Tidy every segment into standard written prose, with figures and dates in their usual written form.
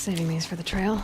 Saving these for the trail.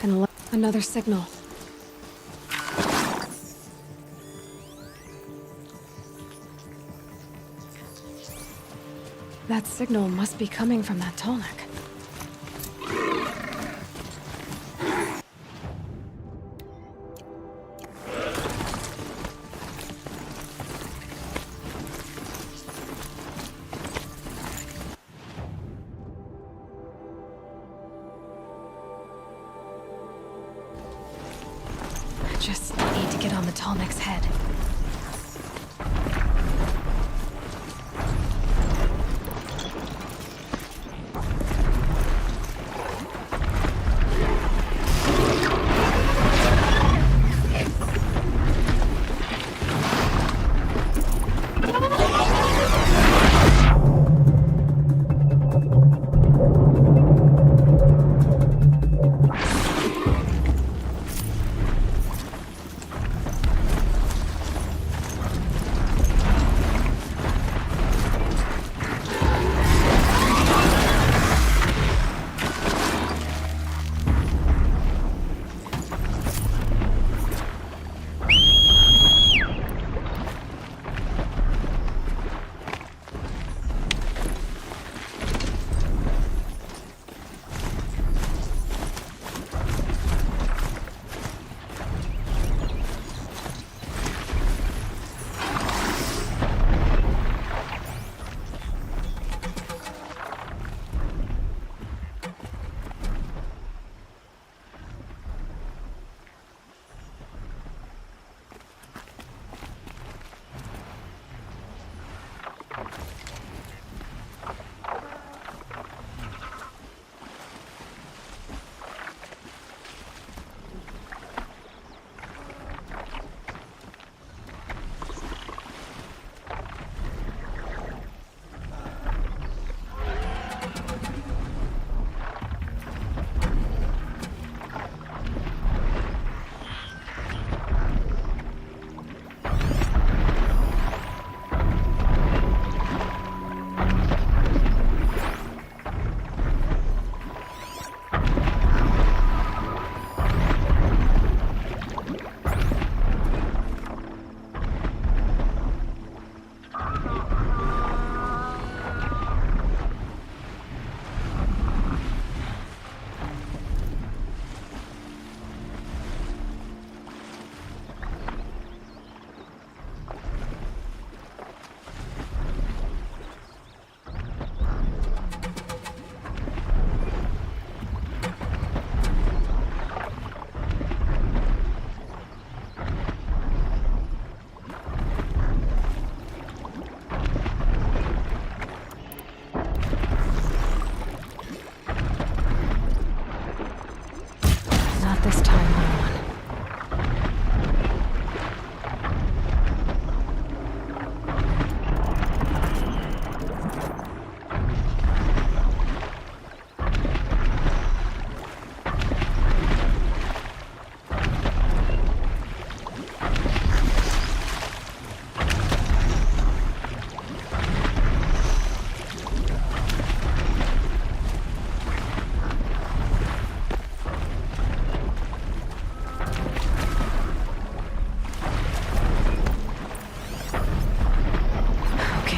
And another signal. That signal must be coming from that tall neck. I just need to get on the tall neck's head.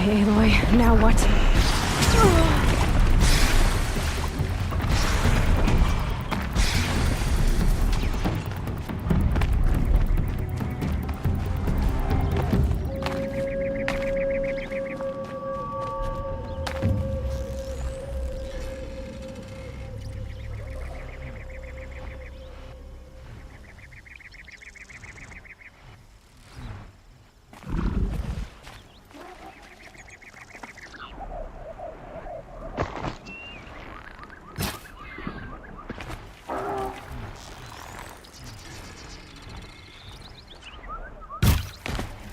Okay, Aloy, now what?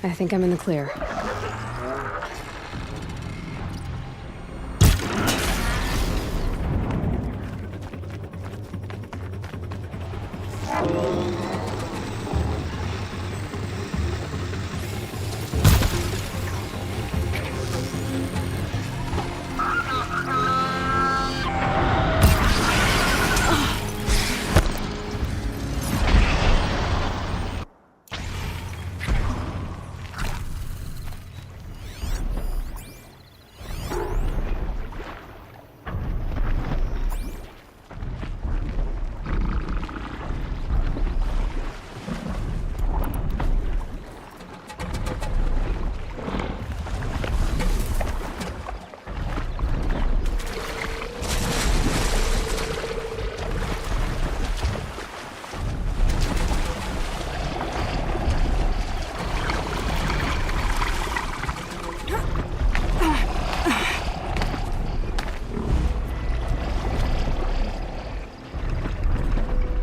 I think I'm in the clear.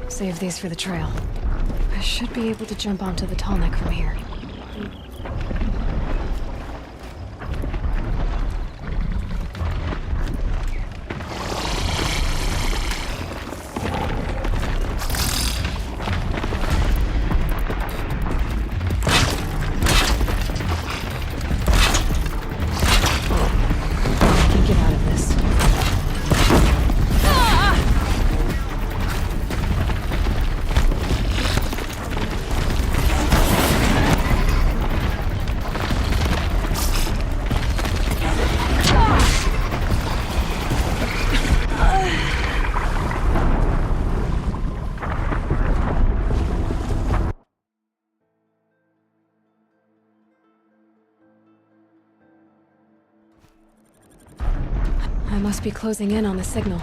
Save these for the trail. I should be able to jump onto the tall neck from here. Can't get out of this. I must be closing in on the signal.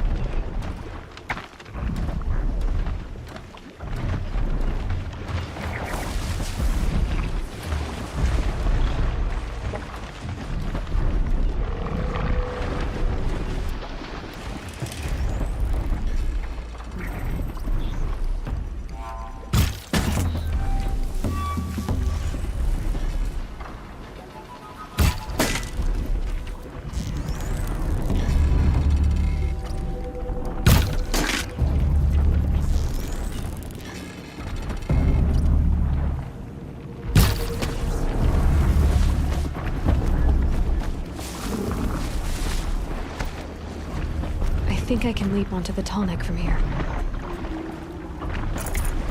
I think I can leap onto the tall neck from here.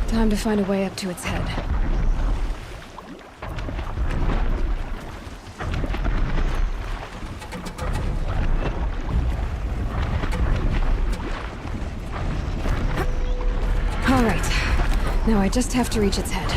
Time to find a way up to its head. All right. Now I just have to reach its head.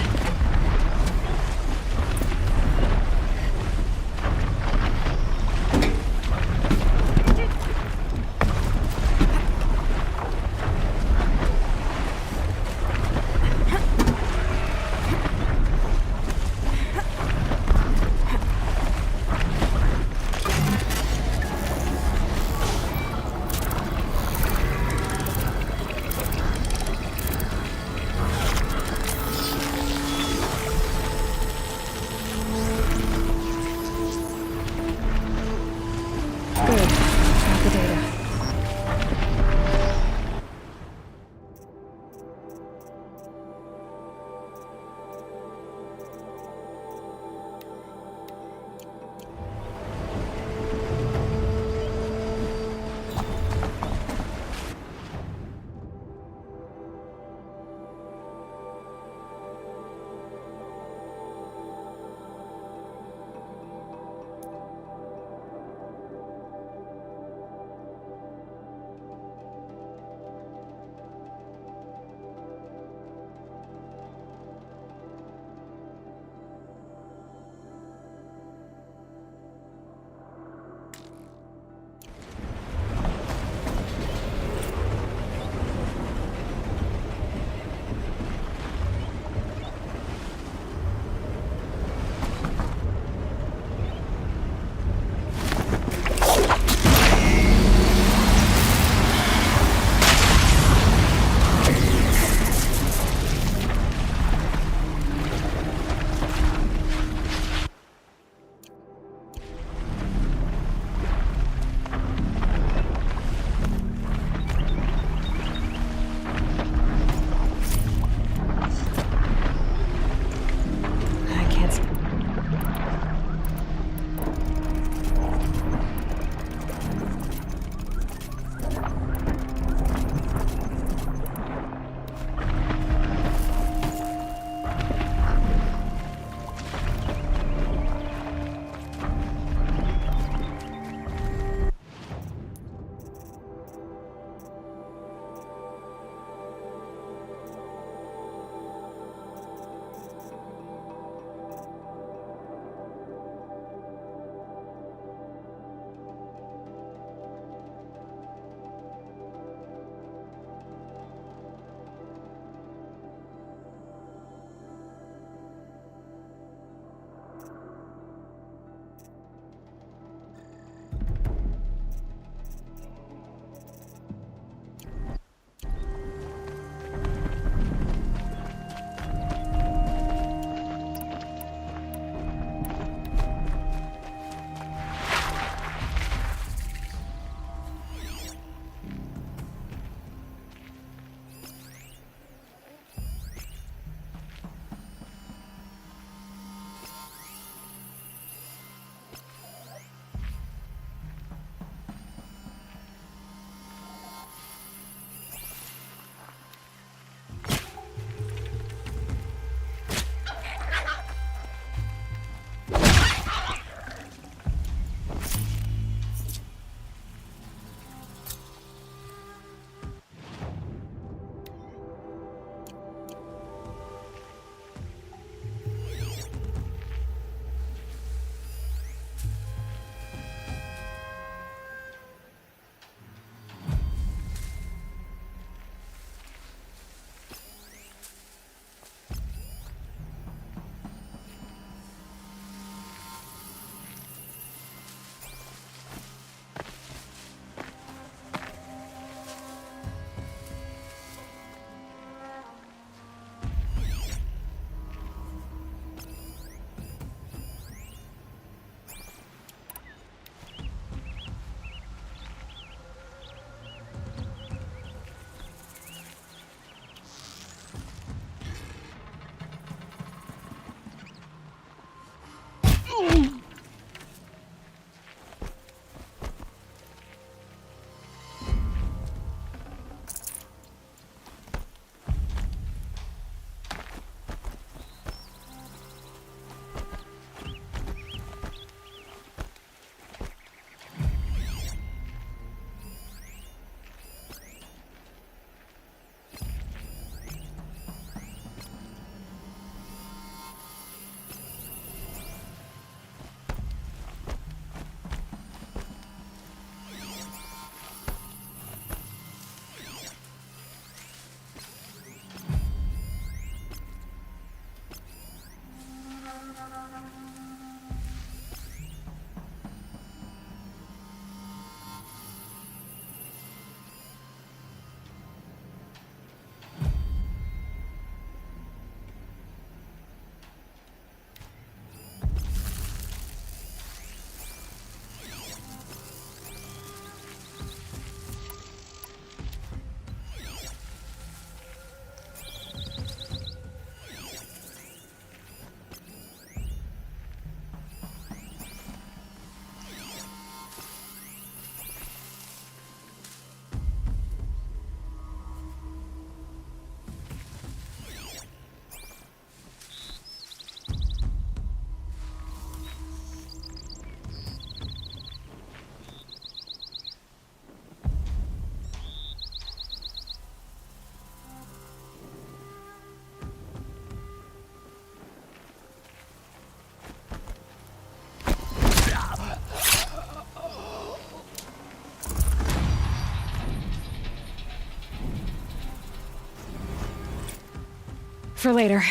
for later.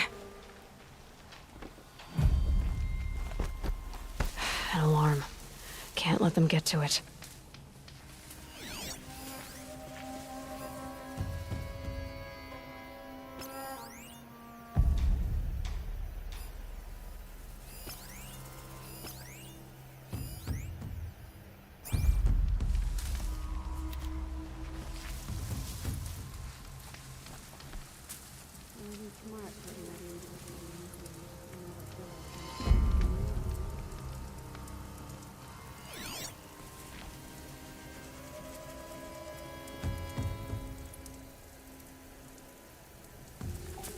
An alarm. Can't let them get to it.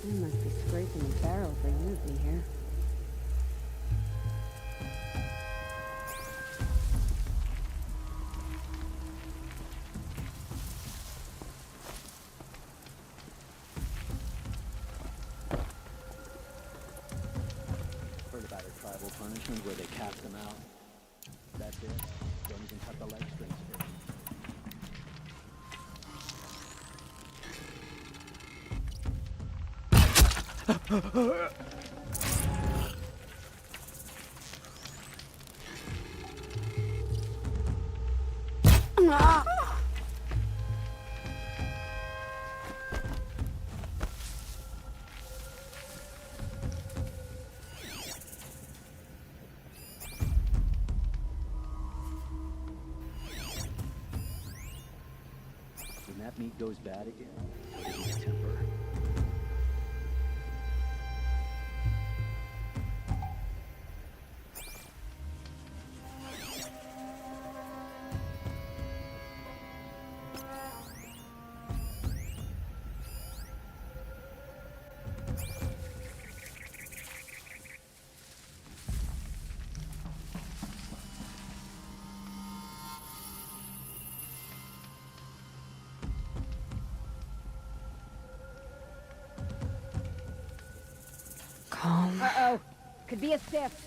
They must be scraping the barrels they use in here. Heard about a tribal punishment where they cast them out. That's it. Don't even cut the leg strings first. When that meat goes bad again, it'll lose temper. Calm. Uh-oh. Could be a stiff.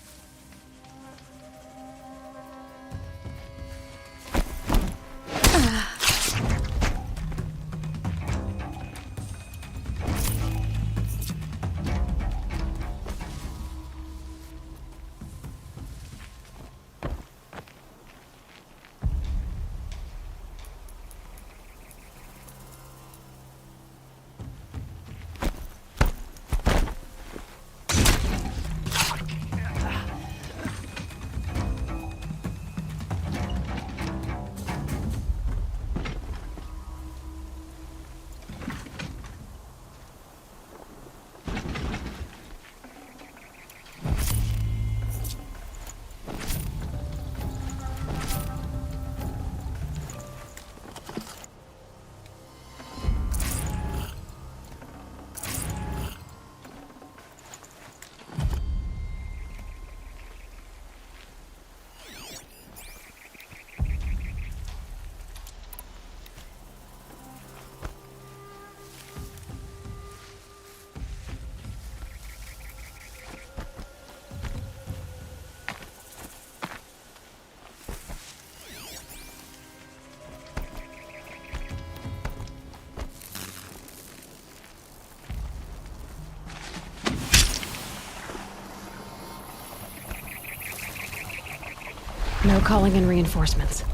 No calling in reinforcements.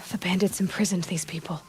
The bandits imprisoned these people.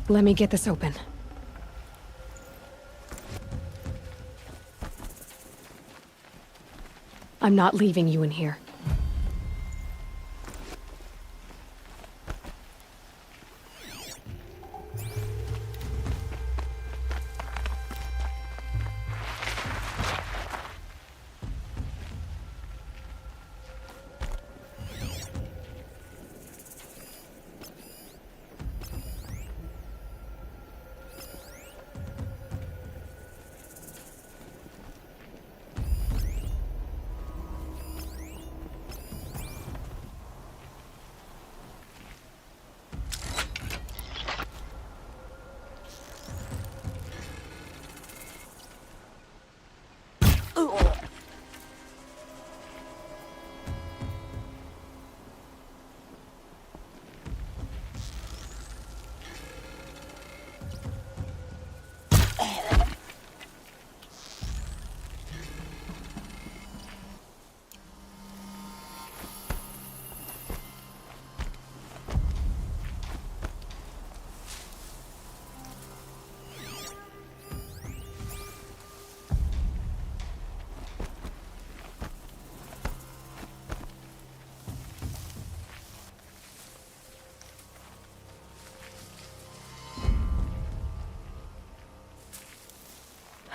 Let me get this open. I'm not leaving you in here.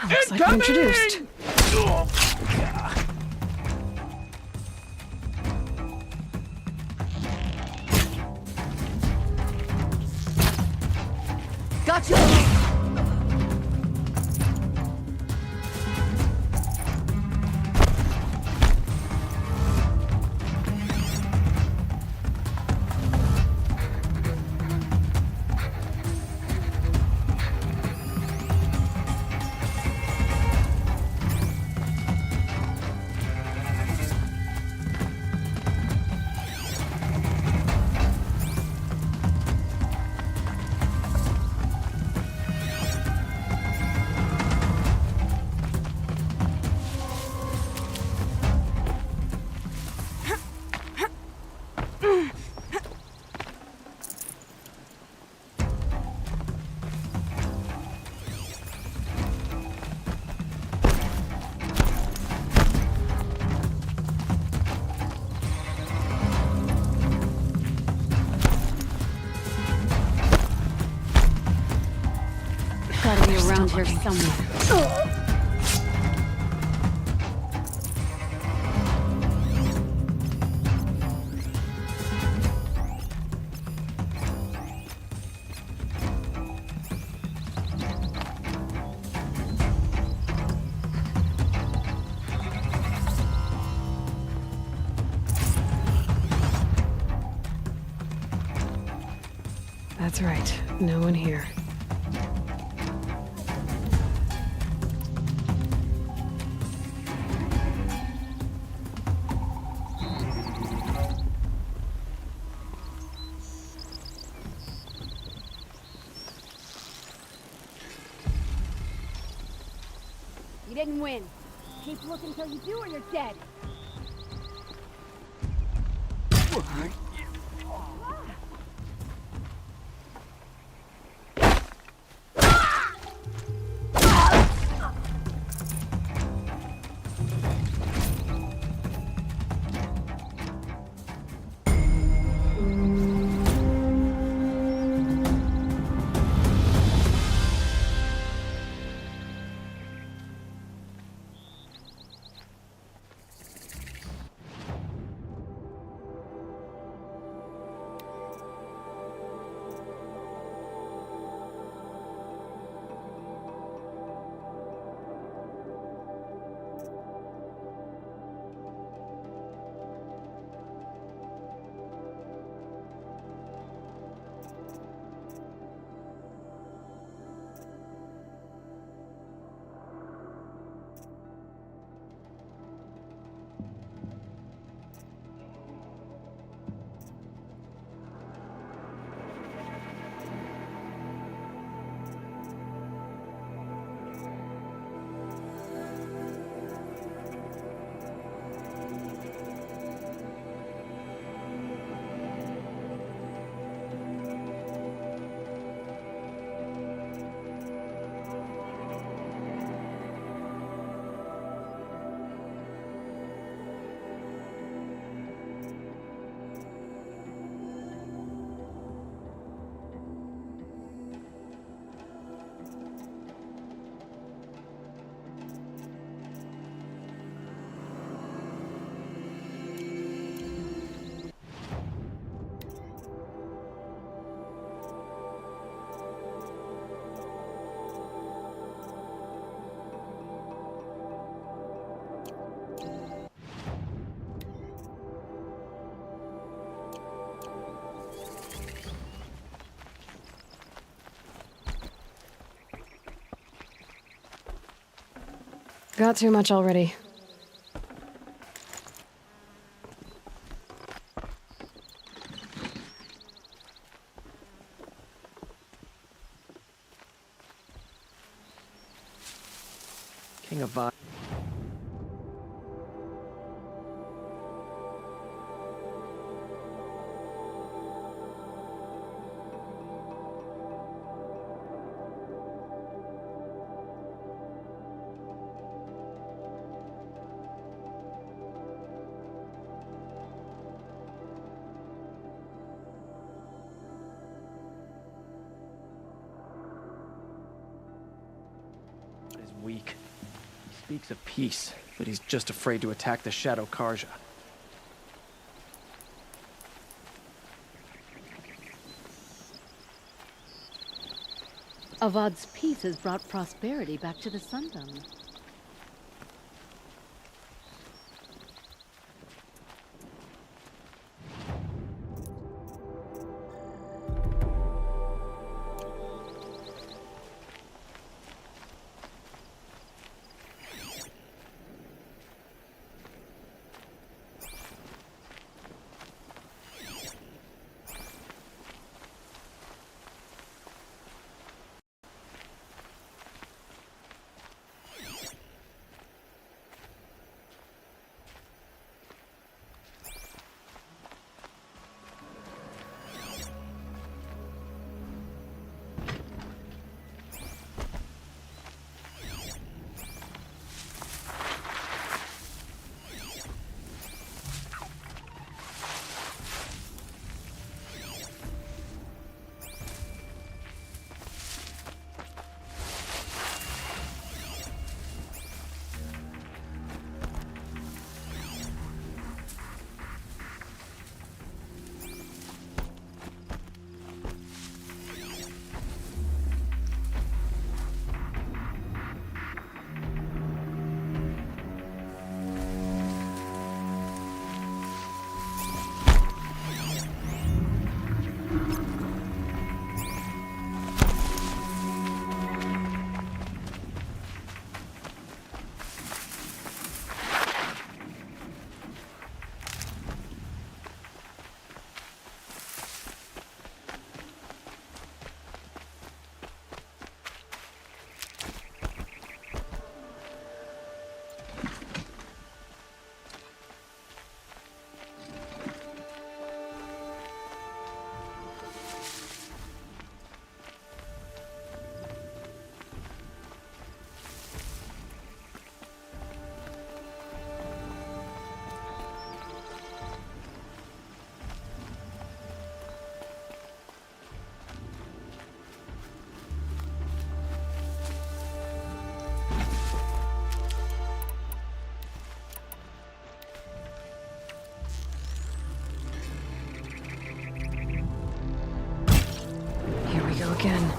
Looks like I'm introduced. Gotcha! Gotta be around here somewhere. That's right. No one here. You didn't win. Keep looking till you do or you're dead. Got too much already. King of Vi- is weak. He speaks of peace, but he's just afraid to attack the Shadow Karja. Avad's peace has brought prosperity back to the Sundom. Here we go again.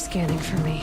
scanning for me.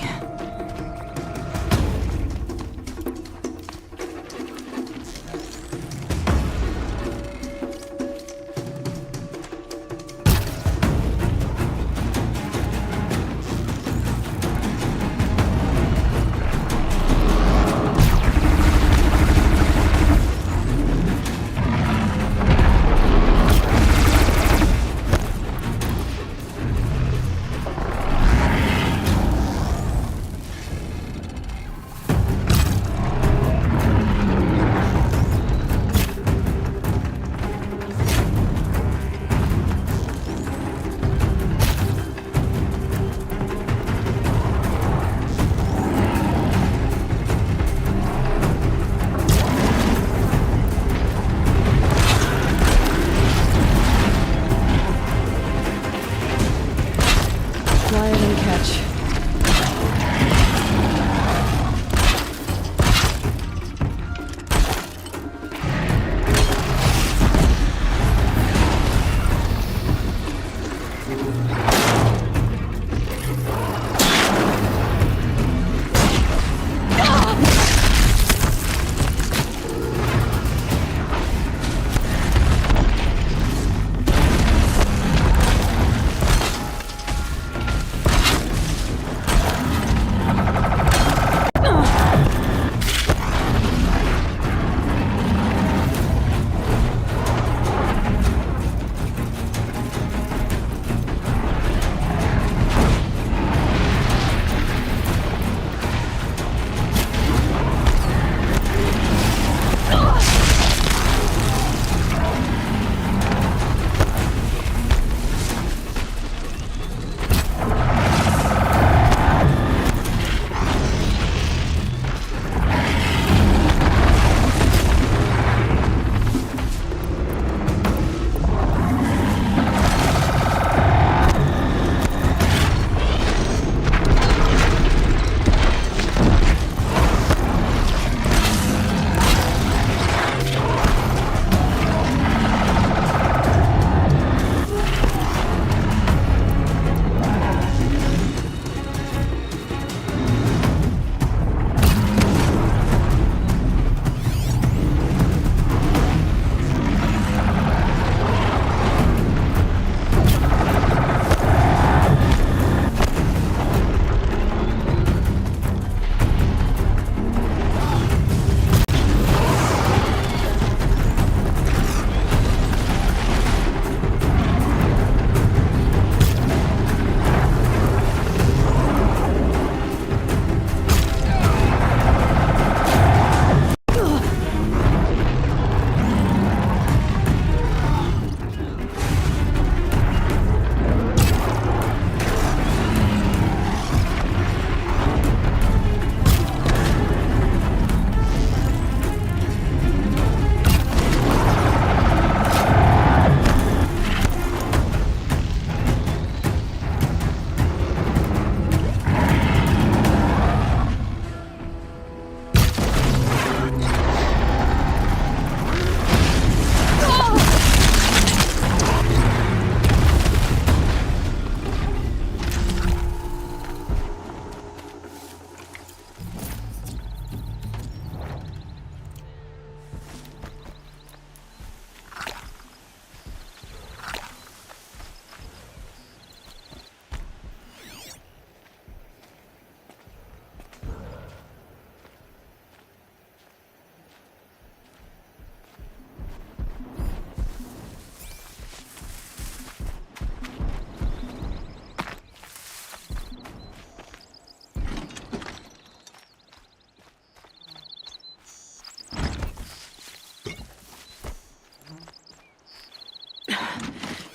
Fly it and catch.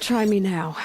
Try me now.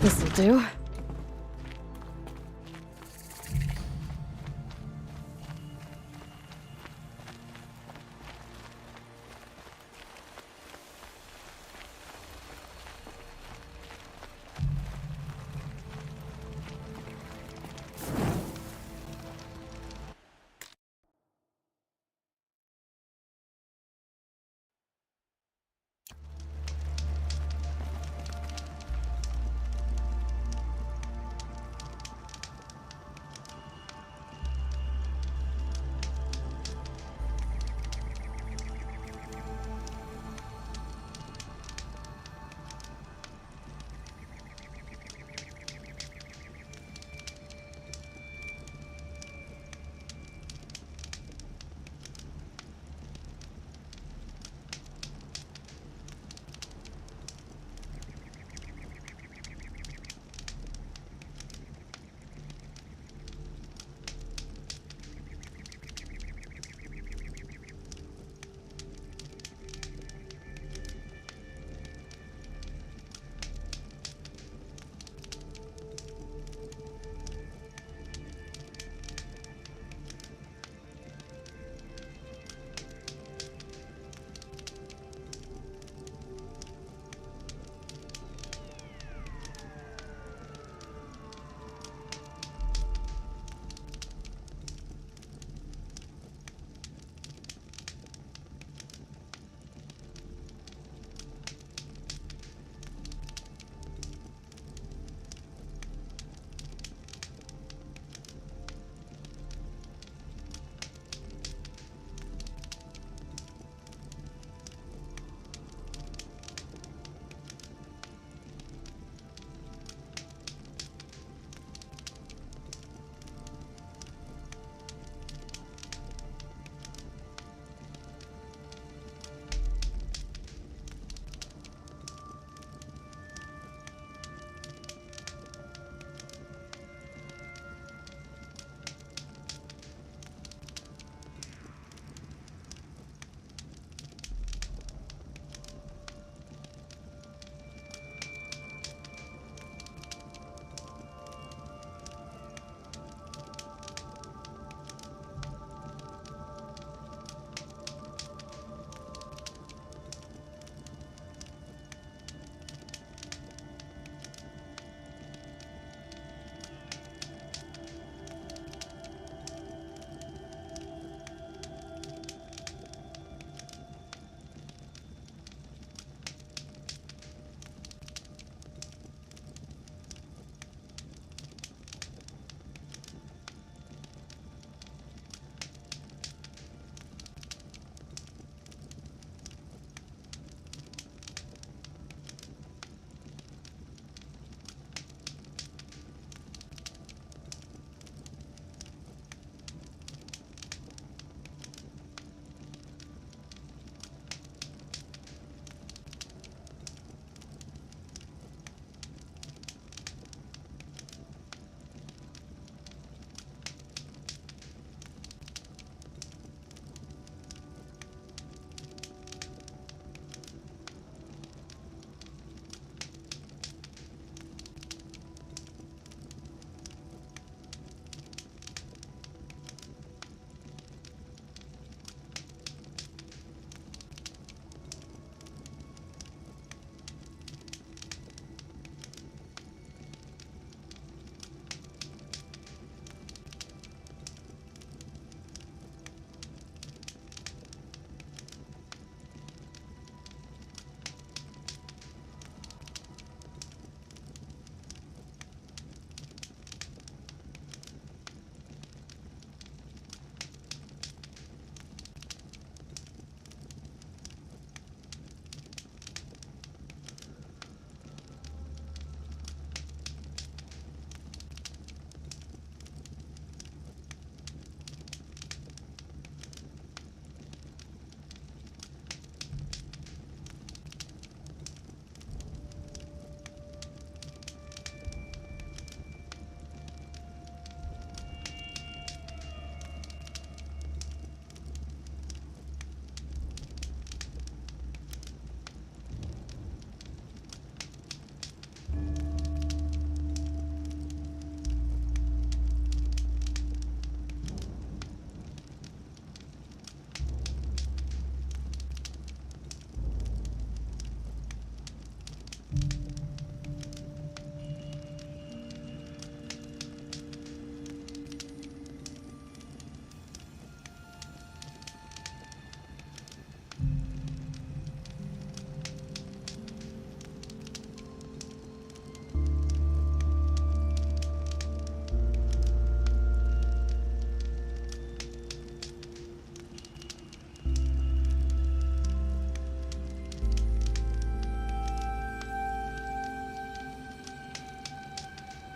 This'll do.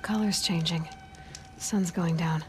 Color's changing. Sun's going down.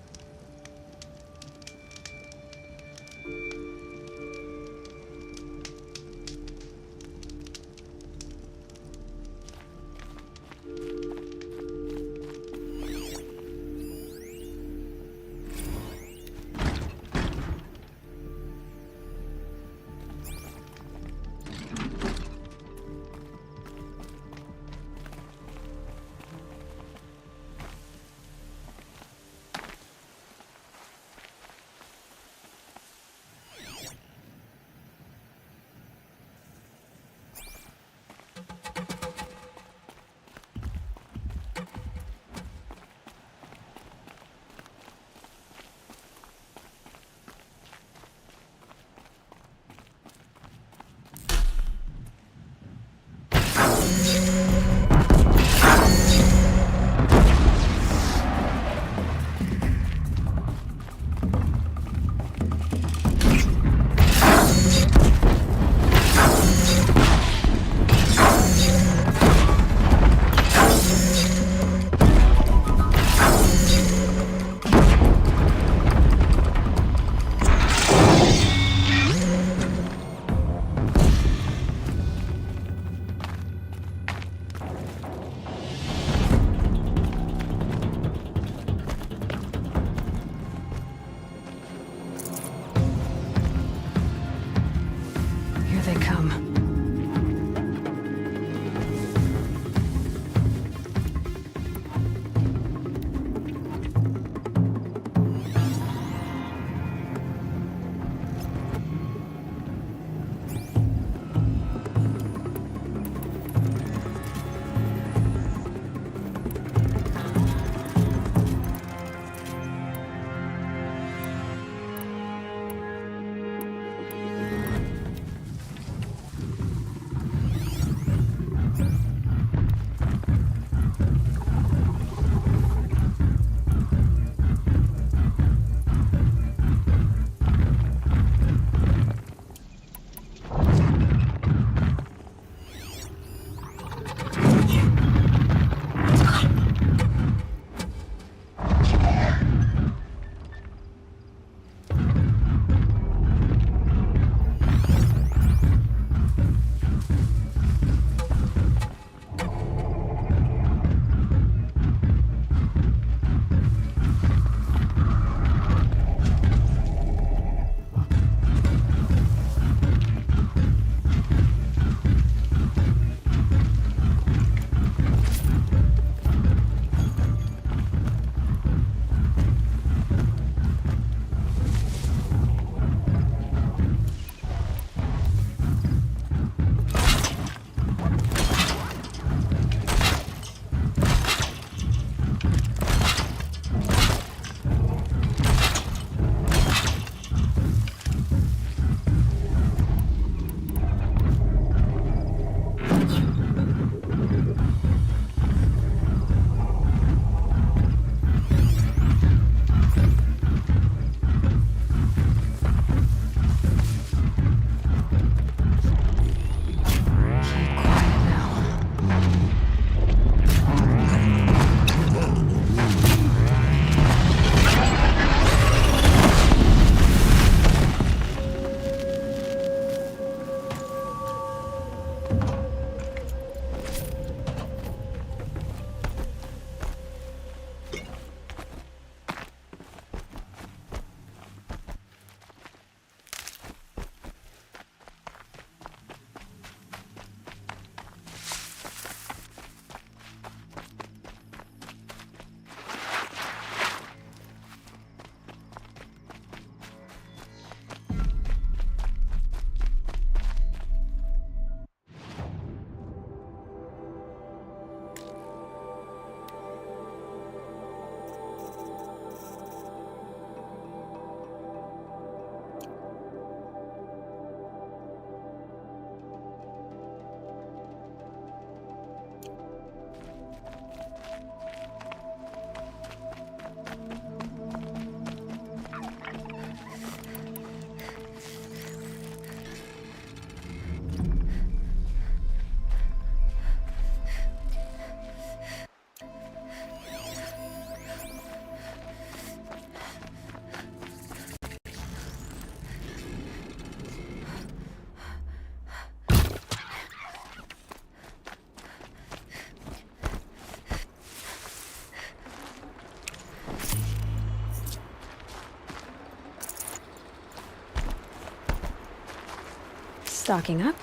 Stocking up.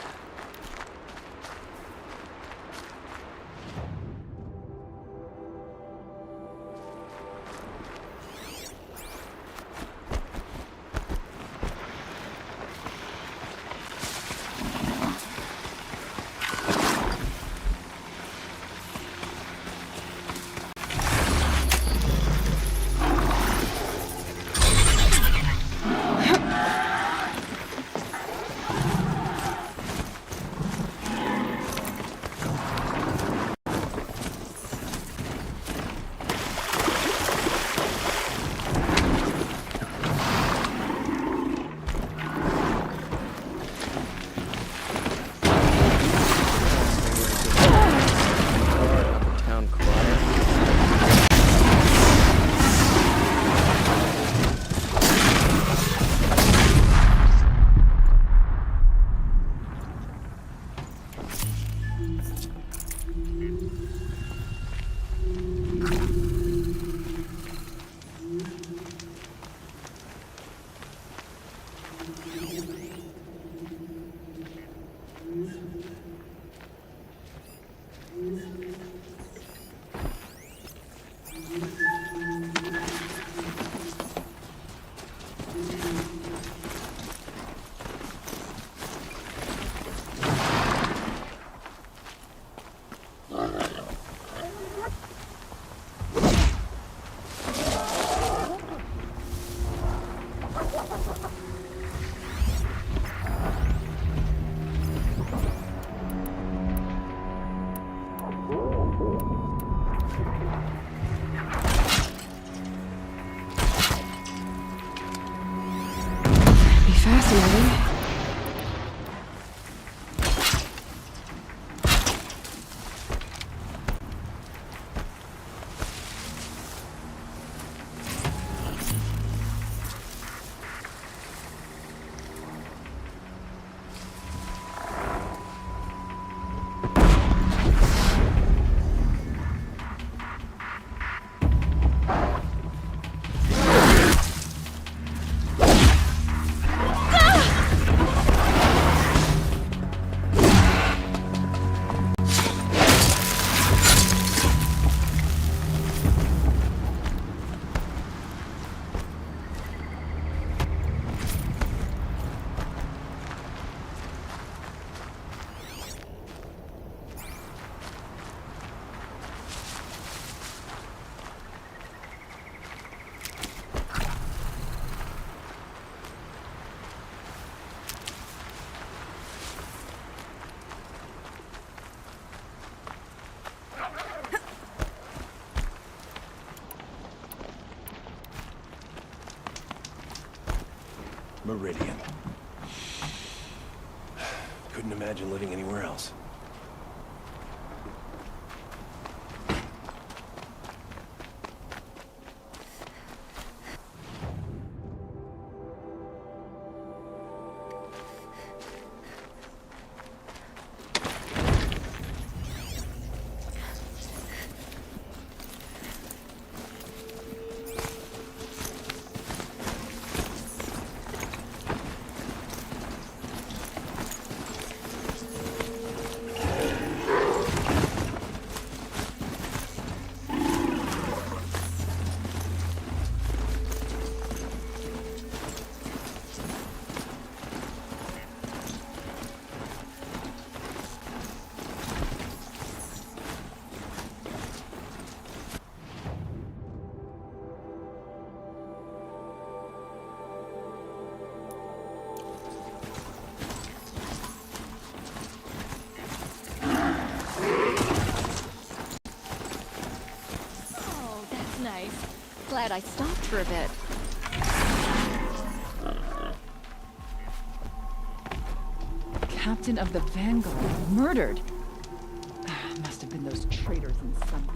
Town crier. Be fascinating. Meridian. Couldn't imagine living anywhere else. Glad I stopped for a bit. Captain of the Vanguard murdered. Must have been those traitors in some.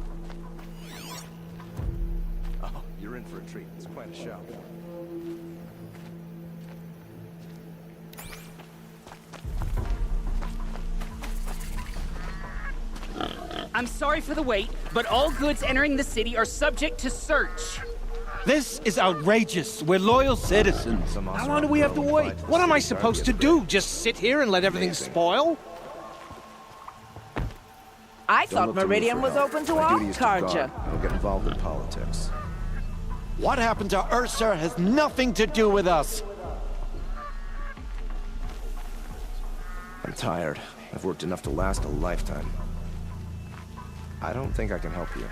Oh, you're in for a treat. It's quite a show. I'm sorry for the wait, but all goods entering the city are subject to search. This is outrageous. We're loyal citizens. How long do we have to wait? What am I supposed to do? Just sit here and let everything spoil? I thought Meridian was open to all Carja. Don't get involved in politics. What happened to Ursa has nothing to do with us. I'm tired. I've worked enough to last a lifetime. I don't think I can help you.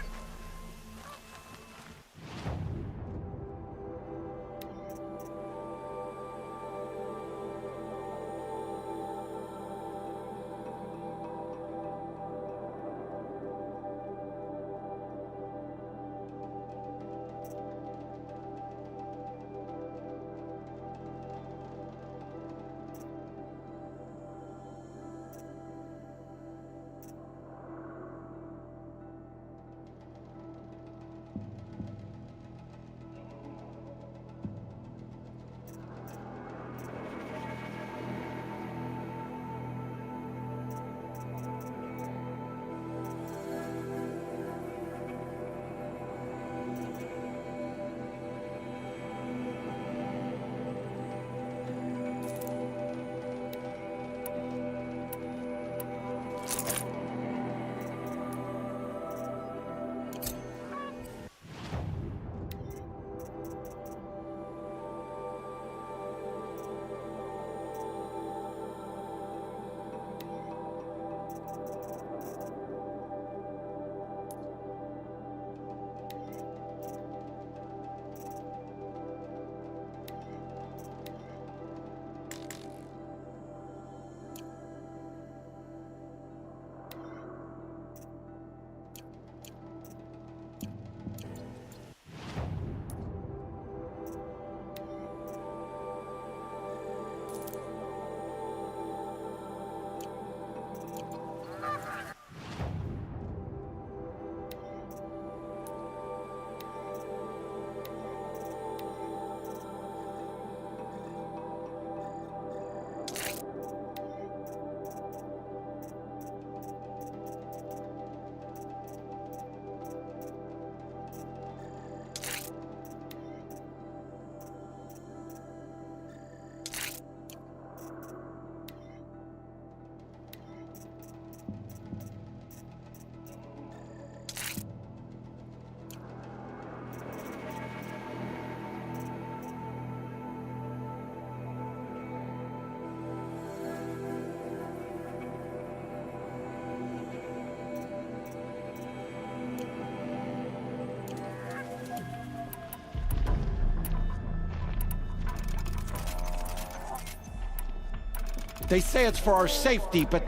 They say it's for our safety, but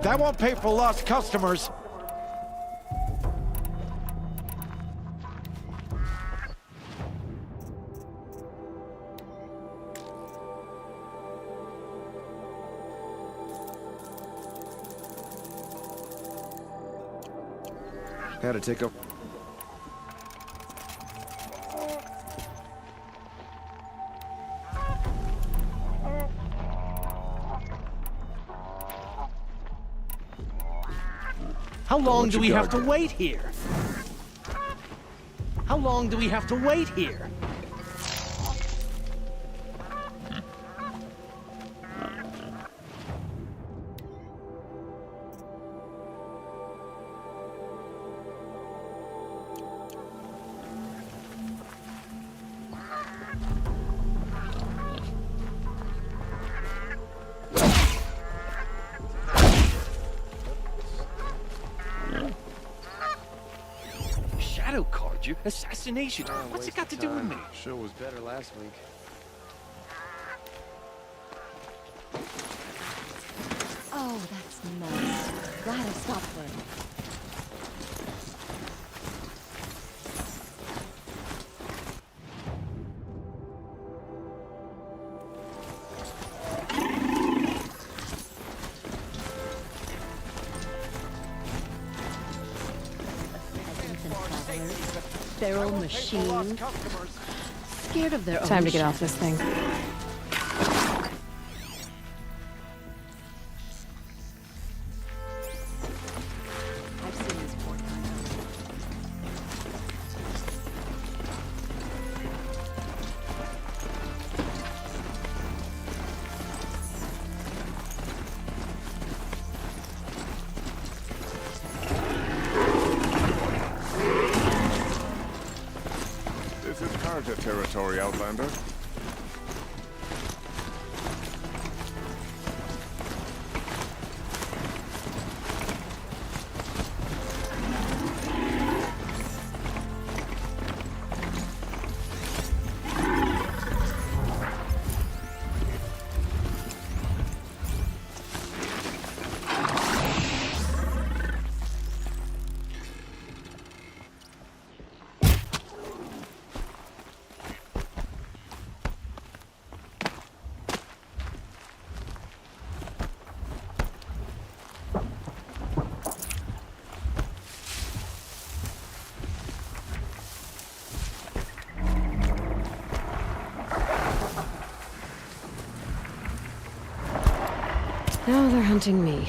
that won't pay for lost customers. Had to take up. How long do we have to wait here? How long do we have to wait here? Assassination. What's it got to do with me? Show was better last week. Oh, that's nice. Glad I stopped for it. Feral machines. Scared of their own Time to get off this thing. I've seen this port. larger territory, Outlander. Now they're hunting me.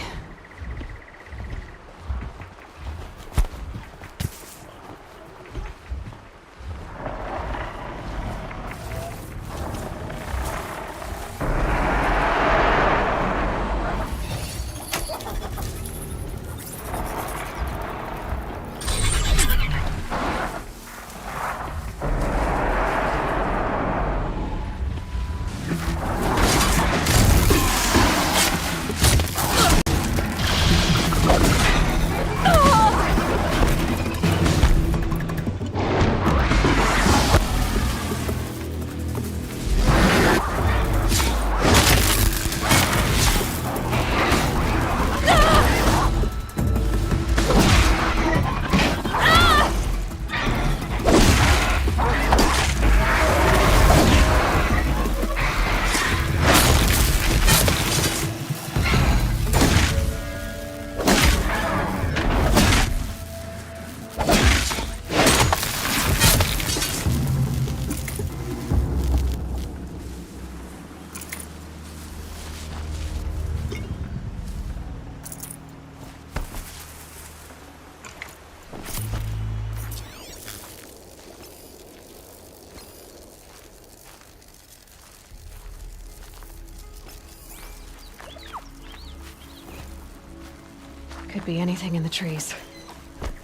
Could be anything in the trees.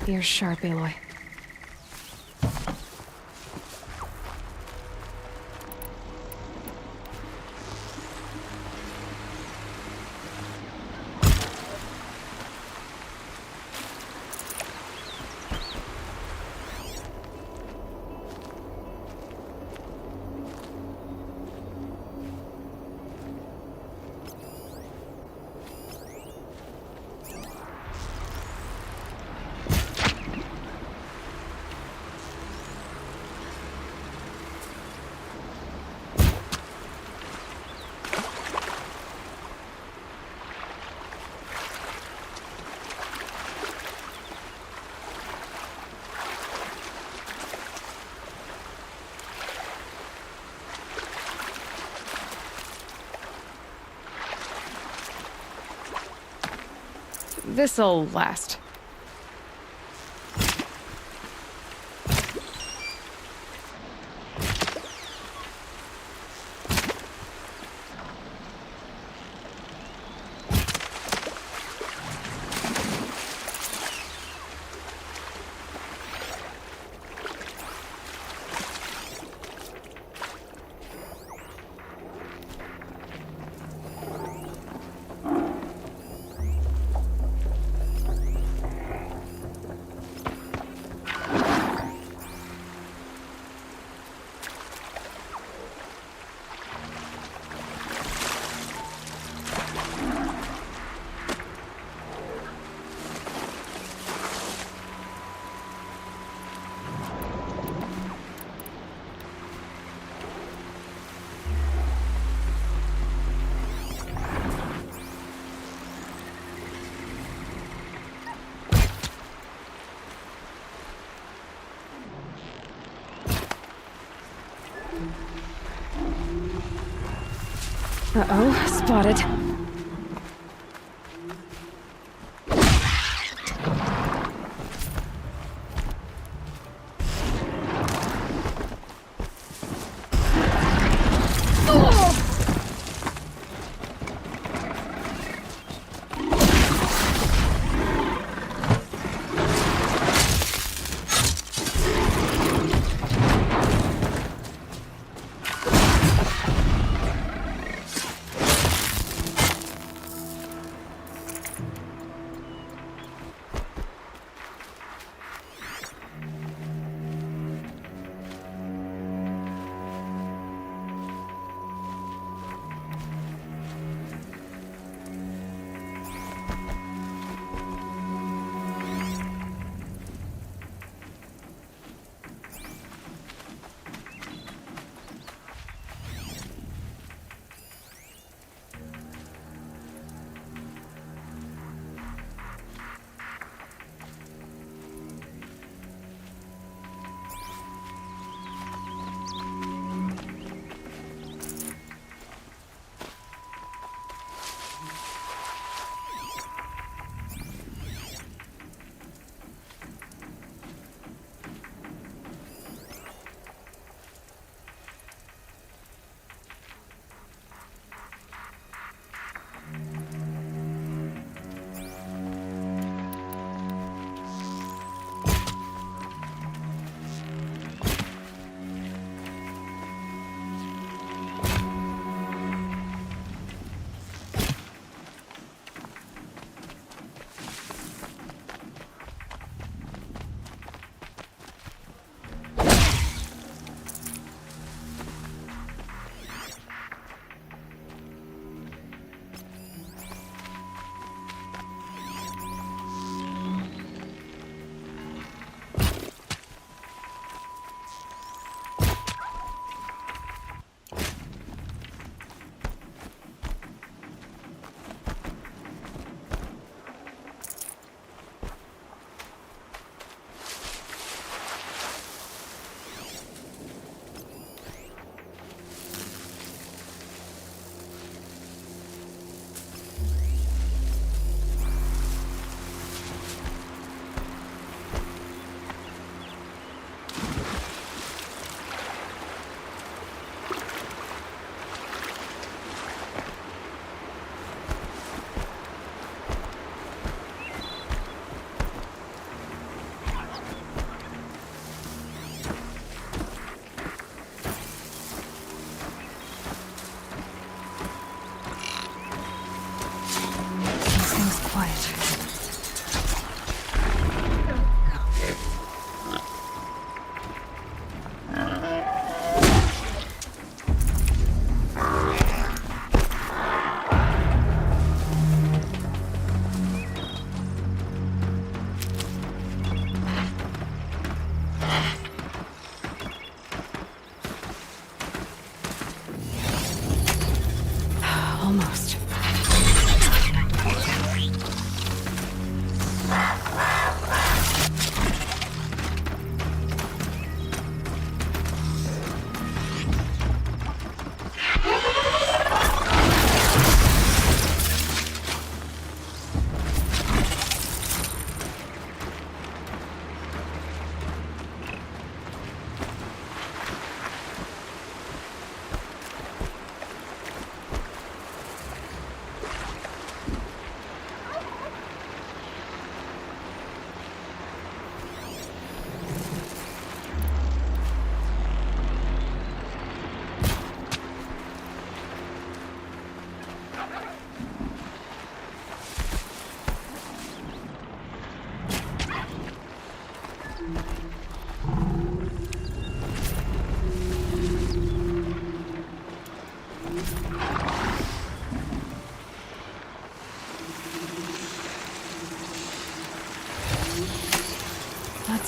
Ears sharp, Aloy. This'll last. Uh-oh, spotted.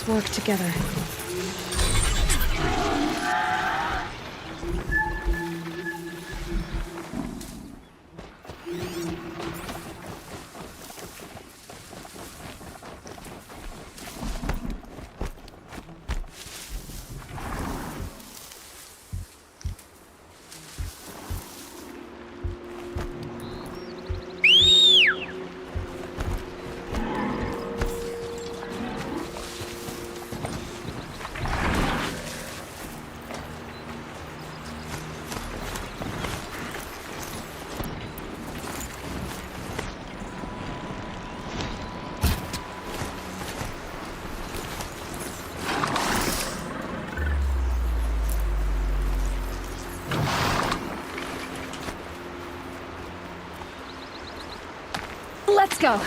work together. Let's go!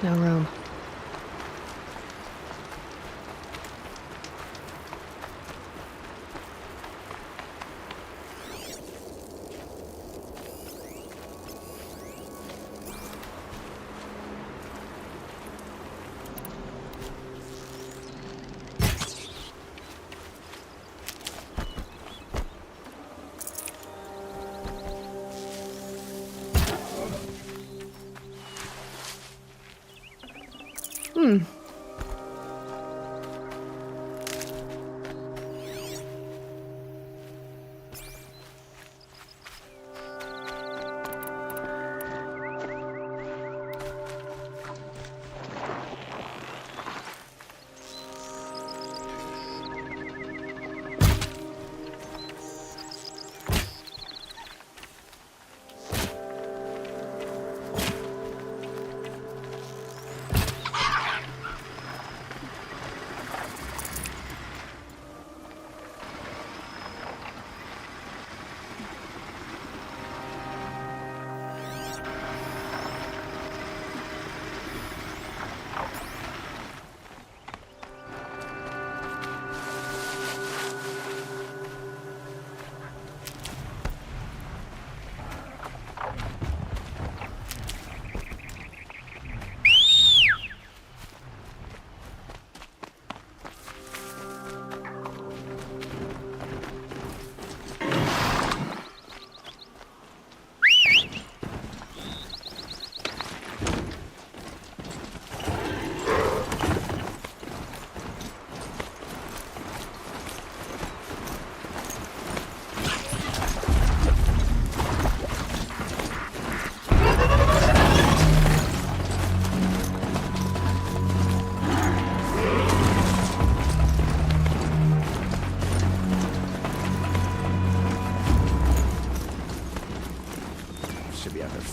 No room.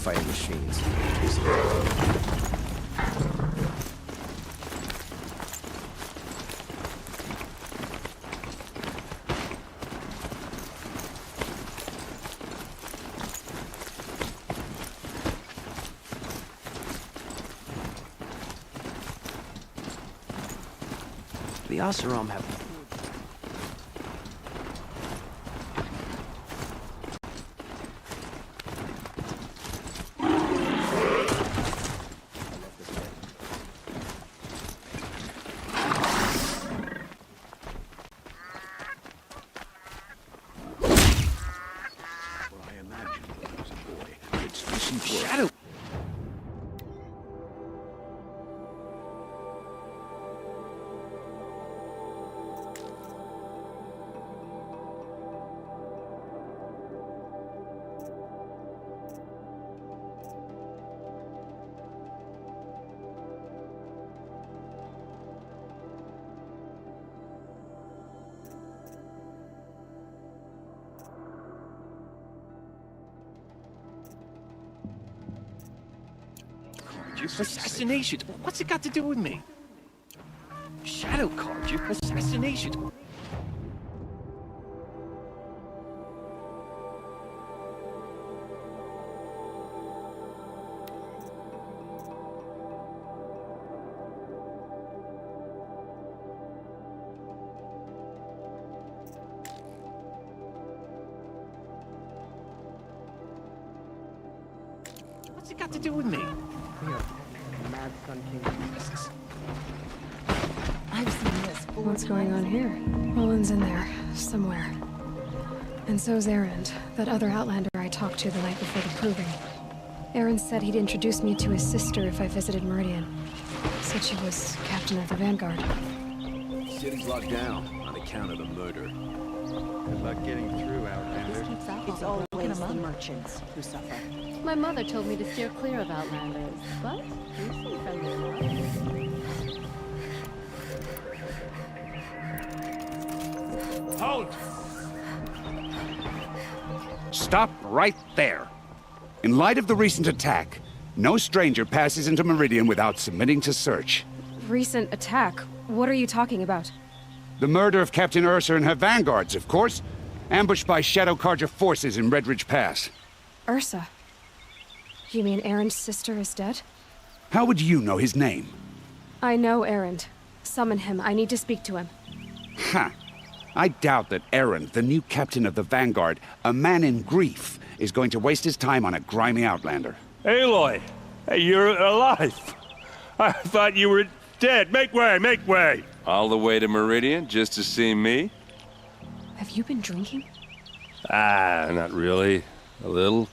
Fighting machines. The Oseram have... looking for? Shadow. Assassination? What's it got to do with me? Shadow card you? Assassination? What's it got to do with me? I've seen this 4 What's going on here? Roland's in there, somewhere. And so's Erend, that other Outlander I talked to the night before the proving. Erend said he'd introduce me to his sister if I visited Meridian. Said she was captain of the Vanguard. City's locked down on account of the murder. Good luck getting through, Outlander. It's always the merchants who suffer. My mother told me to steer clear of Outlanders, but you seem friendly enough. Halt! Stop right there. In light of the recent attack, no stranger passes into Meridian without submitting to search. Recent attack? What are you talking about? The murder of Captain Ursa and her vanguards, of course. Ambushed by Shadow Carja forces in Redridge Pass. Ursa? You mean Erend's sister is dead? How would you know his name? I know Erend. Summon him. I need to speak to him. Ha! I doubt that Erend, the new captain of the Vanguard, a man in grief, is going to waste his time on a grimy outlander. Aloy, hey, you're alive. I thought you were dead. Make way, make way. All the way to Meridian just to see me? Have you been drinking? Ah, not really. A little.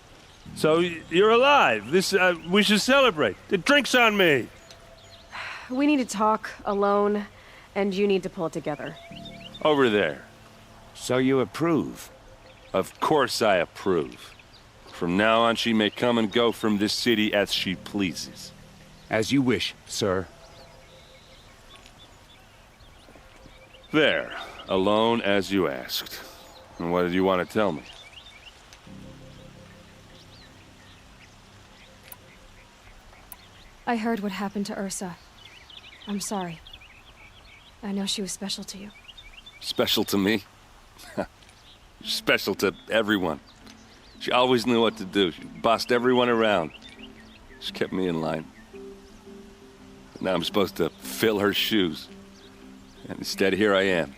So you're alive. This we should celebrate. The drink's on me. We need to talk alone, and you need to pull it together. Over there. So you approve? Of course I approve. From now on, she may come and go from this city as she pleases. As you wish, sir. There. Alone as you asked. And what did you want to tell me? I heard what happened to Ursa. I'm sorry. I know she was special to you. Special to me? Special to everyone. She always knew what to do. She bossed everyone around. She kept me in line. Now I'm supposed to fill her shoes. And instead, here I am,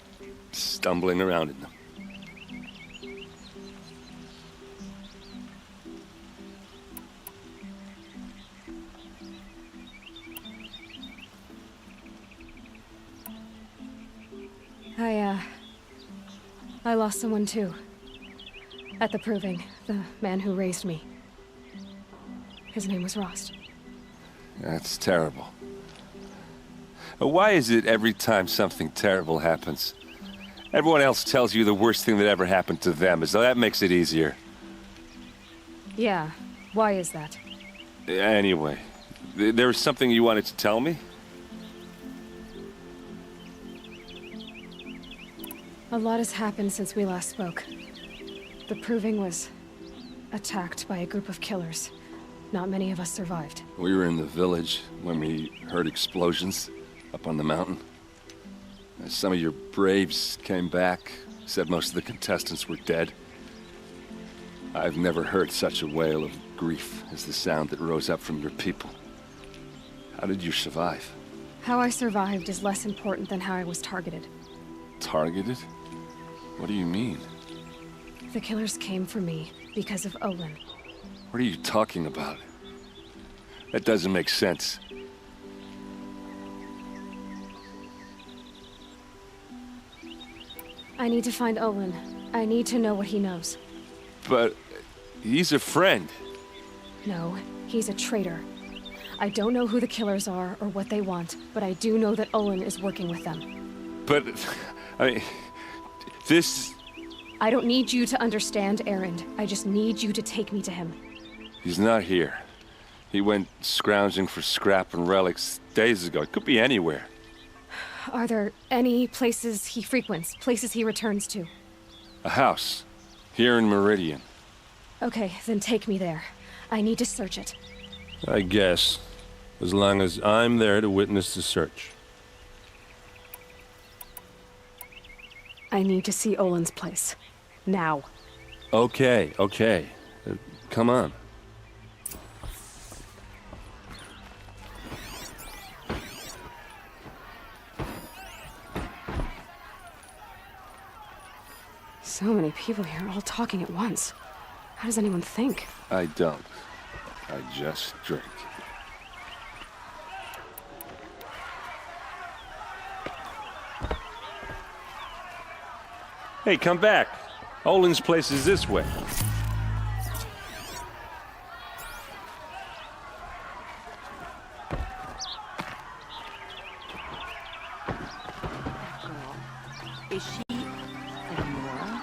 stumbling around in them. I lost someone too. At the proving, the man who raised me. His name was Rost. That's terrible. Why is it every time something terrible happens, everyone else tells you the worst thing that ever happened to them, as though that makes it easier? Yeah, why is that? Anyway, there was something you wanted to tell me? A lot has happened since we last spoke. The proving was attacked by a group of killers. Not many of us survived. We were in the village when we heard explosions up on the mountain. Some of your braves came back, said most of the contestants were dead. I've never heard such a wail of grief as the sound that rose up from your people. How did you survive? How I survived is less important than how I was targeted. Targeted? What do you mean? The killers came for me because of Olin. What are you talking about? That doesn't make sense. I need to find Olin. I need to know what he knows. But he's a friend. No, he's a traitor. I don't know who the killers are or what they want, but I do know that Olin is working with them. But, I mean, this... I don't need you to understand, Erend. I just need you to take me to him. He's not here. He went scrounging for scrap and relics days ago. It could be anywhere. Are there any places he frequents, places he returns to? A house. Here in Meridian. Okay, then take me there. I need to search it. I guess. As long as I'm there to witness the search. I need to see Olin's place. Now. Okay, okay. Come on. So many people here, all talking at once. How does anyone think? I don't. I just drink. Hey, come back. Olin's place is this way. Is she Nora?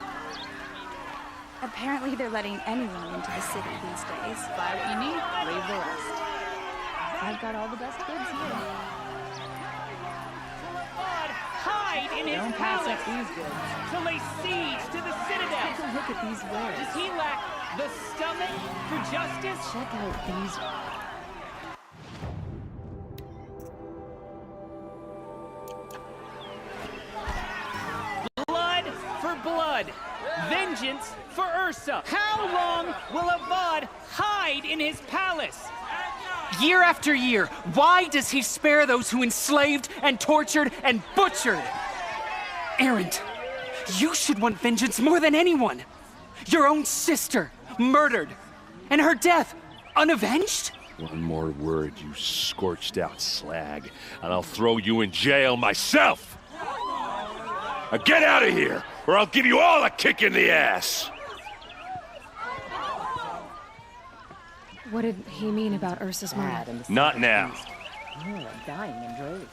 Apparently they're letting anyone into the city these days. Buy what you need, leave the rest. I've got all the best goods here. Hide in his Don't pass palace up these goods. to lay siege to the citadel. Take a look at these wares. Does he lack the stomach for justice? Check out these. Blood for blood. Vengeance for Ursa. How long will Avad hide in his palace? Year after year, why does he spare those who enslaved and tortured and butchered? Erend, you should want vengeance more than anyone. Your own sister, murdered, and her death, unavenged? One more word, you scorched-out slag, and I'll throw you in jail myself! Now get out of here, or I'll give you all a kick in the ass! What did he mean about Ursa's murder? Not now. Oh, dying in droves.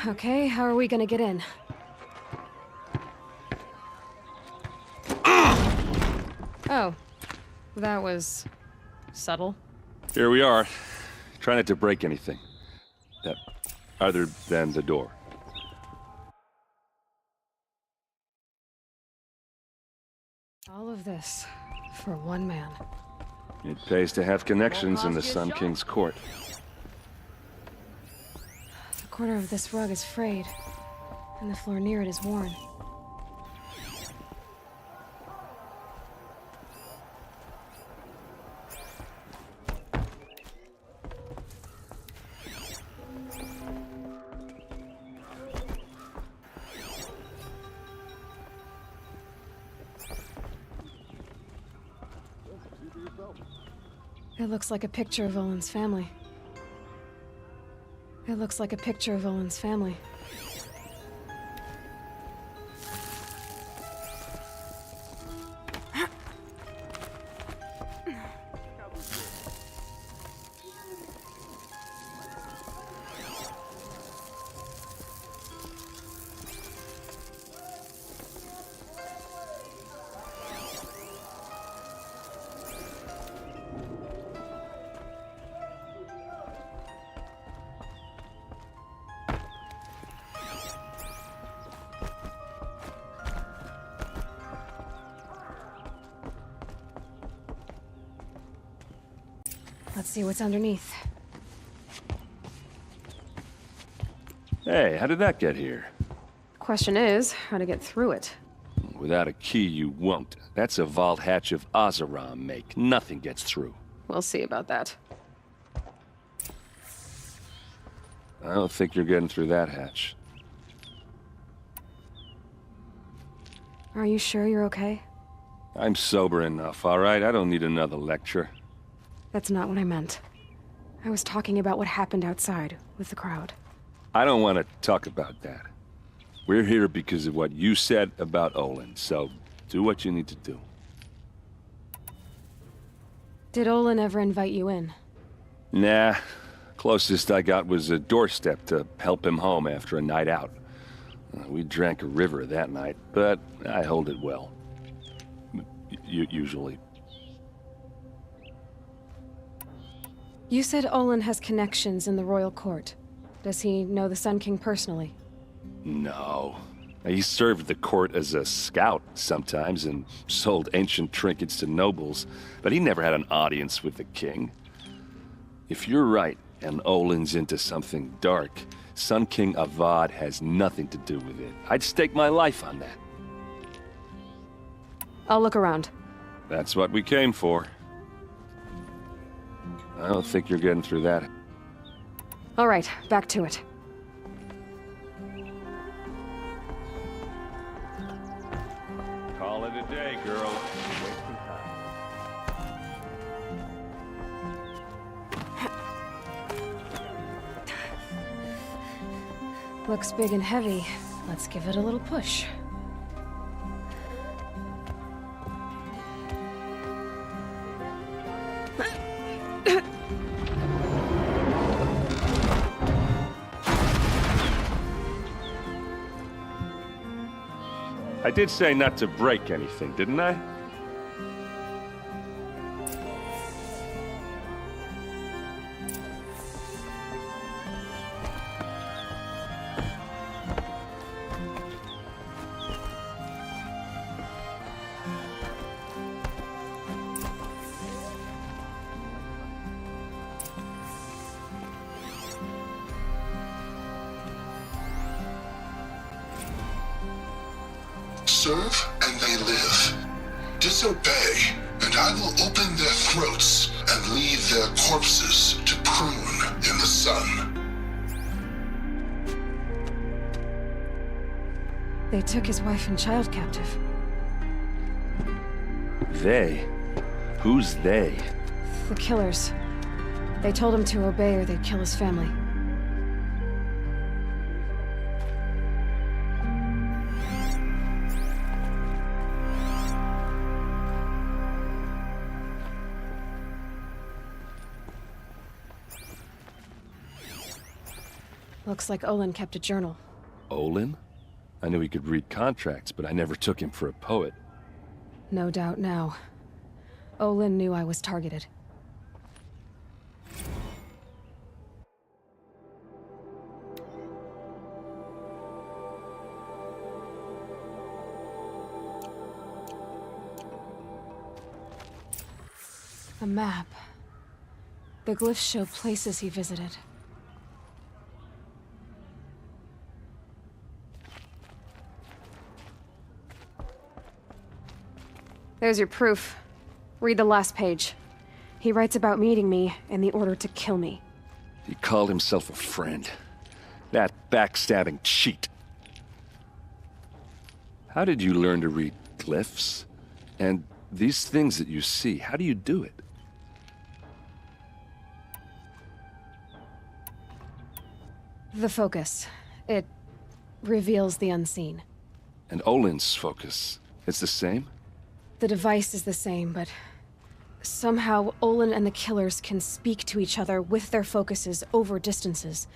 Okay, how are we gonna get in? Oh, that was subtle. Here we are. Try not to break anything. Other than the door. All of this for one man. It pays to have connections in the Sun King's court. The corner of this rug is frayed, and the floor near it is worn. It looks like a picture of Olin's family. It looks like a picture of Olin's family. Let's see what's underneath. Hey, how did that get here? Question is, how to get through it. Without a key, you won't. That's a vault hatch of Oseram make. Nothing gets through. We'll see about that. I don't think you're getting through that hatch. Are you sure you're okay? I'm sober enough, all right? I don't need another lecture. That's not what I meant. I was talking about what happened outside, with the crowd. I don't want to talk about that. We're here because of what you said about Olin, so do what you need to do. Did Olin ever invite you in? Nah. Closest I got was a doorstep to help him home after a night out. We drank a river that night, but I hold it well. Usually. You said Olin has connections in the royal court. Does he know the Sun King personally? No. He served the court as a scout sometimes and sold ancient trinkets to nobles, but he never had an audience with the king. If you're right, and Olin's into something dark, Sun King Avad has nothing to do with it. I'd stake my life on that. I'll look around. That's what we came for. I don't think you're getting through that. All right, back to it. Call it a day, girl. Wasting time. Looks big and heavy. Let's give it a little push. I did say not to break anything, didn't I? Serve, and they live. Disobey, and I will open their throats and leave their corpses to prune in the sun. They took his wife and child captive. They? Who's they? The killers. They told him to obey or they'd kill his family. Looks like Olin kept a journal. Olin? I knew he could read contracts, but I never took him for a poet. No doubt now. Olin knew I was targeted. A map. The glyphs show places he visited. There's your proof. Read the last page. He writes about meeting me and the order to kill me. He called himself a friend. That backstabbing cheat. How did you learn to read glyphs? And these things that you see, how do you do it? The focus. It reveals the unseen. And Olin's focus, it's the same? The device is the same, but somehow Olin and the killers can speak to each other with their focuses over distances,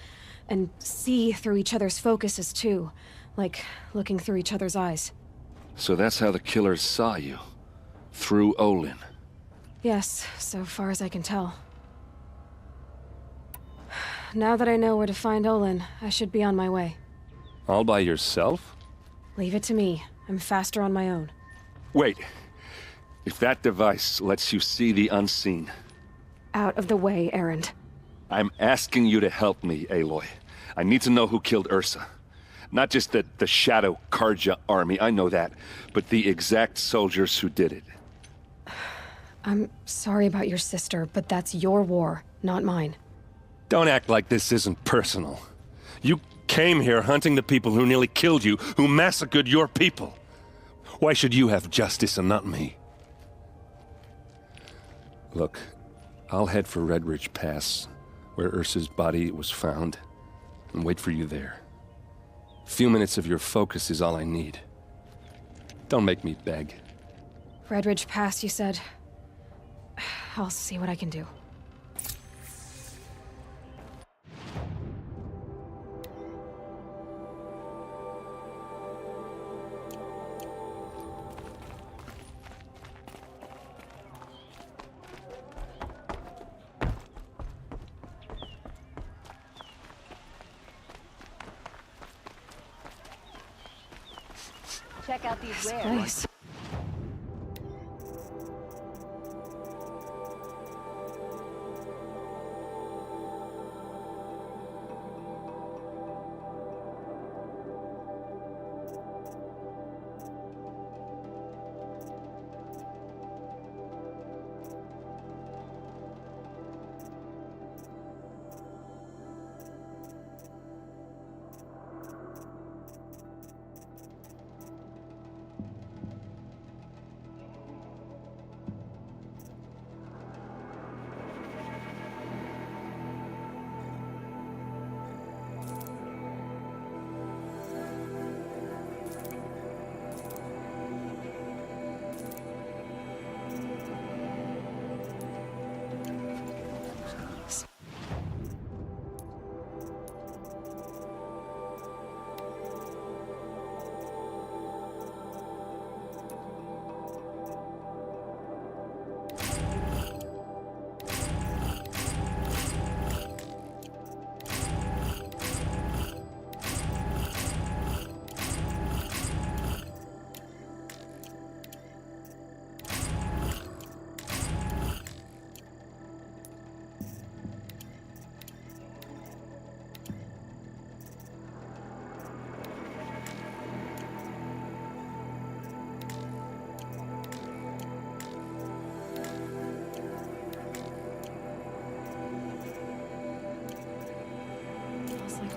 and see through each other's focuses too, like looking through each other's eyes. So that's how the killers saw you? Through Olin? Yes, so far as I can tell. Now that I know where to find Olin, I should be on my way. All by yourself? Leave it to me. I'm faster on my own. Wait. If that device lets you see the unseen... Out of the way, Erend. I'm asking you to help me, Aloy. I need to know who killed Ursa. Not just the Shadow Karja army, I know that, but the exact soldiers who did it. I'm sorry about your sister, but that's your war, not mine. Don't act like this isn't personal. You came here hunting the people who nearly killed you, who massacred your people. Why should you have justice and not me? Look, I'll head for Red Ridge Pass, where Ursa's body was found, and wait for you there. A few minutes of your focus is all I need. Don't make me beg. Red Ridge Pass, you said. I'll see what I can do. Check out these wares. Nice.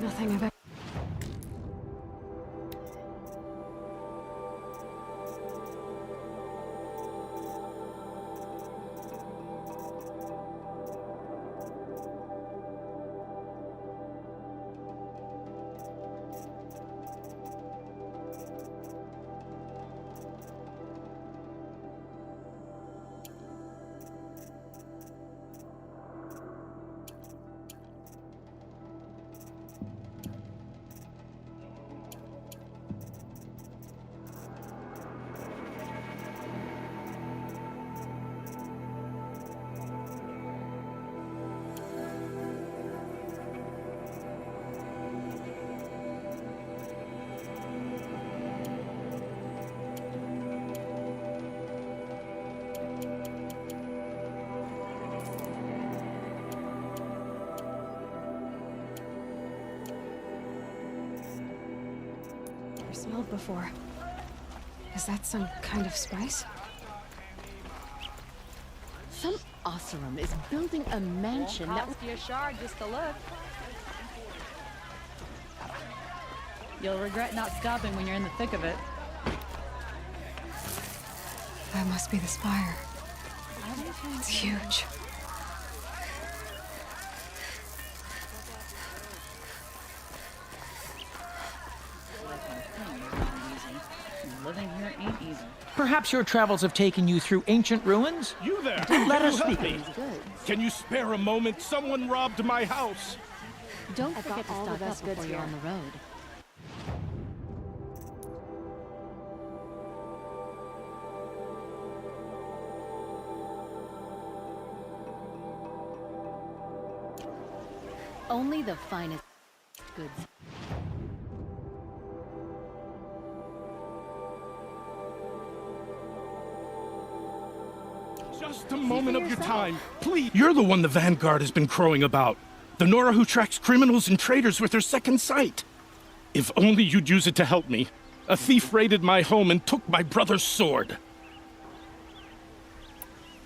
Nothing of it. Smelled before. Is that some kind of spice? Some Oseram is building a mansion that Cost you a shard just to look. You'll regret not stopping when you're in the thick of it. That must be the spire. It's huge. Living here ain't easy. Perhaps your travels have taken you through ancient ruins? You there! Let us Can you speak. help me? Can you spare a moment? Someone robbed my house. Don't I've forget got to all the stock best up before goods you're here. on the road. Only the finest goods. Just a moment of your time, please. You're the one the Vanguard has been crowing about. The Nora who tracks criminals and traitors with her second sight. If only you'd use it to help me. A thief raided my home and took my brother's sword.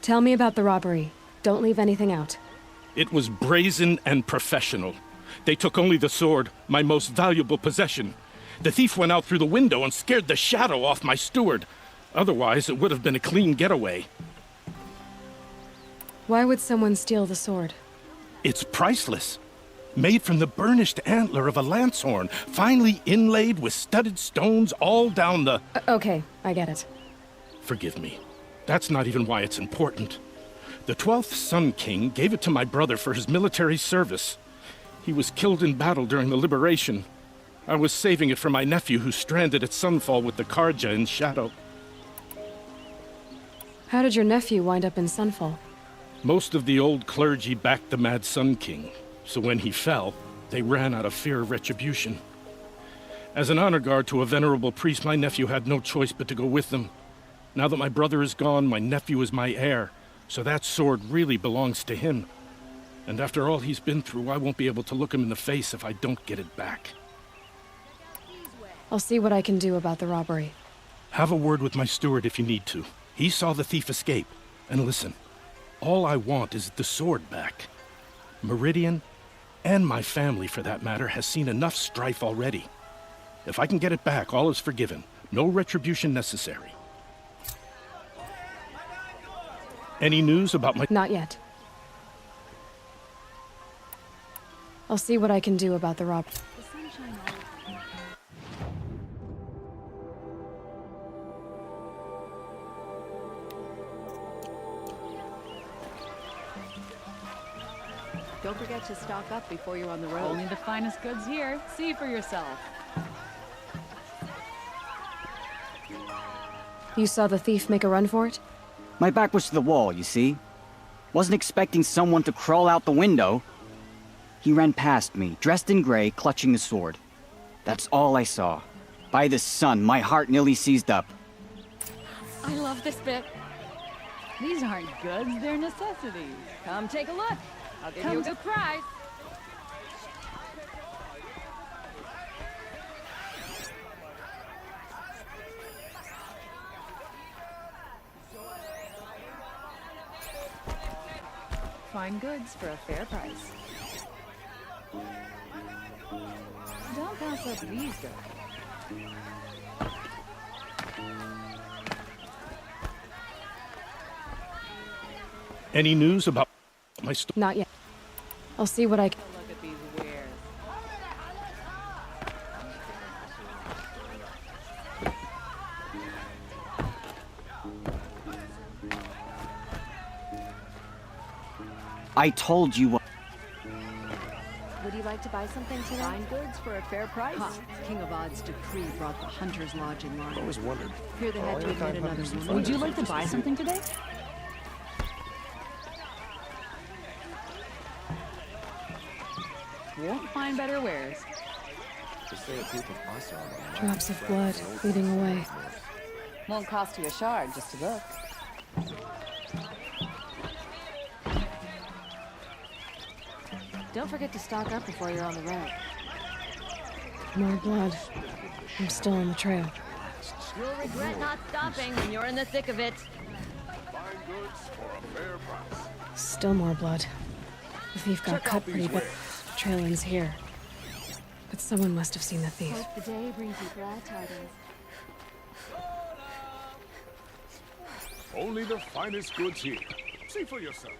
Tell me about the robbery. Don't leave anything out. It was brazen and professional. They took only the sword, my most valuable possession. The thief went out through the window and scared the shadow off my steward. Otherwise, it would have been a clean getaway. Why would someone steal the sword? It's priceless. Made from the burnished antler of a lancehorn, finely inlaid with studded stones all down the... Okay, I get it. Forgive me. That's not even why it's important. The 12th Sun King gave it to my brother for his military service. He was killed in battle during the liberation. I was saving it for my nephew who's stranded at Sunfall with the Karja in Shadow. How did your nephew wind up in Sunfall? Most of the old clergy backed the Mad Sun King, so when he fell, they ran out of fear of retribution. As an honor guard to a venerable priest, my nephew had no choice but to go with them. Now that my brother is gone, my nephew is my heir, so that sword really belongs to him. And after all he's been through, I won't be able to look him in the face if I don't get it back. I'll see what I can do about the robbery. Have a word with my steward if you need to. He saw the thief escape. And listen, all I want is the sword back. Meridian, and my family for that matter, has seen enough strife already. If I can get it back, all is forgiven. No retribution necessary. Any news about my... Not yet. I'll see what I can do about the robbery. Don't forget to stock up before you're on the road. Only the finest goods here. See for yourself. You saw the thief make a run for it? My back was to the wall, you see. Wasn't expecting someone to crawl out the window. He ran past me, dressed in gray, clutching the sword. That's all I saw. By the sun, my heart nearly seized up. I love this bit. These aren't goods, they're necessities. Come take a look. I'll give you a good price. Fine goods for a fair price. Don't pass up these guys. Any news about my store? Not yet. I'll see what I can... Look at these wares. I told you what... Would you like to buy something today? Fine goods for a fair price. King Avad's decree brought the Hunter's Lodge in line. Always wondered. Here they had to admit another woman. Would you like to buy something today? Won't find better wares. Drops of blood leading away. Won't cost you a shard just to look. Don't forget to stock up before you're on the road. More blood. I'm still on the trail. You'll regret not stopping when you're in the thick of it. Still more blood. The thief got cut pretty bad. Trail ends here. But someone must have seen the thief. Hope the day brings you glad tidings. Only the finest goods here. See for yourself.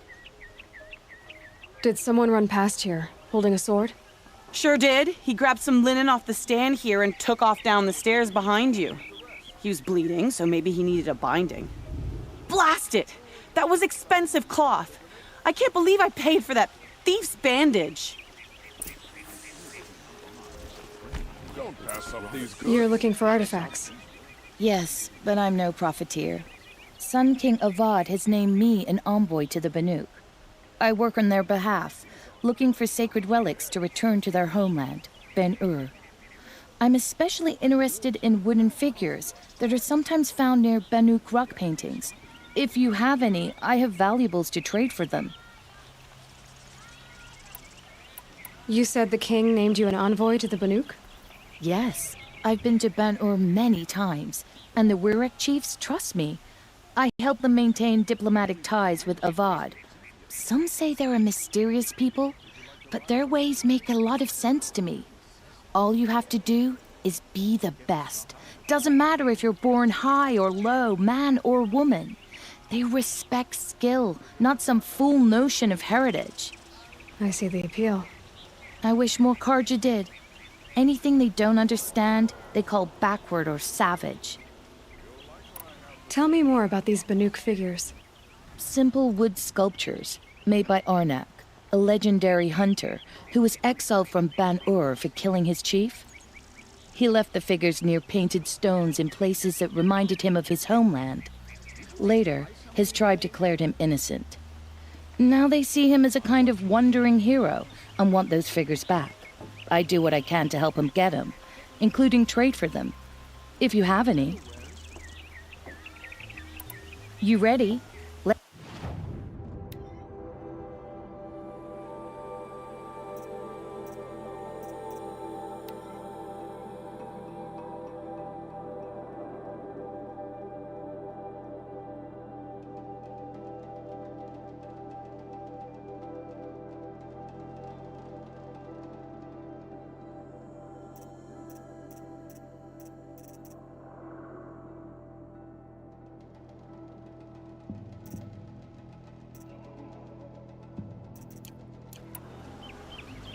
Did someone run past here, holding a sword? Sure did. He grabbed some linen off the stand here and took off down the stairs behind you. He was bleeding, so maybe he needed a binding. Blast it! That was expensive cloth. I can't believe I paid for that thief's bandage. Don't pass up these goods. You're looking for artifacts. Yes, but I'm no profiteer. Sun King Avad has named me an envoy to the Banuk. I work on their behalf, looking for sacred relics to return to their homeland, Ben-Ur. I'm especially interested in wooden figures that are sometimes found near Banuk rock paintings. If you have any, I have valuables to trade for them. You said the king named you an envoy to the Banuk? Yes, I've been to Ben-Ur many times, and the Wirek chiefs trust me. I help them maintain diplomatic ties with Avad. Some say they're a mysterious people, but their ways make a lot of sense to me. All you have to do is be the best. Doesn't matter if you're born high or low, man or woman. They respect skill, not some fool notion of heritage. I see the appeal. I wish more Karja did. Anything they don't understand, they call backward or savage. Tell me more about these Banuk figures. Simple wood sculptures made by Arnak, a legendary hunter who was exiled from Ban-Ur for killing his chief. He left the figures near painted stones in places that reminded him of his homeland. Later, his tribe declared him innocent. Now they see him as a kind of wandering hero and want those figures back. I do what I can to help him get them, including trade for them, if you have any. You ready?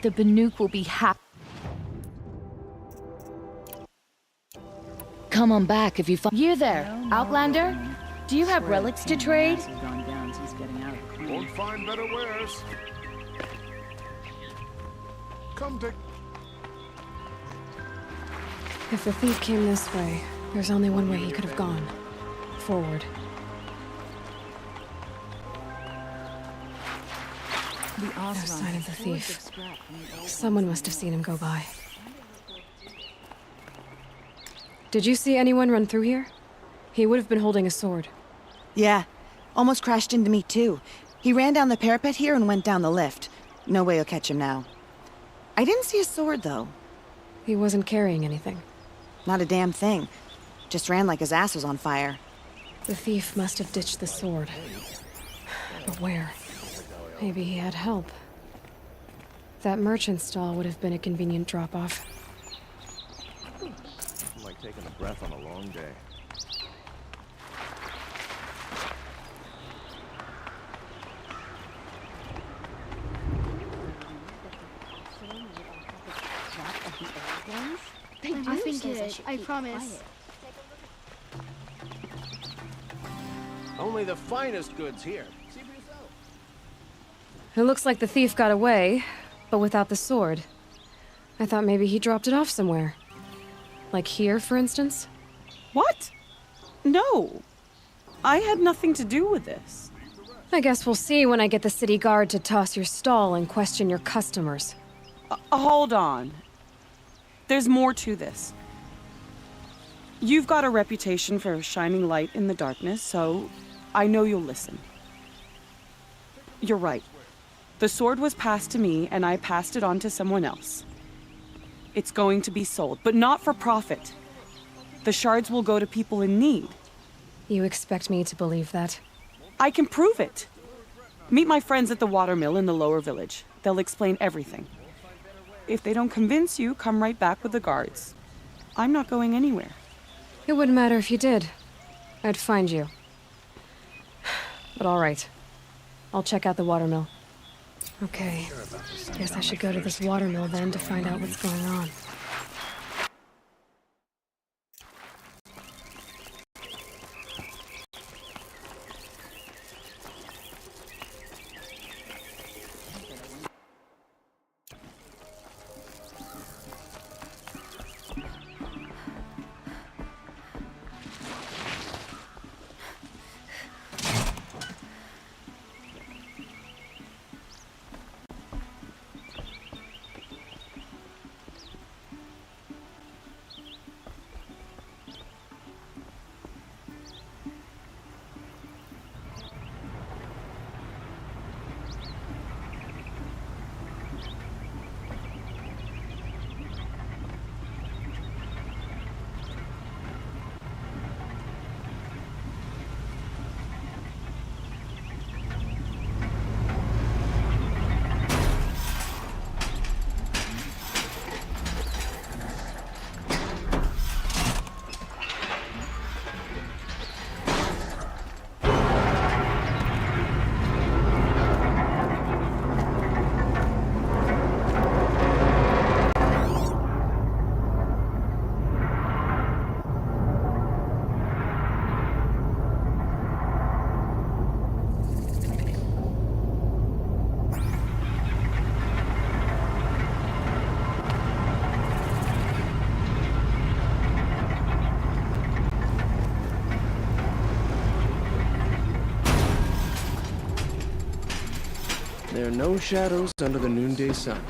The Banuk will be happy. Come on back if you find. You there, Outlander? Do you have relics to trade? Won't find better wares. Come, Dick. If the thief came this way, there's only one way he could have gone. Forward. No sign of the thief. Someone must have seen him go by. Did you see anyone run through here? He would have been holding a sword. Yeah. Almost crashed into me, too. He ran down the parapet here and went down the lift. No way you'll catch him now. I didn't see a sword, though. He wasn't carrying anything. Not a damn thing. Just ran like his ass was on fire. The thief must have ditched the sword. But where? Maybe he had help. That merchant stall would have been a convenient drop-off. Like taking a breath on a long day. I think it. I promise. Only the finest goods here. See for yourself. It looks like the thief got away, but without the sword. I thought maybe he dropped it off somewhere. Like here, for instance? What? No. I had nothing to do with this. I guess we'll see when I get the city guard to toss your stall and question your customers. Hold on. There's more to this. You've got a reputation for shining light in the darkness, so I know you'll listen. You're right. The sword was passed to me, and I passed it on to someone else. It's going to be sold, but not for profit. The shards will go to people in need. You expect me to believe that? I can prove it. Meet my friends at the watermill in the lower village. They'll explain everything. If they don't convince you, come right back with the guards. I'm not going anywhere. It wouldn't matter if you did. I'd find you. But all right. I'll check out the watermill. Okay. Guess I should go to this watermill then to find out what's going on. There are no shadows under the noonday sun.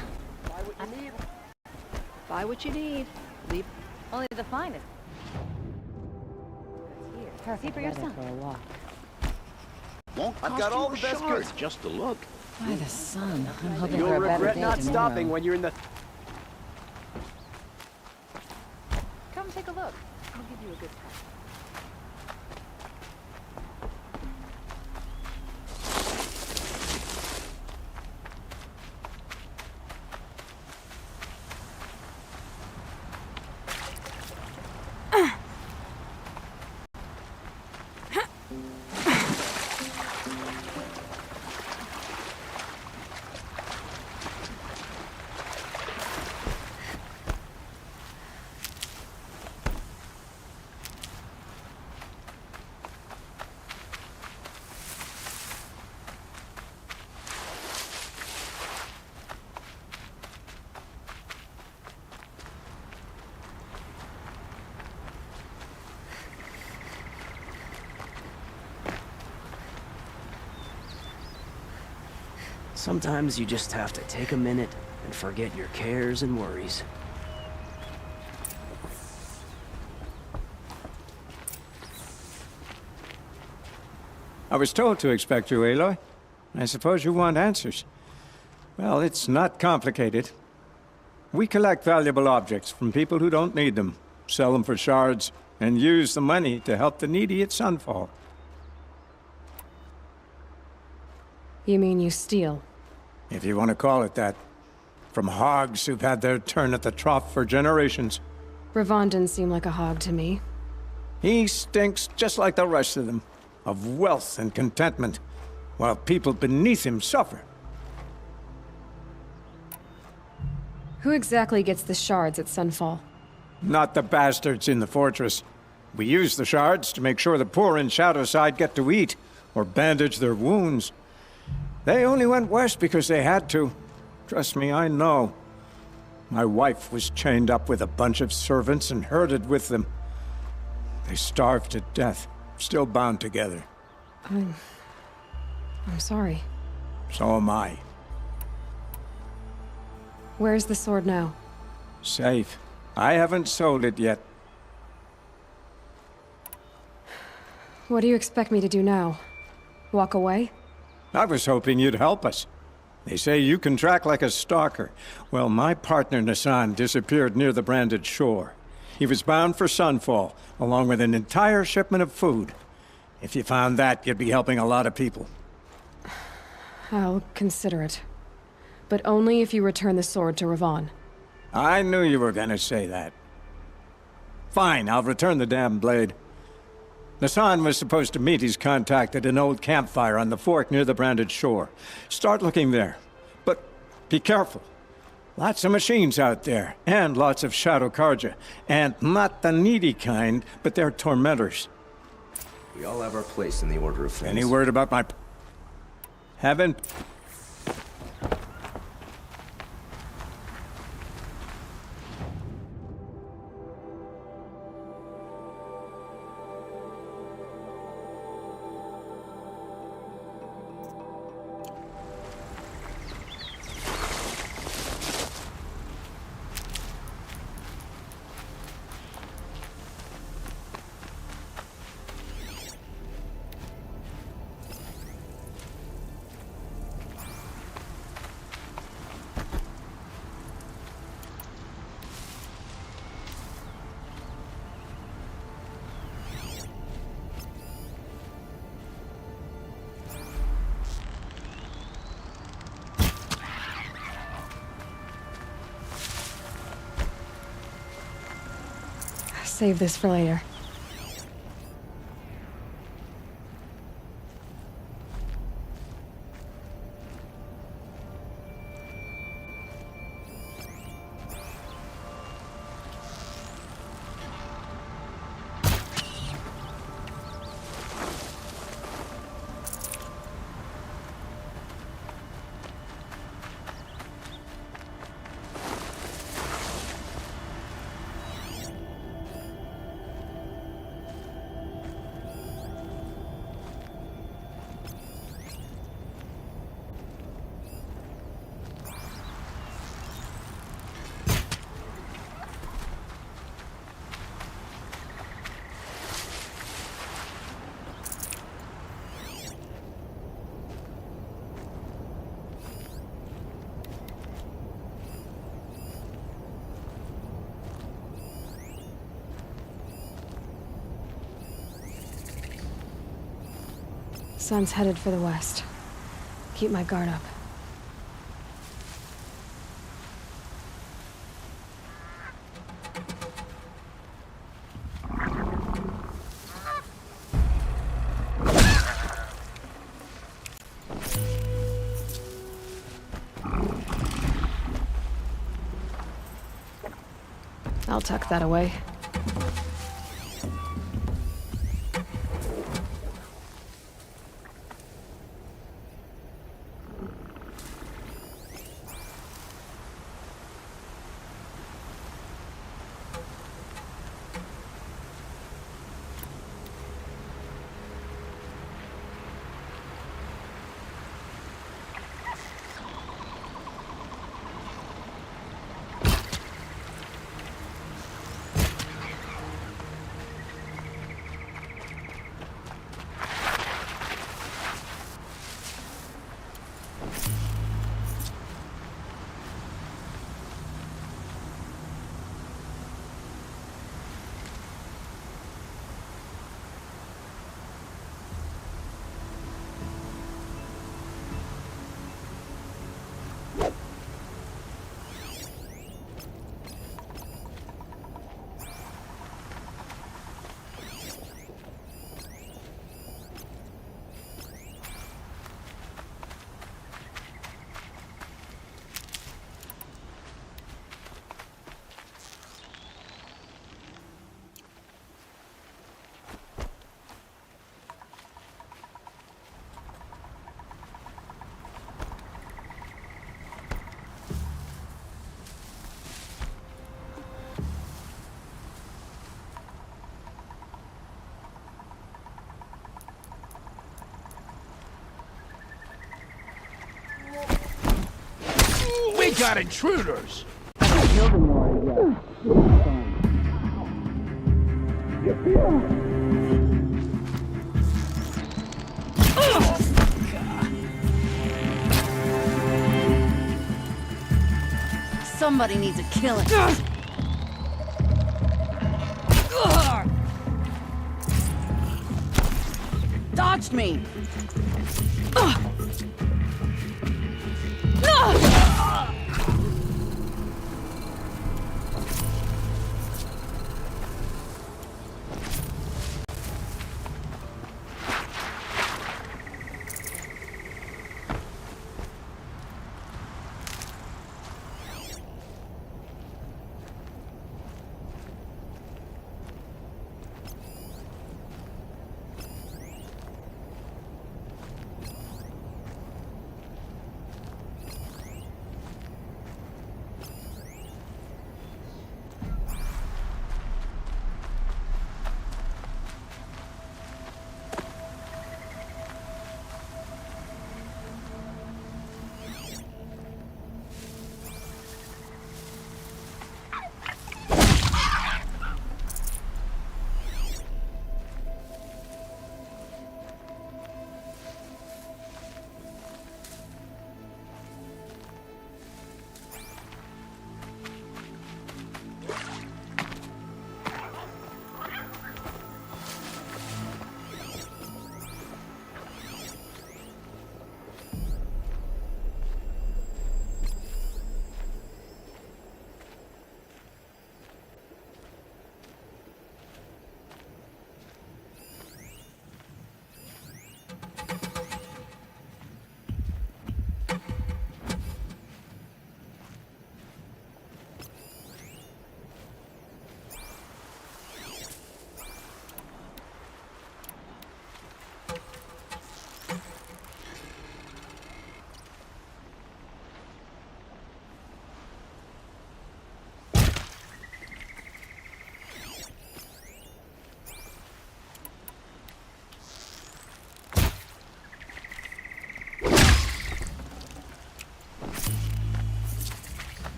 Buy what you need. Leave only the finest. See for yourself. For a walk. I've got all the best goods just to look. By the sun. I'm hoping You'll for a better regret day not tomorrow. stopping when you're in the... Come take a look. I'll give you a good time. Sometimes you just have to take a minute and forget your cares and worries. I was told to expect you, Aloy. I suppose you want answers. Well, it's not complicated. We collect valuable objects from people who don't need them, sell them for shards, and use the money to help the needy at Sunfall. You mean you steal? If you want to call it that. From hogs who've had their turn at the trough for generations. Ravon didn't seem like a hog to me. He stinks just like the rest of them, of wealth and contentment, while people beneath him suffer. Who exactly gets the shards at Sunfall? Not the bastards in the fortress. We use the shards to make sure the poor in Shadowside get to eat, or bandage their wounds. They only went west because they had to. Trust me, I know. My wife was chained up with a bunch of servants and herded with them. They starved to death, still bound together. I'm sorry. So am I. Where's the sword now? Safe. I haven't sold it yet. What do you expect me to do now? Walk away? I was hoping you'd help us. They say you can track like a stalker. Well, my partner Nassan disappeared near the branded shore. He was bound for Sunfall, along with an entire shipment of food. If you found that, you'd be helping a lot of people. I'll consider it. But only if you return the sword to Ravon. I knew you were gonna say that. Fine, I'll return the damn blade. Nassan was supposed to meet his contact at an old campfire on the fork near the branded shore. Start looking there. But be careful. Lots of machines out there, and lots of Shadow Karja. And not the needy kind, but they're tormentors. We all have our place in the order of things. Any word about my... Haven't... Save this for later. Sun's headed for the west. Keep my guard up. I'll tuck that away. We got intruders! Killed him more Somebody needs a killing. Dodged me.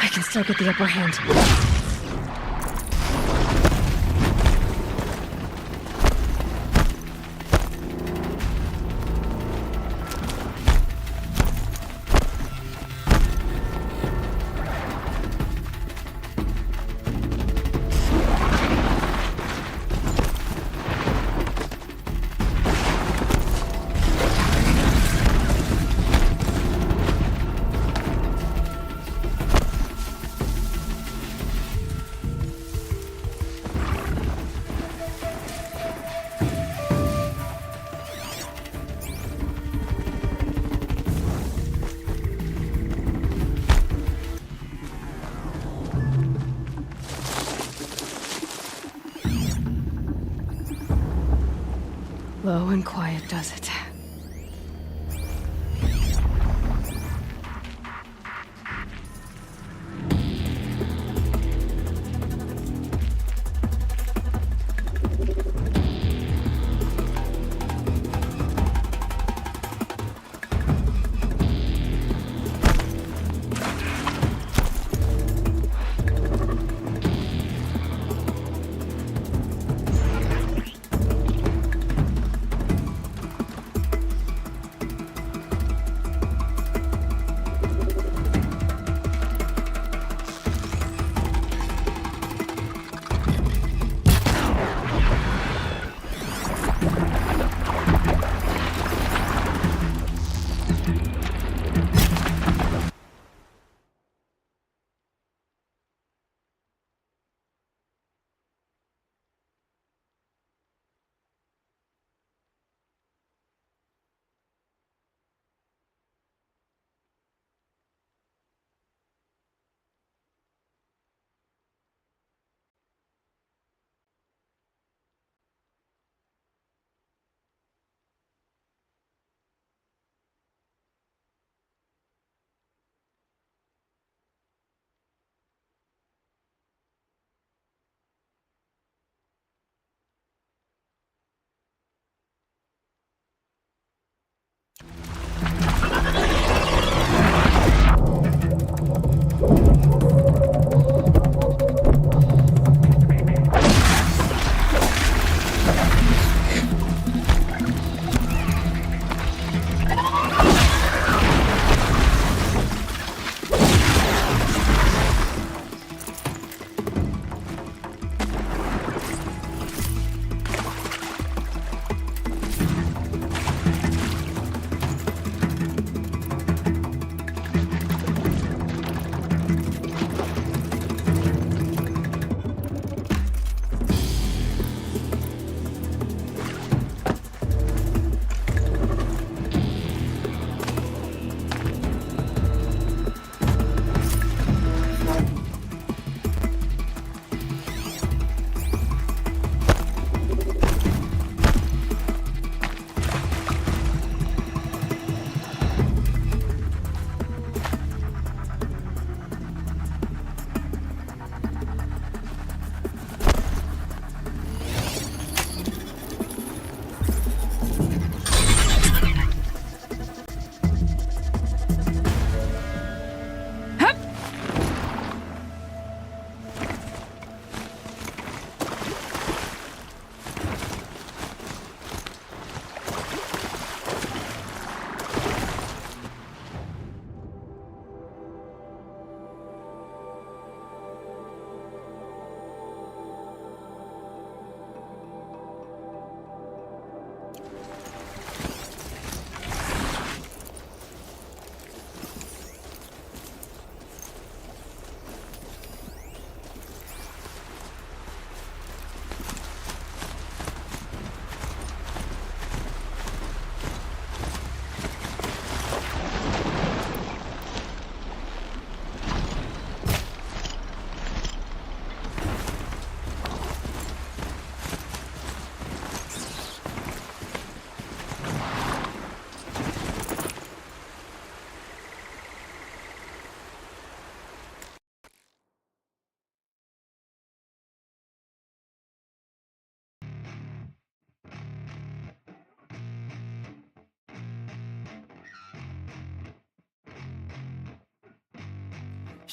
I can still get the upper hand. Low and quiet does it.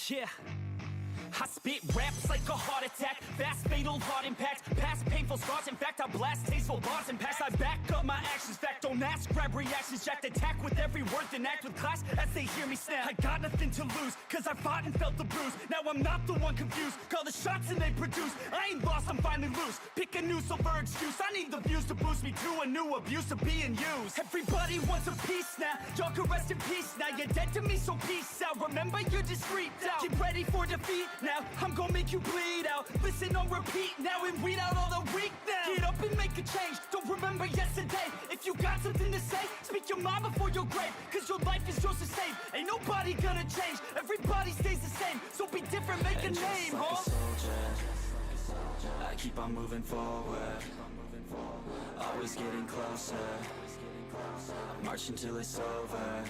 Yeah. I spit raps like a heart attack, fast fatal heart impact, past painful scars. In fact, I blast tasteful bars and packs. I back up my actions, fact don't ask, grab reactions, jacked attack with every word, then act with class as they hear me snap. I got nothing to lose, cause I fought and felt the bruise. Now I'm not the one confused, call the shots and they produce. I ain't lost, I'm finally loose, pick a new silver excuse. I need the views to boost me to a new abuse of being used. Everybody wants a piece now, y'all can rest in peace now. You're dead to me, so peace out. Remember you're discreet out, get ready for defeat now. I'm gonna make you bleed out. Listen on repeat now and weed out all the weak now. Get up and make a change. Don't remember yesterday. If you got something to say, speak your mind before your grave. Cause your life is yours to save. Ain't nobody gonna change. Everybody stays the same. So be different, make a name, huh? I keep on moving forward. always getting closer. I'm marching till it's over.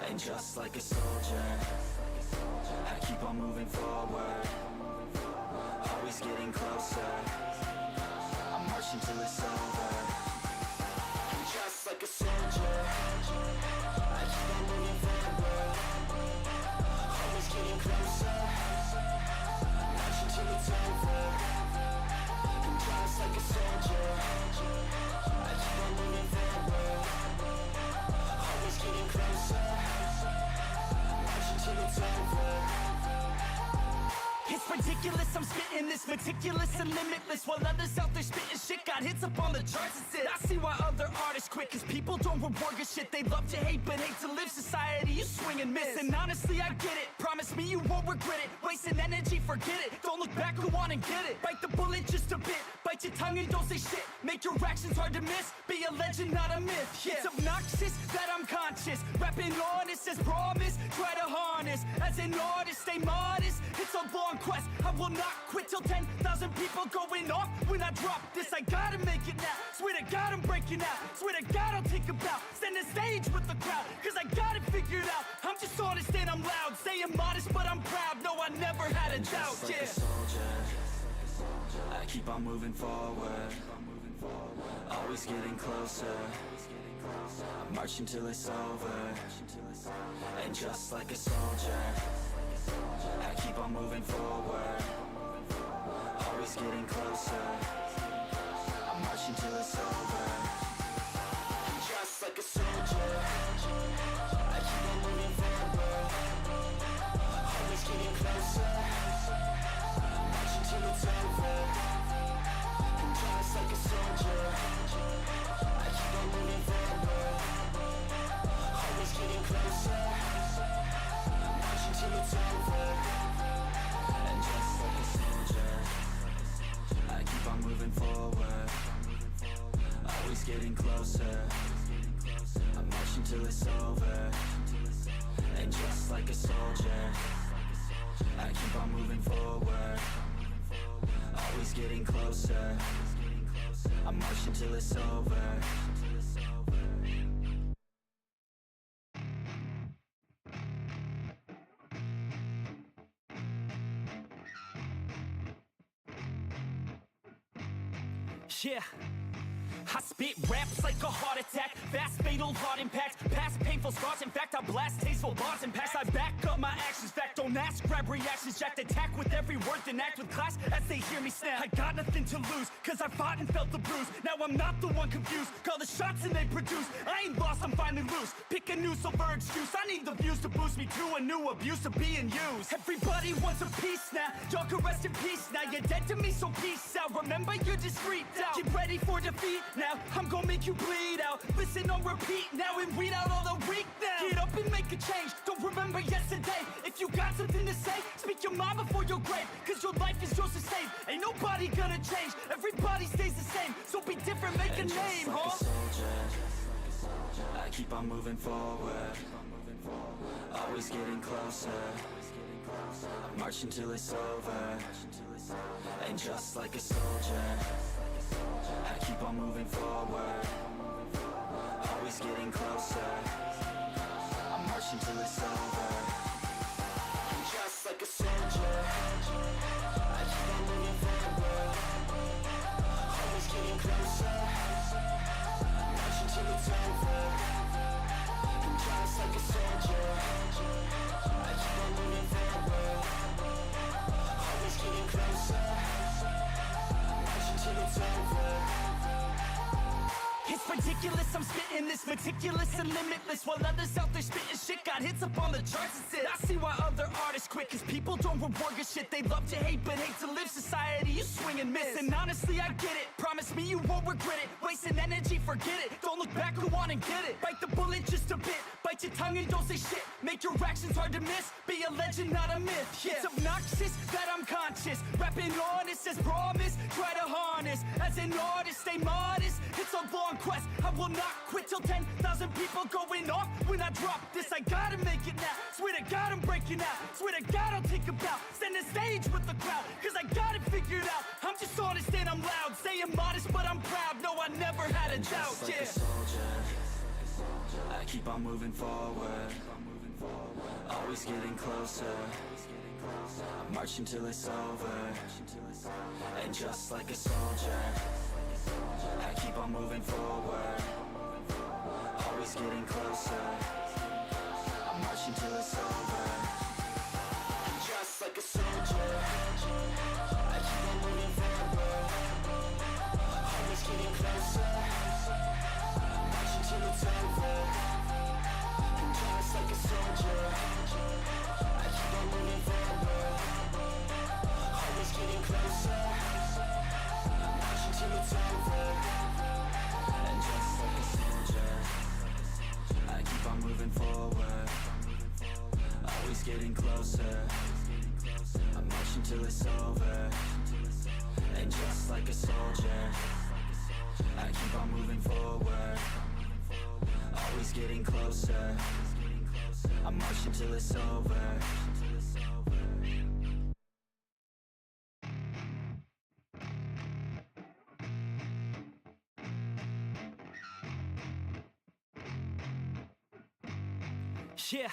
And just like a soldier, I keep on moving forward. Always getting closer. I'm marching till it's over. And just like a soldier, I keep on moving forward. Always getting closer. I'm marching till it's over. And just like a soldier, I keep on moving forward. Always getting closer. Marching till it's over. It's ridiculous, I'm spitting this meticulous and limitless, while others out there spitting shit got hits up on the charts and shit. I see why other artists quit, cause people don't reward good shit. They love to hate but hate to live. Society, you swing and miss. And honestly, I get it, promise me you won't regret it. Wasting energy, forget it, don't look back, go on and get it. Bite the bullet just a bit, bite your tongue and don't say shit. Make your actions hard to miss, be a legend, not a myth. Yeah. It's obnoxious that I'm conscious, rapping honest as promise. Try to harness, as an artist, stay modest. It's a long quest, I will not quit till 10,000 people going off when I drop this. I gotta make it now, swear to God I'm breaking out. Swear to God I'll take a bow, stand the stage with the crowd, cause I got it figured out. I'm just honest and I'm loud, saying modest but I'm proud. No, I never had a doubt, like a soldier, I keep on moving forward. Always getting closer. I'm marching till it's over. And just like a soldier, I keep on moving forward. Always getting closer. I'm marching till it's over. And just like a soldier, I keep on moving forward. Always getting closer. I'm marching till it's over. And just like a soldier, I keep on moving forward. Always getting closer. I'm marching till it's over. And just like a soldier, I keep on moving forward. Always getting closer. I'm marching till it's over. And just like a soldier, I keep on moving forward. Always getting closer. I'm marching till it's over. Yeah, I spit raps like a heart attack, fast fatal heart impact, past painful scars. In fact, I blast tasteful bars and packs. I back up my actions, fact don't ask, grab reactions, jacked attack with every word, then act with class as they hear me snap. I got nothing to lose, cause I fought and felt the bruise. Now I'm not the one confused, call the shots and they produce. I ain't lost, I'm finally loose, pick a new silver excuse. I need the views to boost me to a new abuse of being used. Everybody wants a piece now, y'all can rest in peace now. You're dead to me, so peace out, remember you're discreet out. Get ready for defeat now, I'm gonna make you bleed out. Listen on repeat now and weed out all the weak now. Get up and make a change, don't remember yesterday. If you got something to say, speak your mind before your grave, cause your life is yours to save. Ain't nobody gonna change, everybody stays the same. So be different, make a name, like a soldier, I keep on moving forward. Always getting closer. I'm marching till it's over. And just like a soldier, I keep on moving forward. Always getting closer. I'm marching till it's over. And just like a soldier, I keep on moving forward. Always getting closer. I'm marching till it's over. And just like a soldier, I keep on moving forward. Always getting closer. I'm marching till it's over. It's ridiculous, I'm spitting this meticulous and limitless, while others out there spitting shit got hits up on the charts and shit. I see why other artists quit, cause people don't reward good shit. They love to hate but hate to live. Society, you swing and miss. And honestly, I get it, promise me you won't regret it. Wasting energy, forget it, don't look back, go on and get it. Bite the bullet just a bit, bite your tongue and don't say shit. Make your actions hard to miss, be a legend, not a myth. Yeah. It's obnoxious that I'm conscious, rapping honest as promise. Try to harness, as an artist, stay modest. It's a long quest, I will not quit till 10,000 people going off when I drop this. I gotta make it now, swear to God I'm breaking breaking out. Swear to God I'll take a bow, stand the stage with the crowd, cause I got it figured out. I'm just honest and I'm loud, staying modest but I'm proud. No, I never had a doubt, Like a soldier, I keep on moving forward, always getting closer. I march until it's over, and just like a soldier, I keep on moving forward, always getting closer. I march until it's over, and just like a soldier, I keep on moving forward, always getting closer. I march until it's over, and just like a soldier, I keep on moving forward, always getting closer. I march until it's over, and just like a soldier, I keep on moving forward, always getting closer. I march until it's over, and just like a soldier, I keep on moving forward, always getting closer. I march until it's over. Yeah,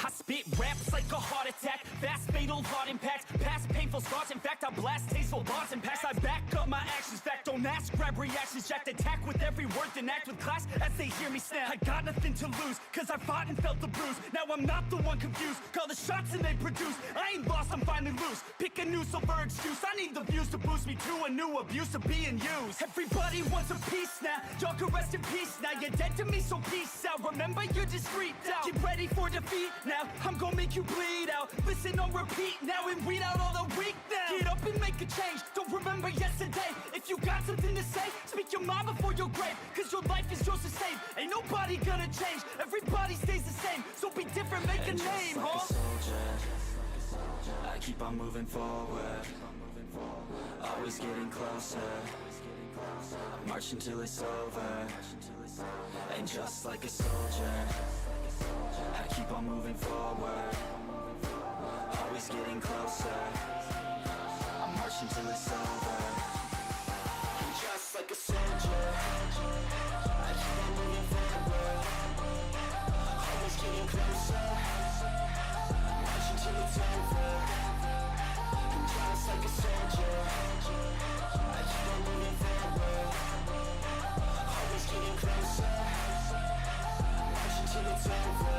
I spit raps like a heart attack, fast fatal heart impact, past painful scars. In fact, I blast tasteful bars and pass. I back up my actions, fact don't ask, grab reactions, jacked attack with every word, then act with class as they hear me snap. I got nothing to lose, cause I fought and felt the bruise. Now I'm not the one confused, call the shots and they produce. I ain't lost, I'm finally loose, pick a new silver excuse. I need the views to boost me to a new abuse of being used. Everybody wants a piece now, y'all can rest in peace now. You're dead to me, so peace out. Remember you're discreet out, get ready for defeat now. I'm gonna make you bleed out, listen on repeat now and weed out all the weak now. Get up and make a change, don't remember yesterday. If you got something to say, speak your mind before your grave, cause your life is yours to save. Ain't nobody gonna change, everybody stays the same. So be different, make And a name, like huh? a soldier, I keep on moving forward, always getting closer. I march until it's over, and just like a soldier, I keep on moving forward, always getting closer. I march until it's over, and just like a soldier, I keep on moving forward, always getting closer. I march until it's over, and just like a soldier, I keep on moving forward, always getting closer. I march until it's over.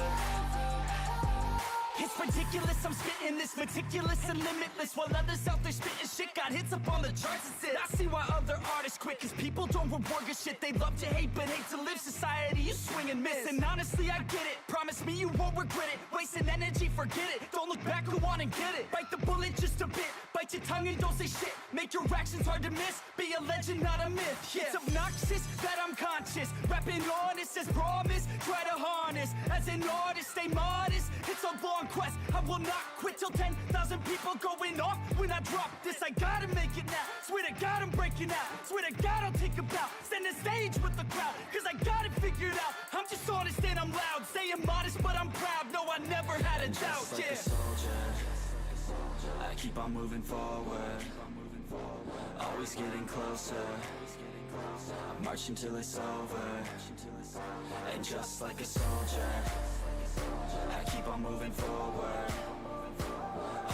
It's ridiculous, I'm spitting this meticulous and limitless, while others out there spitting shit got hits up on the charts and shit. I see why other artists quit, cause people don't reward good shit. They love to hate but hate to live. Society, you swing and miss, and honestly I get it. Promise me you won't regret it, wasting energy, forget it. Don't look back, go on and get it. Bite the bullet just a bit, bite your tongue and don't say shit. Make your actions hard to miss, be a legend not a myth. Yeah. It's obnoxious that I'm conscious, rapping honest as promise. Try to harness, as an artist stay modest. It's a long quest, I will not quit till 10,000 people going off when I drop this. I gotta make it now, swear to God I'm breaking out. Swear to God I'll take a bow, stand the stage with the crowd, cause I got it figured out. I'm just honest and I'm loud, staying modest but I'm proud. No, I never had a doubt, Just like yeah. a soldier, I keep on moving forward, always getting closer. I march until it's over, and just like a soldier, I keep on moving forward,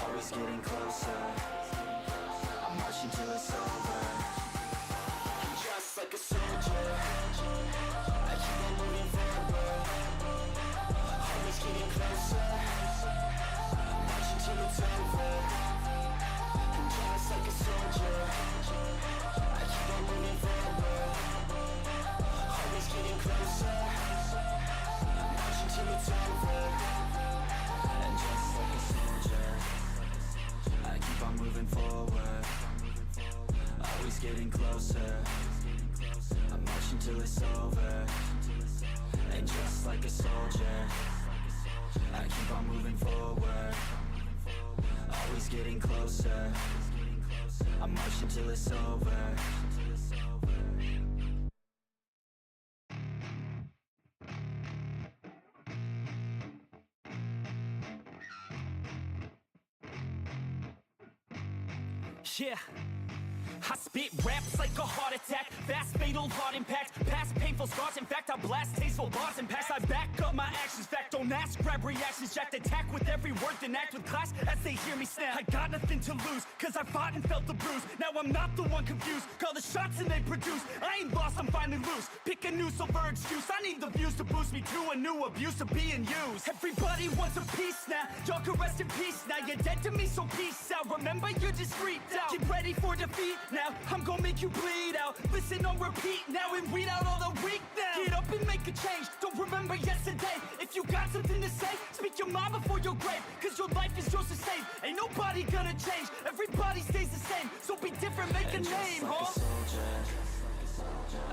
always getting closer. I march until it's over, and just like a soldier, I keep on moving forward, always getting closer. I march until it's over, and just like a soldier, I keep on moving forward, always getting closer. I march until it's over, and just like a soldier, I keep on moving forward, always getting closer. I march until it's over, and just like a soldier, I keep on moving forward, always getting closer. I march until it's over. Yeah. I spit raps like a heart attack, fast fatal heart impact, past painful scars. In fact, I blast tasteful bars and pass. I back up my actions, fact don't ask, grab reactions, jacked attack with every word, then act with class as they hear me snap. I got nothing to lose, cause I fought and felt the bruise. Now I'm not the one confused, call the shots and they produce. I ain't lost, I'm finally loose, pick a new silver excuse. I need the views to boost me to a new abuse of being used. Everybody wants a piece now, y'all can rest in peace now. You're dead to me, so peace out. Remember, you're just freaked out. Get ready for defeat now, I'm gonna make you bleed out. Listen on repeat now and weed out all the weak now. Get up and make a change, don't remember yesterday. If you got something to say, speak your mind before your grave. Cause your life is yours to save, ain't nobody gonna change. Everybody stays the same, so be different, make a name, like huh? a soldier,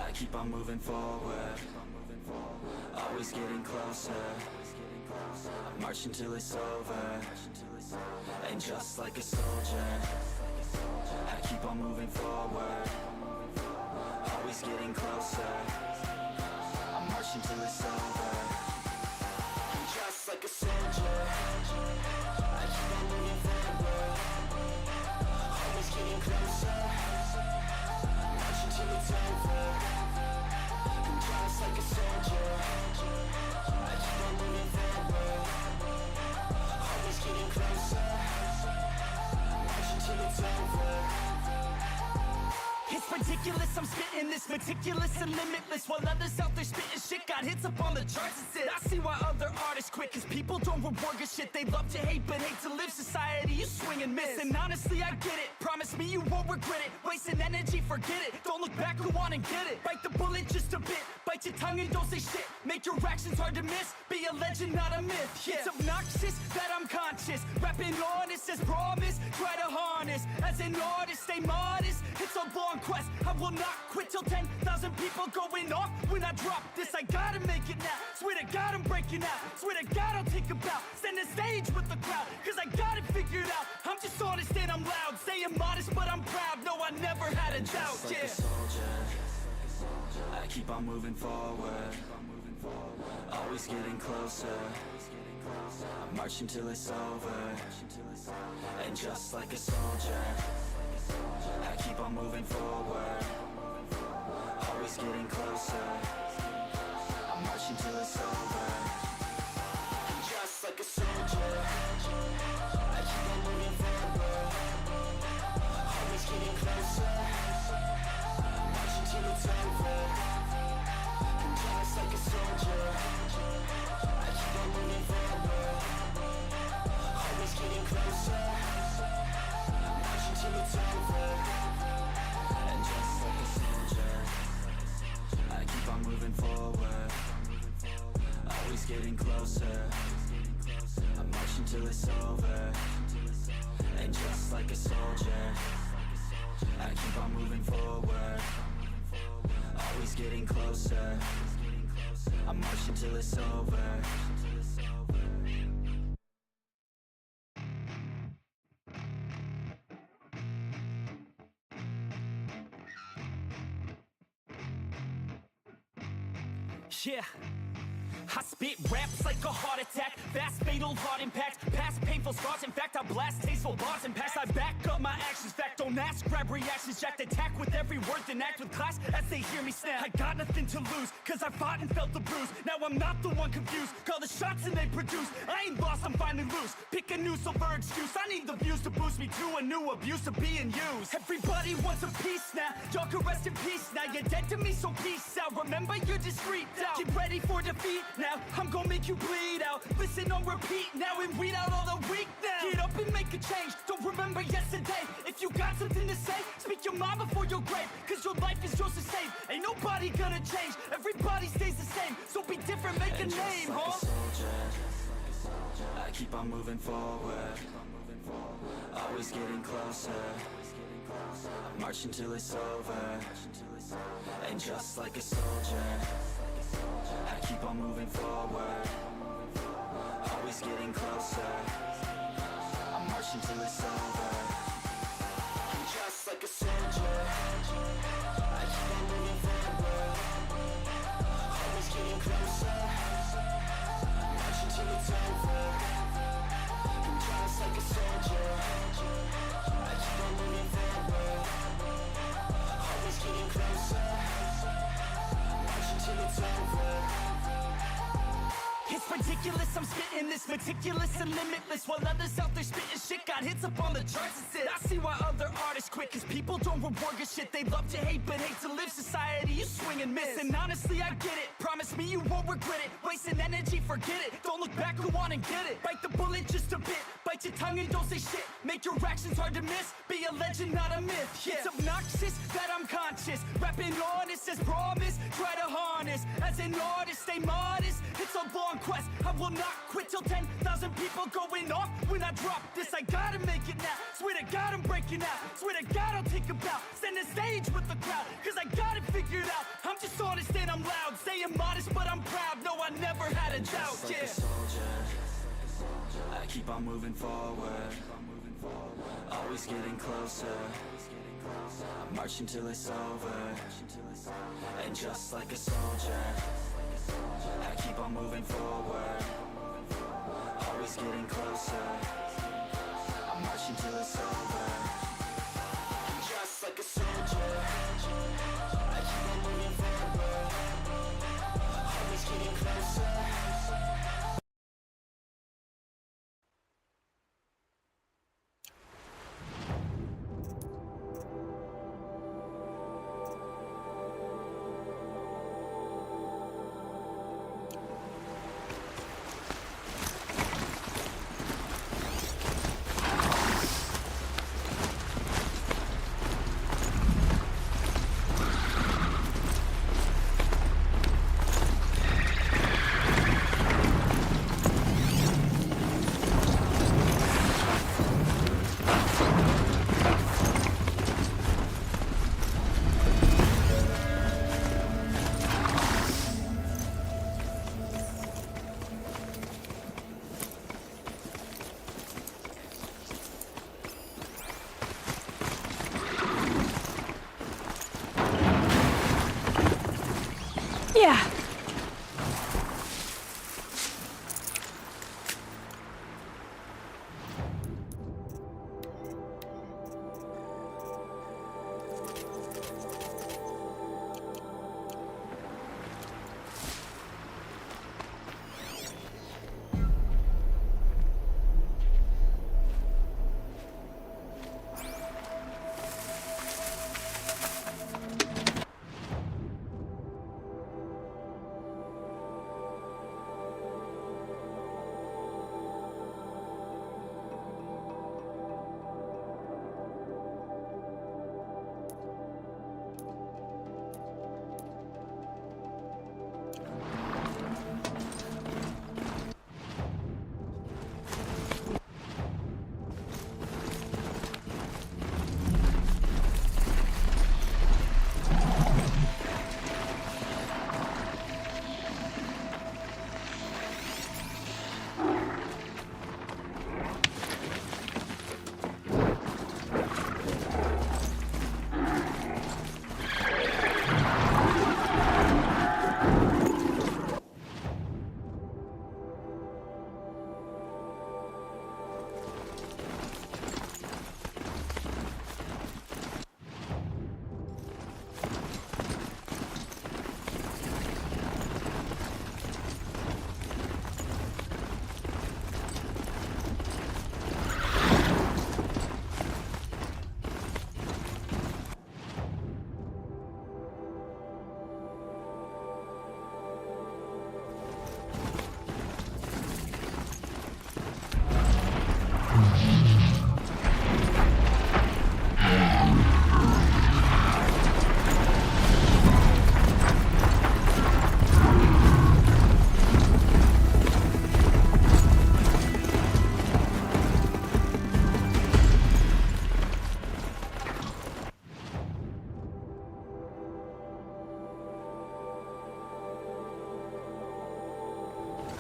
I keep on moving forward, always getting closer. I'm marching till it's over, and just like a soldier, I keep on moving forward, always getting closer. I'm marching till it's over. And just like a soldier, I keep on moving forward, always getting closer. I'm marching till it's over. And just like a soldier, I keep on moving forward, always getting closer. I'm marching till it's over. It's ridiculous, I'm spitting this meticulous and limitless, while others out there spitting shit got hits up on the charts and shit. I see why other artists quit, cause people don't reward good shit. They love to hate but hate to live. Society, you swing and miss, and honestly I get it. Promise me you won't regret it. Wasting energy, forget it. Don't look back, go on and get it. Bite the bullet just a bit, bite your tongue and don't say shit. Make your actions hard to miss, be a legend not a myth. Yeah. It's obnoxious that I'm conscious, rapping honest as promise. Try to harness, as an artist stay modest. It's a long quest, I will not quit till 10,000 people going off when I drop this. I gotta make it now, swear to God I'm breaking out. Swear to God I'll take a bow, stand the stage with the crowd, cause I got it figured out. I'm just honest and I'm loud, saying modest but I'm proud. No, I never had a doubt, Just like yeah. a soldier, I keep on moving forward, always getting closer. I'm marching till it's over. And just like a soldier, I keep on moving forward, always getting closer. I'm marching till it's over. And just like a soldier, I keep on moving forward, always getting closer. I'm marching till it's over. And just like a soldier, I keep on moving forward, always getting closer. I'm marching till it's over. And just like a soldier, I keep on moving forward, always getting closer. I'm marching till it's over. And just like a soldier, I keep on moving forward, always getting closer. I'm marching till it's over. Yeah. I spit raps like a heart attack, fast fatal heart impact, past painful scars. In fact, I blast tasteful bars and pass. I back up my actions, fact don't ask, grab reactions, jacked attack with every word, then act with class as they hear me snap. I got nothing to lose, cause I fought and felt the bruise. Now I'm not the one confused, call the shots and they produce. I ain't lost, I'm finally loose, pick a new silver excuse. I need the views to boost me to a new abuse of being used. Everybody wants a piece now, y'all can rest in peace now. You're dead to me, so peace out. Remember, you're just freaked out. Get ready for defeat now, I'm gonna make you bleed out. Listen on repeat now and weed out all the weak now. Get up and make a change, don't remember yesterday. If you got something to say, speak your mind before your grave. Cause your life is yours to save, ain't nobody gonna change. Everybody stays the same, so be different, make a name, like huh? a soldier, I keep on moving forward, always getting closer. I'm marching till it's over. And just like a soldier, I keep on moving forward, always getting closer. I'm marching till it's over. And just like a soldier, I keep on moving forward, always getting closer. I'm marching till it's over. And just like a soldier, I keep on moving forward. It's ridiculous, I'm spitting this meticulous and limitless, while others out there spitting shit got hits up on the charts and shit. I see why other artists quit, cause people don't reward good shit. They love to hate but hate to live. Society, you swing and miss. And honestly, I get it. Promise me you won't regret it. Wasting energy, forget it. Don't look back, go on and get it. Bite the bullet just a bit. Bite your tongue and don't say shit. Make your actions hard to miss. Be a legend, not a myth. Yeah. It's obnoxious that I'm conscious. Rapping honest as promise. Try to harness. As an artist, stay modest. It's a long quest. I will not quit till 10,000 people going off when I drop this. I gotta make it now. Swear to God I'm breaking out. Swear to God I'll take a bow. Stand the stage with the crowd, cause I got it figured out. I'm just honest and I'm loud. Saying modest but I'm proud. No, I never had a doubt. Just like a soldier, I keep on moving forward. Always getting closer. I march until it's over. And just like a soldier, I keep on moving forward. Always getting closer. I march until it's over. And just like a soldier, I keep on moving forward. Always getting closer. Yeah.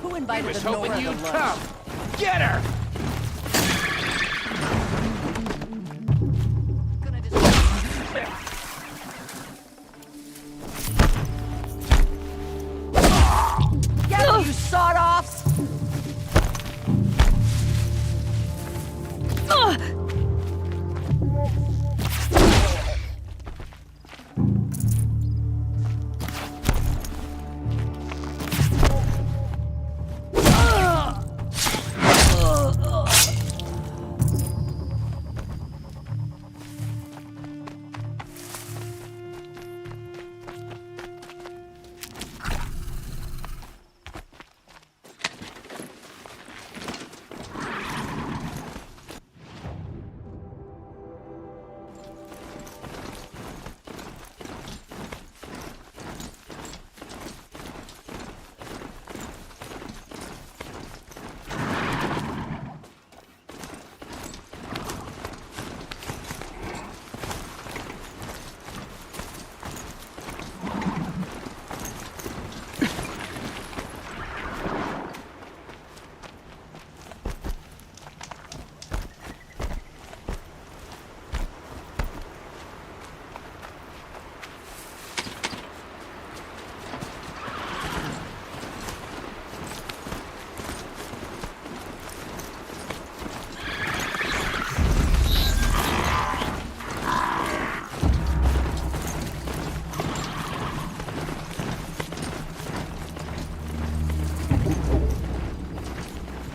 Who invited I was the hoping Nora you'd to lunch? come. Get her! Get him, you sawed-offs!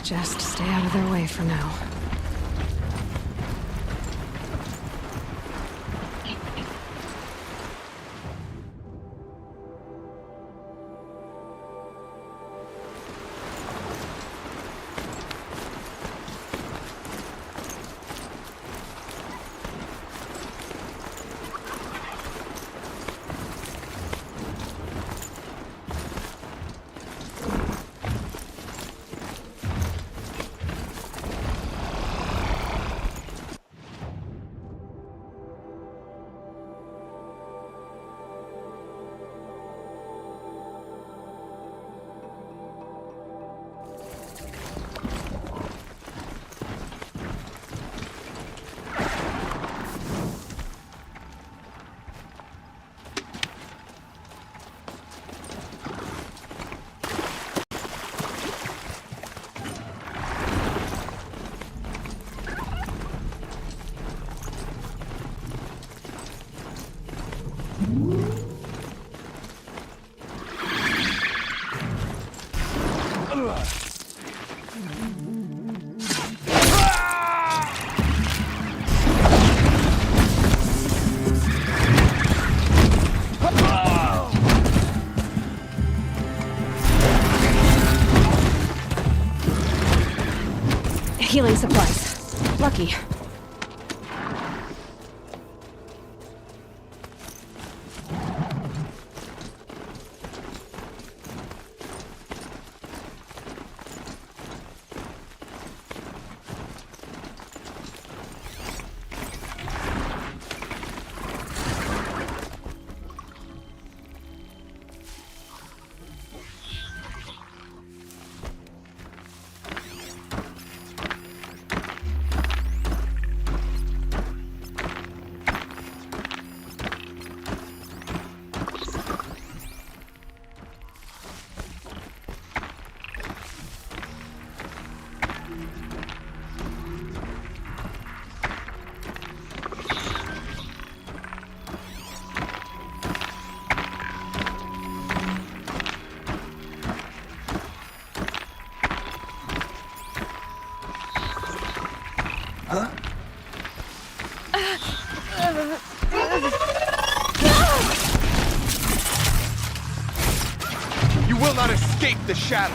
Just stay out of their way for now. Healing supplies. Lucky. You will not escape the shadow!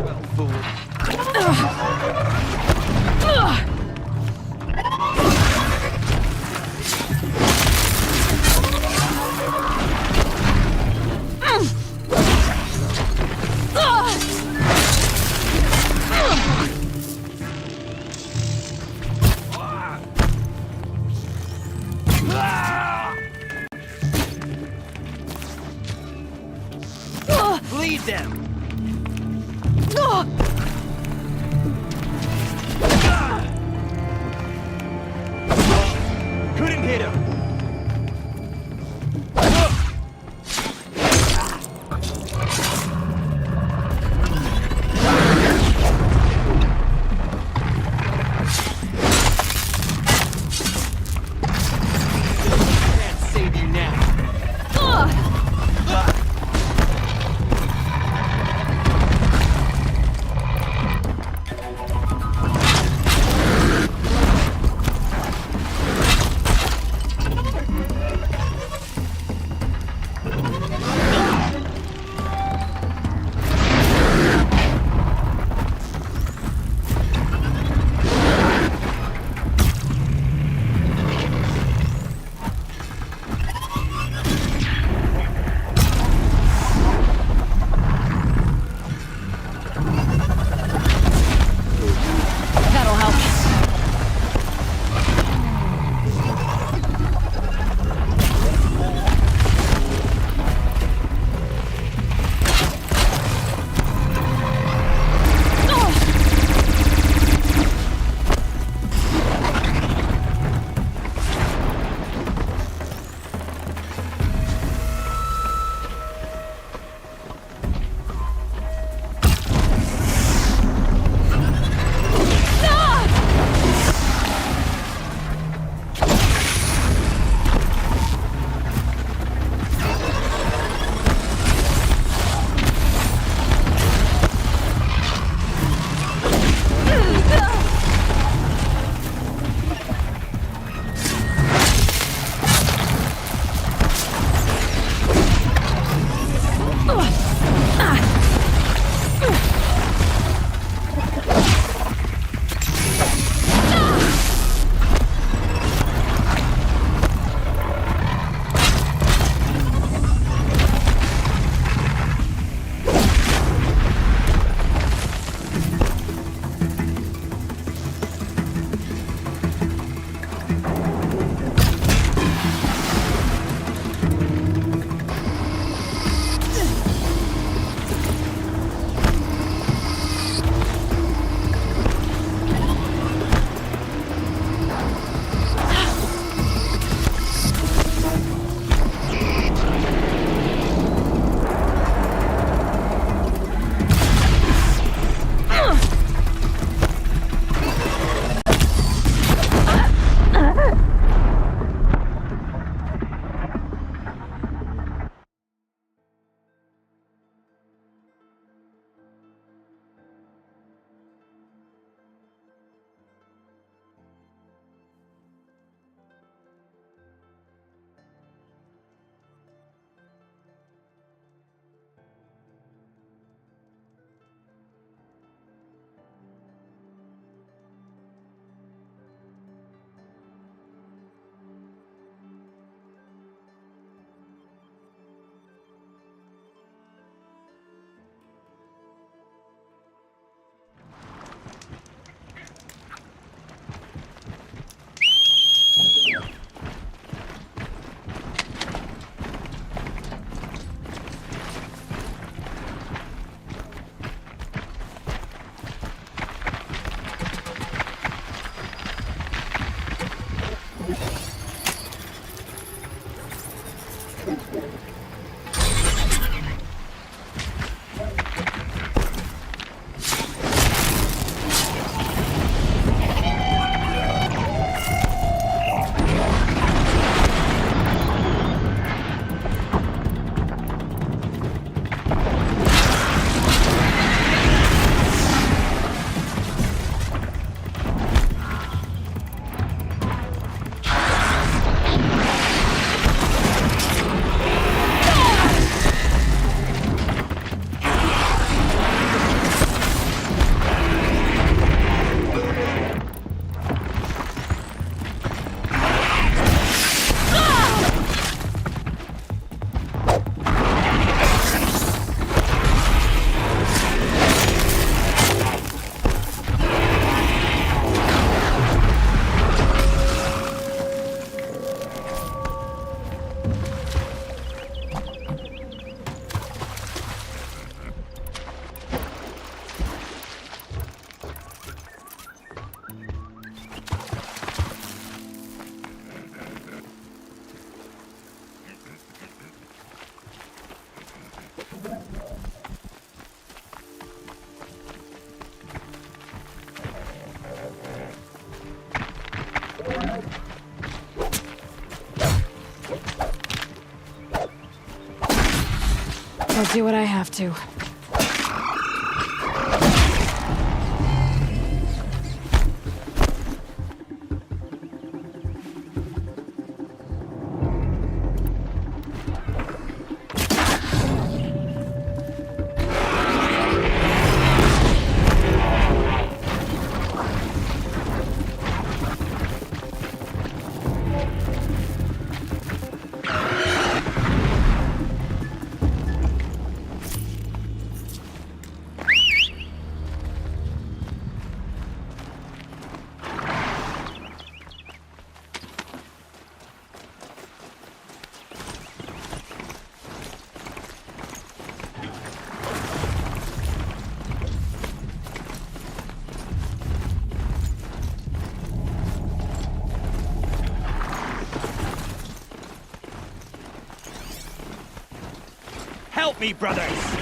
Well, fool. I'll do what I have to. Help me, brothers!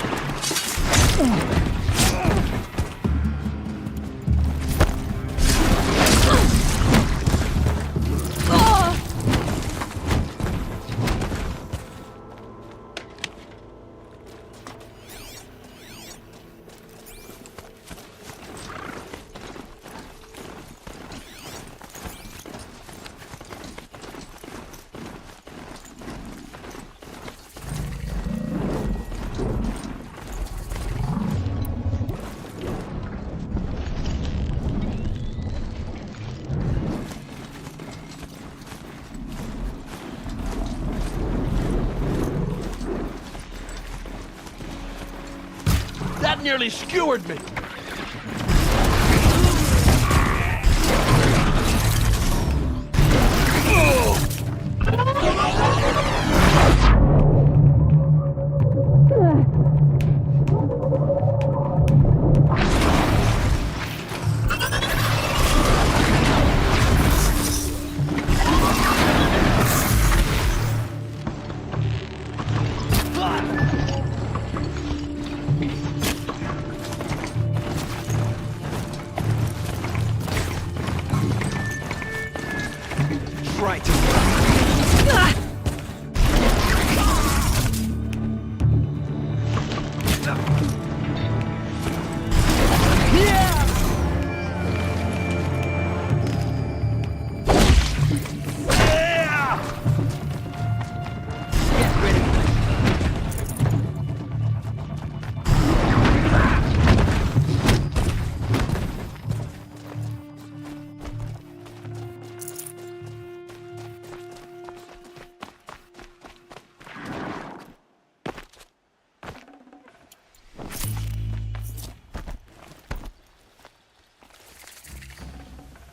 That nearly skewered me!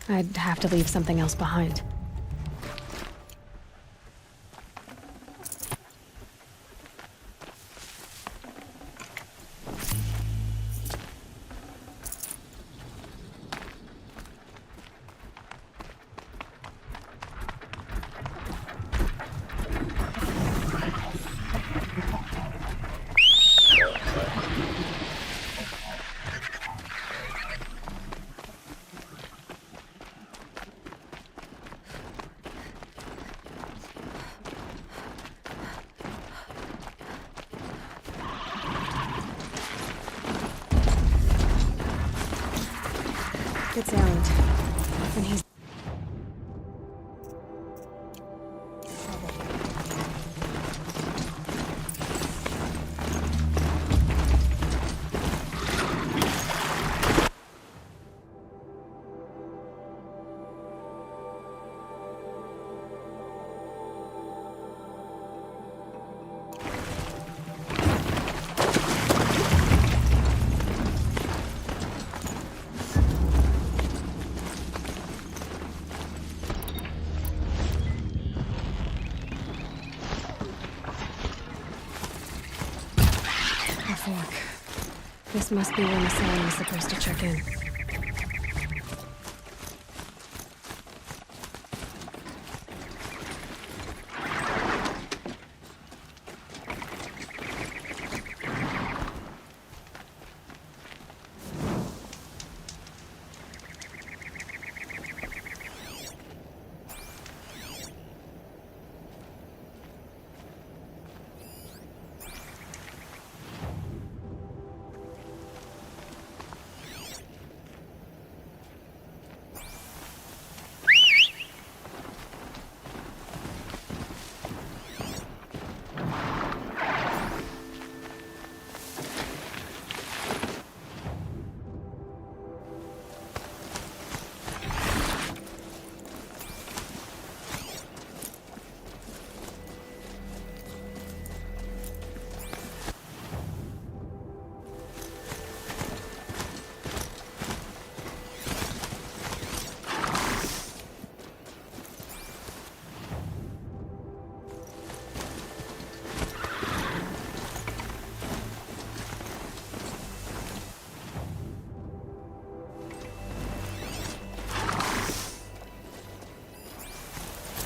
I'd have to leave something else behind. Good sound. When he's... This must be where Massan was supposed to check in.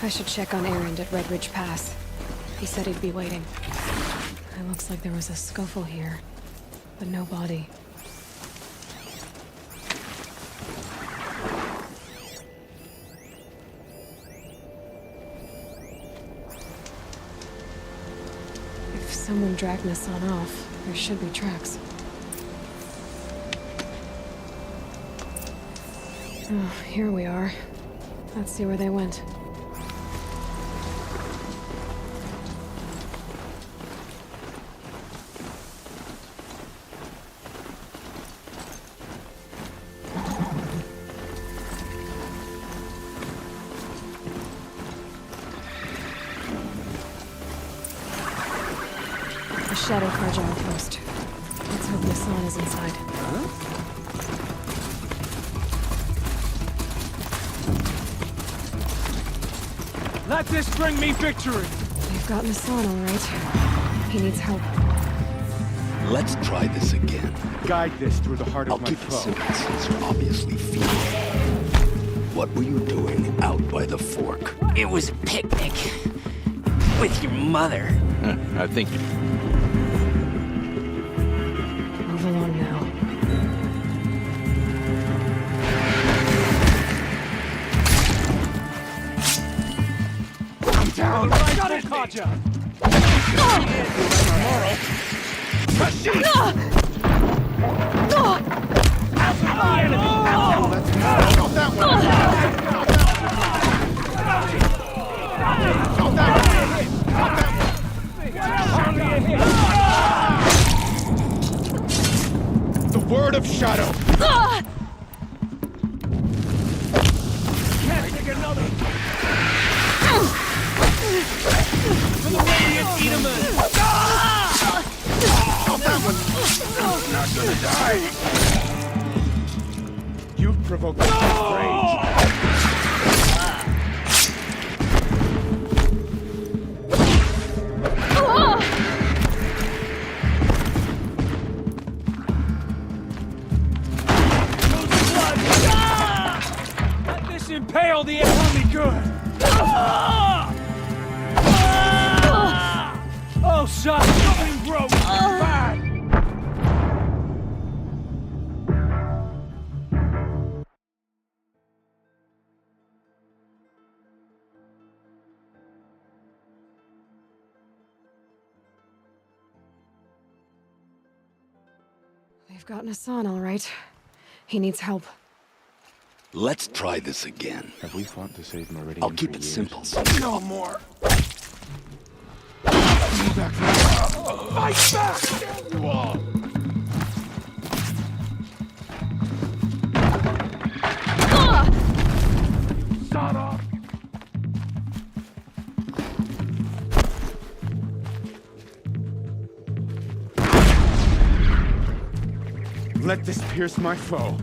I should check on Erend at Red Ridge Pass. He said he'd be waiting. It looks like there was a scuffle here, but no body. If someone dragged Nassan off, there should be tracks. Oh, here we are. Let's see where they went. The Shadow Carja outpost. Let's hope Nassan is inside. Let this bring me victory! We've got Nassan, all right. He needs help. Let's try this again. Guide this through the heart of I'll my keep it foe. simple since you're obviously feeling. What were you doing out by the fork? It was a picnic. With your mother. I think Move along now. I'm down! Got it, Kaja! The word of Shadow! Can't take another! For the Radiant Edaman! That one! Not gonna die! You've provoked rage. Let this impale the enemy good! Oh, son, something broke! Bad! We've got Nassan, all right. He needs help. Let's try this again. Have we fought to save Meridian? I'll keep it simple. No more! Fight back! You all! Shut up! Let this pierce my foe.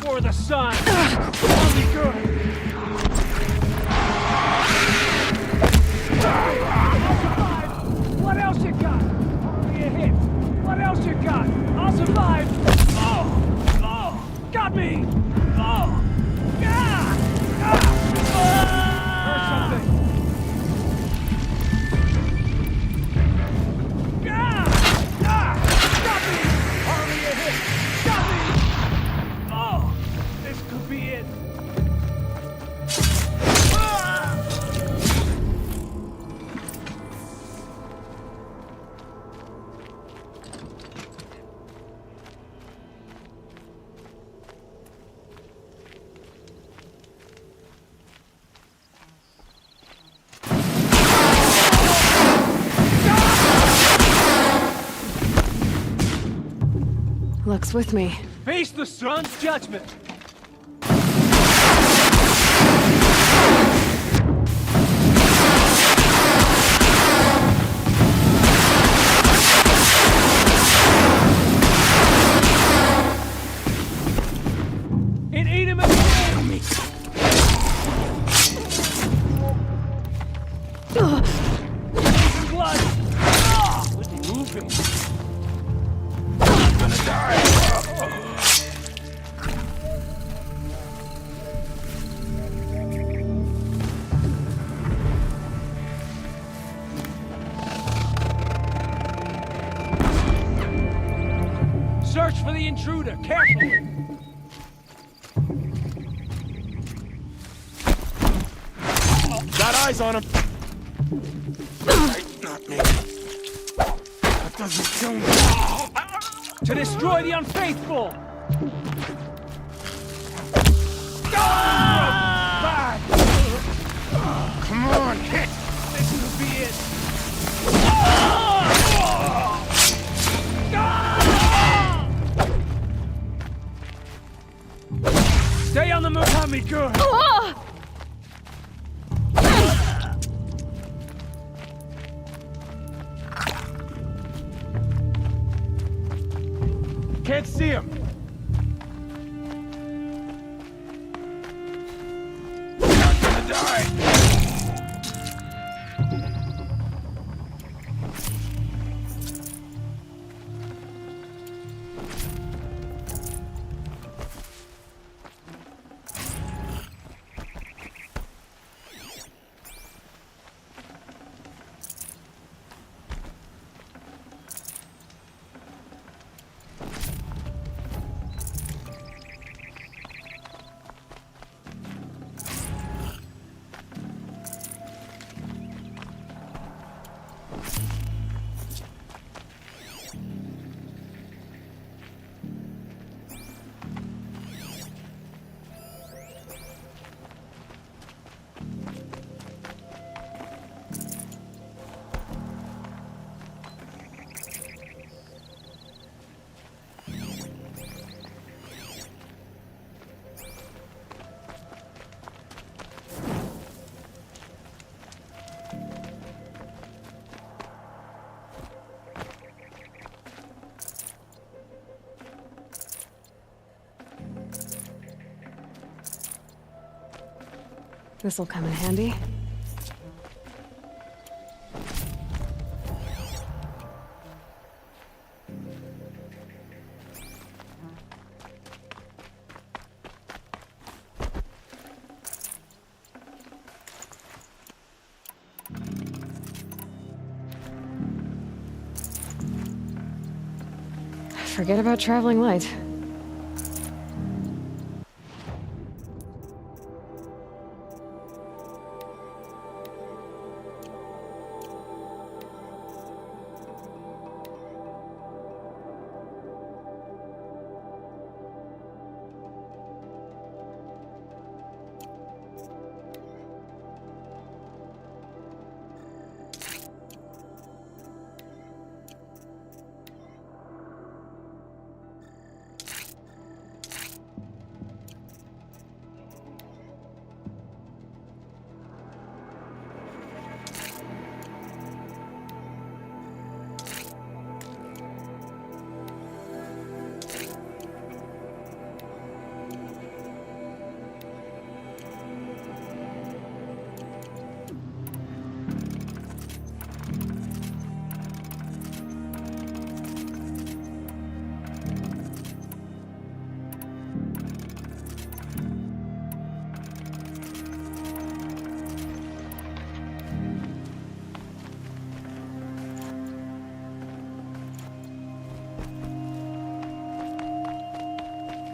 For the sun! Only good! What else you got? Only a hit. What else you got? I'll survive! Oh! Oh! Got me! Oh! Ah! Ah! Heard something! Ah! Ah! Got me! Only a hit! Got me! Oh! This could be it! Ah! Luck's with me. Face the sun's judgment! In Edaman! Blood! Ah! Moving! for the intruder, carefully! Got eyes on him. Not me. That doesn't kill me. To destroy the unfaithful! Come on, hit! This will be it! Stay on the move! Got me good! Can't see him. Not gonna die. This'll come in handy. Forget about traveling light.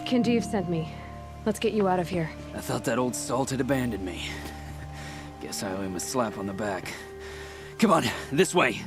Kindev sent me. Let's get you out of here. I thought that old salt had abandoned me. Guess I owe him a slap on the back. Come on, this way.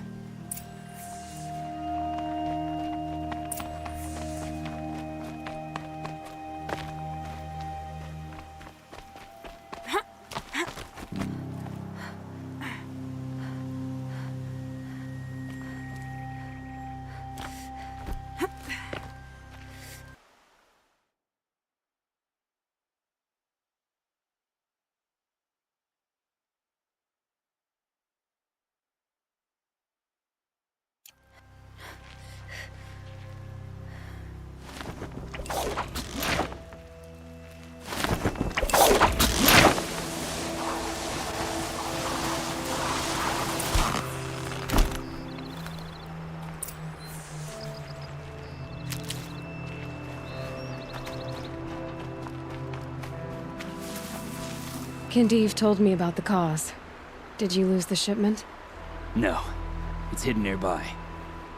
Kindev told me about the cause. Did you lose the shipment? No. It's hidden nearby.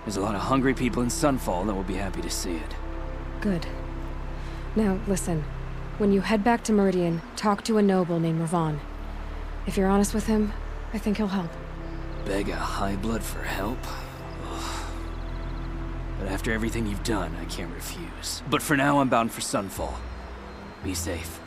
There's a lot of hungry people in Sunfall that will be happy to see it. Good. Now, listen. When you head back to Meridian, talk to a noble named Ravon. If you're honest with him, I think he'll help. Beg a high blood for help? Ugh. But after everything you've done, I can't refuse. But for now, I'm bound for Sunfall. Be safe.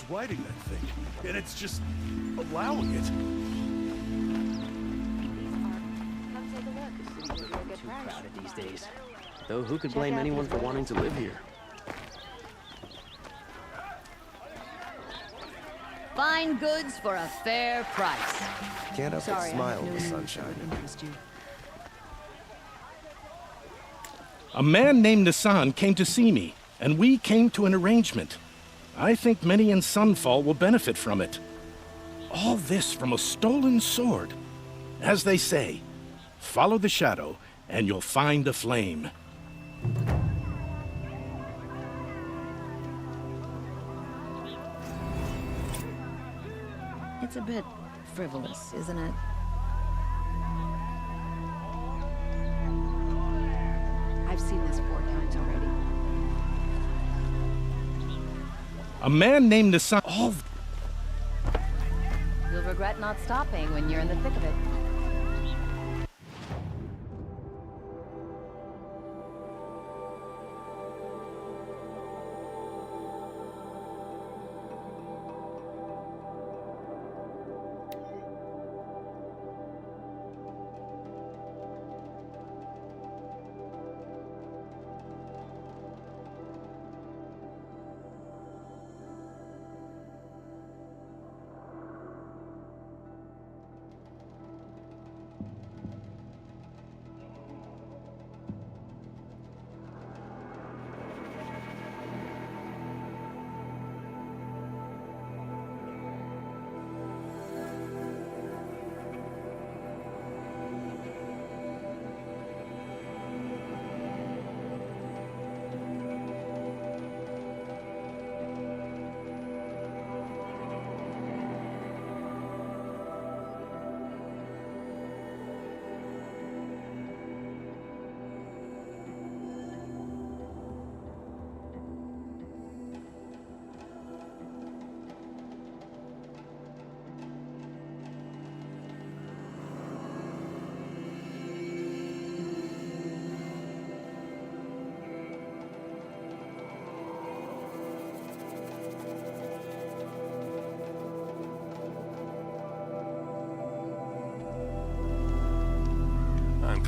Riding that thing, and it's just allowing it. Too crowded these days. Though who could blame anyone for wanting to live here? Fine goods for a fair price. Can't help but Sorry, smile I in the have no sunshine. A man named Nassan came to see me, and we came to an arrangement. I think many in Sunfall will benefit from it. All this from a stolen sword. As they say, follow the shadow, and you'll find a flame. It's a bit frivolous, isn't it? I've seen this 4 times already. A man named Nassan. All. You'll regret not stopping when you're in the thick of it.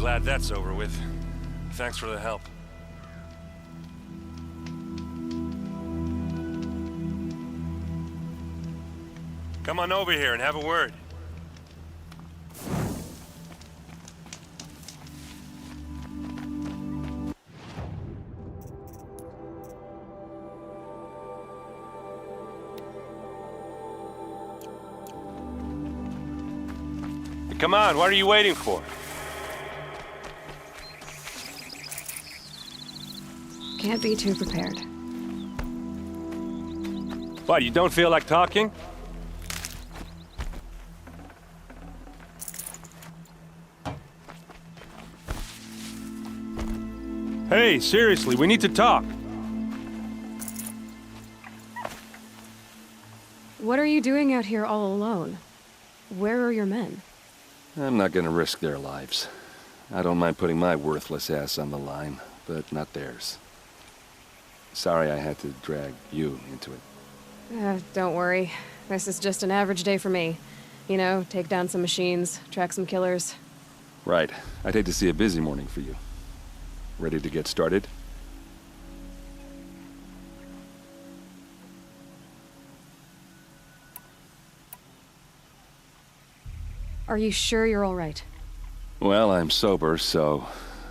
glad that's over with. Thanks for the help. Come on over here and have a word. Come on, what are you waiting for? Can't be too prepared. What, you don't feel like talking? Hey, seriously, we need to talk. What are you doing out here all alone? Where are your men? I'm not gonna risk their lives. I don't mind putting my worthless ass on the line, but not theirs. Sorry I had to drag you into it. Don't worry. This is just an average day for me. You know, take down some machines, track some killers. Right. I'd hate to see a busy morning for you. Ready to get started? Are you sure you're all right? Well, I'm sober, so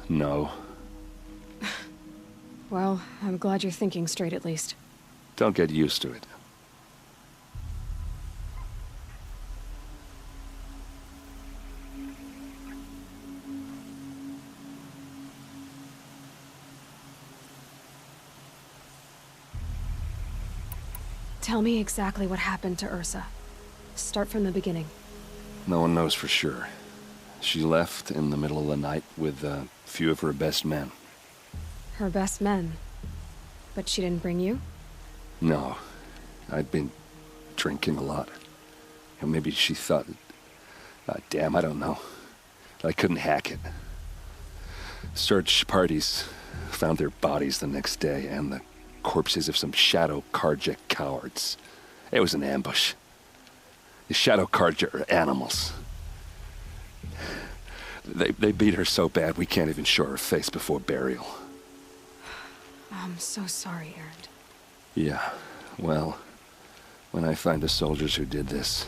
no. Well, I'm glad you're thinking straight at least. Don't get used to it. Tell me exactly what happened to Ursa. Start from the beginning. No one knows for sure. She left in the middle of the night with a few of her best men. Her best men? But she didn't bring you? No. I'd been drinking a lot. And maybe she thought... damn, I don't know. I couldn't hack it. Search parties found their bodies the next day, and the corpses of some Shadow Karja cowards. It was an ambush. The Shadow Karja are animals. They beat her so bad we can't even show her face before burial. I'm so sorry, Aaron. Yeah, well, when I find the soldiers who did this,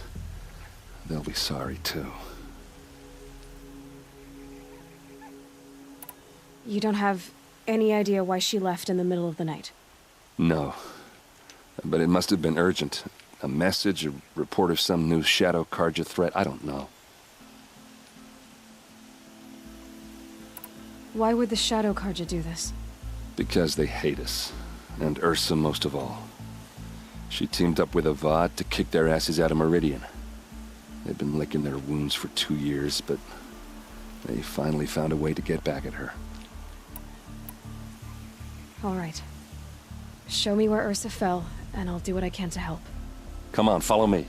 they'll be sorry too. You don't have any idea why she left in the middle of the night? No, but it must have been urgent. A message, a report of some new Shadow Karja threat, I don't know. Why would the Shadow Karja do this? Because they hate us, and Ursa most of all. She teamed up with Avad to kick their asses out of Meridian. They've been licking their wounds for 2 years, but they finally found a way to get back at her. All right. Show me where Ursa fell, and I'll do what I can to help. Come on, follow me.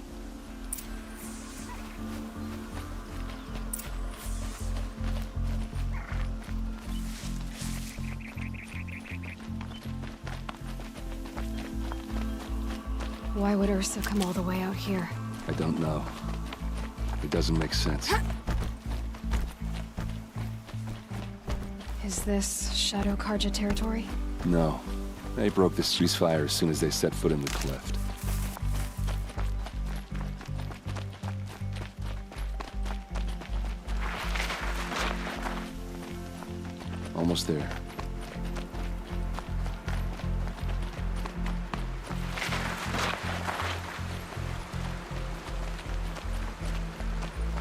Why would Ursa come all the way out here? I don't know. It doesn't make sense. Is this Shadow Karja territory? No. They broke the ceasefire as soon as they set foot in the cleft. Almost there.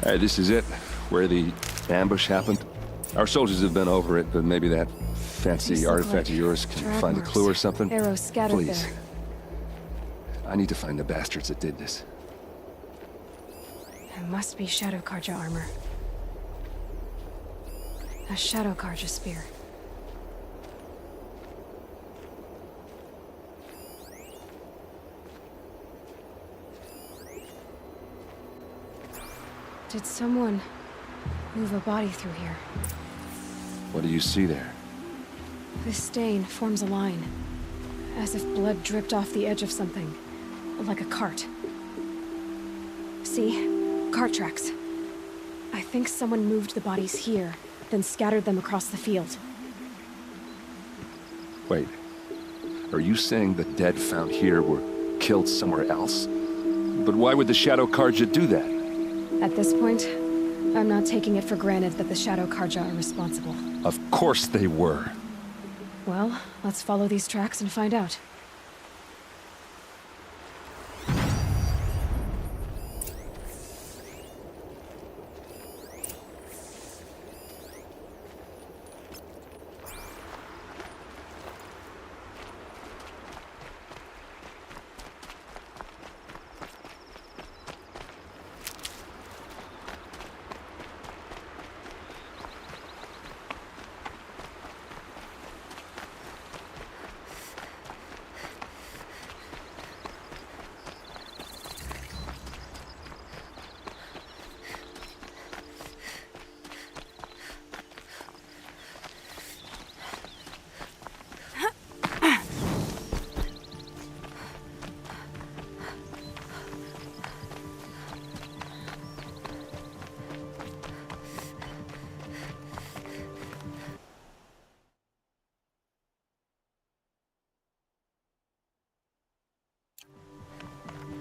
Alright, this is it. Where the ambush happened. Our soldiers have been over it, but maybe that fancy artifact of yours can find a clue or something? Arrows scattered Please. there. I need to find the bastards that did this. It must be Shadow Karja armor. A Shadow Karja spear. Did someone move a body through here? What do you see there? This stain forms a line, as if blood dripped off the edge of something, like a cart. See? Cart tracks. I think someone moved the bodies here, then scattered them across the field. Wait. Are you saying the dead found here were killed somewhere else? But why would the Shadow Karja do that? At this point, I'm not taking it for granted that the Shadow Karja are responsible. Of course they were. Well, let's follow these tracks and find out.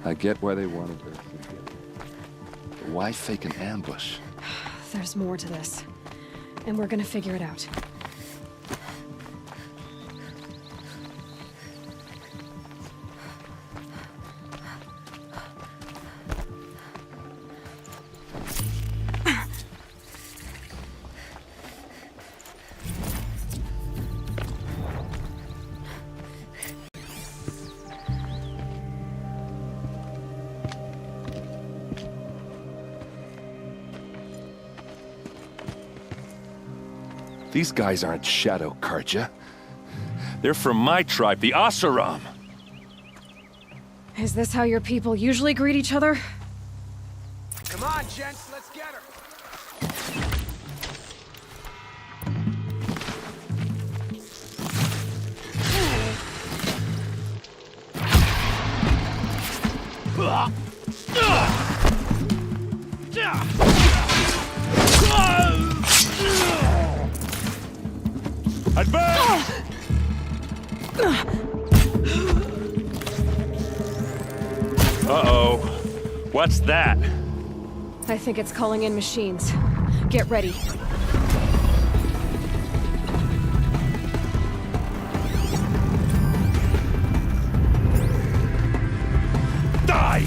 I get why they wanted her to get it. But why fake an ambush? There's more to this, and we're gonna figure it out. These guys aren't Shadow Karja. They're from my tribe, the Asaram. Is this how your people usually greet each other? Come on, gents, let's get her. Advance! Uh-oh. What's that? I think it's calling in machines. Get ready. Die!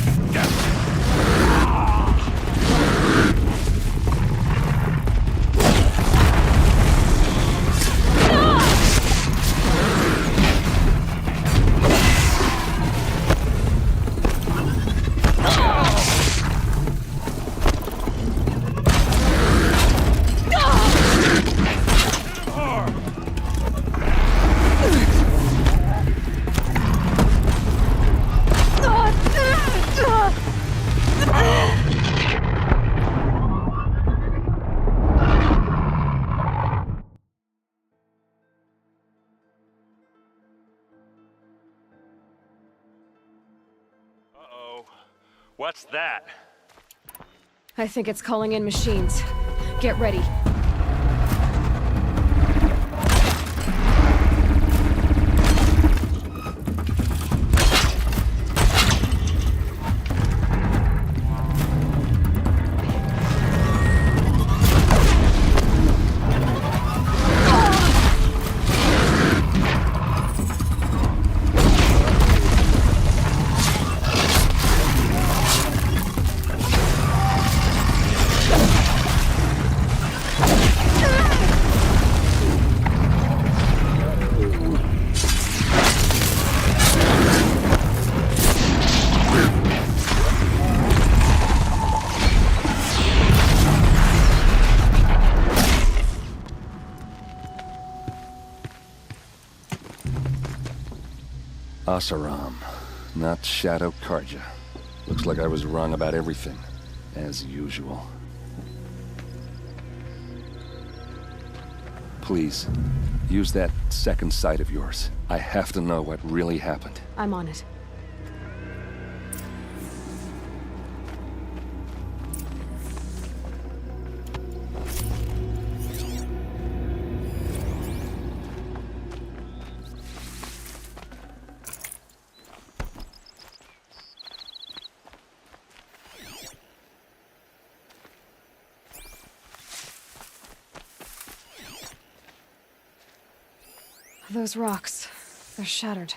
What's that? I think it's calling in machines. Get ready. Asaram, not Shadow Karja. Looks like I was wrong about everything, as usual. Please, use that second sight of yours. I have to know what really happened. I'm on it. Those rocks, they're shattered.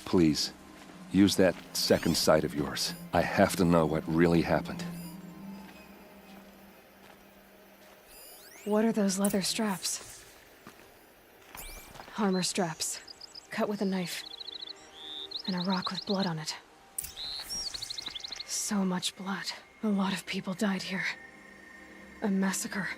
Please, use that second sight of yours. I have to know what really happened. What are those leather straps? Armor straps, cut with a knife, and a rock with blood on it. So much blood. A lot of people died here. A massacre.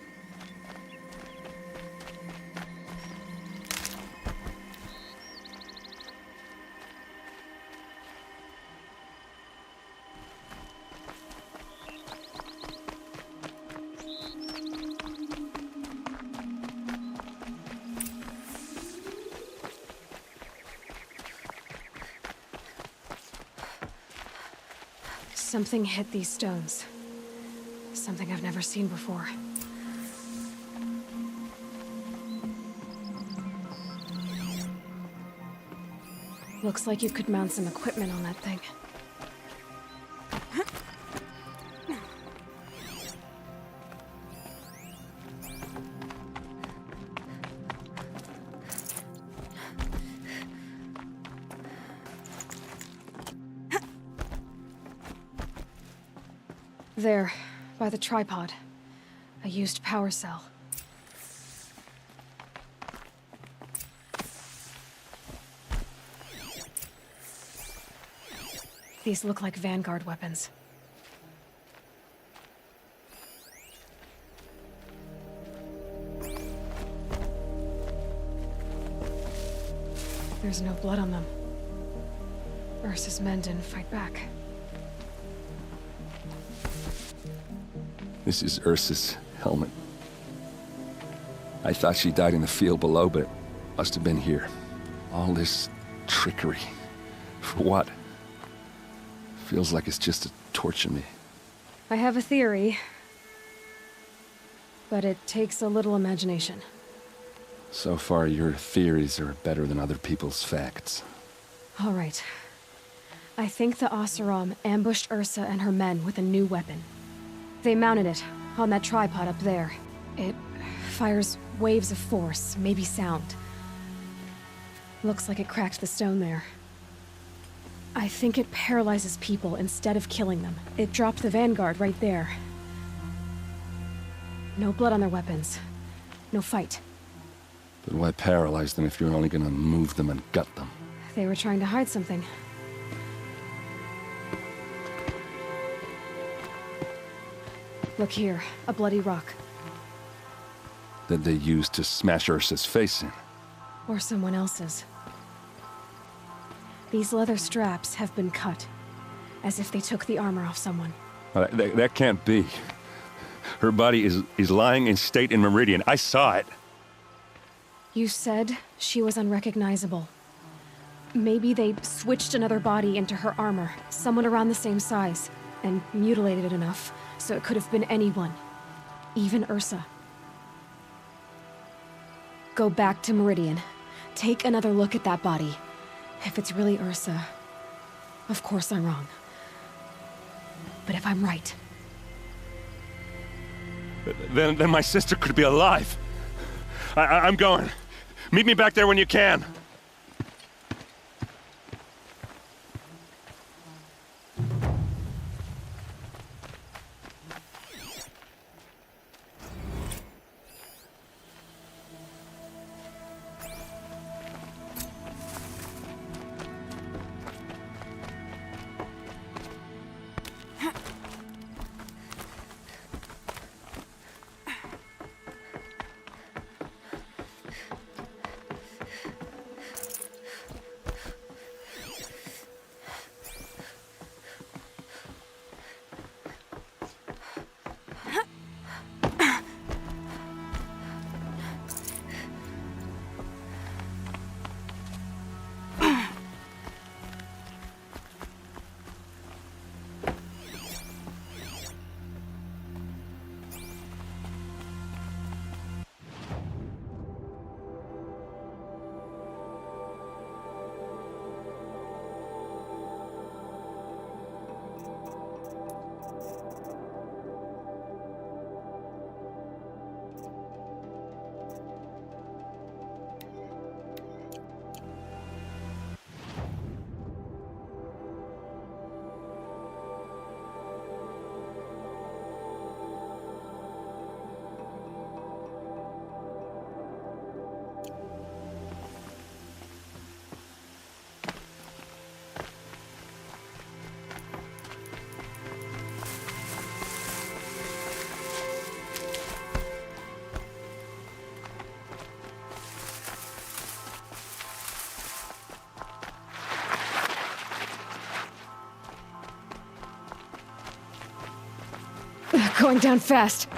Something hit these stones. Something I've never seen before. Looks like you could mount some equipment on that thing. There, by the tripod. A used power cell. These look like Vanguard weapons. There's no blood on them. Ursa's men didn't fight back. This is Ursa's helmet. I thought she died in the field below, but it must have been here. All this trickery. For what? Feels like it's just to torture me. I have a theory, but it takes a little imagination. So far, your theories are better than other people's facts. All right. I think the Oseram ambushed Ursa and her men with a new weapon. They mounted it on that tripod up there. It fires waves of force, maybe sound. Looks like it cracked the stone there. I think it paralyzes people instead of killing them. It dropped the Vanguard right there. No blood on their weapons. No fight. But why paralyze them if you're only gonna move them and gut them? They were trying to hide something. Look here, a bloody rock. That they used to smash Ursa's face in. Or someone else's. These leather straps have been cut, as if they took the armor off someone. That can't be. Her body is lying in state in Meridian. I saw it. You said she was unrecognizable. Maybe they switched another body into her armor, someone around the same size, and mutilated it enough, so it could have been anyone. Even Ursa. Go back to Meridian. Take another look at that body. If it's really Ursa, of course I'm wrong. But if I'm right... Then my sister could be alive. I'm going. Meet me back there when you can. Going down fast.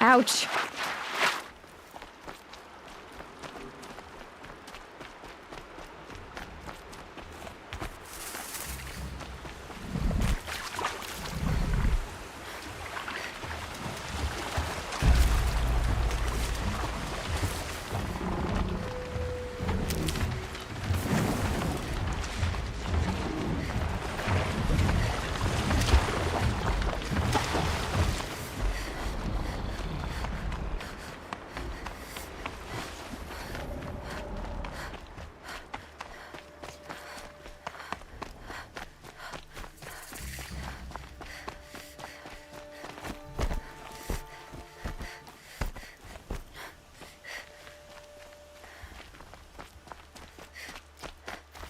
Ouch.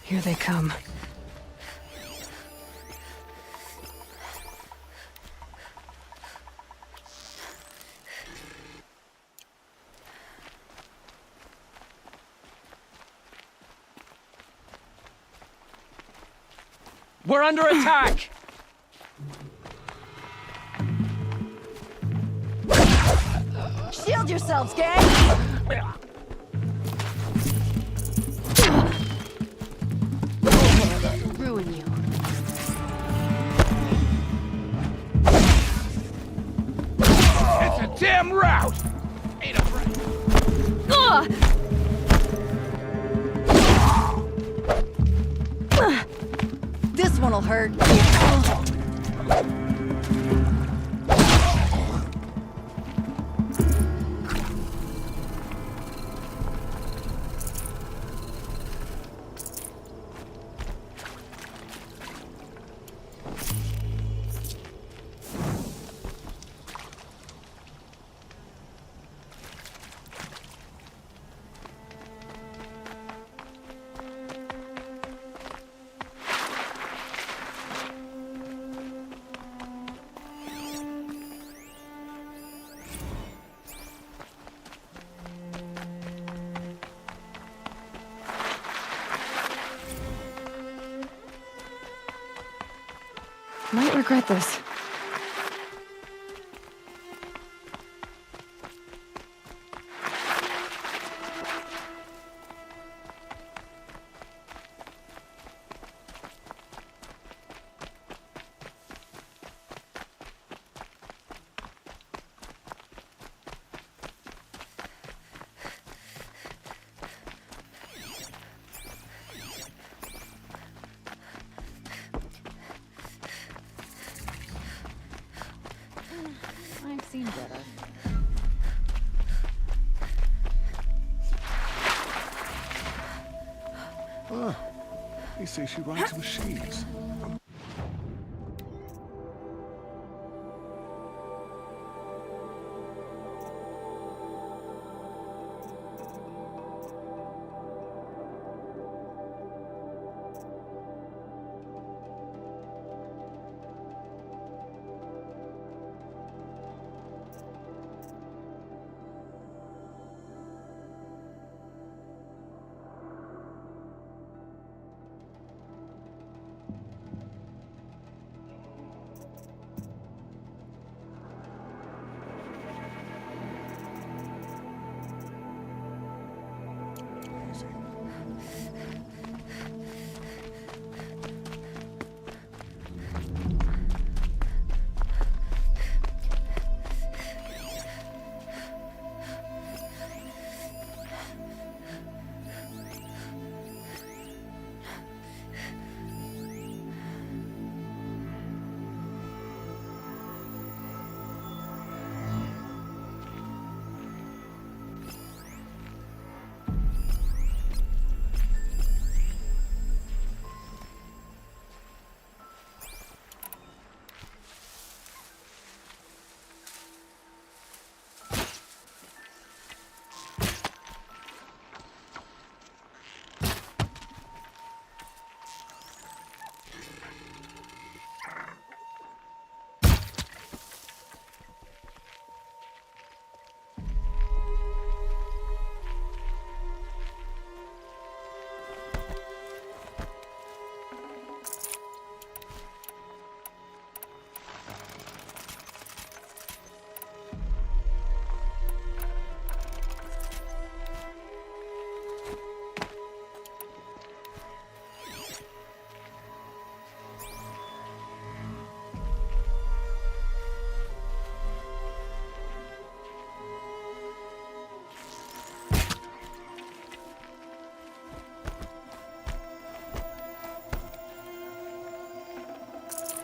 Here they come. We're under attack! Shield yourselves, gang! Ruin you. It's a damn rout! Ain't a break. This one'll hurt. Might regret this. I've seen better. Oh, they say she rides machines.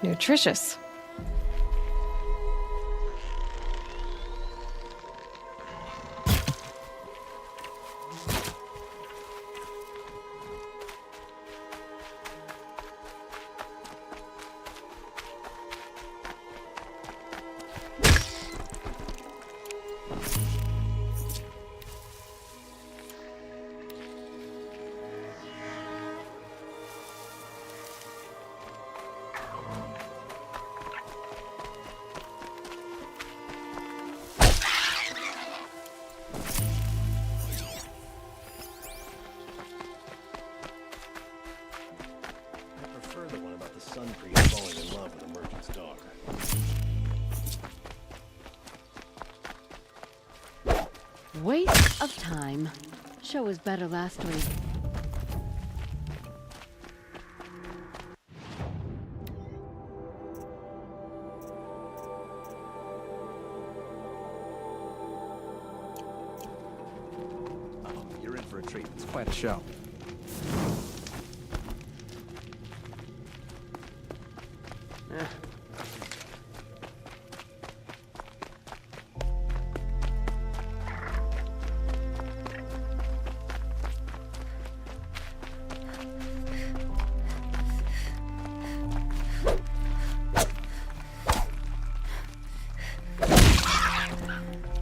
Nutritious. Waste of time. Show was better last week. You're in for a treat. It's quite a show.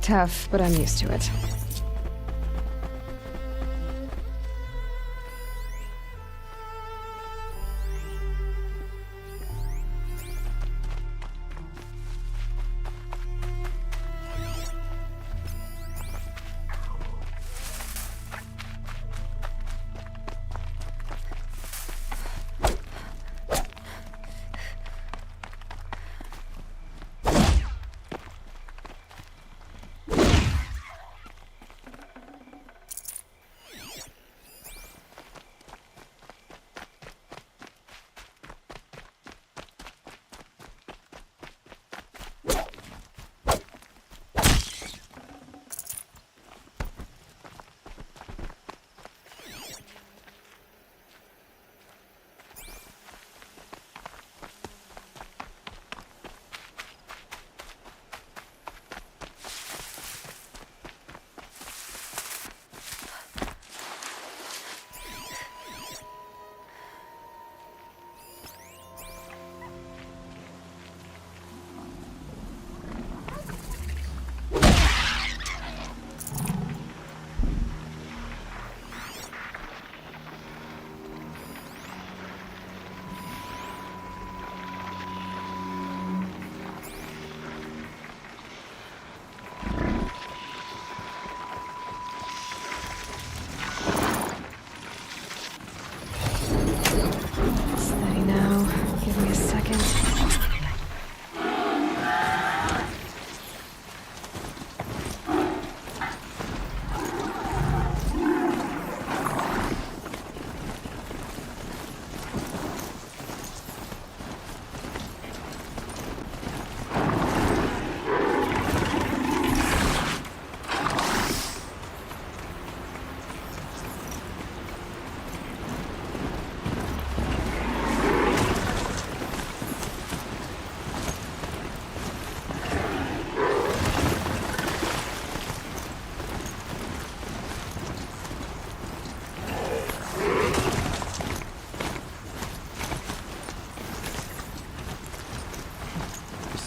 Tough, but I'm used to it.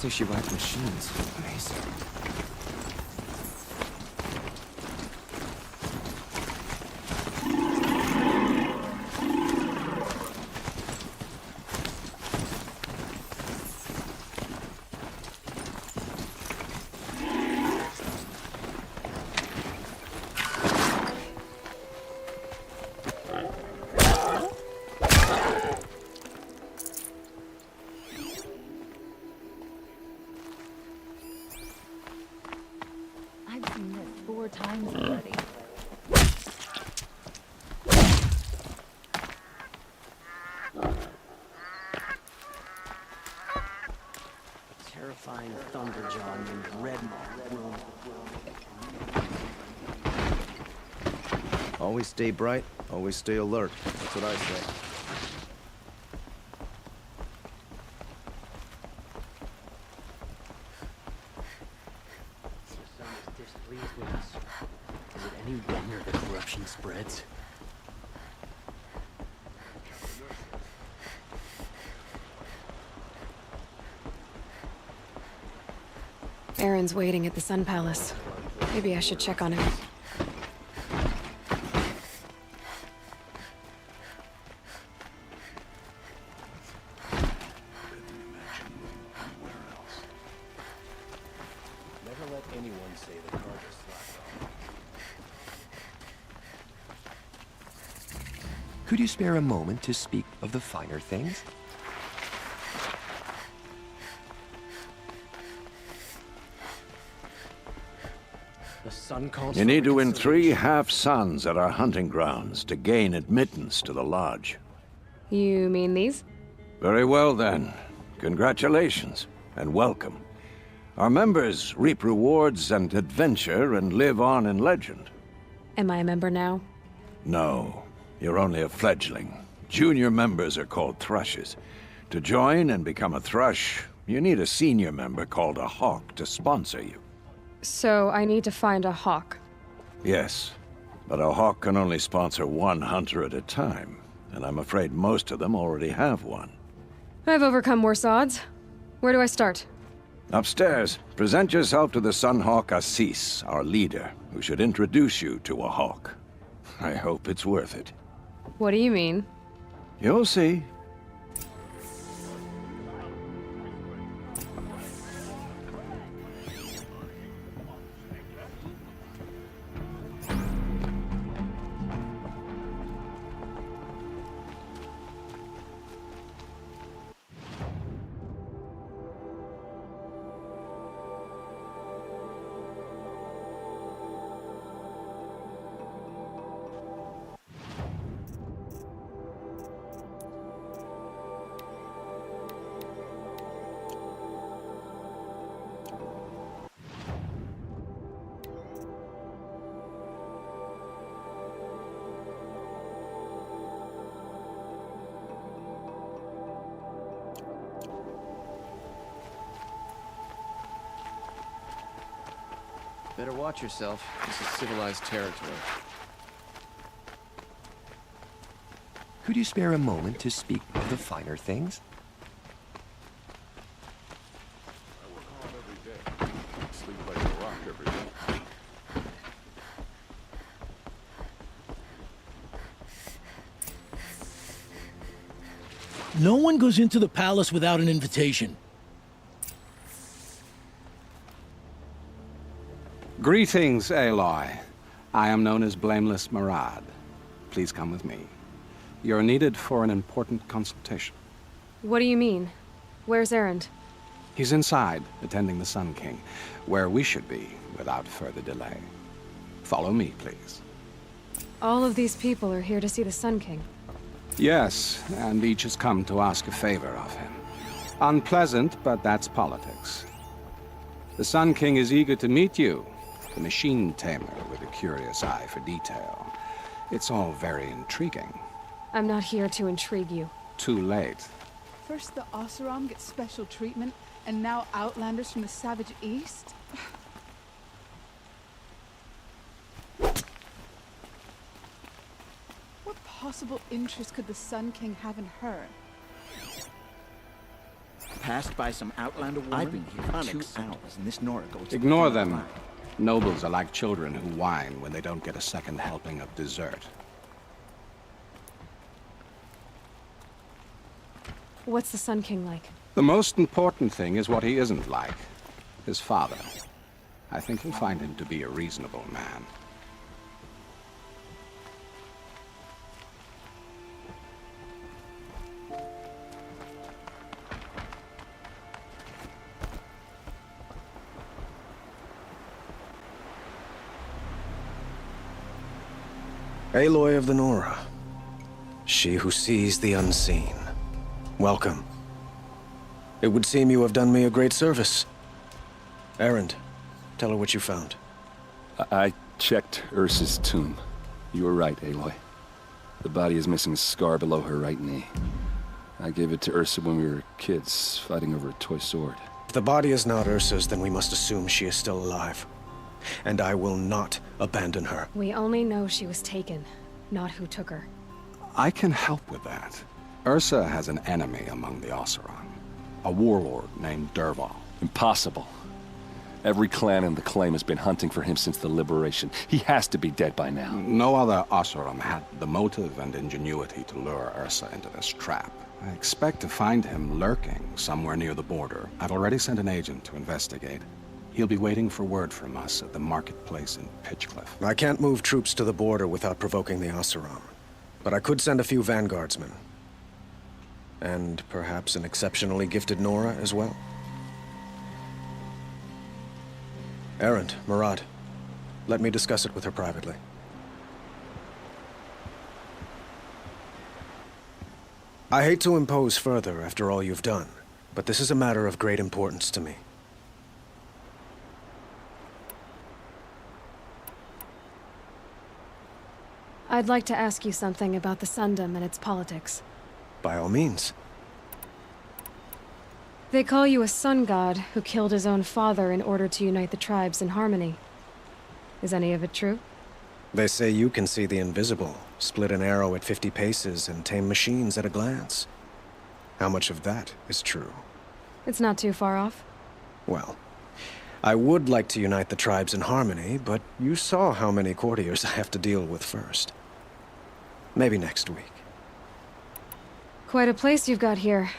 say she rides machines. Amazing. I've seen this 4 times already. A terrifying thunderjaw named Redmaw roamed Always stay bright, always stay alert. That's what I say. The sun is displeased with us. Is it any wonder the corruption spreads? Aaron's waiting at the Sun Palace. Maybe I should check on him. Never let anyone say the cart is slack. Could you spare a moment to speak of the finer things? The sun calls You for need to win reconciliation. 3 half-suns at our hunting grounds to gain admittance to the lodge. You mean these? Very well then. Congratulations, and welcome. Our members reap rewards and adventure and live on in legend. Am I a member now? No, you're only a fledgling. Junior members are called thrushes. To join and become a thrush, you need a senior member called a hawk to sponsor you. So I need to find a hawk. Yes, but a hawk can only sponsor 1 hunter at a time, and I'm afraid most of them already have one. I've overcome worse odds. Where do I start? Upstairs, present yourself to the Sunhawk Assis, our leader, who should introduce you to a hawk. I hope it's worth it. What do you mean? You'll see. Better watch yourself. This is civilized territory. Could you spare a moment to speak of the finer things? I work hard every day. Sleep like a rock every day. No one goes into the palace without an invitation. Greetings, Aloy. I am known as Blameless Marad. Please come with me. You're needed for an important consultation. What do you mean? Where's Erend? He's inside, attending the Sun King, where we should be without further delay. Follow me, please. All of these people are here to see the Sun King. Yes, and each has come to ask a favor of him. Unpleasant, but that's politics. The Sun King is eager to meet you, the machine tamer with a curious eye for detail. It's all very intriguing. I'm not here to intrigue you. Too late. First the Oseram get special treatment, and now outlanders from the savage east? What possible interest could the Sun King have in her? passed by some outlander woman? I've been here for 2 hours, and this Nora goes... Ignore them. Nobles are like children who whine when they don't get a second helping of dessert. What's the Sun King like? The most important thing is what he isn't like. His father. I think you'll find him to be a reasonable man. Aloy of the Nora. She who sees the unseen. Welcome. It would seem you have done me a great service. Erend, tell her what you found. I checked Ursa's tomb. You were right, Aloy. The body is missing a scar below her right knee. I gave it to Ursa when we were kids, fighting over a toy sword. If the body is not Ursa's, then we must assume she is still alive. And I will not abandon her. We only know she was taken, not who took her. I can help with that. Ursa has an enemy among the Oseram. A warlord named Dervahl. Impossible. Every clan in the claim has been hunting for him since the liberation. He has to be dead by now. No other Oseram had the motive and ingenuity to lure Ursa into this trap. I expect to find him lurking somewhere near the border. I've already sent an agent to investigate. He'll be waiting for word from us at the marketplace in Pitchcliff. I can't move troops to the border without provoking the Oseram. But I could send a few vanguardsmen. And perhaps an exceptionally gifted Nora as well. Erend, Murad, let me discuss it with her privately. I hate to impose further after all you've done, but this is a matter of great importance to me. I'd like to ask you something about the Sundom and its politics. By all means. They call you a sun god who killed his own father in order to unite the tribes in harmony. Is any of it true? They say you can see the invisible, split an arrow at 50 paces, and tame machines at a glance. How much of that is true? It's not too far off. Well, I would like to unite the tribes in harmony, but you saw how many courtiers I have to deal with first. Maybe next week. Quite a place you've got here.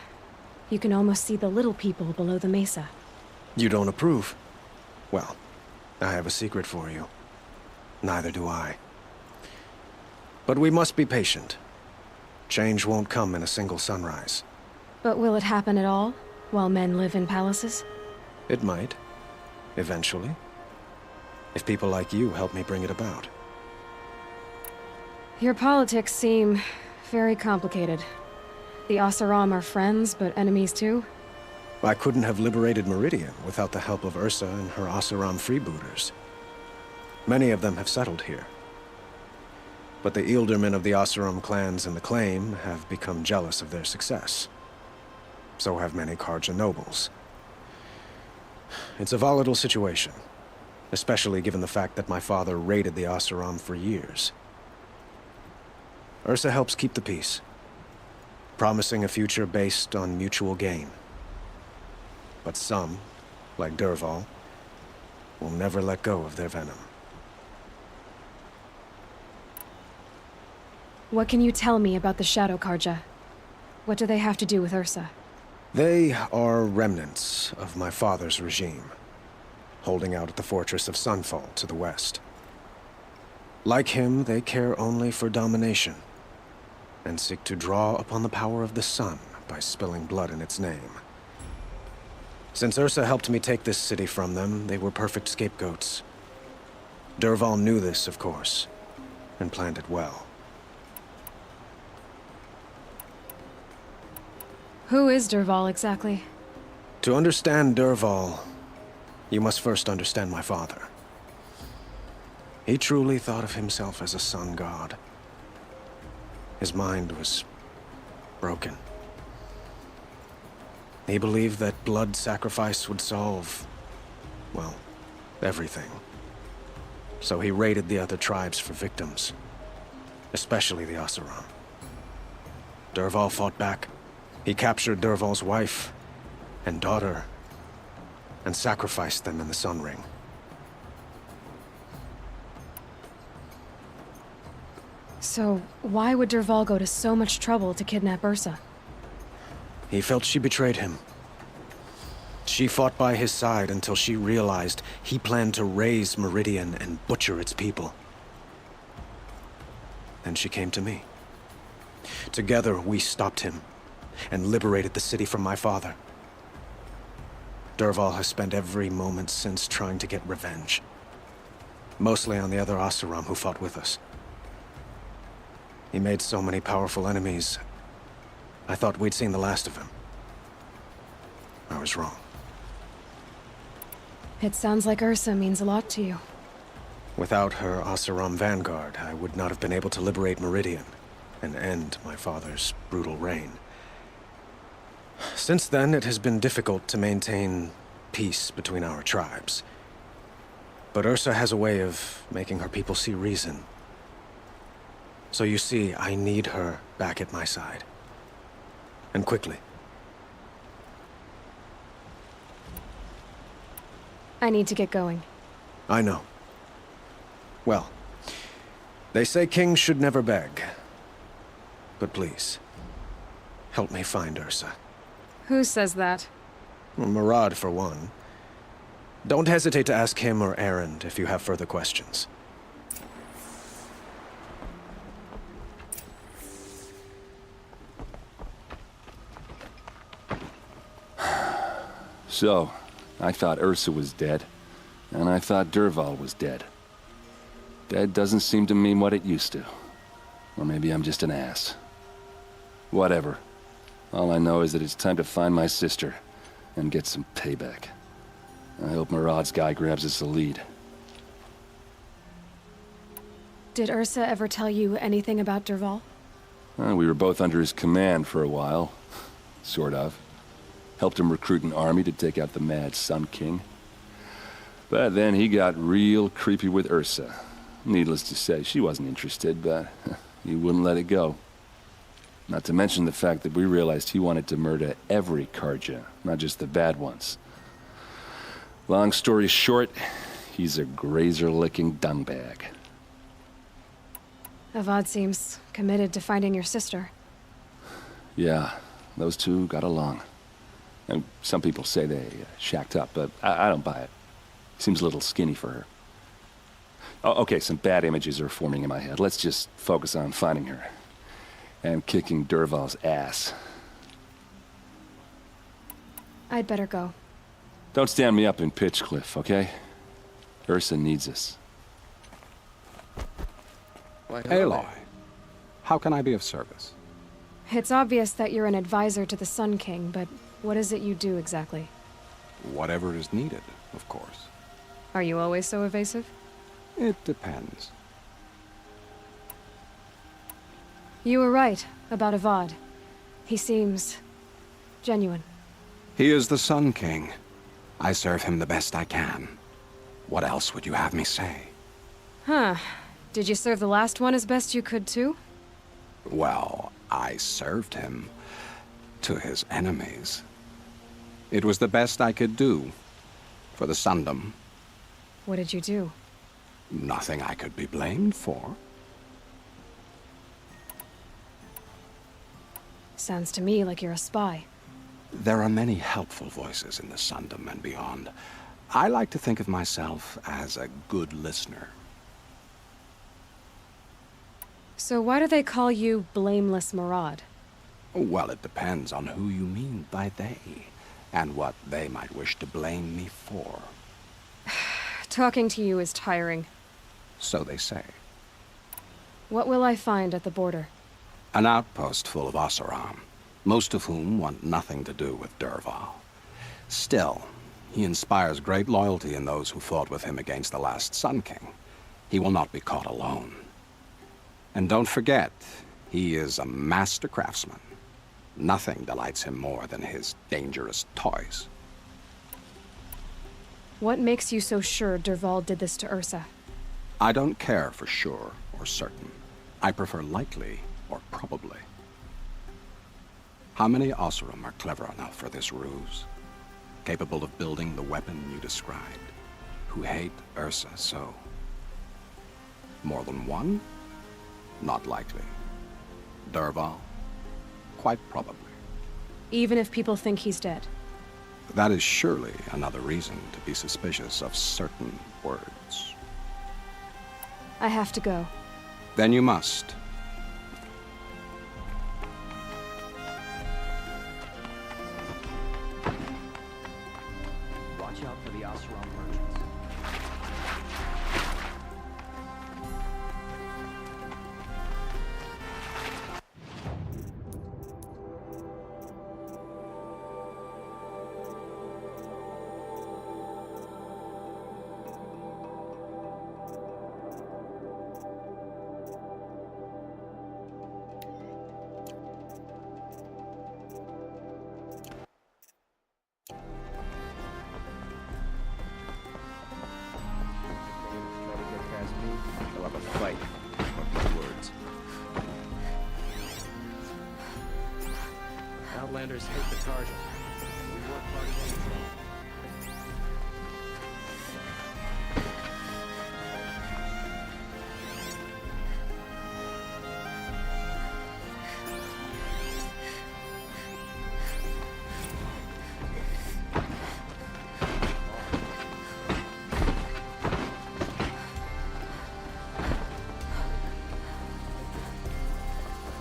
You can almost see the little people below the mesa. You don't approve? Well, I have a secret for you. Neither do I. But we must be patient. Change won't come in a single sunrise. But will it happen at all, while men live in palaces? It might. Eventually. If people like you help me bring it about. Your politics seem very complicated. The Oseram are friends, but enemies too? I couldn't have liberated Meridian without the help of Ursa and her Oseram freebooters. Many of them have settled here. But the ealdormen of the Oseram clans in the claim have become jealous of their success. So have many Karja nobles. It's a volatile situation, especially given the fact that my father raided the Oseram for years. Ursa helps keep the peace, promising a future based on mutual gain. But some, like Dervahl, will never let go of their venom. What can you tell me about the Shadow Karja? What do they have to do with Ursa? They are remnants of my father's regime, holding out at the fortress of Sunfall to the west. Like him, they care only for domination, and seek to draw upon the power of the sun by spilling blood in its name. Since Ursa helped me take this city from them, they were perfect scapegoats. Dervahl knew this, of course, and planned it well. Who is Dervahl exactly? To understand Dervahl, you must first understand my father. He truly thought of himself as a sun god. His mind was broken. He believed that blood sacrifice would solve, well, everything. So he raided the other tribes for victims, especially the Oseram. Dervahl fought back. He captured Dervahl's wife and daughter, and sacrificed them in the Sun Ring. So, why would Dervahl go to so much trouble to kidnap Ursa? He felt she betrayed him. She fought by his side until she realized he planned to raise Meridian and butcher its people. Then she came to me. Together, we stopped him and liberated the city from my father. Dervahl has spent every moment since trying to get revenge. Mostly on the other Oseram who fought with us. He made so many powerful enemies, I thought we'd seen the last of him. I was wrong. It sounds like Ursa means a lot to you. Without her Oseram vanguard, I would not have been able to liberate Meridian and end my father's brutal reign. Since then, it has been difficult to maintain peace between our tribes. But Ursa has a way of making her people see reason. So you see, I need her back at my side. And quickly. I need to get going. I know. Well, they say kings should never beg. But please, help me find Ursa. Who says that? Murad, for one. Don't hesitate to ask him or Erend if you have further questions. So, I thought Ursa was dead, and I thought Dervahl was dead. Dead doesn't seem to mean what it used to. Or maybe I'm just an ass. Whatever. All I know is that it's time to find my sister and get some payback. I hope Murad's guy grabs us a lead. Did Ursa ever tell you anything about Dervahl? We were both under his command for a while. Sort of. Helped him recruit an army to take out the mad Sun King. But then he got real creepy with Ursa. Needless to say, she wasn't interested, but he wouldn't let it go. Not to mention the fact that we realized he wanted to murder every Karja, not just the bad ones. Long story short, he's a grazer-licking dungbag. Avad seems committed to finding your sister. Yeah, those two got along. And some people say they shacked up, but I don't buy it. Seems a little skinny for her. Oh, okay, some bad images are forming in my head. Let's just focus on finding her. And kicking Dervahl's ass. I'd better go. Don't stand me up in Pitchcliff, okay? Ursa needs us. Aloy, how can I be of service? It's obvious that you're an advisor to the Sun King, but what is it you do exactly? Whatever is needed, of course. Are you always so evasive? It depends. You were right about Avad. He seems genuine. He is the Sun King. I serve him the best I can. What else would you have me say? Huh. Did you serve the last one as best you could, too? Well, I served him to his enemies. It was the best I could do for the Sundom. What did you do? Nothing I could be blamed for. Sounds to me like you're a spy. There are many helpful voices in the Sundom and beyond. I like to think of myself as a good listener. So why do they call you Blameless Murad? Well, it depends on who you mean by they, and what they might wish to blame me for. Talking to you is tiring. So they say. What will I find at the border? An outpost full of Oseram, most of whom want nothing to do with Dervahl. Still, he inspires great loyalty in those who fought with him against the last Sun King. He will not be caught alone. And don't forget, he is a master craftsman. Nothing delights him more than his dangerous toys. What makes you so sure Dervahl did this to Ursa? I don't care for sure or certain. I prefer likely or probably. How many Oseram are clever enough for this ruse? capable of building the weapon you described, who hate Ursa so. More than one? Not likely. Dervahl? Quite probably. Even if people think he's dead. That is surely another reason to be suspicious of certain words. I have to go. Then you must. Watch out for the Oseram merchants. They'll have a fight. Mark my words. Outlanders hate the target. We work hard against them.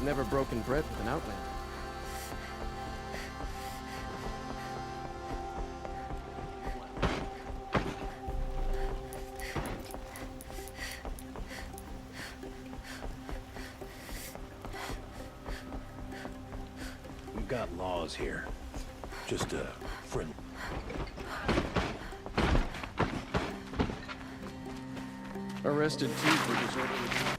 Never broken bread with an outlander. We've got laws here. Just a friend. Arrested too for disorderly.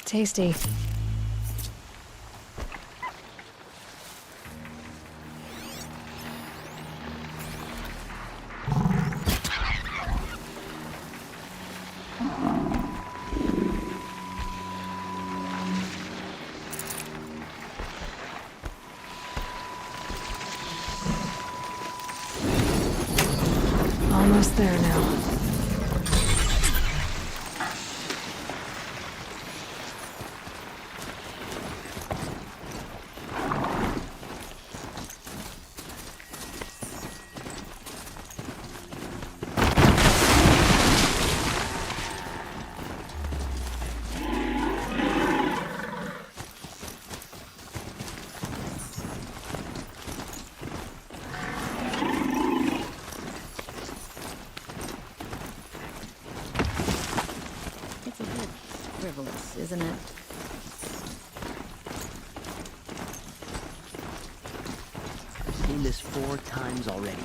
Tasty. Almost there now. isn't it? I've seen this 4 times already.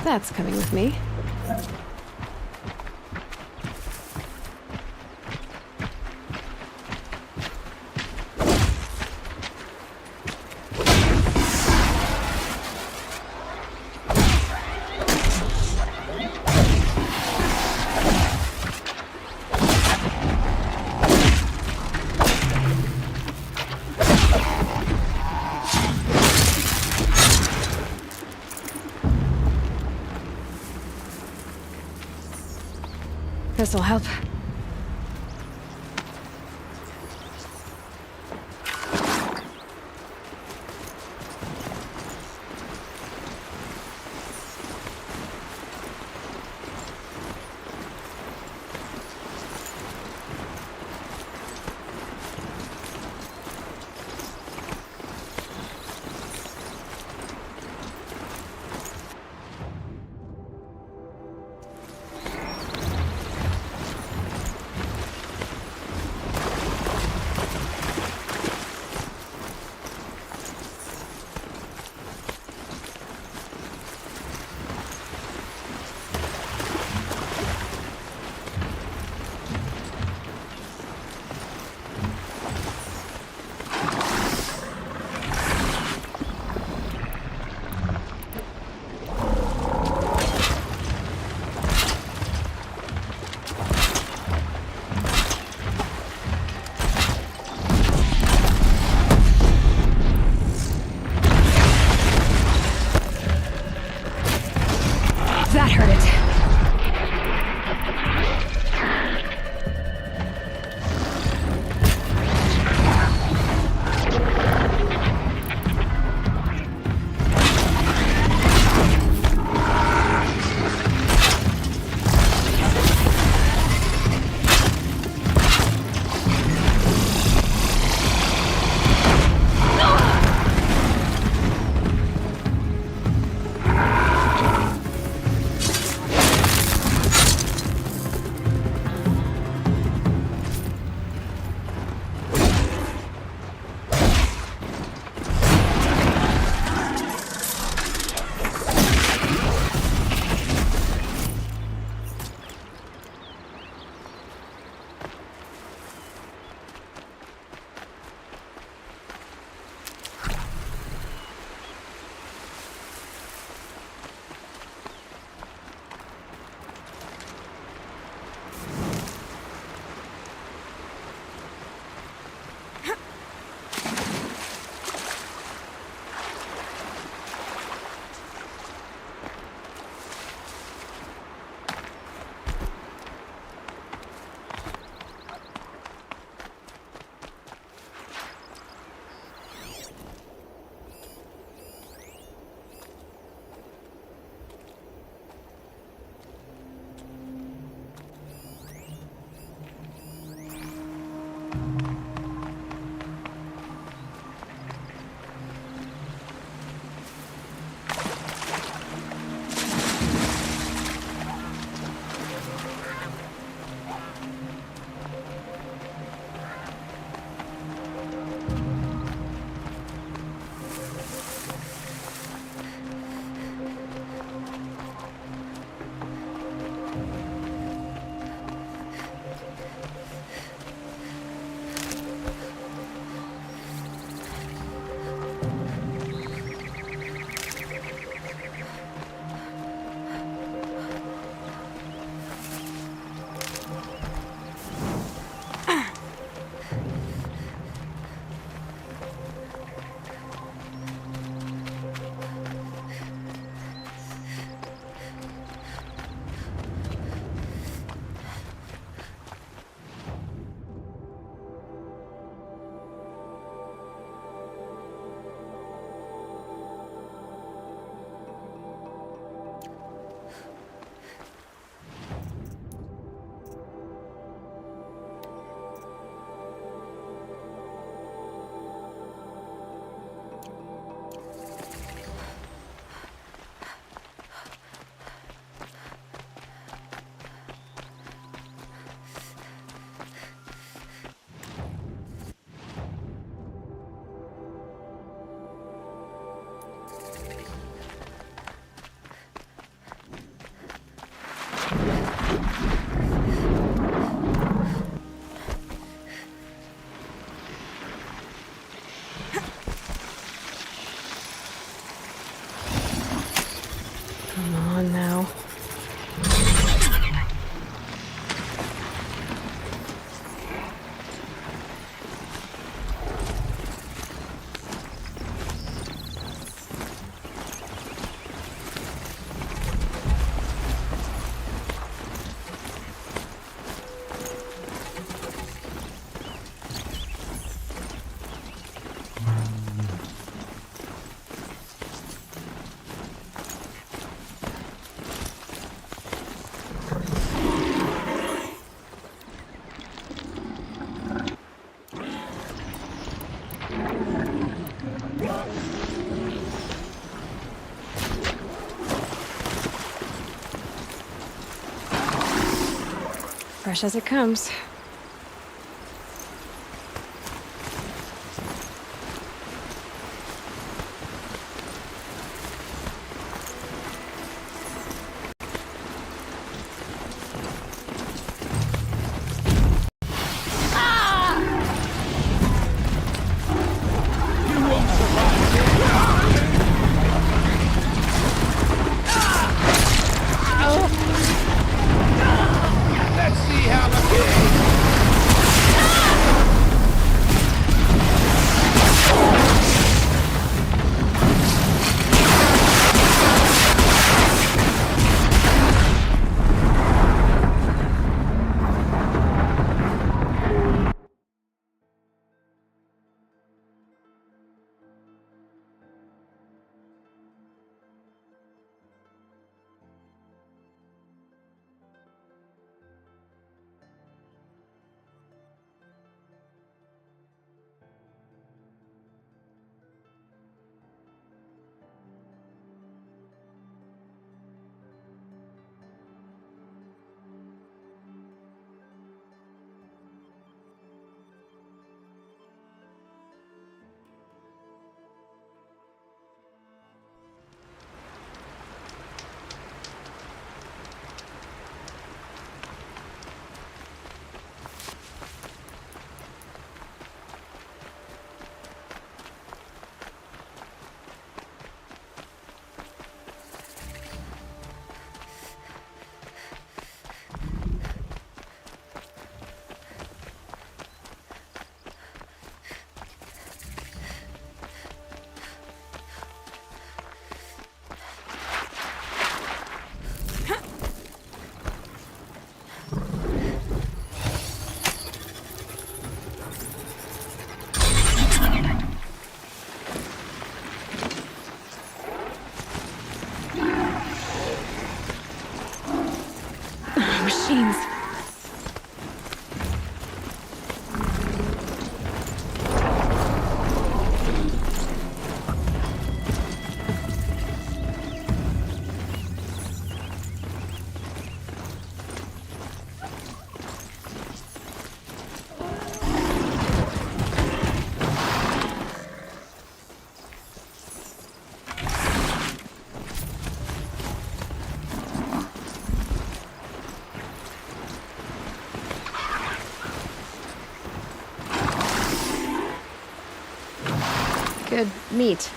That's coming with me. This'll help. That hurt it. on now. Fresh as it comes. Let's see how the Machines. Good meat.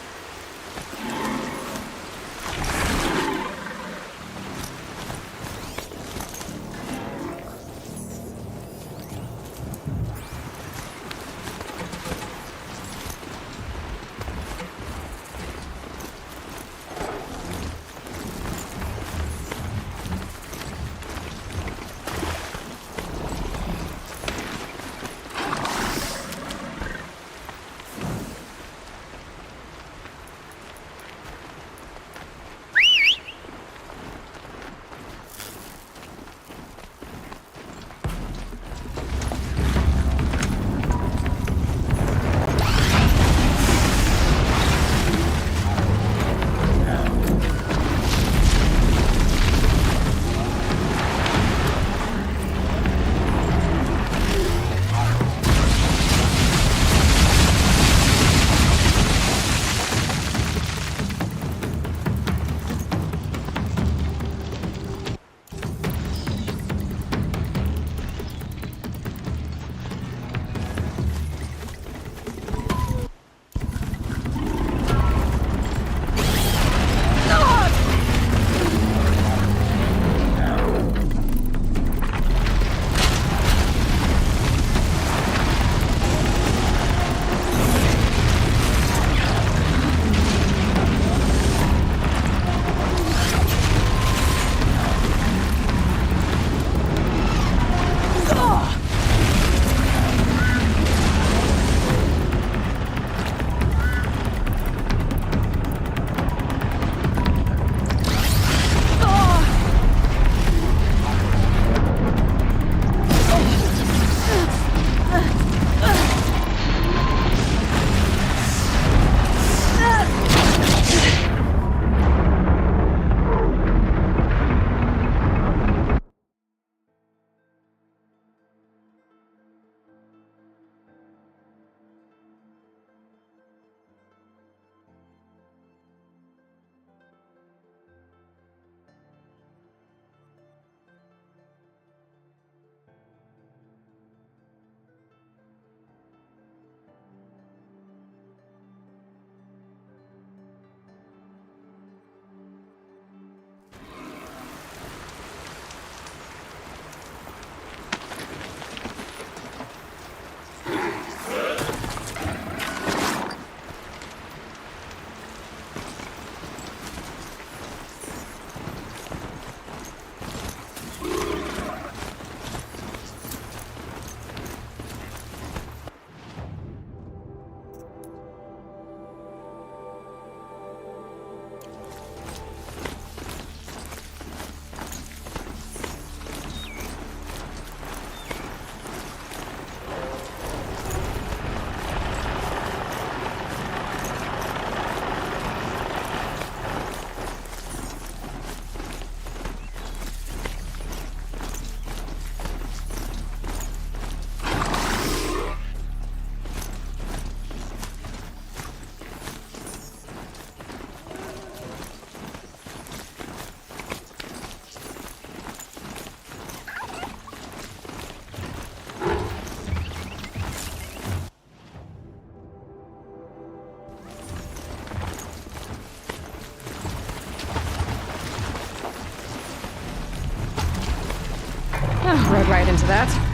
Rode right into that.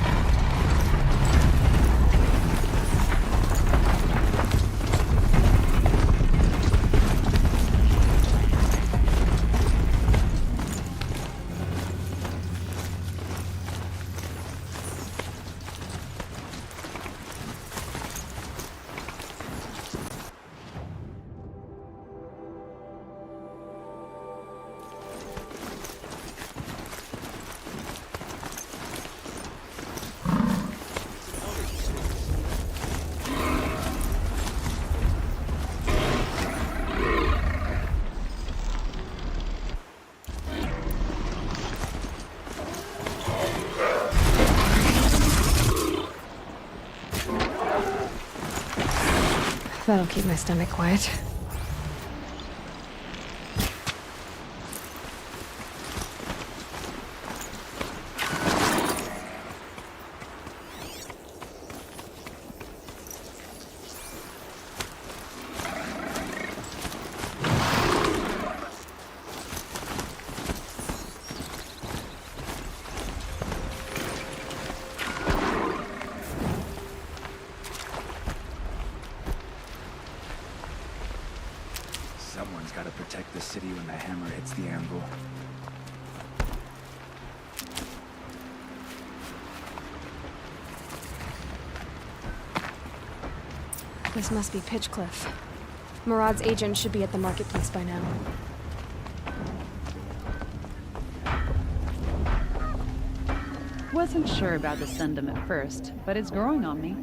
That'll keep my stomach quiet. Someone's got to protect the city when the hammer hits the anvil. This must be Pitchcliff. Murad's agent should be at the marketplace by now. Wasn't sure about the sendom at first, but it's growing on me.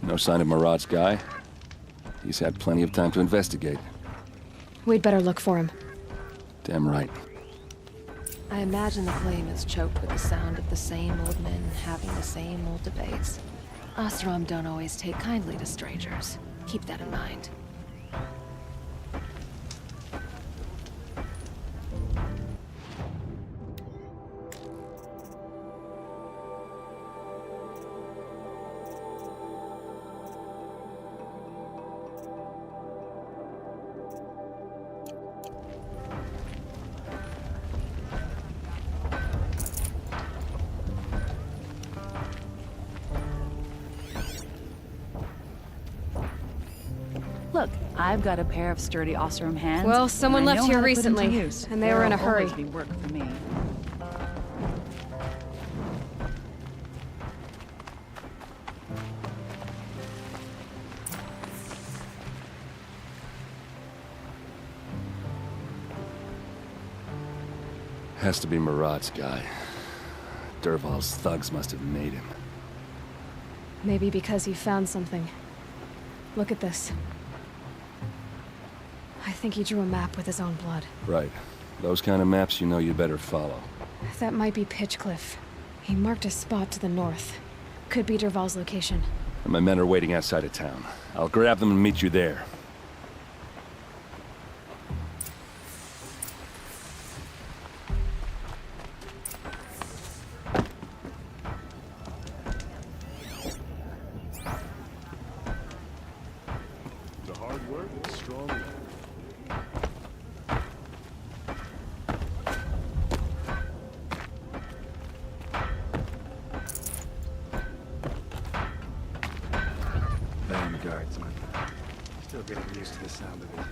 No sign of Murad's guy? He's had plenty of time to investigate. We'd better look for him. Damn right. I imagine the flame is choked with the sound of the same old men having the same old debates. Oseram don't always take kindly to strangers. Keep that in mind. Look, I've got a pair of sturdy Oseram hands. Well, someone and I left know here how to put them to recently, use. and they were in a There'll hurry. always be work for me. Has to be Murad's guy. Dervahl's thugs must have made him. Maybe because he found something. Look at this. I think he drew a map with his own blood. Right. Those kind of maps you know you better follow. That might be Pitchcliff. He marked a spot to the north. Could be Dervahl's location. And my men are waiting outside of town. I'll grab them and meet you there. The hard work and strong will. Vanguardsman. Still getting used to the sound of it.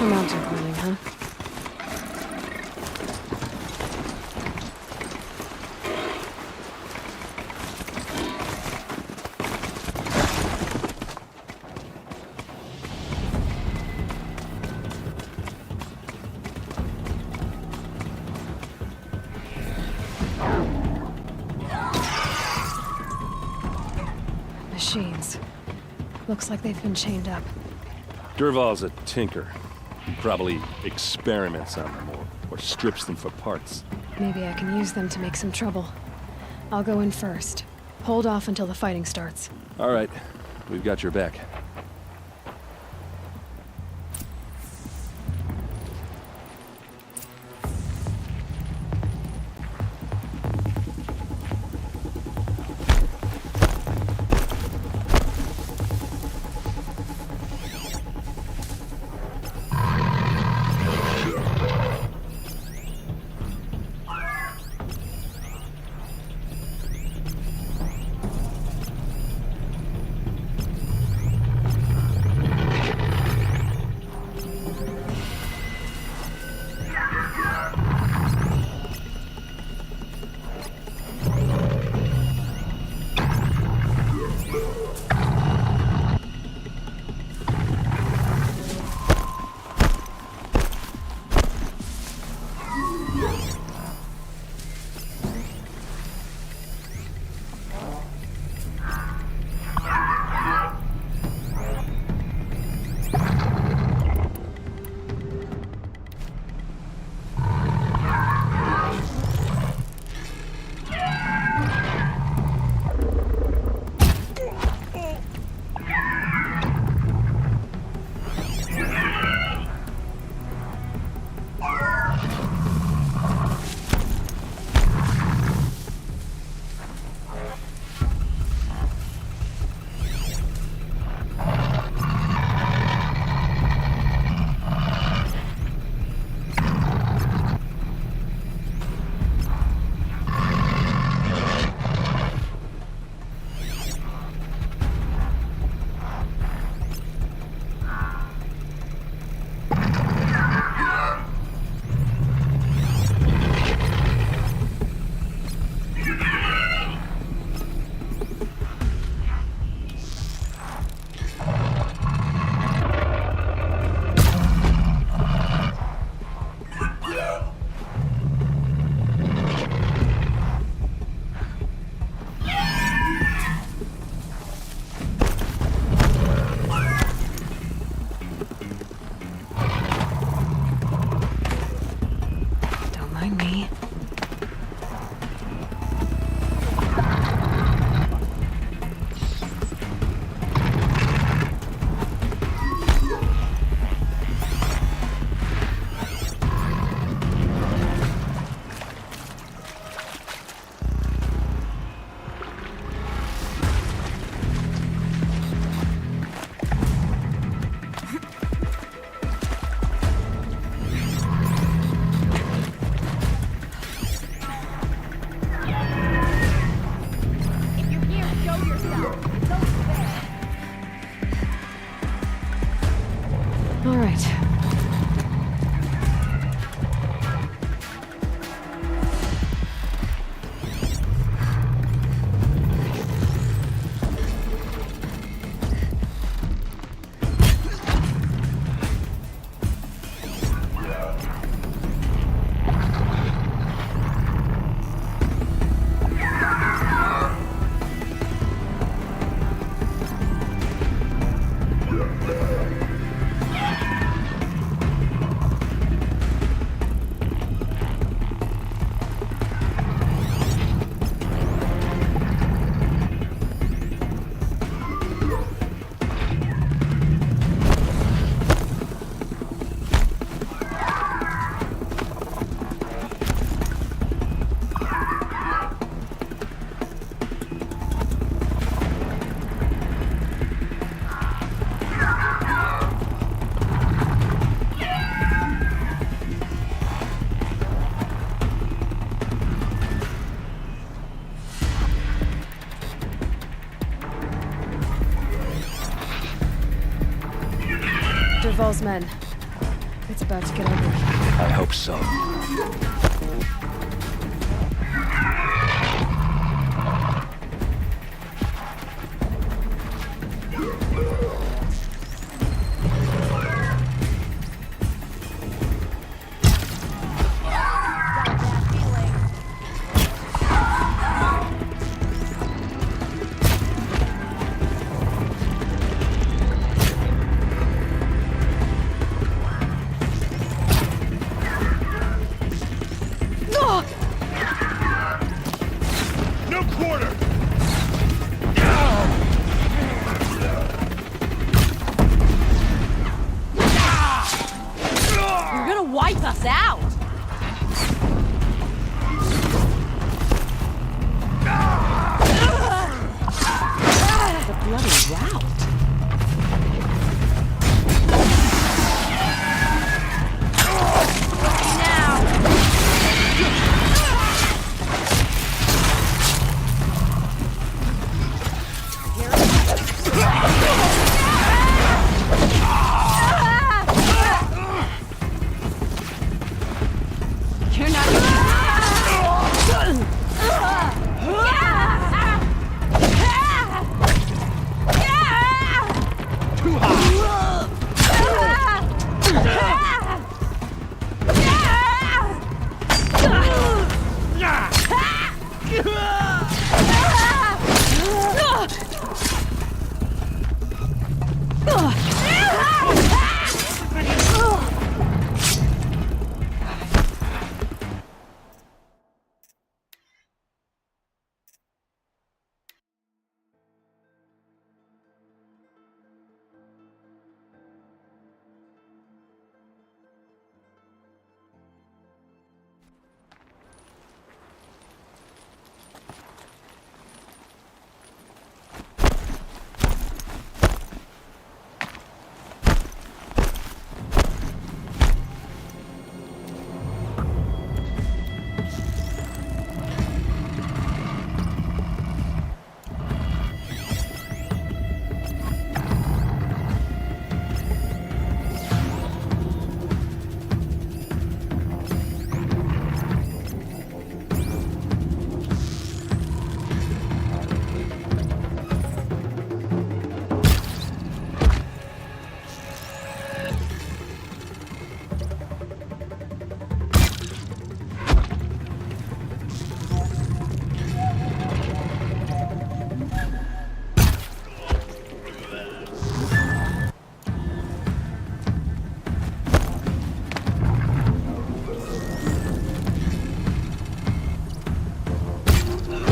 for mountain climbing, huh? Machines. Looks like they've been chained up. Dervahl's a tinker. He probably experiments on them or strips them for parts. Maybe I can use them to make some trouble. I'll go in first. Hold off until the fighting starts. All right, we've got your back. Dervahl's men. It's about to get ugly. I hope so. Wipe us out! The bloody route!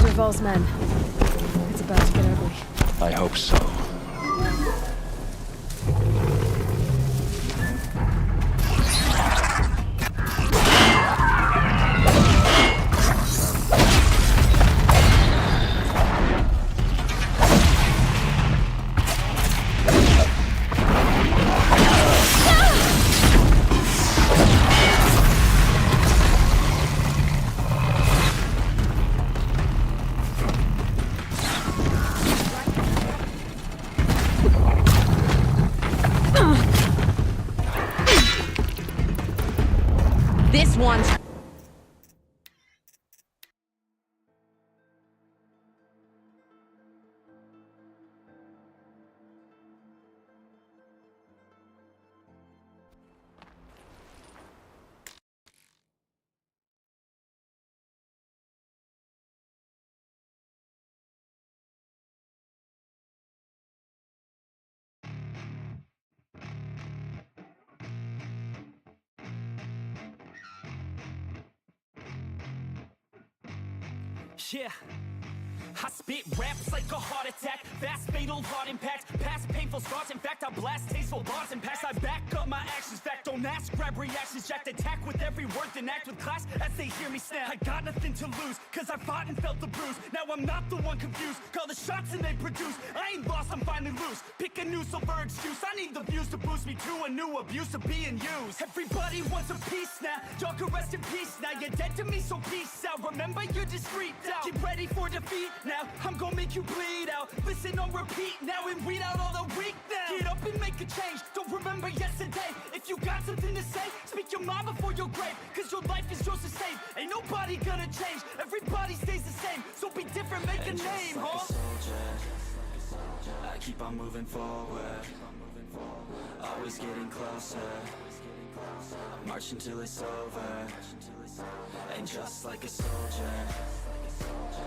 Revol's men. It's about to get ugly. I hope so. This one's... Yeah. I spit raps like a heart attack, fast fatal heart impact, past painful scars. In fact, I blast tasteful bars and pass. I back up my actions, fact don't ask, grab reactions, jacked attack with every word, then act with class as they hear me snap. I got nothing to lose, cause I fought and felt the bruise. Now I'm not the one confused, call the shots and they produce. I ain't lost, I'm finally loose, pick a new silver excuse. I need the views to boost me to a new abuse of being used. Everybody wants a piece now, y'all can rest in peace now. You're dead to me, so peace out. Remember, you're just freaked out. Get ready for defeat now, I'm gonna make you bleed out. Listen on repeat now and weed out all the weak now. Get up and make a change, don't remember yesterday. If If you got something to say, speak your mind before your grave. Cause your life is yours to save. Ain't nobody gonna change, everybody stays the same. So be different, make a name, like huh? a soldier, I keep on moving forward, always getting closer. I'm marching till it's over. And just like a soldier,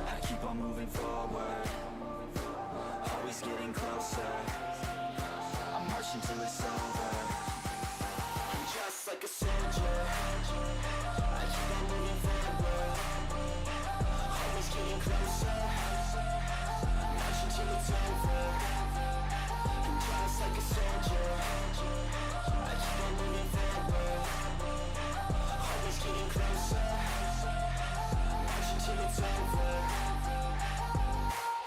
I keep on moving forward, always getting closer. I'm marching till it's over. And just like a soldier, I keep on moving forward, always getting closer. I'm marching till it's over. And just like a soldier, I keep on moving forward, always getting closer. I'm marching till it's over.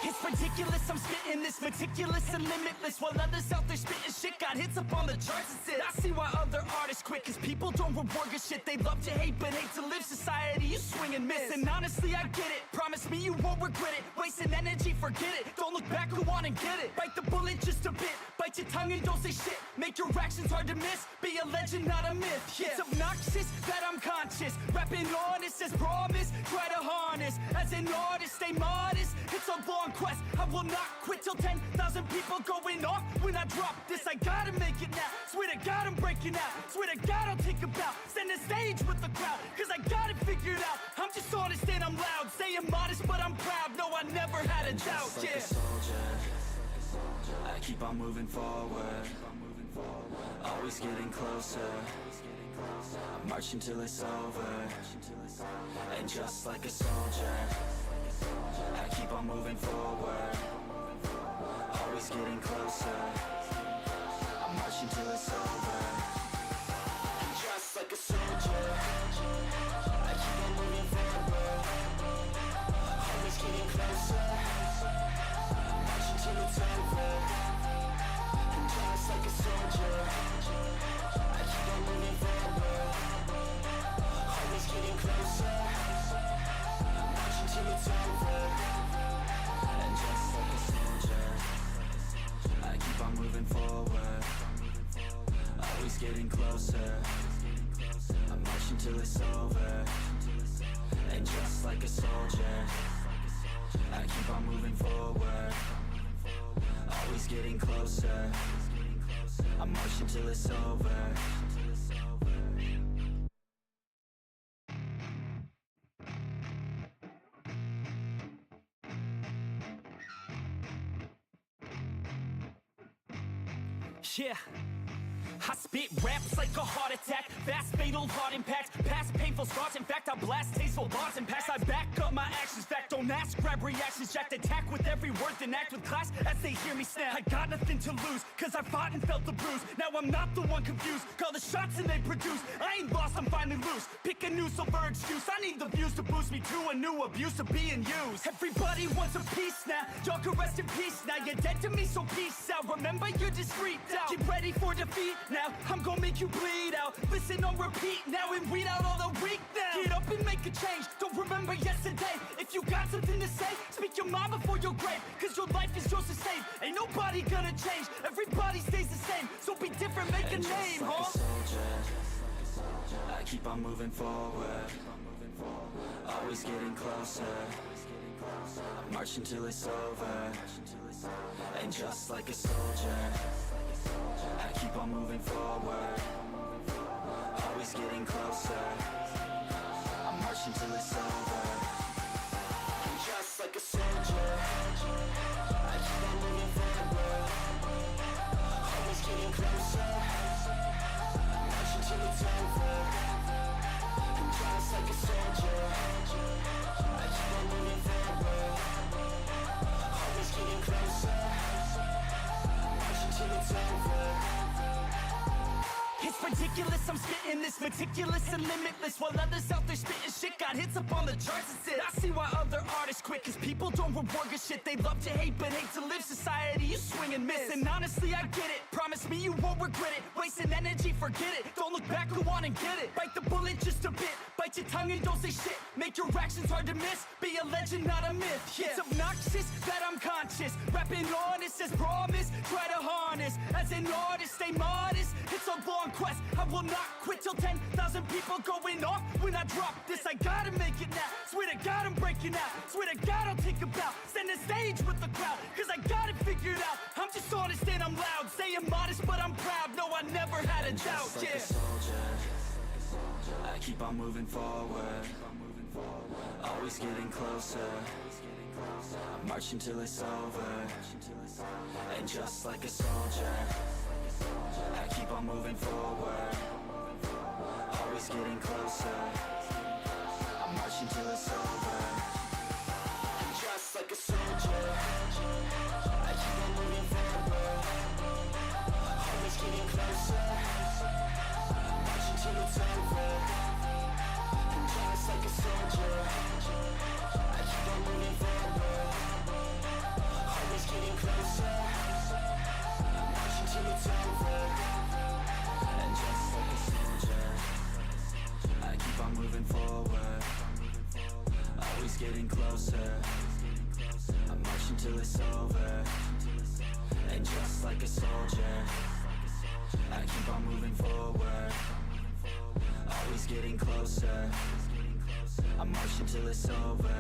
It's ridiculous, I'm spitting this meticulous and limitless. While others out there spitting shit got hits up on the charts and shit. I see why other artists quit, cause people don't reward good shit. They love to hate but hate to live. Society, you swing and miss. And honestly, I get it, promise me you won't regret it. Wasting energy, forget it, don't look back, go on and get it. Bite the bullet just a bit, bite your tongue and don't say shit. Make your actions hard to miss, be a legend, not a myth. Yeah. It's obnoxious that I'm conscious, rapping honest as promise. Try to harness, as an artist, stay modest. It's a long quest, I will not quit till 10,000 people going off when I drop this. I gotta make it now, swear to God I'm breaking out. Swear to God I'll take a bow, stand the stage with the crowd. Cause I got it figured out, I'm just honest and I'm loud. Saying modest but I'm proud, no I never had a doubt, Just like a soldier, I keep on moving forward, always getting closer. I'm marching till it's over. And just like a soldier, I keep on moving forward, always getting closer. I'm marching till it's over. And just like a soldier, I keep on moving forward, always getting closer. I'm marching till it's over. And just like a soldier, I keep on moving forward, always getting closer. I'm marching till it's over. And just like a soldier, I keep on moving forward, always getting closer. I'm marching till it's over. And just like a soldier, I keep on moving forward, always getting closer. I'm marching till it's over. Yeah, I spit raps like a heart attack, fast fatal heart impact, past painful scars. In fact, I blast tasteful bars and pass. I back up my actions, fact don't ask, grab reactions, jacked attack with every word, then act with class as they hear me snap. I got nothing to lose, cause I fought and felt the bruise. Now I'm not the one confused, call the shots and they produce. I ain't lost, I'm finally loose, pick a new silver excuse. I need the views to boost me to a new abuse of being used. Everybody wants a piece now, y'all can rest in peace now. You're dead to me, so peace out, remember you're discreet out. Get ready for defeat now, I'm gonna make you bleed out. Listen on repeat now and weed out all the weak now. Get up and make a change, don't remember yesterday. If you got something to say, speak your mind before your grave. Cause your life is yours to save, ain't nobody gonna change, everybody stays the same. So be different, make a name, like huh? A soldier, I keep on moving forward, always getting closer. I'm marching till it's over. And just like a soldier, I keep on moving forward, always getting closer. I'm marching till it's over. And just like a soldier, I keep on moving forward, always getting closer. I'm marching till it's over. And just like a soldier, I keep on moving forward, always getting closer. I'm marching till it's over. It's ridiculous, I'm spitting this meticulous and limitless. While others out there spitting shit got hits up on the charts and shit. I see why other artists quit, cause people don't reward good shit. They love to hate but hate to live. Society, you swing and miss. And honestly, I get it, promise me you won't regret it. Wasting energy, forget it, don't look back, go on and get it. Bite the bullet just a bit, bite your tongue and don't say shit. Make your actions hard to miss, be a legend, not a myth. Yeah. It's obnoxious that I'm conscious, rapping honest as promise. Try to harness, as an artist, stay modest. It's a long quest, I will not quit till 10,000 people going off. When I drop this, I gotta make it now. Swear to God I'm breaking out. Swear to God I'll take a bow. Stand the stage with the crowd, cause I got it figured out. I'm just honest and I'm loud. Saying modest but I'm proud. No, I never had a doubt, Just like a soldier, I keep on moving forward. Always getting closer. I'm marching till it's over. And just like a soldier, I keep on moving forward. Always getting closer. I'm marching till it's over. And just like a soldier, I keep on moving forward. Always getting closer. I'm marching till it's over. And just like a soldier, I keep on moving forward. Always getting closer. I'm marching till it's over. And just like a soldier, I keep on moving forward. Always getting closer. I'm marching till it's over. And just like a soldier, I keep on moving forward. Always getting closer. I'm marching till it's over.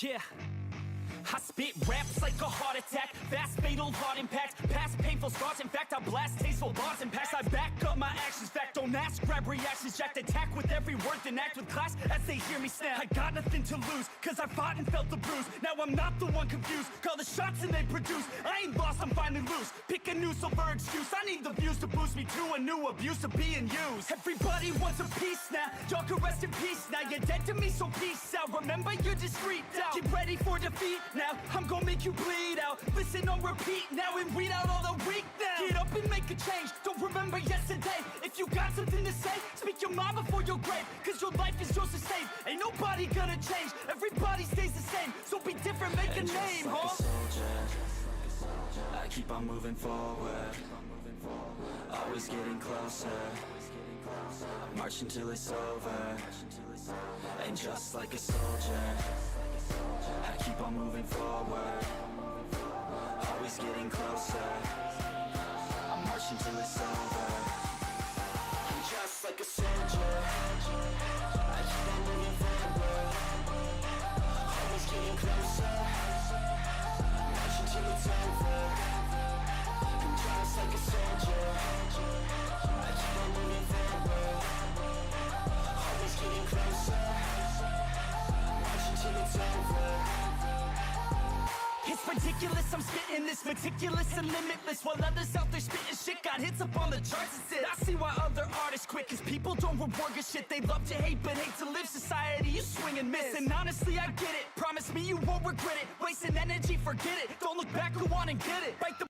Yeah, I spit raps like a heart attack. Fast, fatal, heart impact. Past painful scars. In fact, I blast tasteful bars and pass. I back up my actions. Fact, don't ask. Grab reactions. Jacked attack with every word. Then act with class as they hear me snap. I got nothing to lose, cause I fought and felt the bruise. Now I'm not the one confused. Call the shots and they produce. I ain't lost, I'm finally loose. Pick a new silver excuse. I need the views to boost me to a new abuse of being used. Everybody wants a piece now. Y'all can rest in peace now. You're dead to me, so peace out. Remember, you're discreet out. Get ready for defeat now. I'm gonna make you bleed out. Listen on repeat now and weed out all the weak now. Get up and make a change. Don't remember yesterday. If you got something to say, speak your mind before your grave. Cause your life is yours to save. Ain't nobody gonna change. Everybody stays the same. So be different, make a name, like huh? a soldier, I keep on moving forward. Always getting closer. I'm marching till it's over. And just like a soldier, I keep on moving forward. Always getting closer. I'm marching till it's over. And just like a soldier, I keep on moving forward. Always getting closer. I'm marching till it's over. And just like a soldier, I keep on moving forward. Always getting closer. I'm marching till it's over. It's ridiculous, I'm spitting this meticulous and limitless. While others out there spitting shit got hits up on the charts and shit. I see why other artists quit, cause people don't reward good shit. They love to hate but hate to live. Society, you swing and miss. And honestly, I get it. Promise me you won't regret it. Wasting energy, forget it. Don't look back, go on and get it. Bite the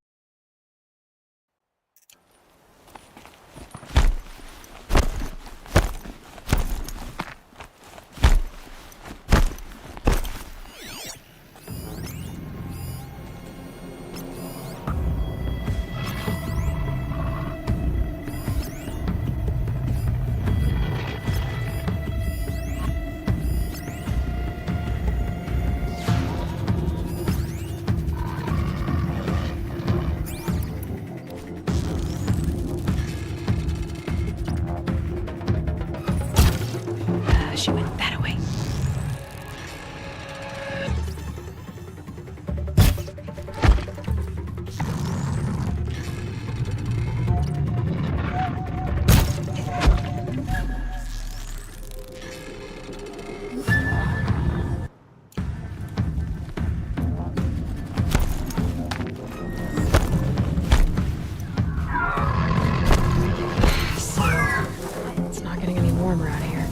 She went that way. It's not getting any warmer out here.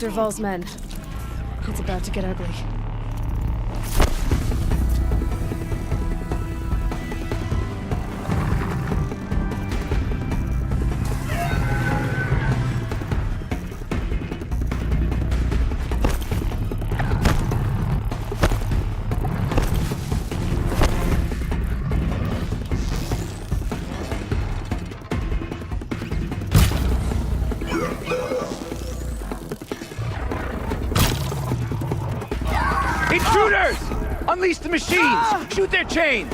Derval's men. It's about to get ugly. Intruders! Unleash the machines! Shoot their chains!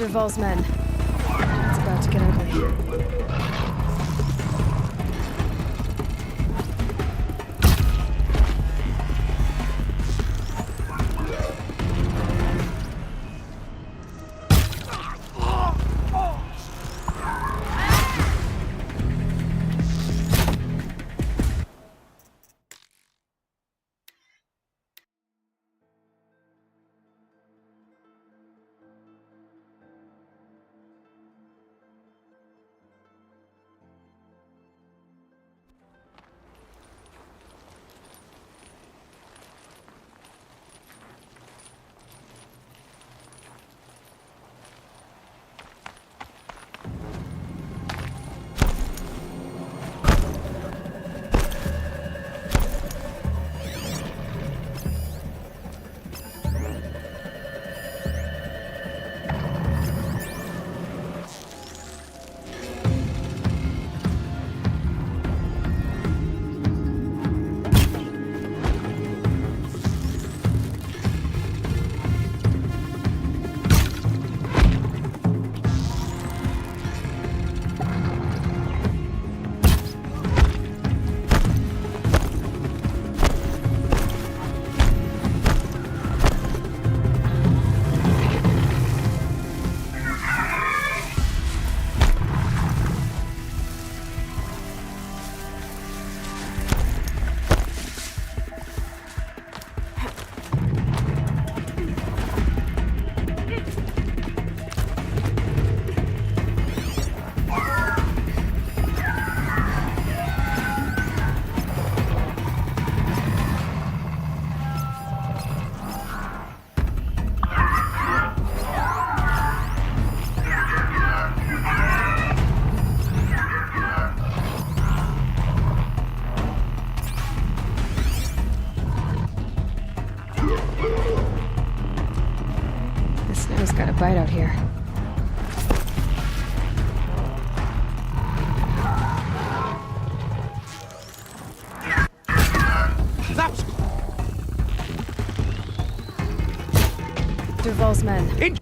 Derval's men. It's about to get ugly. Sandoval's men.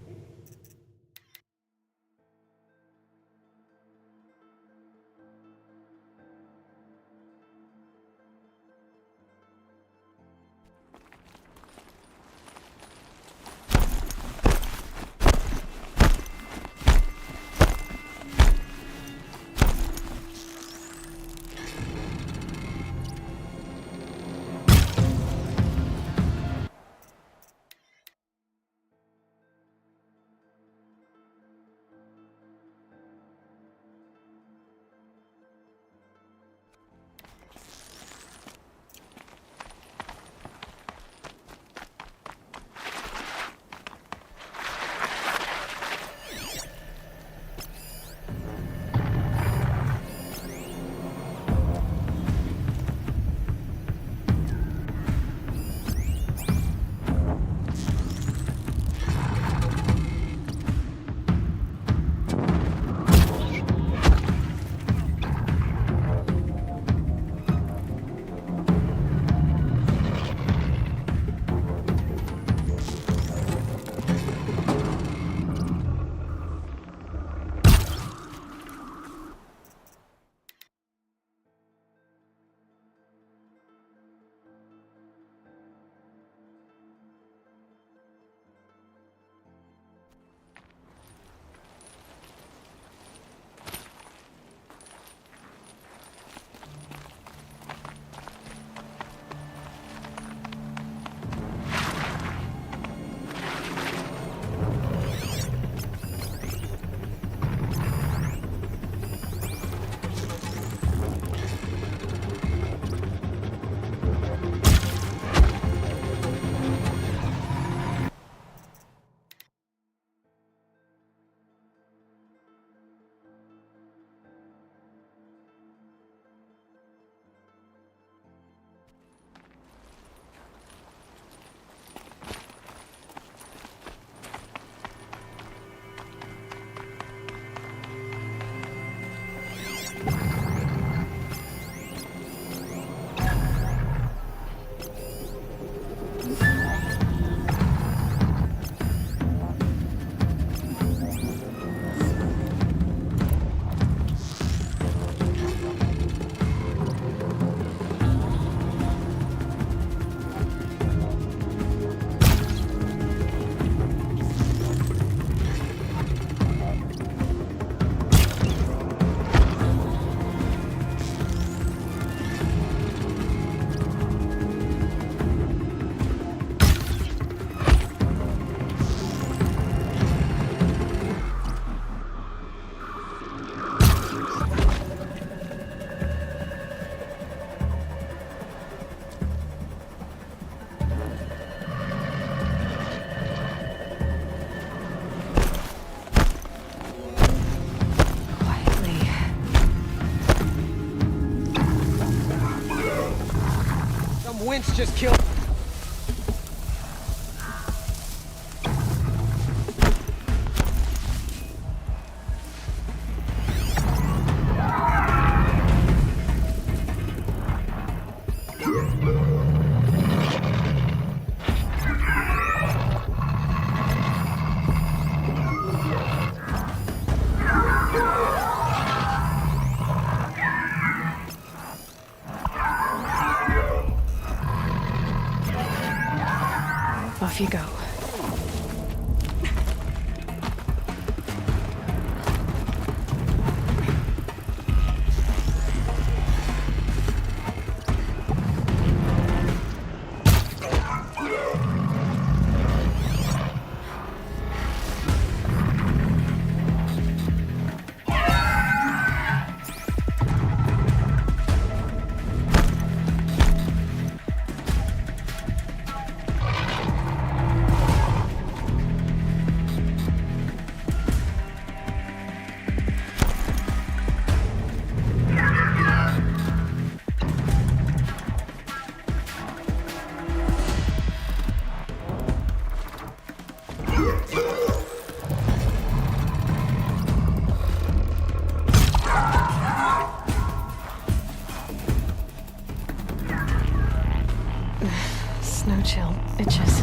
Winch just killed. Off you go. Snow chill itches.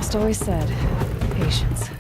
outcast always said, patience.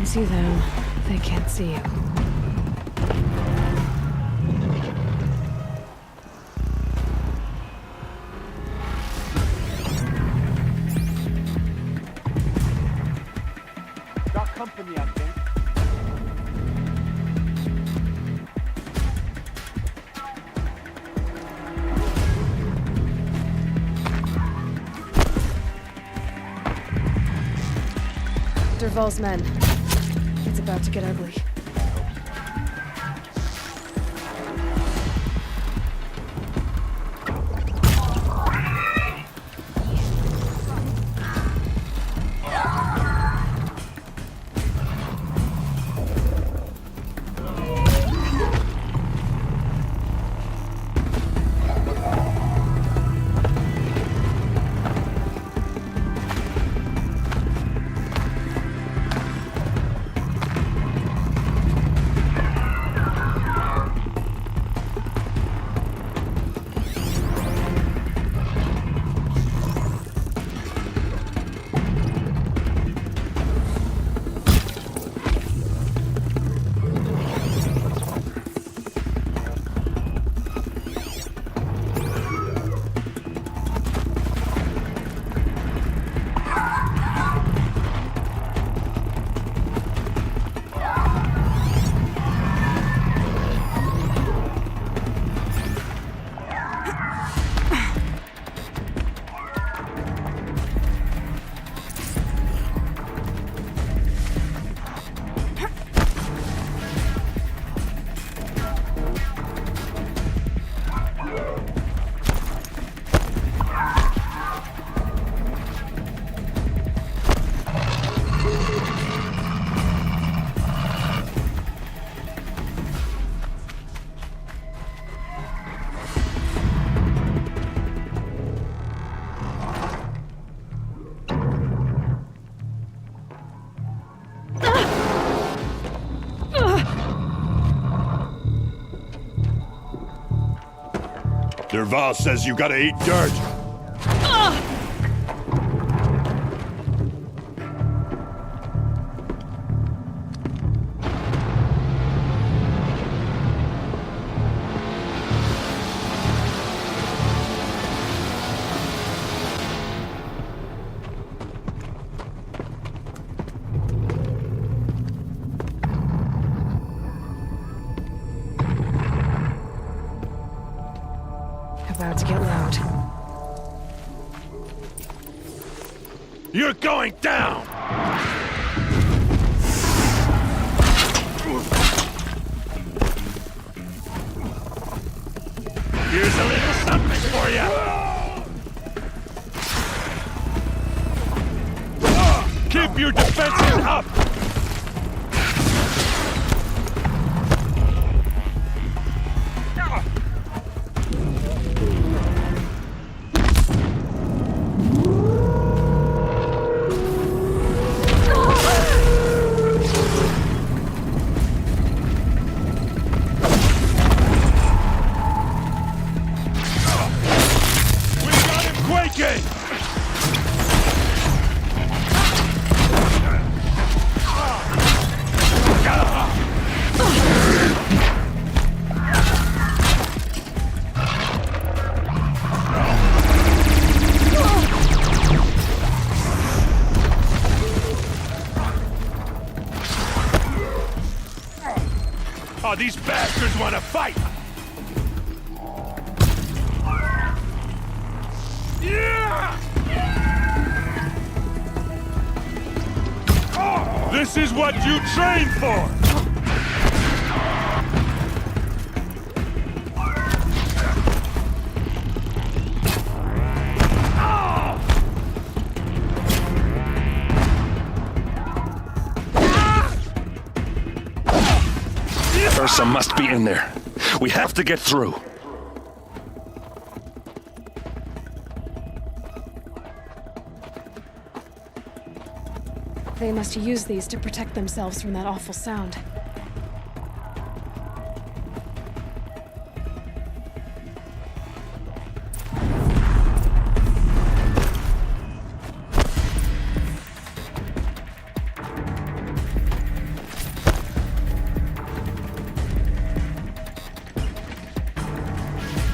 See them, they can't see you. Got company, I think. Dervahl's men. It's about to get ugly. Derval says you gotta eat dirt. About to get loud. You're going down! Here's a little something for you! Keep your defenses up! Oh, these bastards want to fight! Yeah! This is what you train for! Ursa must be in there. We have to get through. They must use these to protect themselves from that awful sound.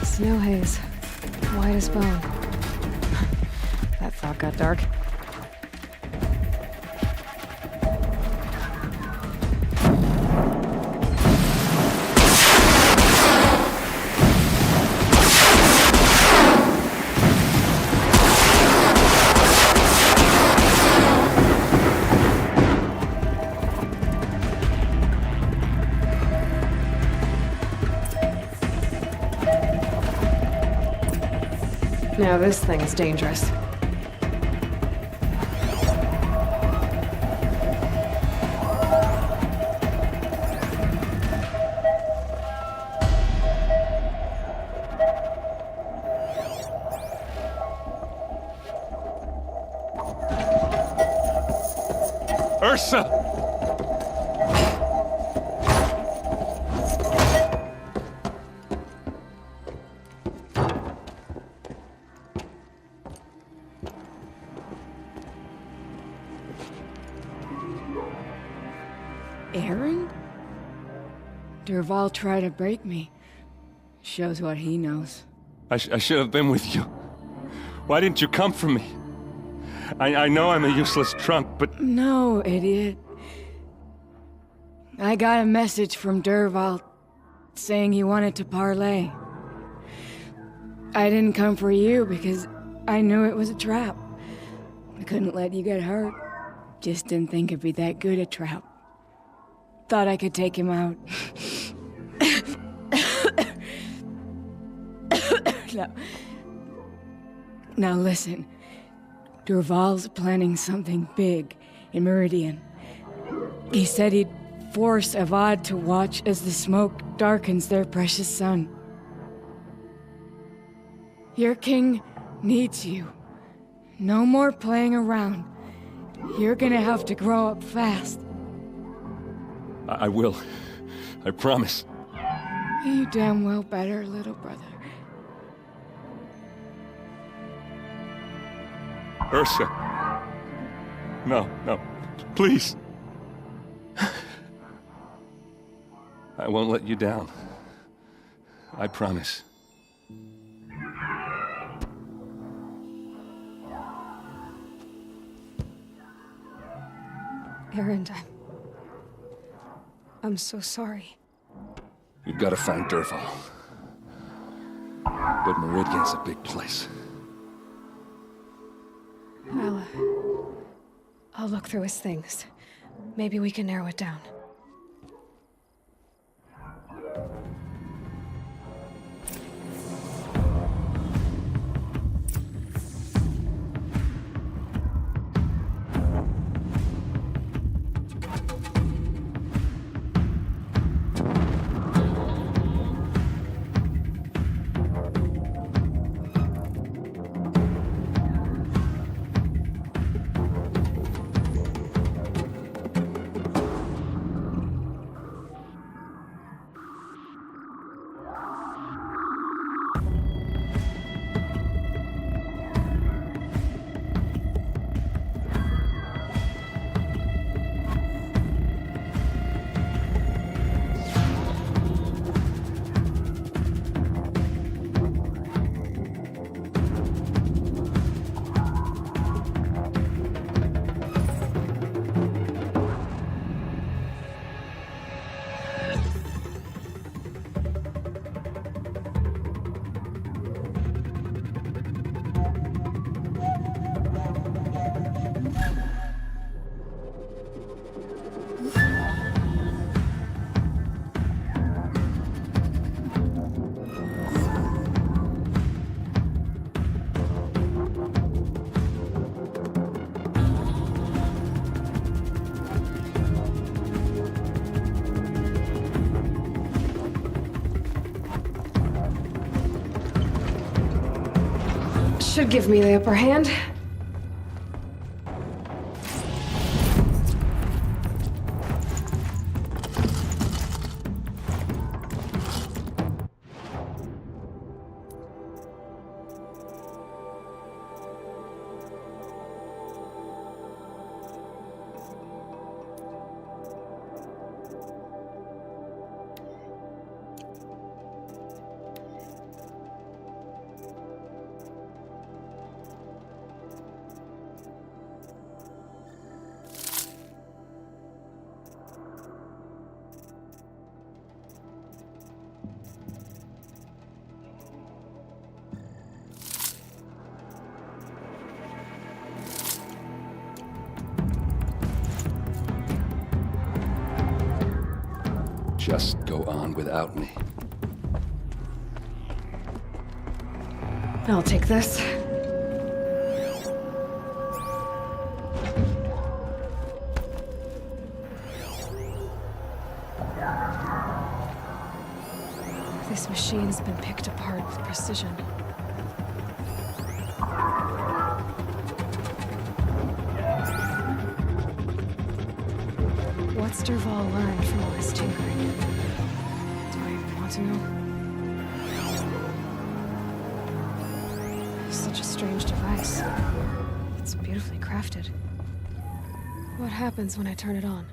Snow haze. White as bone. That thought got dark. Now this thing is dangerous. Ursa! Aaron? Derval tried to break me. Shows what he knows. I should have been with you. Why didn't you come for me? I know I'm a useless trunk, but... No, idiot. I got a message from Derval saying he wanted to parlay. I didn't come for you because I knew it was a trap. I couldn't let you get hurt. Just didn't think it'd be that good a trap. Thought I could take him out. Now listen. Derval's planning something big in Meridian. He said he'd force Avad to watch as the smoke darkens their precious sun. Your king needs you. No more playing around. You're gonna have to grow up fast. I will. I promise. You damn well better, little brother. Ursa. No, no. Please. I won't let you down. I promise. Aaron, I'm so sorry. You've got to find Derval. But Meridian's a big place. I'll look through his things. Maybe we can narrow it down. Should give me the upper hand. Just go on without me. I'll take this. This machine's been picked apart with precision. What's Derval learned from all his tinkering? Do I even want to know? Such a strange device. It's beautifully crafted. What happens when I turn it on?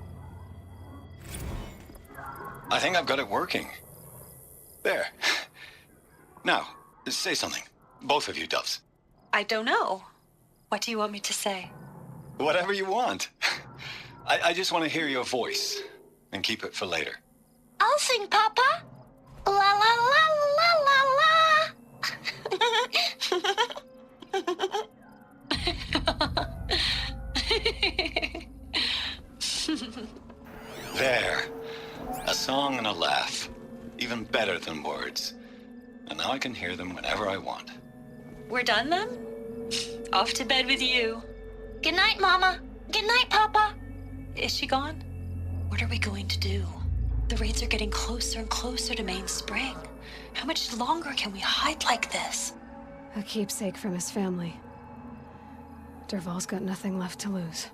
I think I've got it working. There. Now, say something. Both of you, doves. I don't know. What do you want me to say? Whatever you want. I just want to hear your voice. And keep it for later. I'll sing, Papa. La la la la la. There. A song and a laugh. Even better than words. And now I can hear them whenever I want. We're done then? Off to bed with you. Good night, Mama. Good night, Papa. Is she gone? What are we going to do? The raids are getting closer and closer to Main Spring. How much longer can we hide like this? A keepsake from his family. Derval's got nothing left to lose.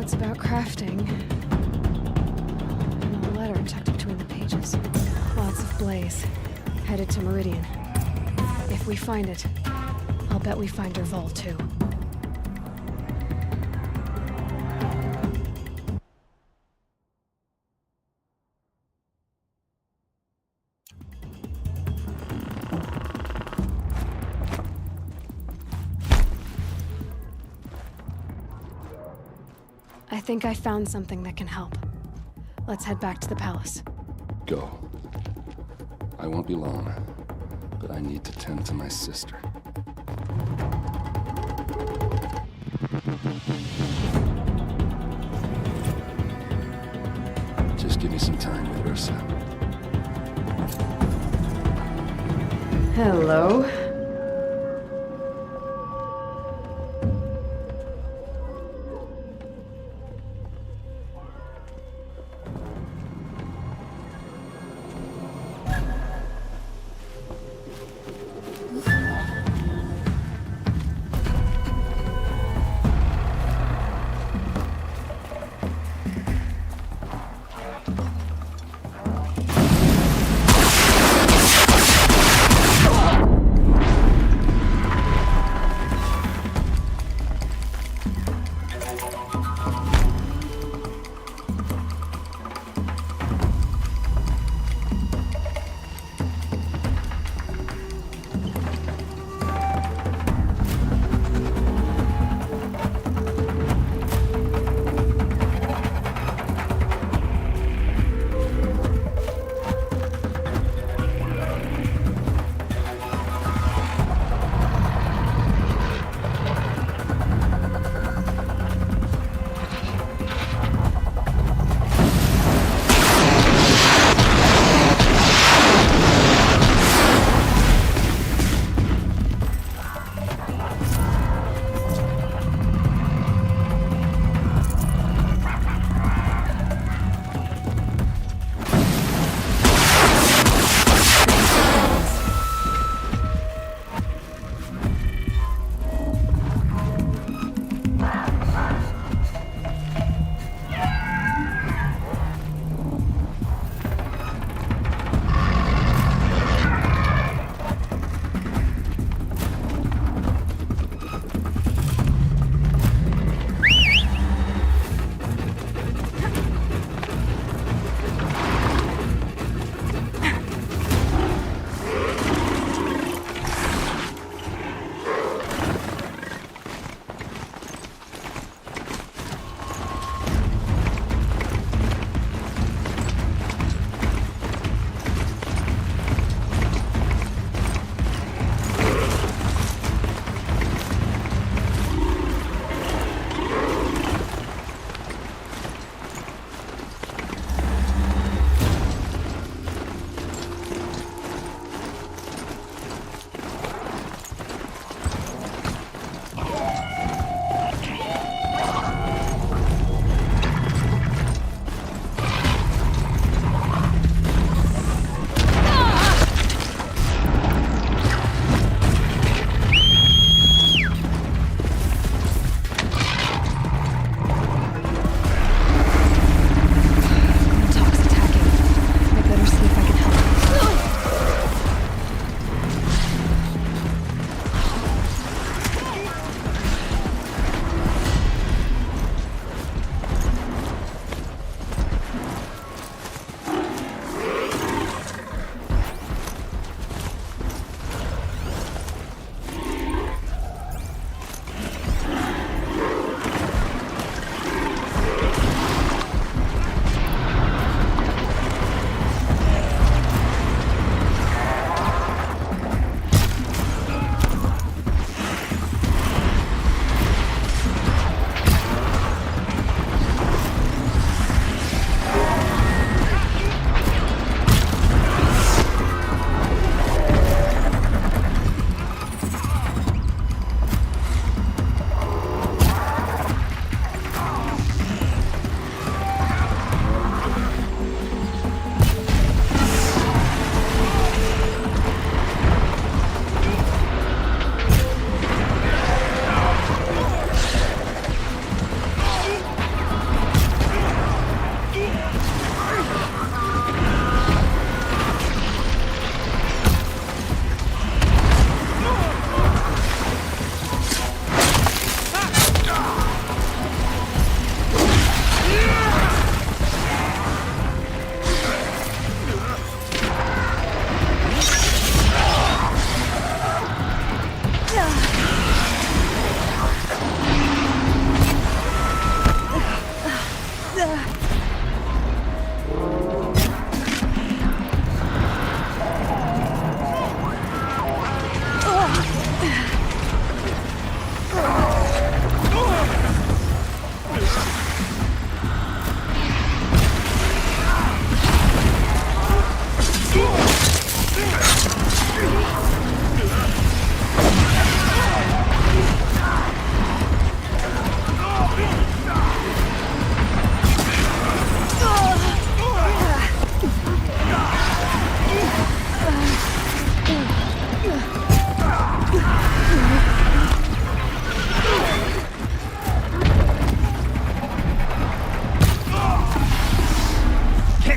Notes about crafting. And a letter tucked between the pages. Lots of blaze. Headed to Meridian. If we find it, I'll bet we find Derval too. I think I found something that can help. Let's head back to the palace. Go. I won't be long, but I need to tend to my sister. Just give me some time with Ursa. Hello.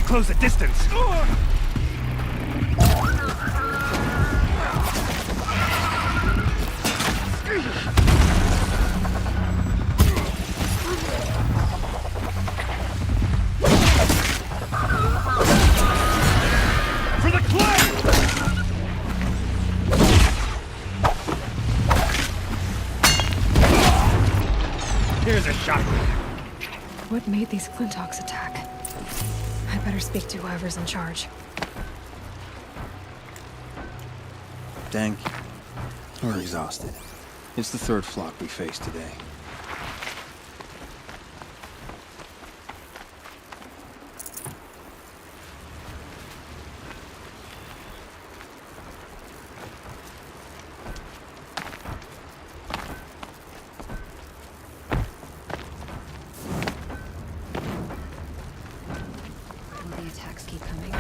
close the distance. For the clay! Here's a shot. What made these Glinthawks attack? I better speak to whoever's in charge. Dang. We're exhausted. It's the third flock we faced today. Will the attacks keep coming?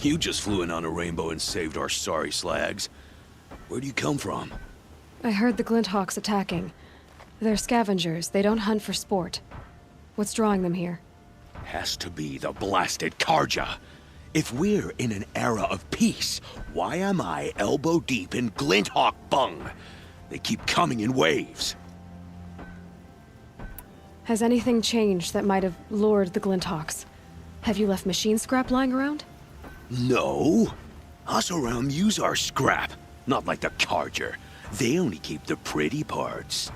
You just flew in on a rainbow and saved our sorry slags. Where do you come from? I heard the Glinthawks attacking. They're scavengers. They don't hunt for sport. What's drawing them here? Has to be the blasted Karja. If we're in an era of peace, why am I elbow deep in Glinthawk bung? They keep coming in waves. Has anything changed that might have lured the Glinthawks? Have you left machine scrap lying around? No. Us around use our scrap. Not like the Karja. They only keep the pretty parts.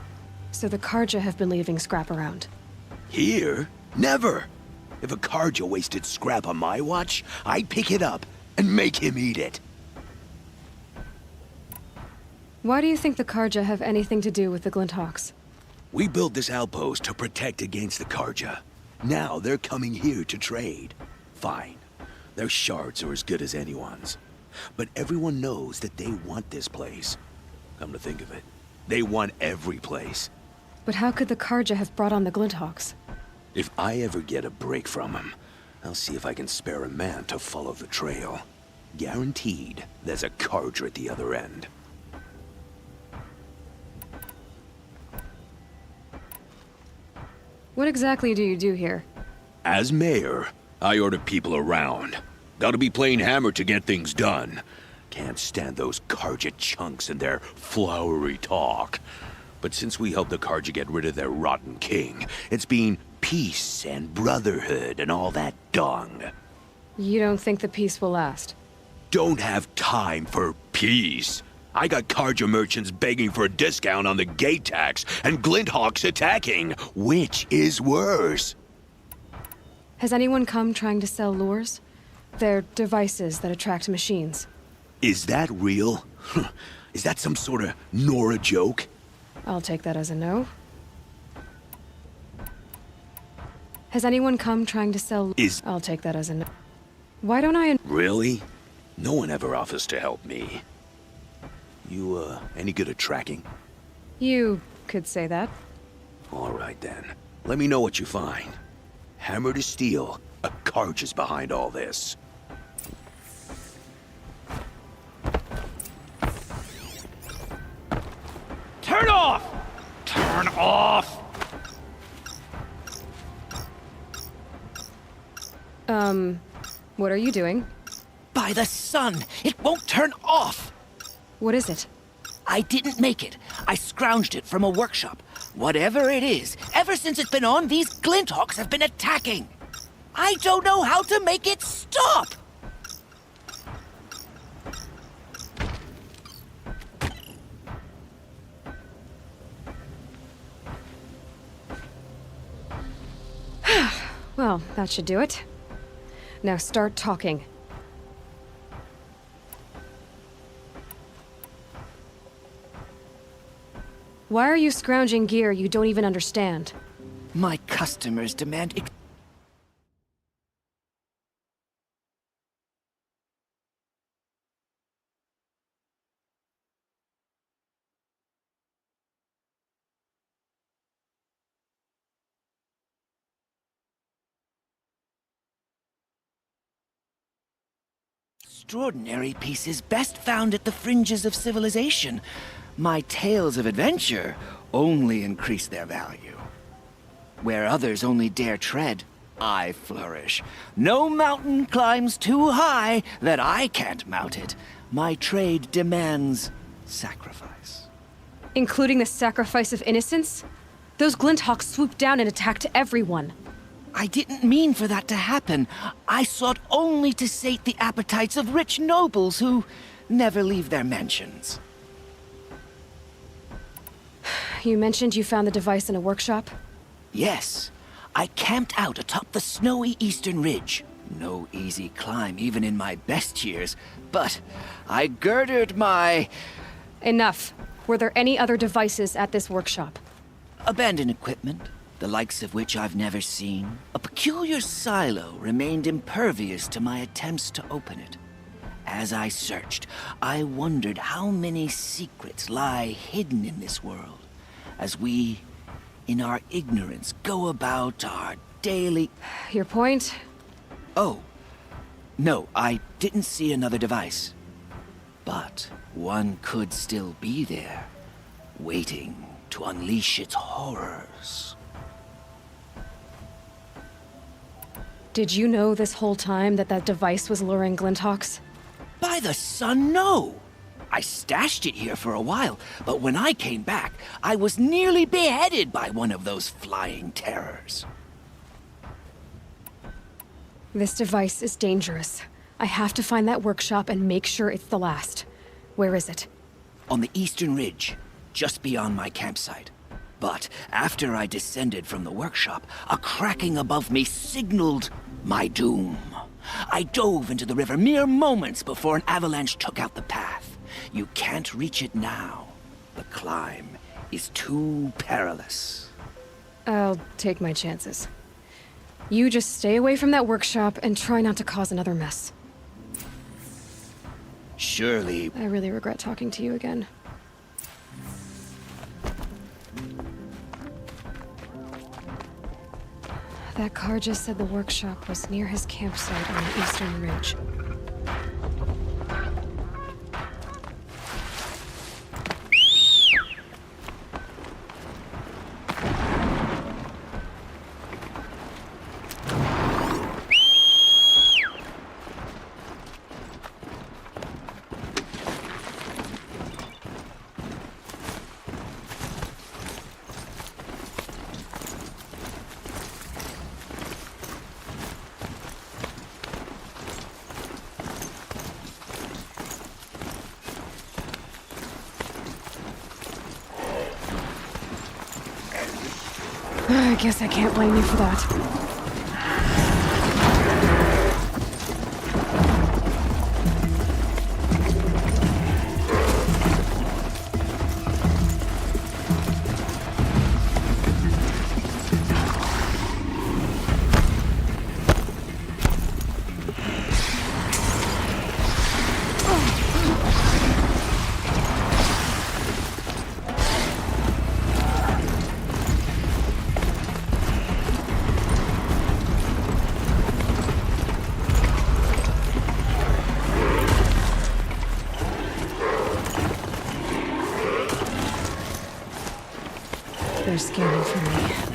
So the Karja have been leaving scrap around? Here? Never. If a Karja wasted scrap on my watch, I'd pick it up and make him eat it. Why do you think the Karja have anything to do with the Glinthawks? We built this outpost to protect against the Karja. Now they're coming here to trade. Fine. Their shards are as good as anyone's. But everyone knows that they want this place. Come to think of it, they want every place. But how could the Karja have brought on the Glinthawks? If I ever get a break from them, I'll see if I can spare a man to follow the trail. Guaranteed, there's a Karja at the other end. What exactly do you do here? As mayor, I order people around. Gotta be playing hammer to get things done. Can't stand those Karja chunks and their flowery talk. But since we helped the Karja get rid of their rotten king, it's been peace and brotherhood and all that dung. You don't think the peace will last? Don't have time for peace. I got Karja merchants begging for a discount on the gate tax and Glinthawks attacking. Which is worse? Has anyone come trying to sell lures? They're devices that attract machines. Is that real? Is that some sort of Nora joke? I'll take that as a no. Has anyone come trying to sell... I'll take that as a no. Why don't I... Really? No one ever offers to help me. You, any good at tracking? You could say that. All right, then. Let me know what you find. Hammer to steel. A Karj is behind all this. Turn off! Turn off! What are you doing? By the sun! It won't turn off! What is it? I didn't make it. I scrounged it from a workshop. Whatever it is, ever since it's been on, these Glinthawks have been attacking. I don't know how to make it stop! Well, that should do it. Now start talking. Why are you scrounging gear you don't even understand? My customers demand extraordinary pieces best found at the fringes of civilization. My tales of adventure only increase their value. Where others only dare tread, I flourish. No mountain climbs too high that I can't mount it. My trade demands sacrifice. Including the sacrifice of innocence? Those Glinthawks swooped down and attacked everyone. I didn't mean for that to happen. I sought only to sate the appetites of rich nobles who never leave their mansions. You mentioned you found the device in a workshop? Yes. I camped out atop the snowy eastern ridge. No easy climb even in my best years, but I girded my... Enough. Were there any other devices at this workshop? Abandoned equipment, the likes of which I've never seen. A peculiar silo remained impervious to my attempts to open it. As I searched, I wondered how many secrets lie hidden in this world, as we, in our ignorance, go about our daily... Your point? Oh, no, I didn't see another device. But one could still be there, waiting to unleash its horrors. Did you know this whole time that device was luring Glinthawks? By the sun, no! I stashed it here for a while, but when I came back, I was nearly beheaded by one of those flying terrors. This device is dangerous. I have to find that workshop and make sure it's the last. Where is it? On the eastern ridge, just beyond my campsite. But after I descended from the workshop, a cracking above me signaled my doom. I dove into the river mere moments before an avalanche took out the path. You can't reach it now. The climb is too perilous. I'll take my chances. You just stay away from that workshop and try not to cause another mess. Surely... I really regret talking to you again. That car just said the workshop was near his campsite on the eastern ridge. I guess I can't blame you for that. They're scanning for me.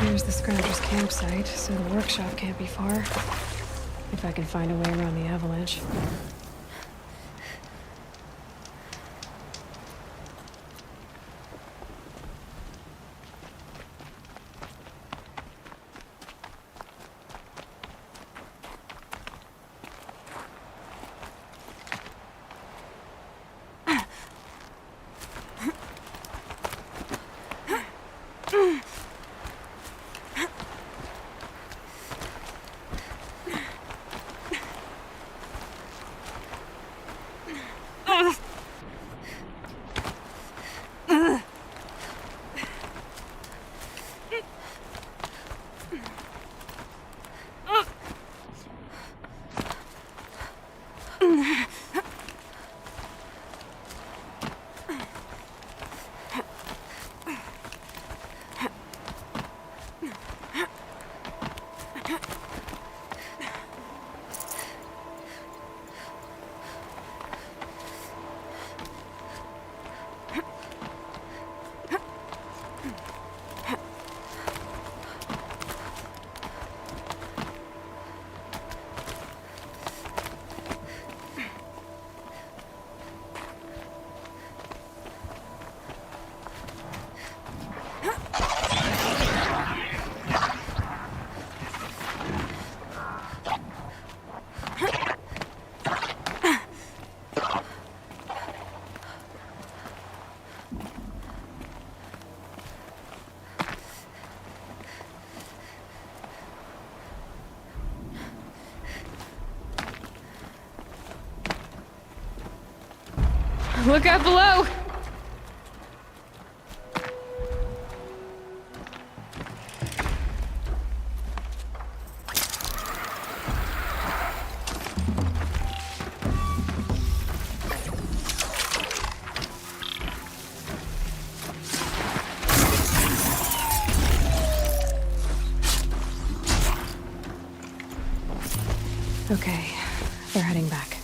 Here's the Scrounger's campsite, so the workshop can't be far. If I can find a way around the avalanche. Look out below! Okay, they're heading back.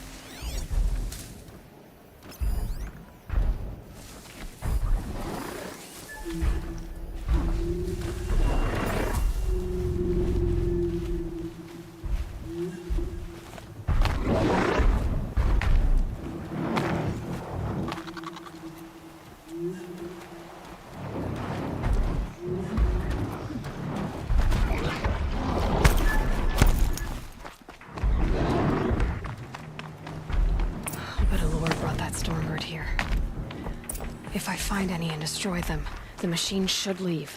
If I find any and destroy them, the machine should leave.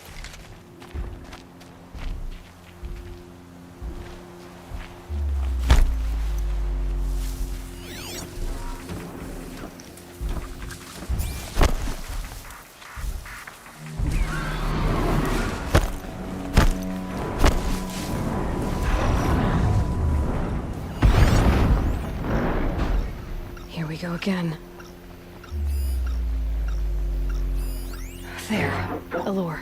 Here we go again. There, Aloy.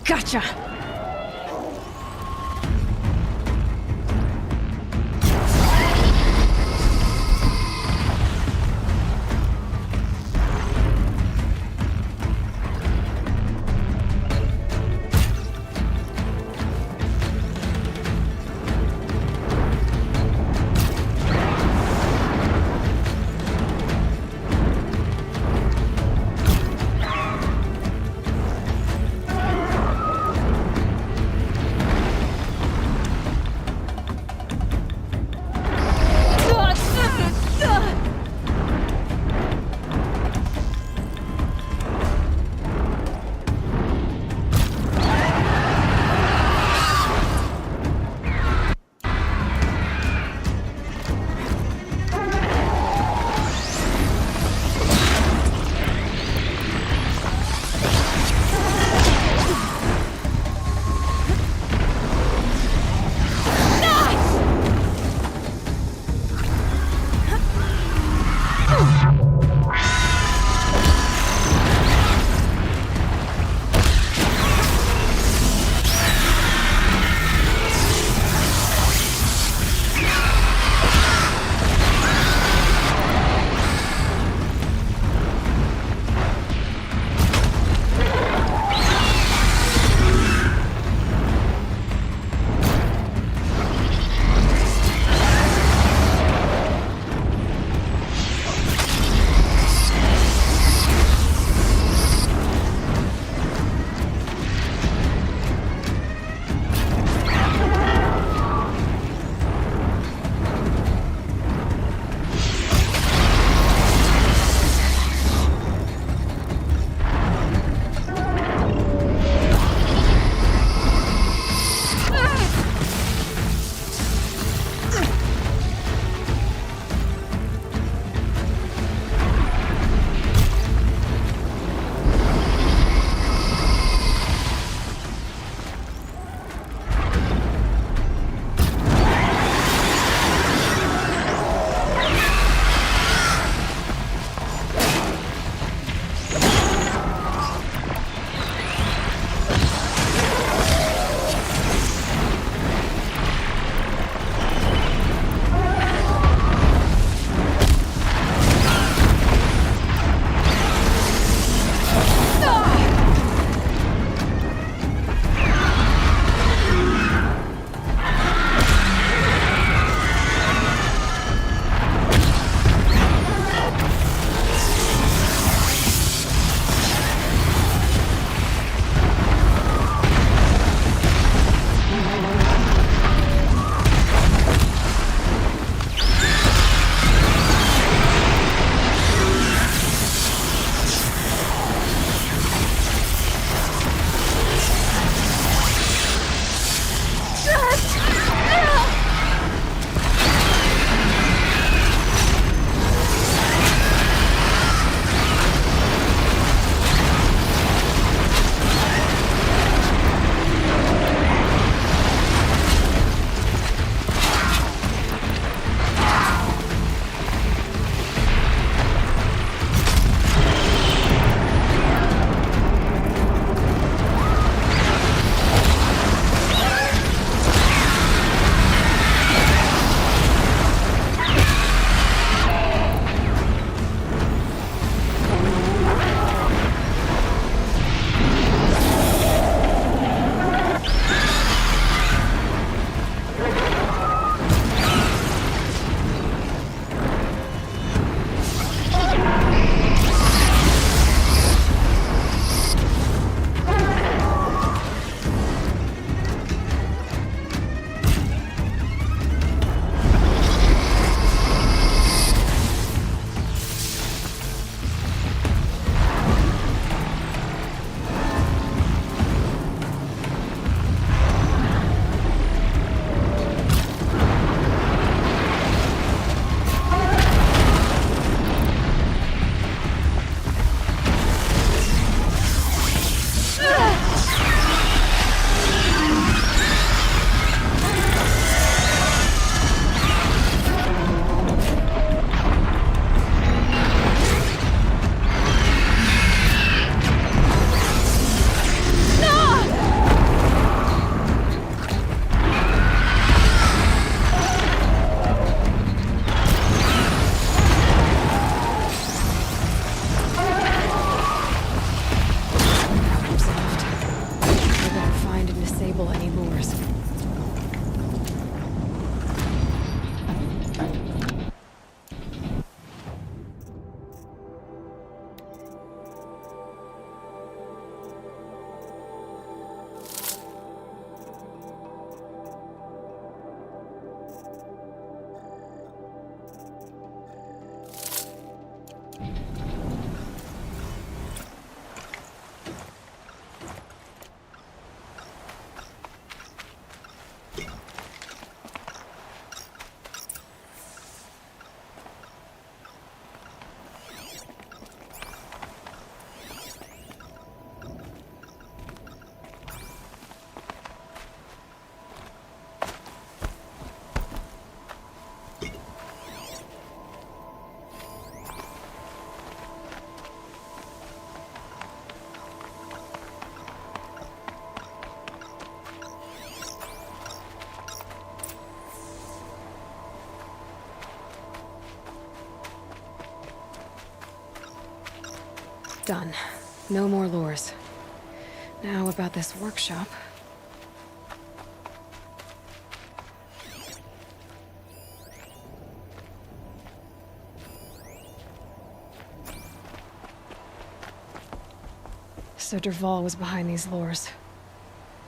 Gotcha! Done. No more lures. Now about this workshop. So Dervahl was behind these lures.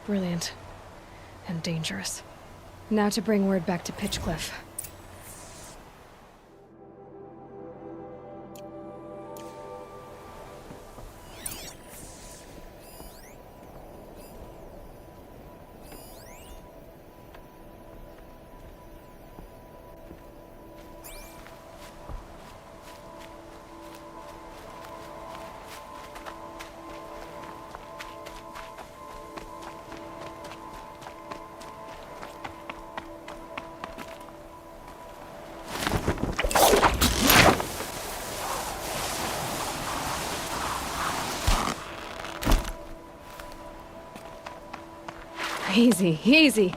Brilliant. And dangerous. Now to bring word back to Pitchcliff. Easy, easy.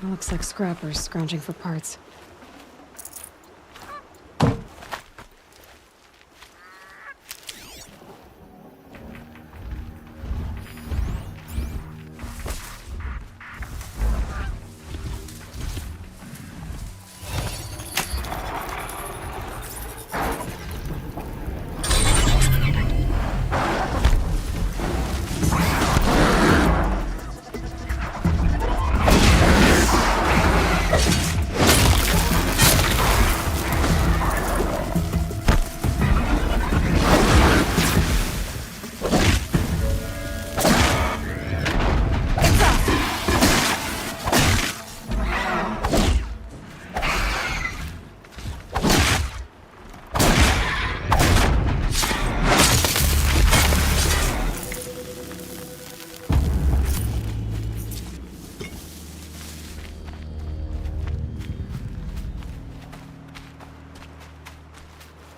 Looks like scrappers scrounging for parts.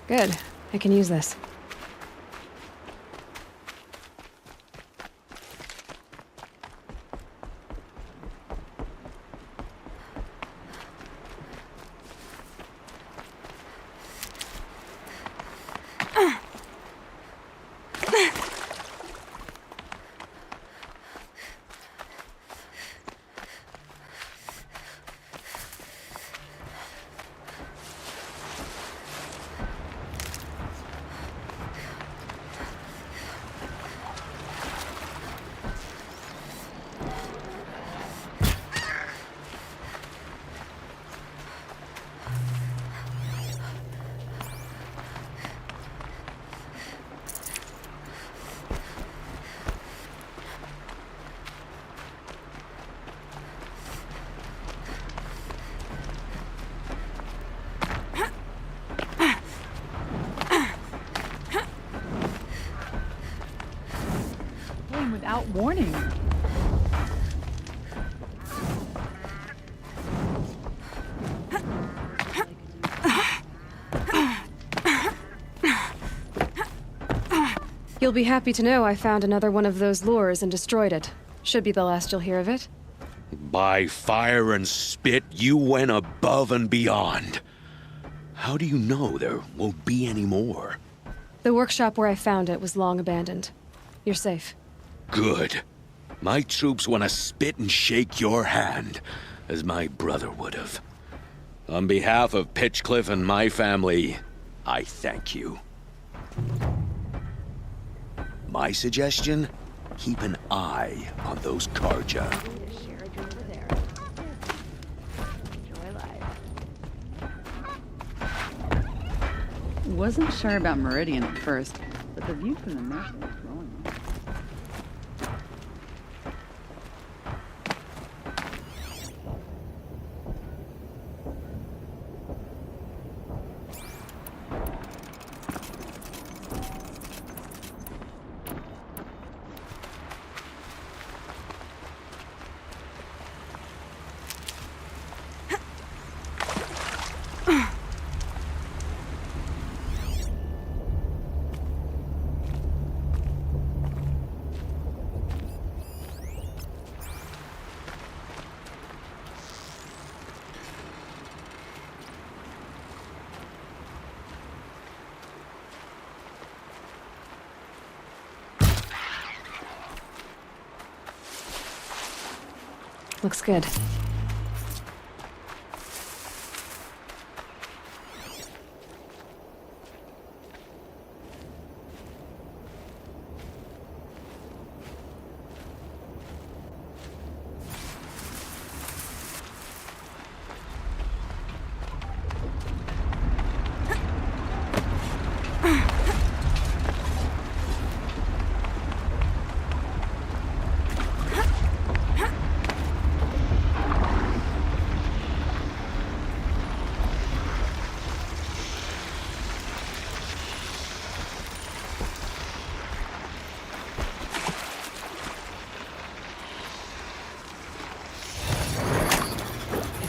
Good. I can use this. Without warning. You'll be happy to know I found another one of those lures and destroyed it. Should be the last you'll hear of it. By fire and spit, you went above and beyond. How do you know there won't be any more? The workshop where I found it was long abandoned. You're safe. Good. My troops want to spit and shake your hand, as my brother would have. On behalf of Pitchcliff and my family, I thank you. My suggestion? Keep an eye on those Karja. Wasn't sure about Meridian at first, but the view from the mountain was growing on. Looks good.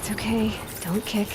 It's okay. Don't kick.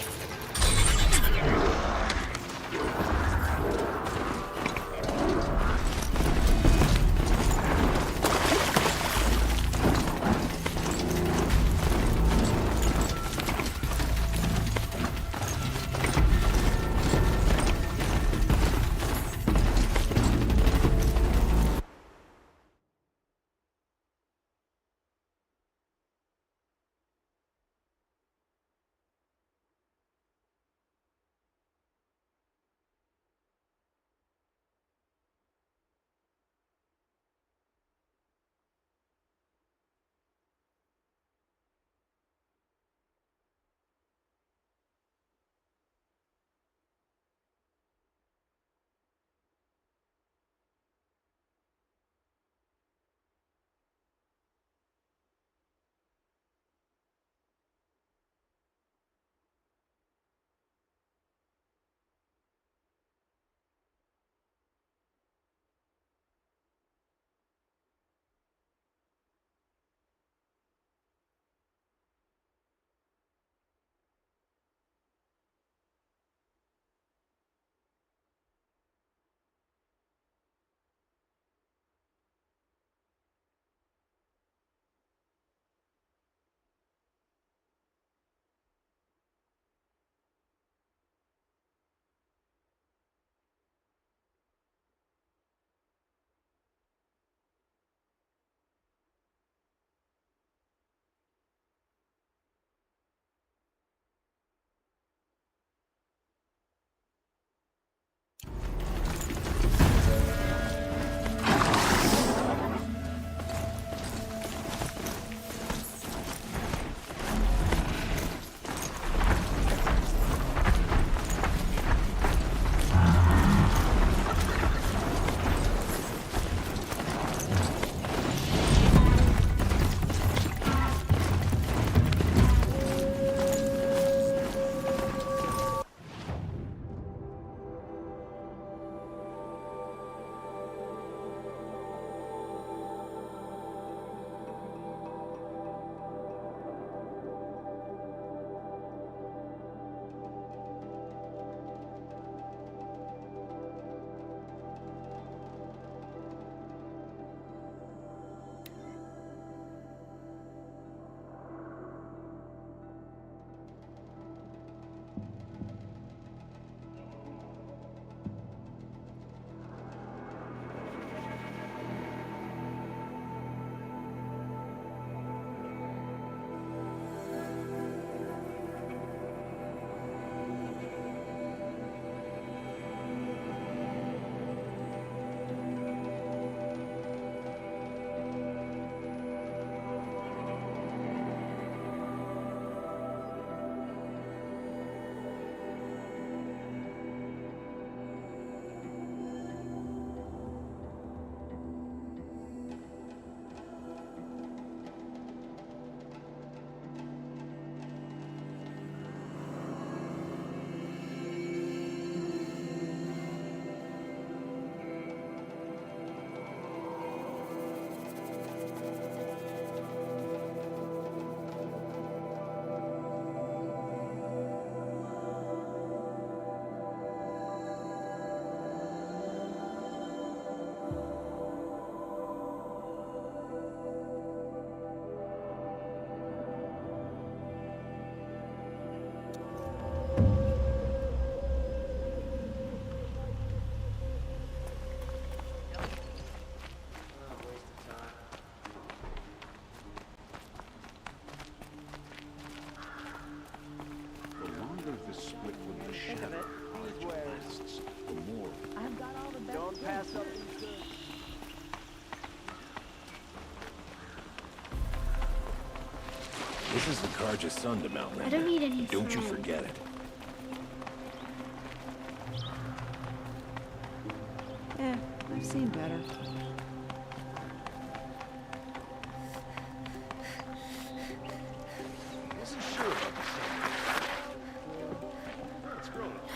This is the Karja's son to Mount. I don't need any Don't you friends. forget it. I've seen better. Wasn't sure about the son. It's grown up.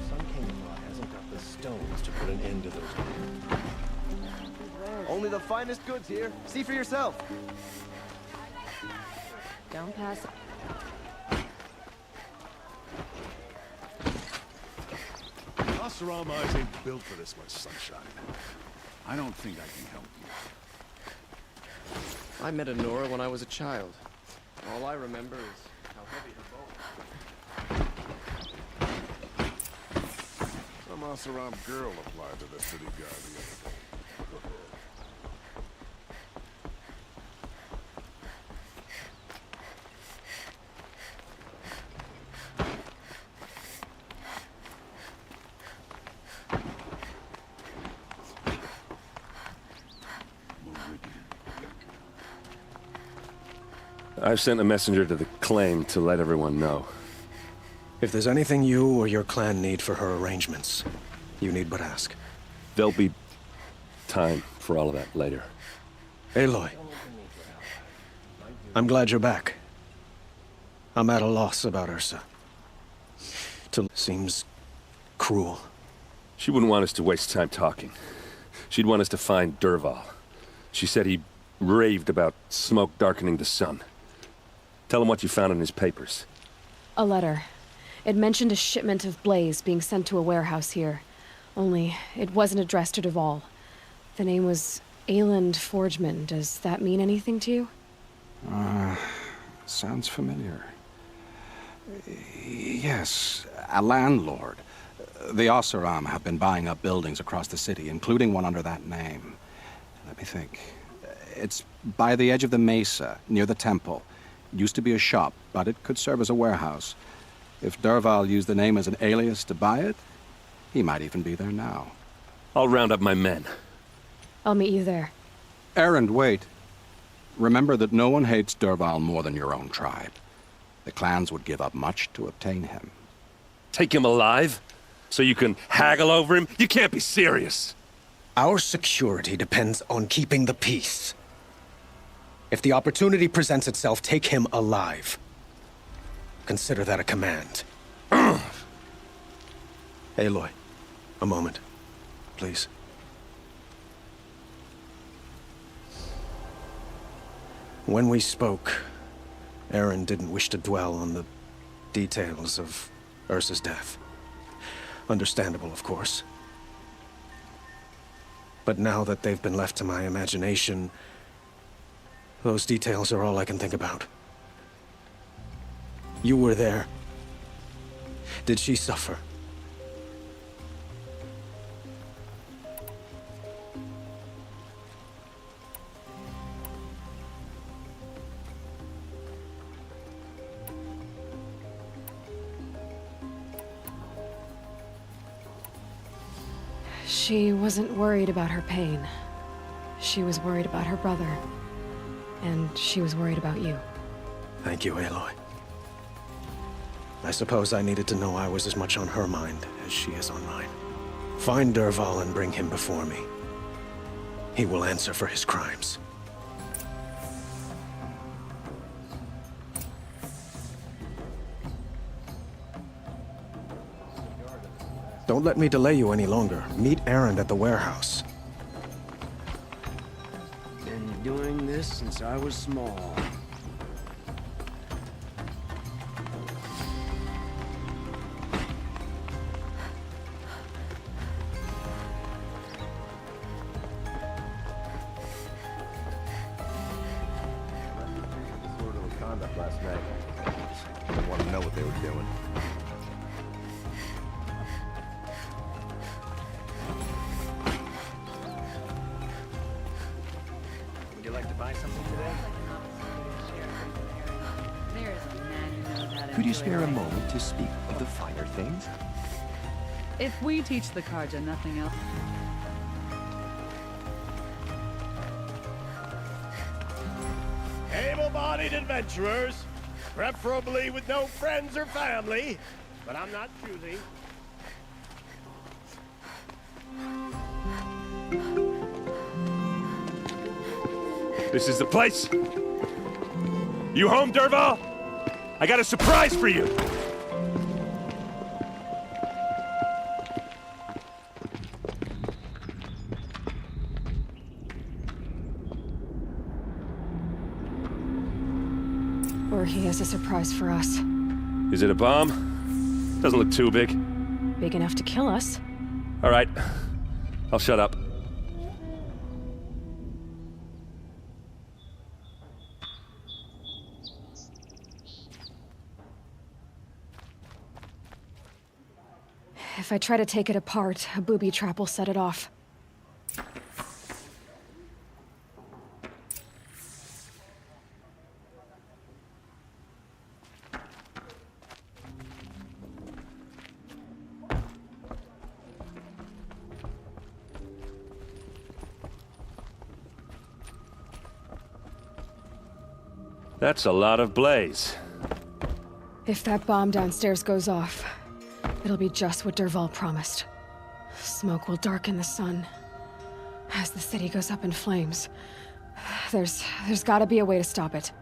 Sun King hasn't got the stones to put an end to those. Only the finest goods here. See for yourself. Don't pass it. Oseram eyes ain't built for this much sunshine. I don't think I can help you. I met Honora when I was a child. All I remember is how heavy her bow. Some Oseram girl applied to the city guard the other day. I've sent a messenger to the claim to let everyone know. If there's anything you or your clan need for her arrangements, you need but ask. There'll be time for all of that later. Aloy, I'm glad you're back. I'm at a loss about Ursa. Seems cruel. She wouldn't want us to waste time talking. She'd want us to find Dervahl. She said he raved about smoke darkening the sun. Tell him what you found in his papers. A letter. It mentioned a shipment of blaze being sent to a warehouse here. Only, it wasn't addressed to Dervahl. The name was Ayland Forgeman. Does that mean anything to you? Sounds familiar. Yes, a landlord. The Oseram have been buying up buildings across the city, including one under that name. Let me think. It's by the edge of the mesa, near the temple. Used to be a shop, but it could serve as a warehouse. If Dervahl used the name as an alias to buy it, he might even be there now. I'll round up my men. I'll meet you there. Erend, wait. Remember that no one hates Dervahl more than your own tribe. The clans would give up much to obtain him. Take him alive? So you can haggle over him? You can't be serious! Our security depends on keeping the peace. If the opportunity presents itself, take him alive. Consider that a command. Aloy, a moment, please. When we spoke, Erend didn't wish to dwell on the details of Ursa's death. Understandable, of course. But now that they've been left to my imagination, those details are all I can think about. You were there. Did she suffer? She wasn't worried about her pain. She was worried about her brother. And she was worried about you. Thank you, Aloy. I suppose I needed to know I was as much on her mind as she is on mine. Find Dervahl and bring him before me. He will answer for his crimes. Don't let me delay you any longer. Meet Erend at the warehouse. Been doing this since I was small. Disorderly conduct last night. I didn't want to know what they were doing. Would you like to buy something today? Could you spare a moment to speak of the finer things? If we teach the Karja nothing else... able-bodied adventurers, preferably with no friends or family, but I'm not choosing. This is the place? You home, Dervahl? I got a surprise for you! Or he has a surprise for us. Is it a bomb? Doesn't look too big. Big enough to kill us. All right. I'll shut up. If I try to take it apart, a booby trap will set it off. That's a lot of blaze. If that bomb downstairs goes off, it'll be just what Dervahl promised. Smoke will darken the sun. As the city goes up in flames, there's gotta be a way to stop it.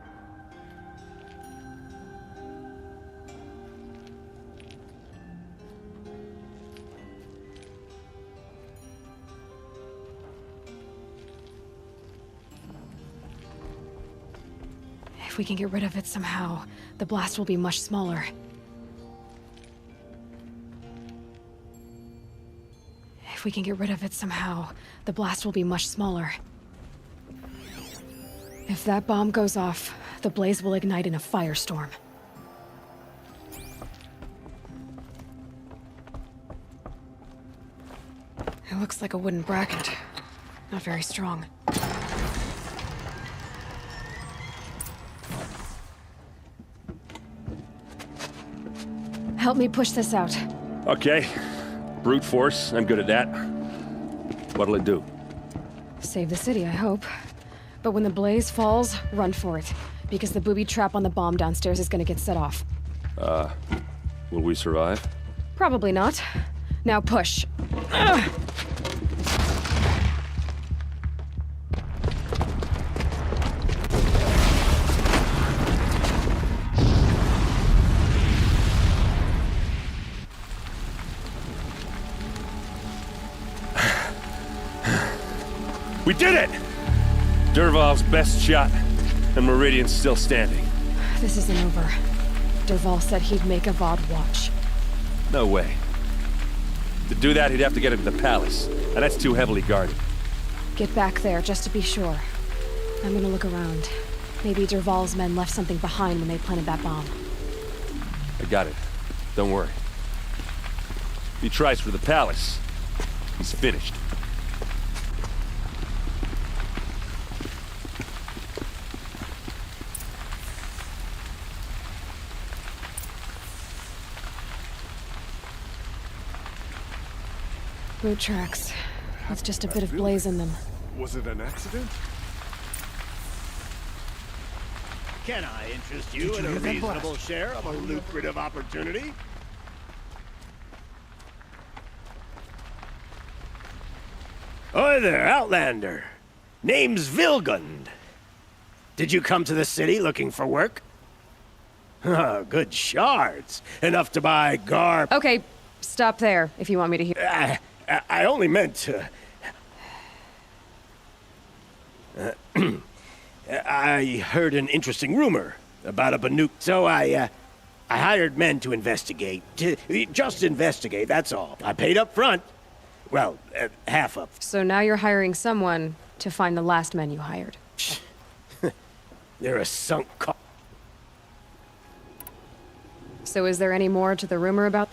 If we can get rid of it somehow, the blast will be much smaller. If we can get rid of it somehow, the blast will be much smaller. If that bomb goes off, the blaze will ignite in a firestorm. It looks like a wooden bracket. Not very strong. Help me push this out. Okay. Brute force, I'm good at that. What'll it do? Save the city, I hope. But when the blaze falls, run for it. Because the booby trap on the bomb downstairs is gonna get set off. Will we survive? Probably not. Now push. Ugh. We did it! Dervahl's best shot, and Meridian's still standing. This isn't over. Dervahl said he'd make a VOD watch. No way. To do that, he'd have to get into the palace, and that's too heavily guarded. Get back there, just to be sure. I'm gonna look around. Maybe Dervahl's men left something behind when they planted that bomb. I got it. Don't worry. If he tries for the palace, he's finished. Boot tracks. With just a bit of blaze in them. Was it an accident? Can I interest you in a reasonable share of a lucrative opportunity? Oi there, Outlander. Name's Vilgund. Did you come to the city looking for work? Good shards. Enough to buy garb. Okay, stop there, if you want me to hear. I only meant to... I heard an interesting rumor about a Banuk, so I hired men to investigate. Just investigate, that's all. I paid up front. Well, half up. So now you're hiring someone to find the last men you hired. They're a sunk cost. So is there any more to the rumor about...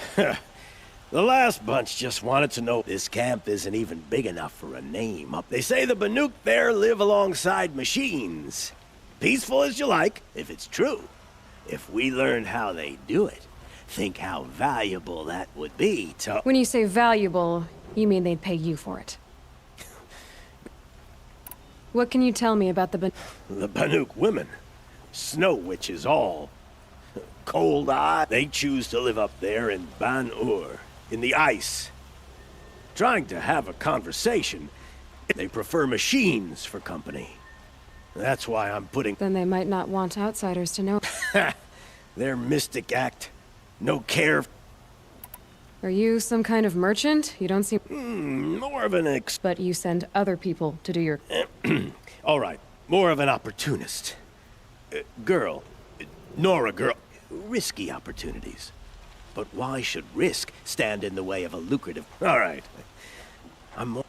The last bunch just wanted to know this camp isn't even big enough for a name. They say the Banuk there live alongside machines. Peaceful as you like, if it's true. If we learned how they do it, think how valuable that would be to... When you say valuable, you mean they'd pay you for it. What can you tell me about the The Banuk women. Snow witches all. Cold eye, they choose to live up there in Ban-Ur, in the ice. Trying to have a conversation, they prefer machines for company. That's why I'm putting... Then they might not want outsiders to know. Their mystic act. No care... Are you some kind of merchant? You don't seem... more of an But you send other people to do your... All right, more of an opportunist. Girl. Nora girl. Risky opportunities. But why should risk stand in the way of a lucrative... All right. I'm more...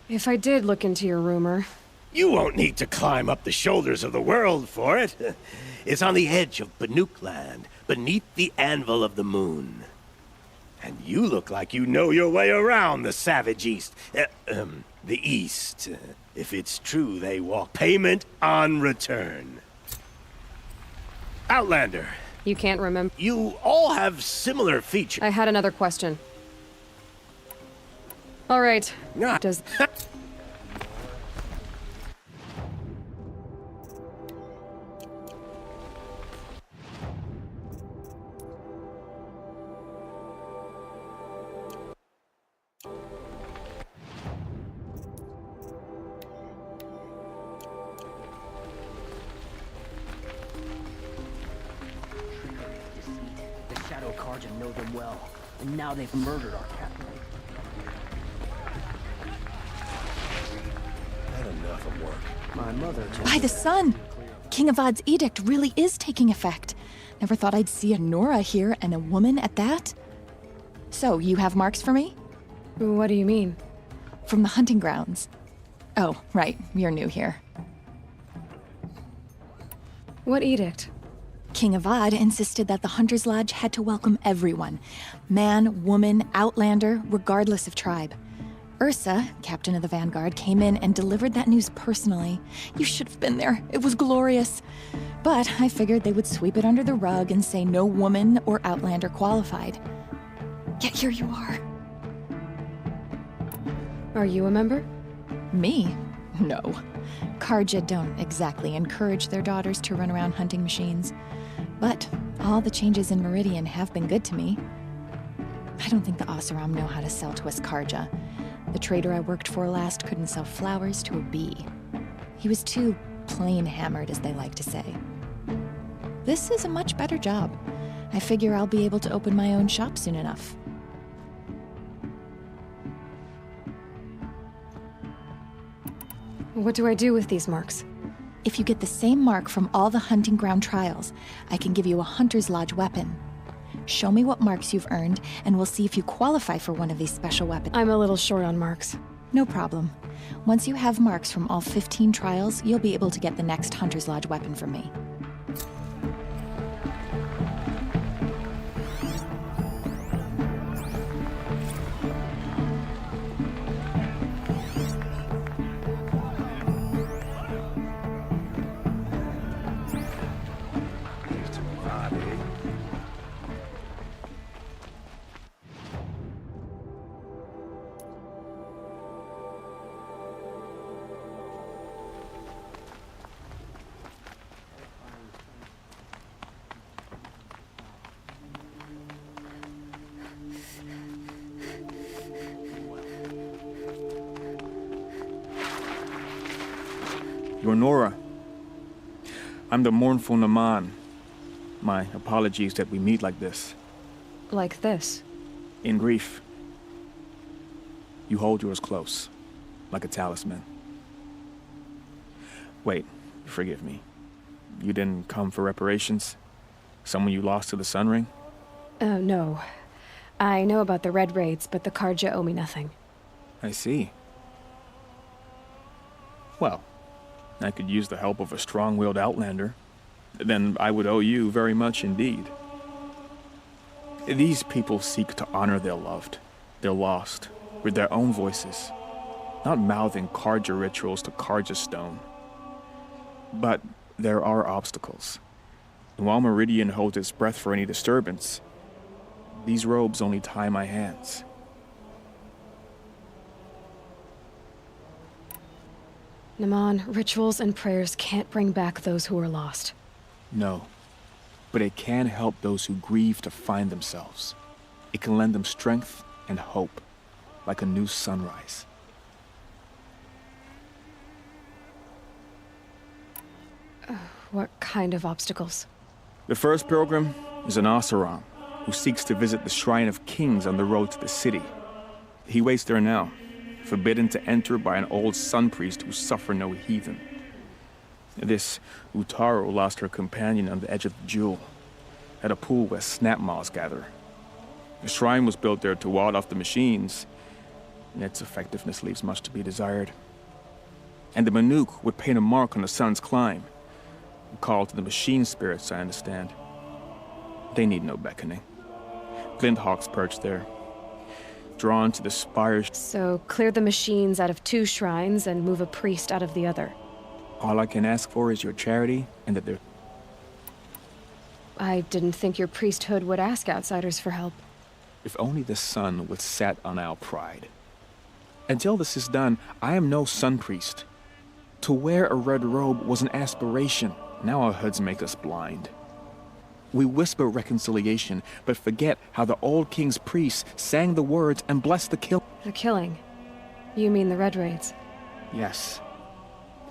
If I did look into your rumor... You won't need to climb up the shoulders of the world for it. It's on the edge of Banuk land, beneath the anvil of the moon. And you look like you know your way around the savage east. The east. If it's true, they walk payment on return. Outlander. You can't remember... You all have similar features. I had another question. All right. Does... Know them well, and now they've murdered our captain. Had enough of work. My mother told By the sun! King Avad's edict really is taking effect. Never thought I'd see a Nora here, and a woman at that. So, you have marks for me? What do you mean? From the hunting grounds. Oh, right, you're new here. What edict? King Avad insisted that the Hunter's Lodge had to welcome everyone. Man, woman, outlander, regardless of tribe. Ursa, captain of the Vanguard, came in and delivered that news personally. You should have been there. It was glorious. But I figured they would sweep it under the rug and say no woman or outlander qualified. Yet here you are. Are you a member? Me? No. Karja don't exactly encourage their daughters to run around hunting machines. But all the changes in Meridian have been good to me. I don't think the Oseram know how to sell to us Karja. The trader I worked for last couldn't sell flowers to a bee. He was too plain-hammered, as they like to say. This is a much better job. I figure I'll be able to open my own shop soon enough. What do I do with these marks? If you get the same mark from all the hunting ground trials, I can give you a Hunter's Lodge weapon. Show me what marks you've earned, and we'll see if you qualify for one of these special weapons. I'm a little short on marks. No problem. Once you have marks from all 15 trials, you'll be able to get the next Hunter's Lodge weapon from me. You're Nora. I'm the mournful Naman. My apologies that we meet like this. Like this? In grief. You hold yours close, like a talisman. Wait, forgive me. You didn't come for reparations? Someone you lost to the Sun Ring? No. I know about the Red Raids, but the Karja owe me nothing. I see. Well, I could use the help of a strong-willed outlander. Then I would owe you very much indeed. These people seek to honor their loved, their lost, with their own voices, not mouthing Karja rituals to Karja stone. But there are obstacles. And while Meridian holds its breath for any disturbance, these robes only tie my hands. Naman, rituals and prayers can't bring back those who are lost. No. But it can help those who grieve to find themselves. It can lend them strength and hope, like a new sunrise. What kind of obstacles? The first pilgrim is an Oseram, who seeks to visit the Shrine of Kings on the road to the city. He waits there now, forbidden to enter by an old sun priest who suffered no heathen. This Utaru lost her companion on the edge of the jewel, at a pool where snap moths gather. The shrine was built there to ward off the machines, and its effectiveness leaves much to be desired. And the Manuk would paint a mark on the sun's climb, a call to the machine spirits, I understand. They need no beckoning. Glinthawks perch there, drawn to the spires. So clear the machines out of 2 shrines and move a priest out of the other. All I can ask for is your charity and that they're... I didn't think your priesthood would ask outsiders for help. If only the sun would set on our pride. Until this is done, I am no sun priest. To wear a red robe was an aspiration. Now our hoods make us blind. We whisper reconciliation, but forget how the old king's priests sang the words and blessed the kill. The killing? You mean the Red Raids? Yes.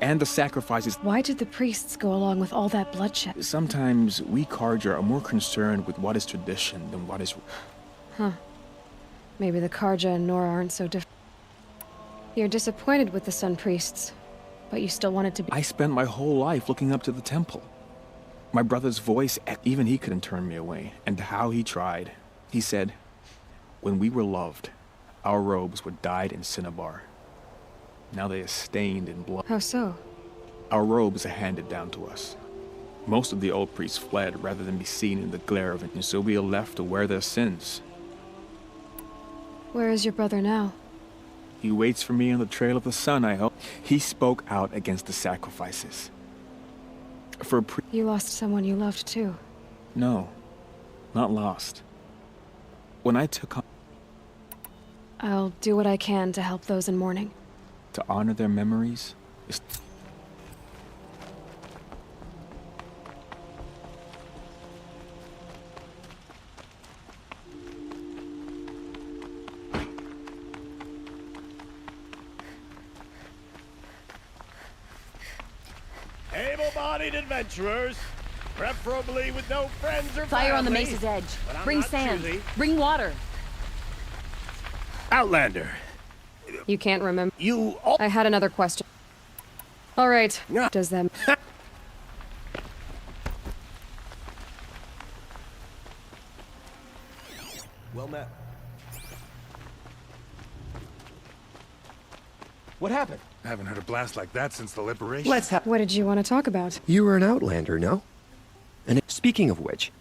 And the sacrifices. Why did the priests go along with all that bloodshed? Sometimes we Karja are more concerned with what is tradition than what is... Huh. Maybe the Karja and Nora aren't so different. You're disappointed with the Sun Priests, but you still wanted to be... I spent my whole life looking up to the temple. My brother's voice, even he couldn't turn me away, and how he tried. He said, when we were loved, our robes were dyed in cinnabar. Now they are stained in blood. How so? Our robes are handed down to us. Most of the old priests fled rather than be seen in the glare of it, and so we are left to wear their sins. Where is your brother now? He waits for me on the trail of the sun, I hope. He spoke out against the sacrifices. For a You lost someone you loved too. No, not lost. When I took on... I'll do what I can to help those in mourning. To honor their memories is... Able-bodied adventurers, preferably with no friends or Fire on the family, mesa's edge. but I'm Bring not sand. choosy. Bring water. Outlander. You can't remember. You... I had another question. All right. Does that... Well met. What happened? I haven't heard a blast like that since the liberation. What did you want to talk about? You were an outlander, no? And speaking of which,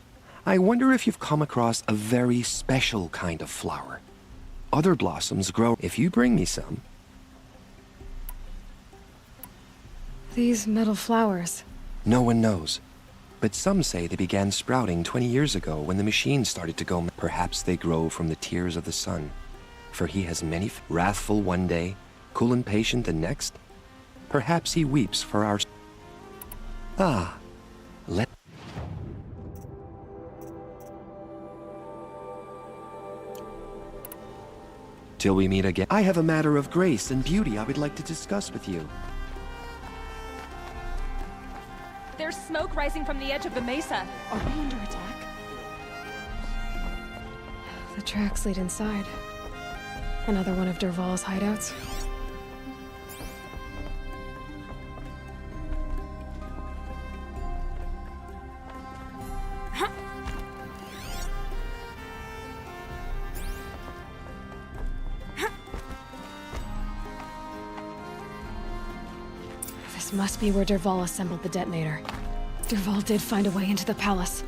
I wonder if you've come across a very special kind of flower. Other blossoms grow. If you bring me some... These metal flowers. No one knows. But some say they began sprouting 20 years ago when the machines started to go. Perhaps they grow from the tears of the sun. For he has many... Wrathful one day, cool and patient the next. Perhaps he weeps for our... Ah, let... Till we meet again. I have a matter of grace and beauty I would like to discuss with you. There's smoke rising from the edge of the mesa. Are we under attack? The tracks lead inside. Another one of Dervahl's hideouts. This must be where Dervahl assembled the detonator. Dervahl did find a way into the palace.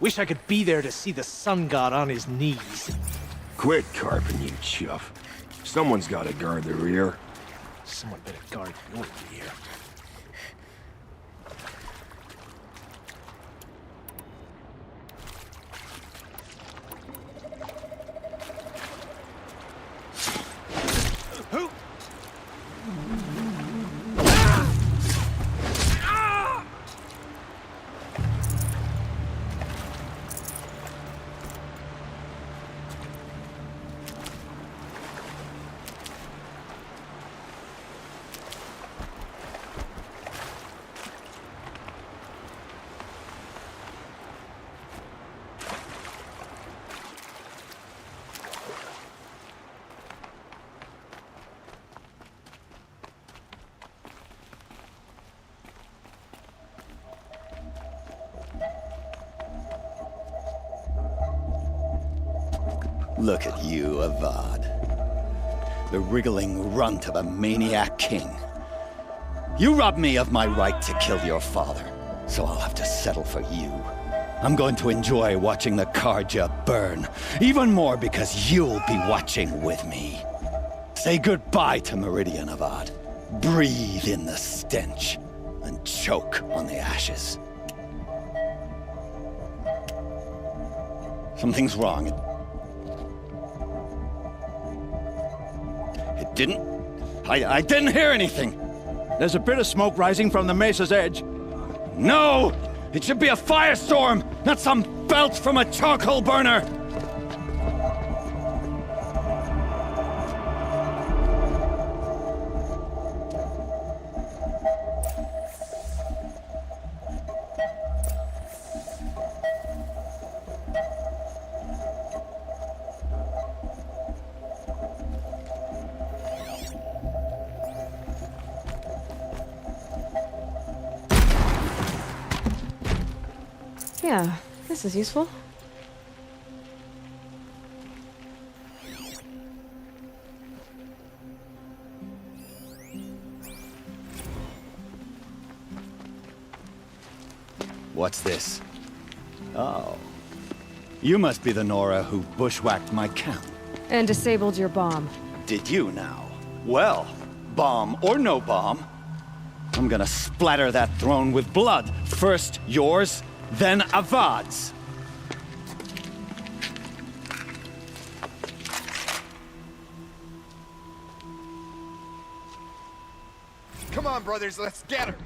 Wish I could be there to see the sun god on his knees. Quit carping, you chuff. Someone's gotta guard the rear. Someone better guard your rear. Look at you, Avad. The wriggling runt of a maniac king. You robbed me of my right to kill your father, so I'll have to settle for you. I'm going to enjoy watching the Karja burn, even more because you'll be watching with me. Say goodbye to Meridian, Avad. Breathe in the stench, and choke on the ashes. Something's wrong. It didn't... I didn't hear anything. There's a bit of smoke rising from the mesa's edge. No! It should be a firestorm, not some belch from a charcoal burner! Yeah, this is useful. What's this? Oh. You must be the Nora who bushwhacked my camp. And disabled your bomb. Did you now? Well, bomb or no bomb, I'm gonna splatter that throne with blood. First yours, then Avad's. Come on, brothers, let's get her.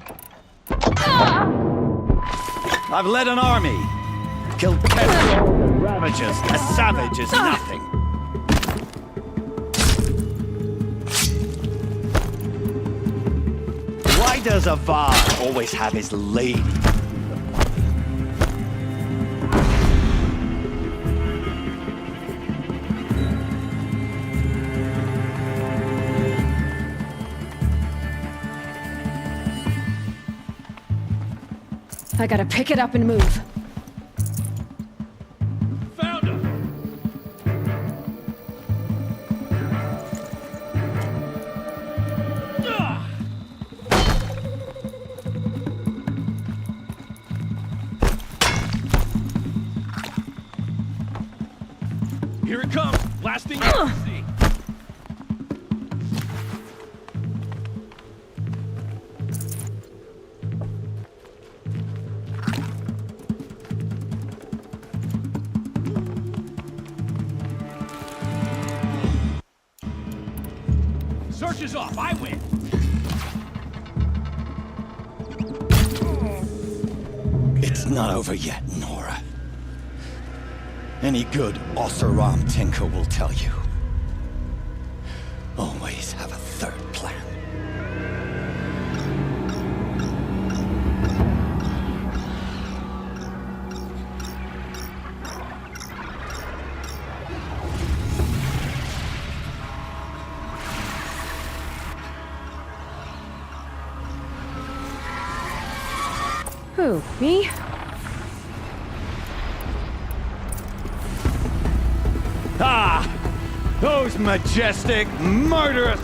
I've led an army. Killed peasants and ravagers. A savage is nothing. Why does Avad always have his lady? I gotta pick it up and move. Found him! Here it comes! Blasting emergency! Search is off. I win. It's not over yet, Nora. Any good Oseram tinker will tell you. Always have a third plan. Who, me? Ah! Those majestic, murderous...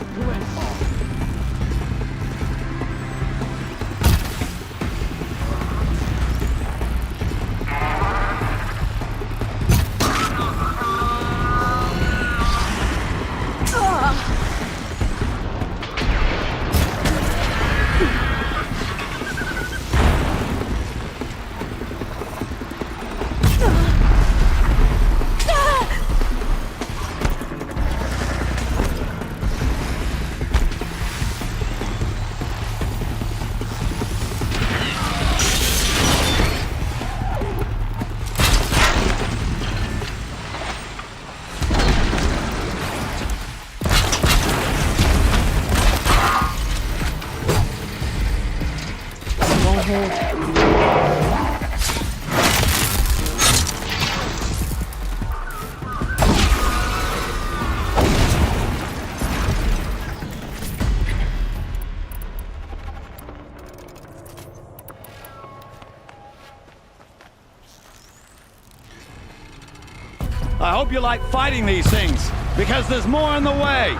I hope you like fighting these things, because there's more on the way.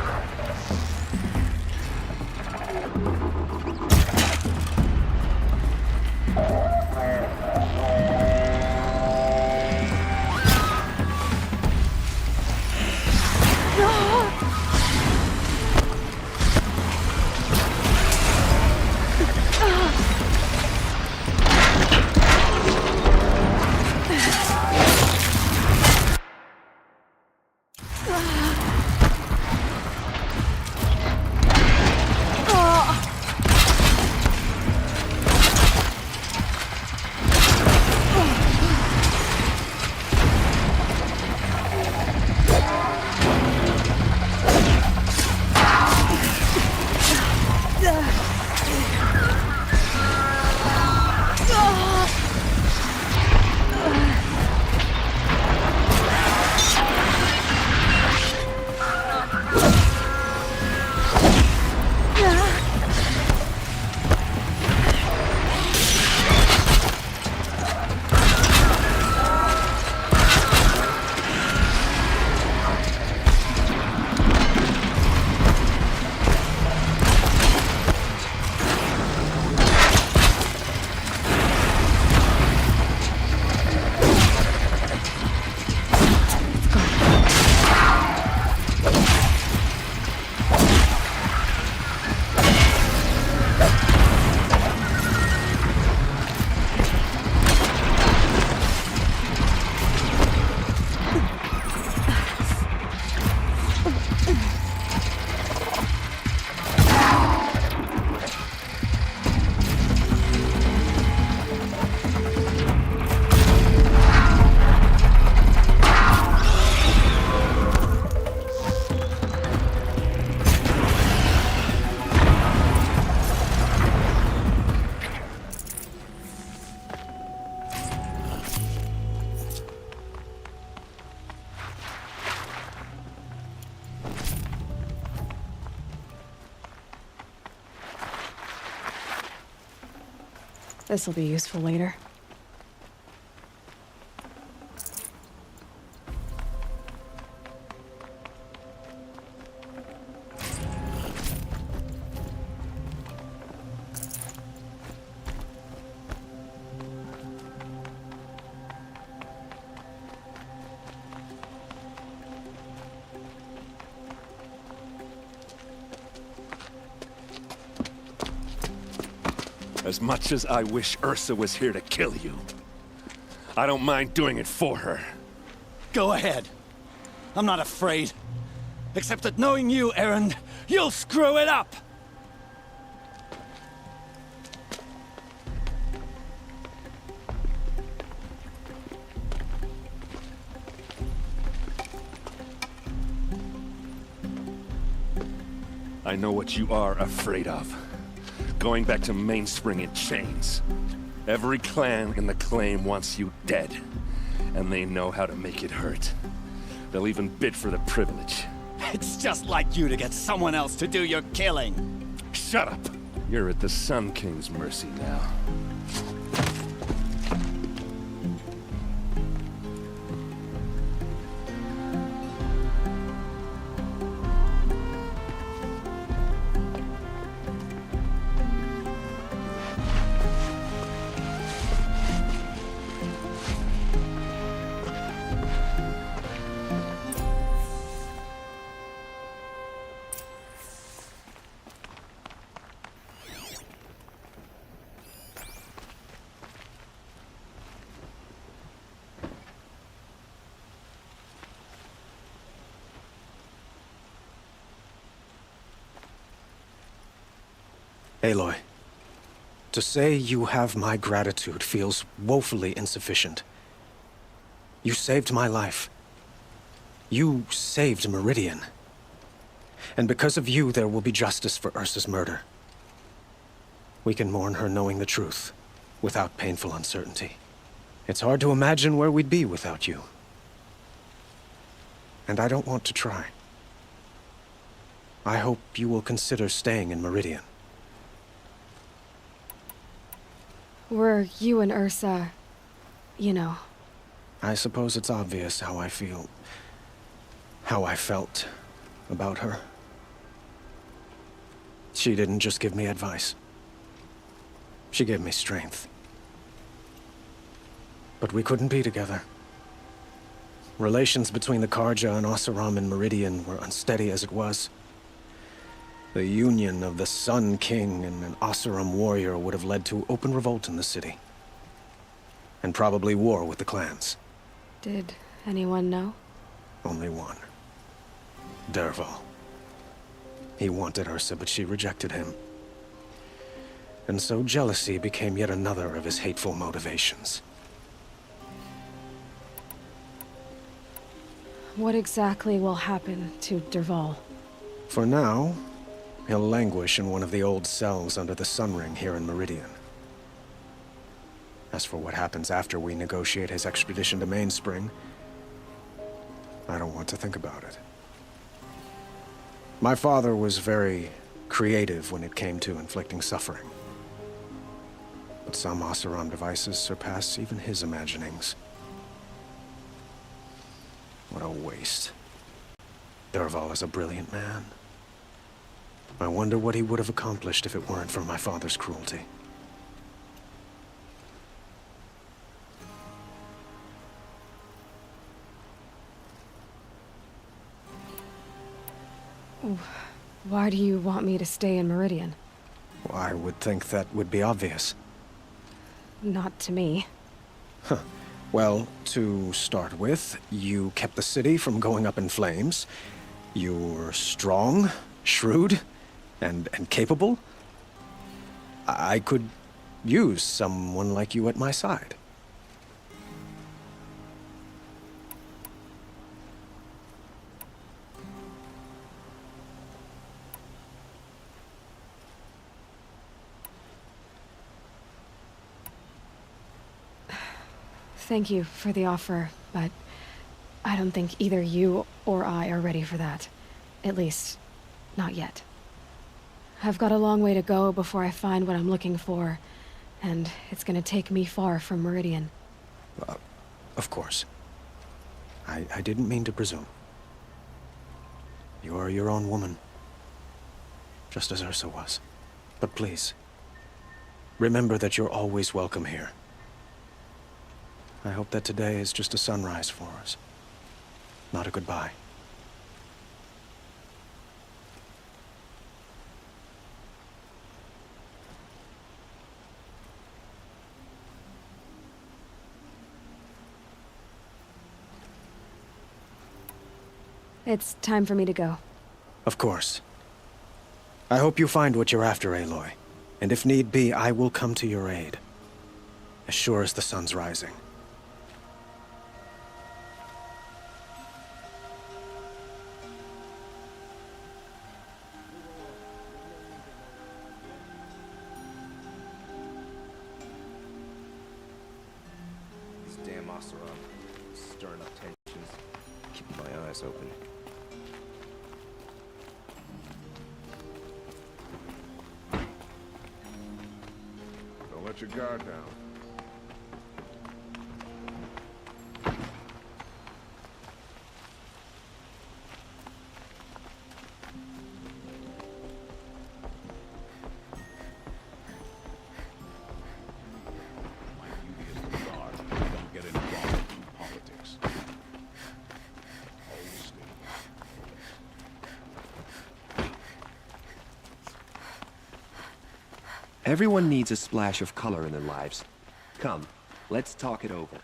This'll be useful later. As much as I wish Ursa was here to kill you, I don't mind doing it for her. Go ahead. I'm not afraid. Except that knowing you, Aaron, you'll screw it up! I know what you are afraid of. Going back to Mainspring in chains. Every clan in the claim wants you dead. And they know how to make it hurt. They'll even bid for the privilege. It's just like you to get someone else to do your killing. Shut up! You're at the Sun King's mercy now. Aloy, to say you have my gratitude feels woefully insufficient. You saved my life. You saved Meridian. And because of you, there will be justice for Ursa's murder. We can mourn her knowing the truth, without painful uncertainty. It's hard to imagine where we'd be without you. And I don't want to try. I hope you will consider staying in Meridian. Were you and Ursa, you know, I suppose it's obvious how I feel... how I felt about her. She didn't just give me advice. She gave me strength. But we couldn't be together. Relations between the Karja and Oseram and Meridian were unsteady as it was. The union of the Sun King and an Oseram warrior would have led to open revolt in the city. And probably war with the clans. Did anyone know? Only one. Dervahl. He wanted Ursa, but she rejected him. And so jealousy became yet another of his hateful motivations. What exactly will happen to Dervahl? For now, he'll languish in one of the old cells under the Sun Ring here in Meridian. As for what happens after we negotiate his extradition to Mainspring, I don't want to think about it. My father was very creative when it came to inflicting suffering. But some Oseram devices surpass even his imaginings. What a waste. Dervahl is a brilliant man. I wonder what he would have accomplished if it weren't for my father's cruelty. Why do you want me to stay in Meridian? Well, I would think that would be obvious. Not to me. Huh. Well, to start with, you kept the city from going up in flames. You were strong, shrewd, and capable. I could use someone like you at my side. Thank you for the offer, but I don't think either you or I are ready for that. At least, not yet. I've got a long way to go before I find what I'm looking for, and it's gonna take me far from Meridian. Of course. I didn't mean to presume. You are your own woman, just as Ursa was. But please, remember that you're always welcome here. I hope that today is just a sunrise for us, not a goodbye. It's time for me to go. Of course. I hope you find what you're after, Aloy. And if need be, I will come to your aid. As sure as the sun's rising. Damn Oseram. Stirring up tensions. Keeping my eyes open. Don't let your guard down. Everyone needs a splash of color in their lives. Come, let's talk it over.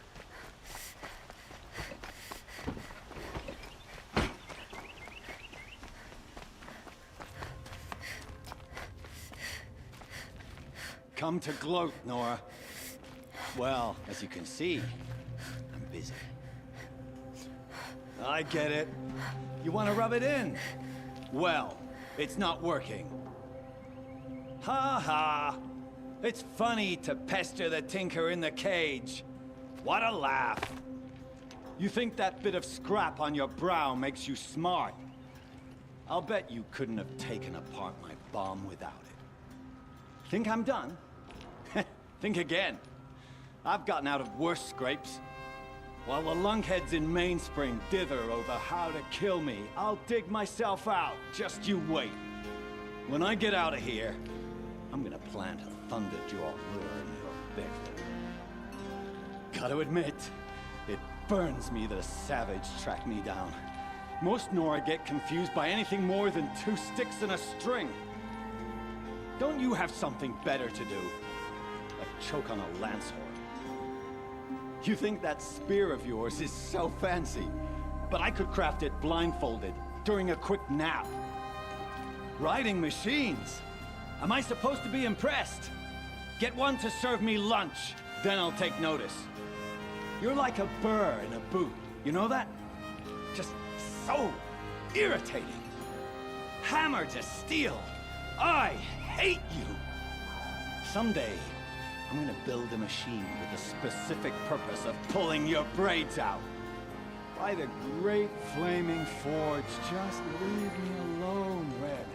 Come to gloat, Nora. Well, as you can see, I'm busy. I get it. You want to rub it in? Well, it's not working. Ha ha! It's funny to pester the tinker in the cage. What a laugh. You think that bit of scrap on your brow makes you smart? I'll bet you couldn't have taken apart my bomb without it. Think I'm done? Think again. I've gotten out of worse scrapes. While the lunkheads in Mainspring dither over how to kill me, I'll dig myself out. Just you wait. When I get out of here, I'm gonna plant a thunderjaw lure in your victim. Gotta admit, it burns me that a savage tracked me down. Most Nora get confused by anything more than 2 sticks and a string. Don't you have something better to do? Like choke on a lance horn? You think that spear of yours is so fancy, but I could craft it blindfolded during a quick nap. Riding machines? Am I supposed to be impressed? Get one to serve me lunch, then I'll take notice. You're like a burr in a boot, you know that? Just so irritating. Hammer to steel. I hate you. Someday, I'm gonna build a machine with the specific purpose of pulling your braids out. By the great flaming forge, just leave me alone, Red.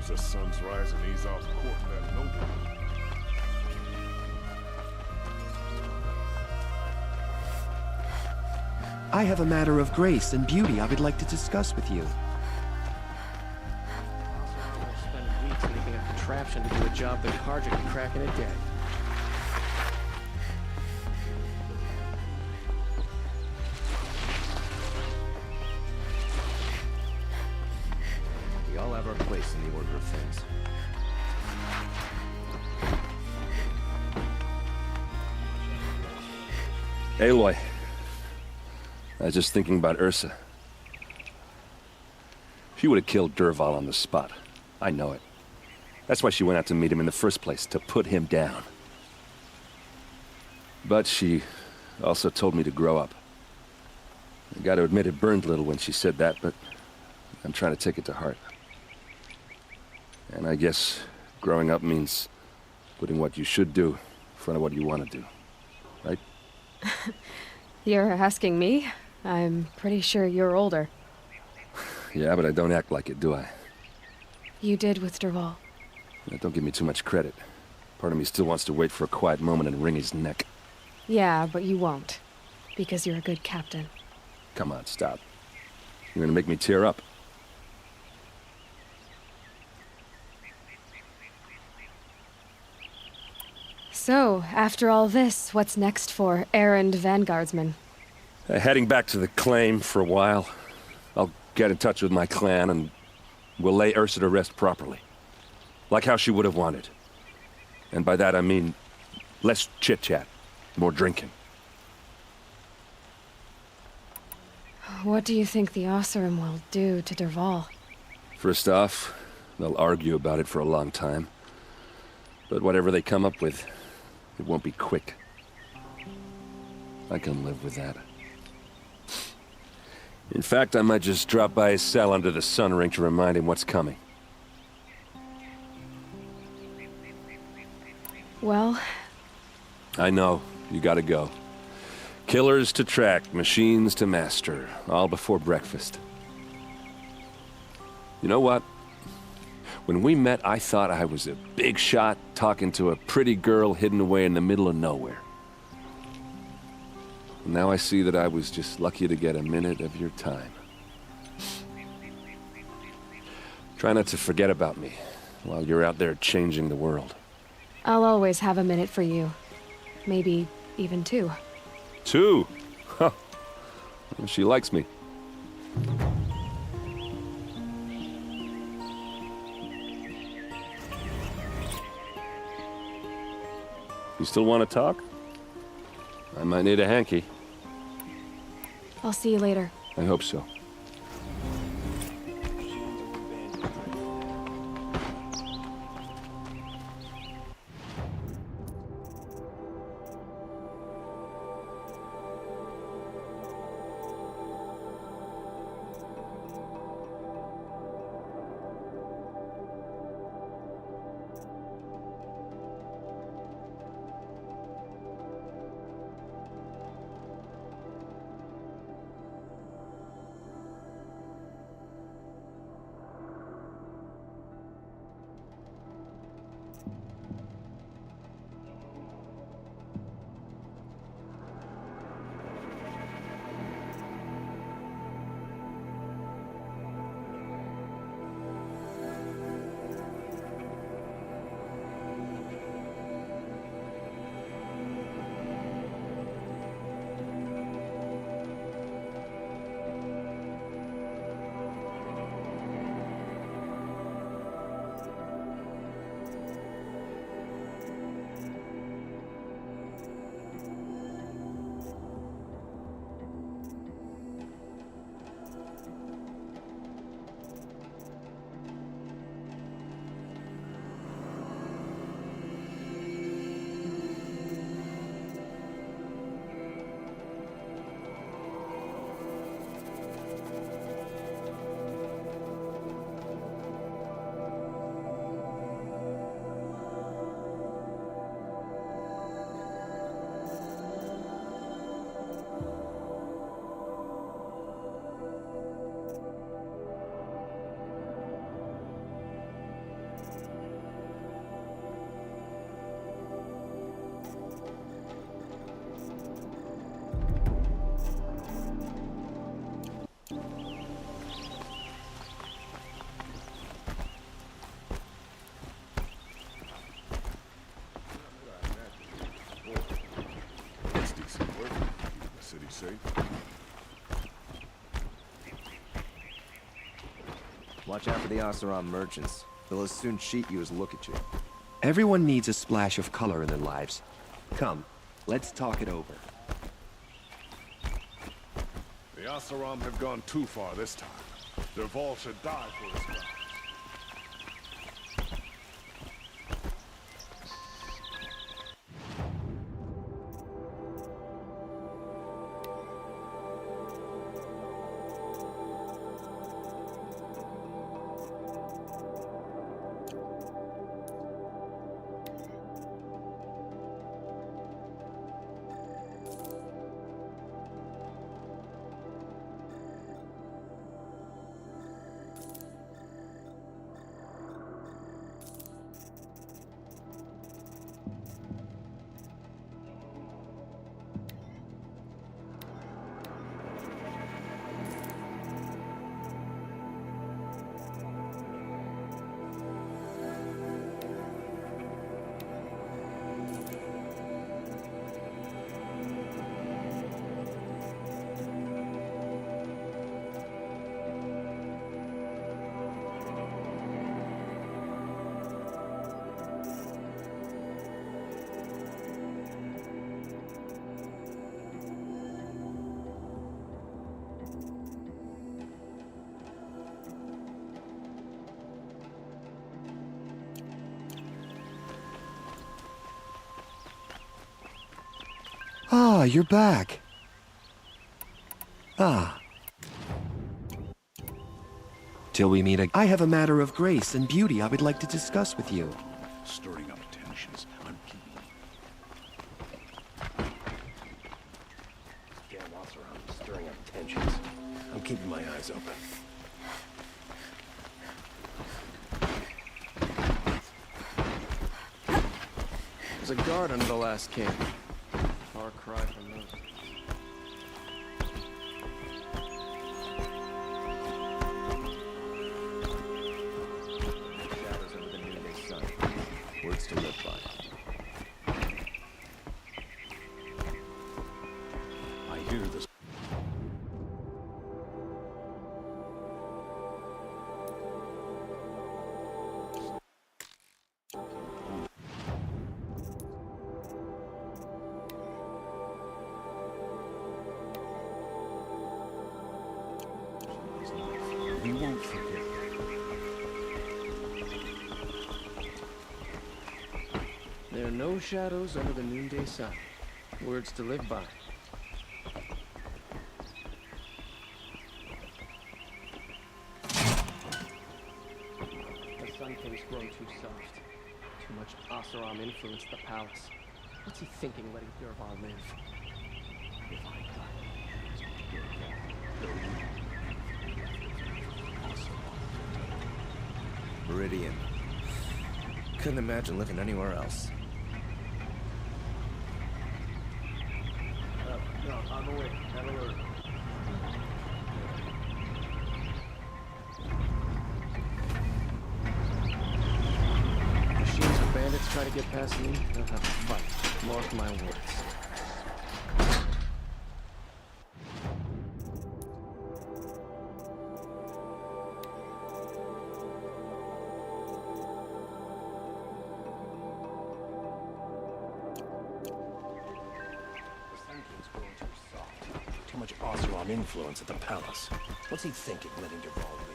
The sun's rising, he's off courting that noble. I have a matter of grace and beauty I would like to discuss with you. We'll spend weeks making a contraption to do a job that Carja can crack in a day. We all have our place in the order of things. Aloy. I was just thinking about Ursa. She would have killed Dervahl on the spot. I know it. That's why she went out to meet him in the first place, to put him down. But she also told me to grow up. I gotta admit it burned a little when she said that, but I'm trying to take it to heart. And I guess growing up means putting what you should do in front of what you want to do. Right? You're asking me? I'm pretty sure you're older. Yeah, but I don't act like it, do I? You did with Dervahl. Don't give me too much credit. Part of me still wants to wait for a quiet moment and wring his neck. Yeah, but you won't. Because you're a good captain. Come on, stop. You're gonna make me tear up. So, after all this, what's next for errand vanguardsman? Heading back to the claim for a while. I'll get in touch with my clan and we'll lay Ursa to rest properly. Like how she would have wanted. And by that I mean less chit-chat, more drinking. What do you think the Oseram will do to Dervahl? First off, they'll argue about it for a long time. But whatever they come up with, it won't be quick. I can live with that. In fact, I might just drop by his cell under the sun ring to remind him what's coming. Well... I know. You gotta go. Killers to track, machines to master. All before breakfast. You know what? When we met, I thought I was a big shot talking to a pretty girl hidden away in the middle of nowhere. Now I see that I was just lucky to get a minute of your time. Try not to forget about me while you're out there changing the world. I'll always have a minute for you. Maybe even 2. 2. Huh. She likes me. You still want to talk? I might need a hanky. I'll see you later. I hope so. Watch out for the Oseram merchants. They'll as soon cheat you as look at you. Everyone needs a splash of color in their lives. Come, let's talk it over. The Oseram have gone too far this time. Dervahl should die for his crimes. Ah, you're back. Ah. Till we meet again. I have a matter of grace and beauty I would like to discuss with you. Stirring up tensions. I'm keeping. Damn Oseram, stirring up tensions. I'm keeping my eyes open. There's a guard under the last king. Far cry from those. Shadows over the noonday sun. Words to live by. I hear this. We won't forget. There are no shadows under the noonday sun. Words to live by. The Sun King's grown too soft. Too much Oseram influenced the palace. What's he thinking letting Dervahl live? If I Meridian. Couldn't imagine living anywhere else. No, on the way. Have alert. Machines or bandits try to get past me, they'll have to fight. Mark my words. Too much Oseram influence at the palace. What's he thinking, letting Dervahl live?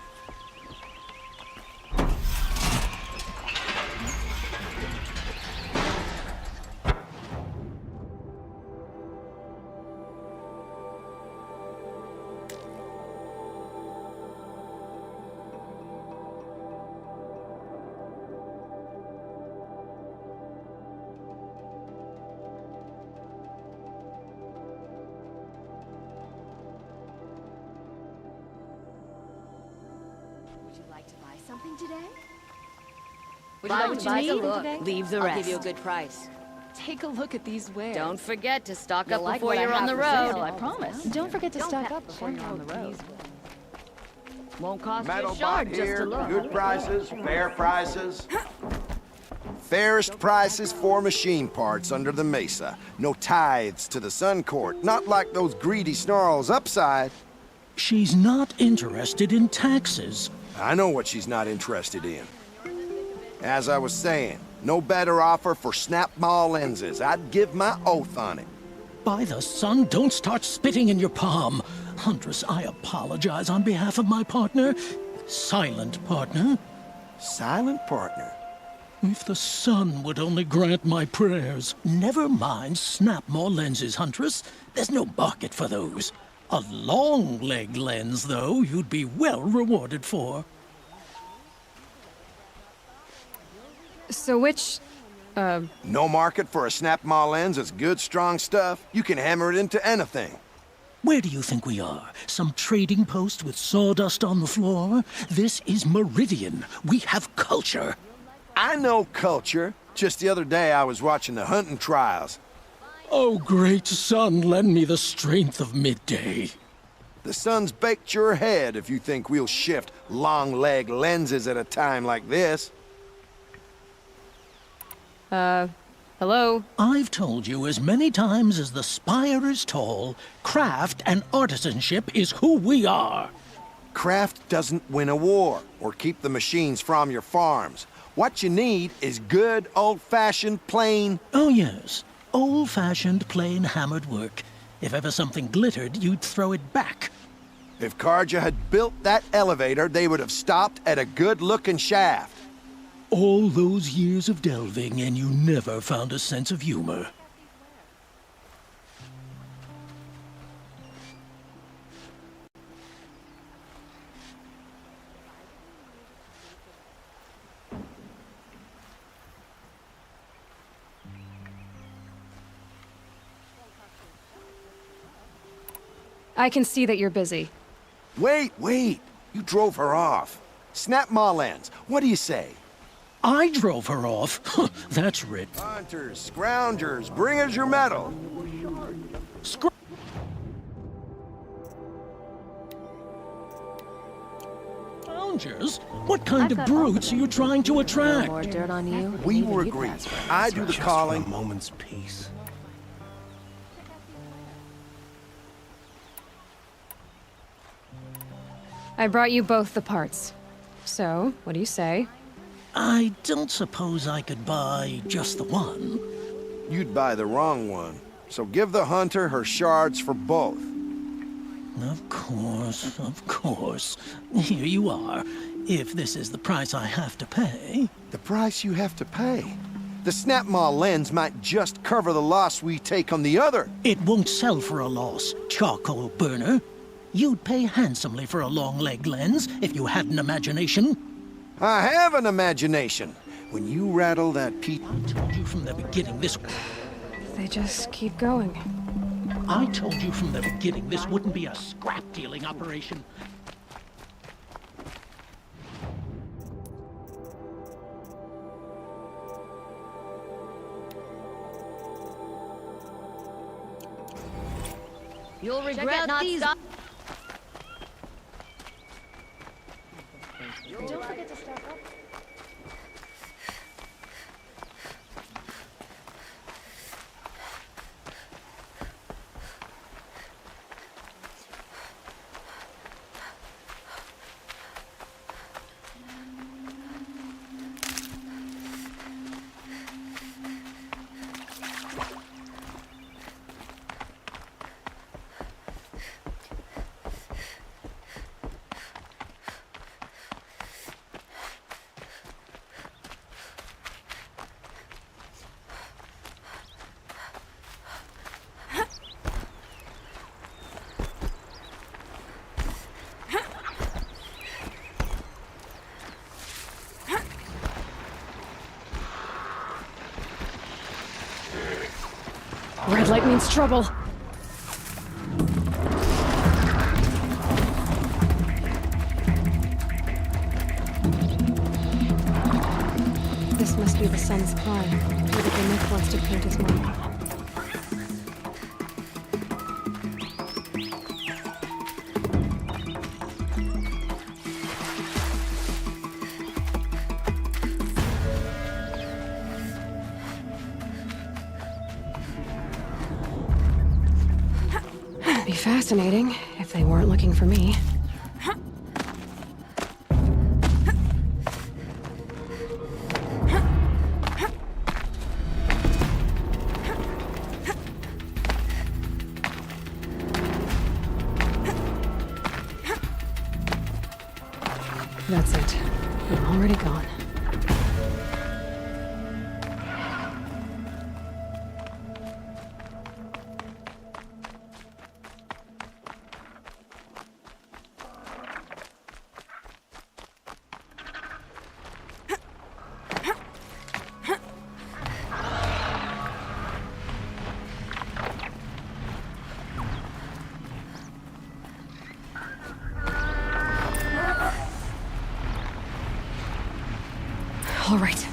Something today? Would you like to buy some today? Leave the I'll rest. give you a good price. Take a look at these wares. Don't forget to stock You'll up like before what I you're on have the for road. sale, I promise. Don't forget to stock up before you're on the road. Won't cost you a Metalbot shard just here, to look. good prices, fair prices. Fairest prices for machine parts under the mesa. No tithes to the Sun Court, not like those greedy snarls upside. She's not interested in taxes. I know what she's not interested in. As I was saying, no better offer for snap-maw lenses. I'd give my oath on it. By the sun, don't start spitting in your palm. Huntress, I apologize on behalf of my partner. Silent partner. Silent partner? If the sun would only grant my prayers. Never mind snap-maw lenses, Huntress. There's no market for those. A long-leg lens, though, you'd be well rewarded for. So which, No market for a snap-maw lens that's good, strong stuff? You can hammer it into anything. Where do you think we are? Some trading post with sawdust on the floor? This is Meridian. We have culture. I know culture. Just the other day I was watching the hunting trials. Oh, great sun, lend me the strength of midday. The sun's baked your head if you think we'll shift long-leg lenses at a time like this. hello? I've told you as many times as the spire is tall, craft and artisanship is who we are. Craft doesn't win a war or keep the machines from your farms. What you need is good, old-fashioned, plain... Oh, yes. Old-fashioned, plain hammered work. If ever something glittered, you'd throw it back. If Carja had built that elevator, they would have stopped at a good-looking shaft. All those years of delving, and you never found a sense of humor. I can see that you're busy. Wait! You drove her off. Snap-maw lens, what do you say? I drove her off? That's rich. Hunters, scroungers, bring us your metal. Scroungers? What kind of brutes are you trying to attract? More dirt on you. We were agreed. I do the calling. Just for a moment's peace. I brought you both the parts. So, what do you say? I don't suppose I could buy just the one. You'd buy the wrong one. So give the hunter her shards for both. Of course, of course. Here you are. If this is the price I have to pay. The price you have to pay? The Snapmaw lens might just cover the loss we take on the other. It won't sell for a loss, charcoal burner. You'd pay handsomely for a long-leg lens if you had an imagination. I have an imagination. When you rattle that I told you from the beginning this... They just keep going. I told you from the beginning this wouldn't be a scrap-dealing operation. You'll regret not stop. Don't forget to stock up. Red light means trouble. This must be the sun's climb, where the Gimmick wants to paint his mark. Be fascinating if they weren't looking for me. That's it. I'm already gone. All right.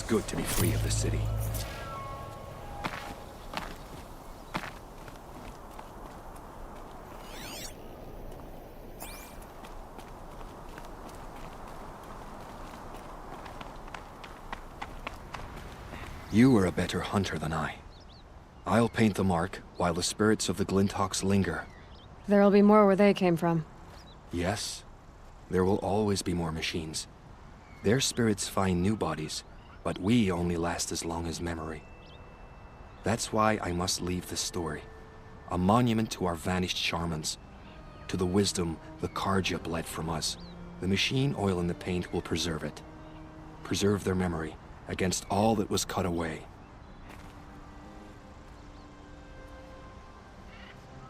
good to be free of the city. You are a better hunter than I. I'll paint the mark while the spirits of the Glinthawks linger. There'll be more where they came from. Yes, there will always be more machines. Their spirits find new bodies, but we only last as long as memory. That's why I must leave this story. A monument to our vanished shamans, to the wisdom the Karja bled from us. The machine oil in the paint will preserve it. Preserve their memory against all that was cut away.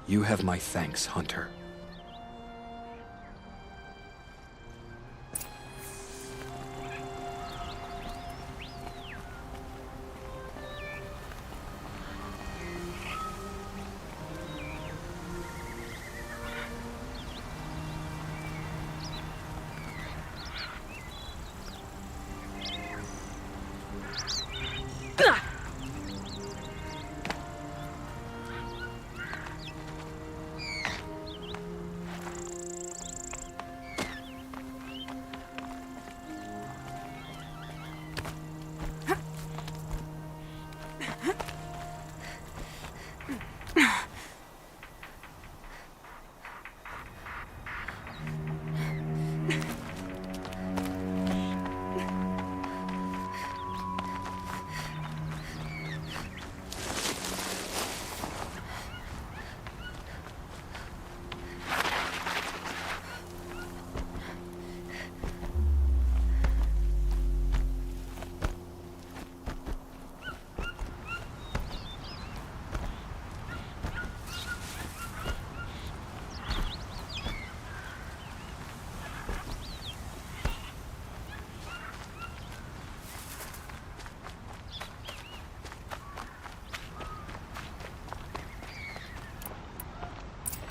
You have my thanks, Hunter.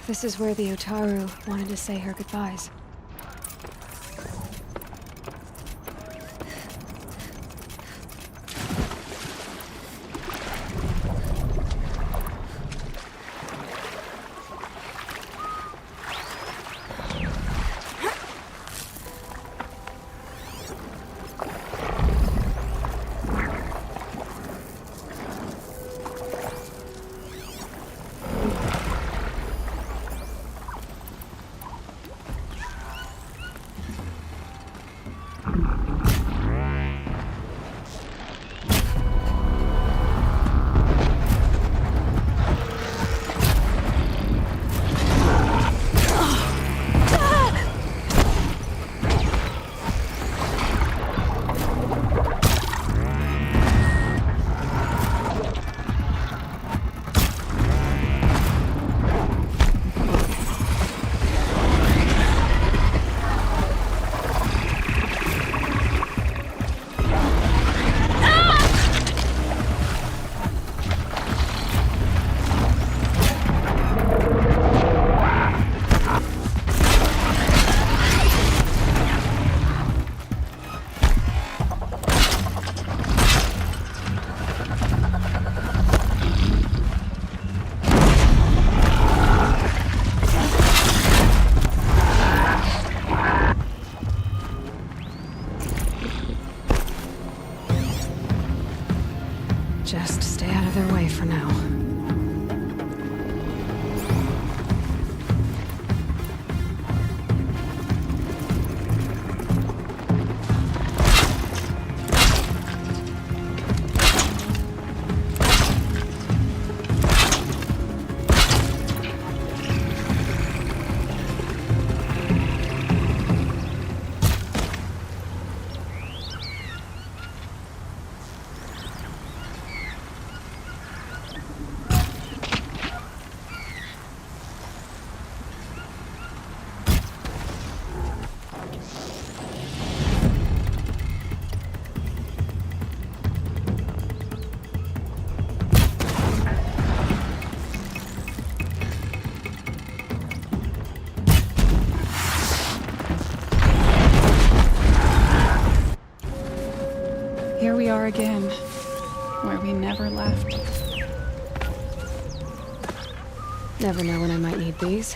This is where the Otaru wanted to say her goodbyes. Just stay out of their way for now. Here we are again, where we never left. Never know when I might need these.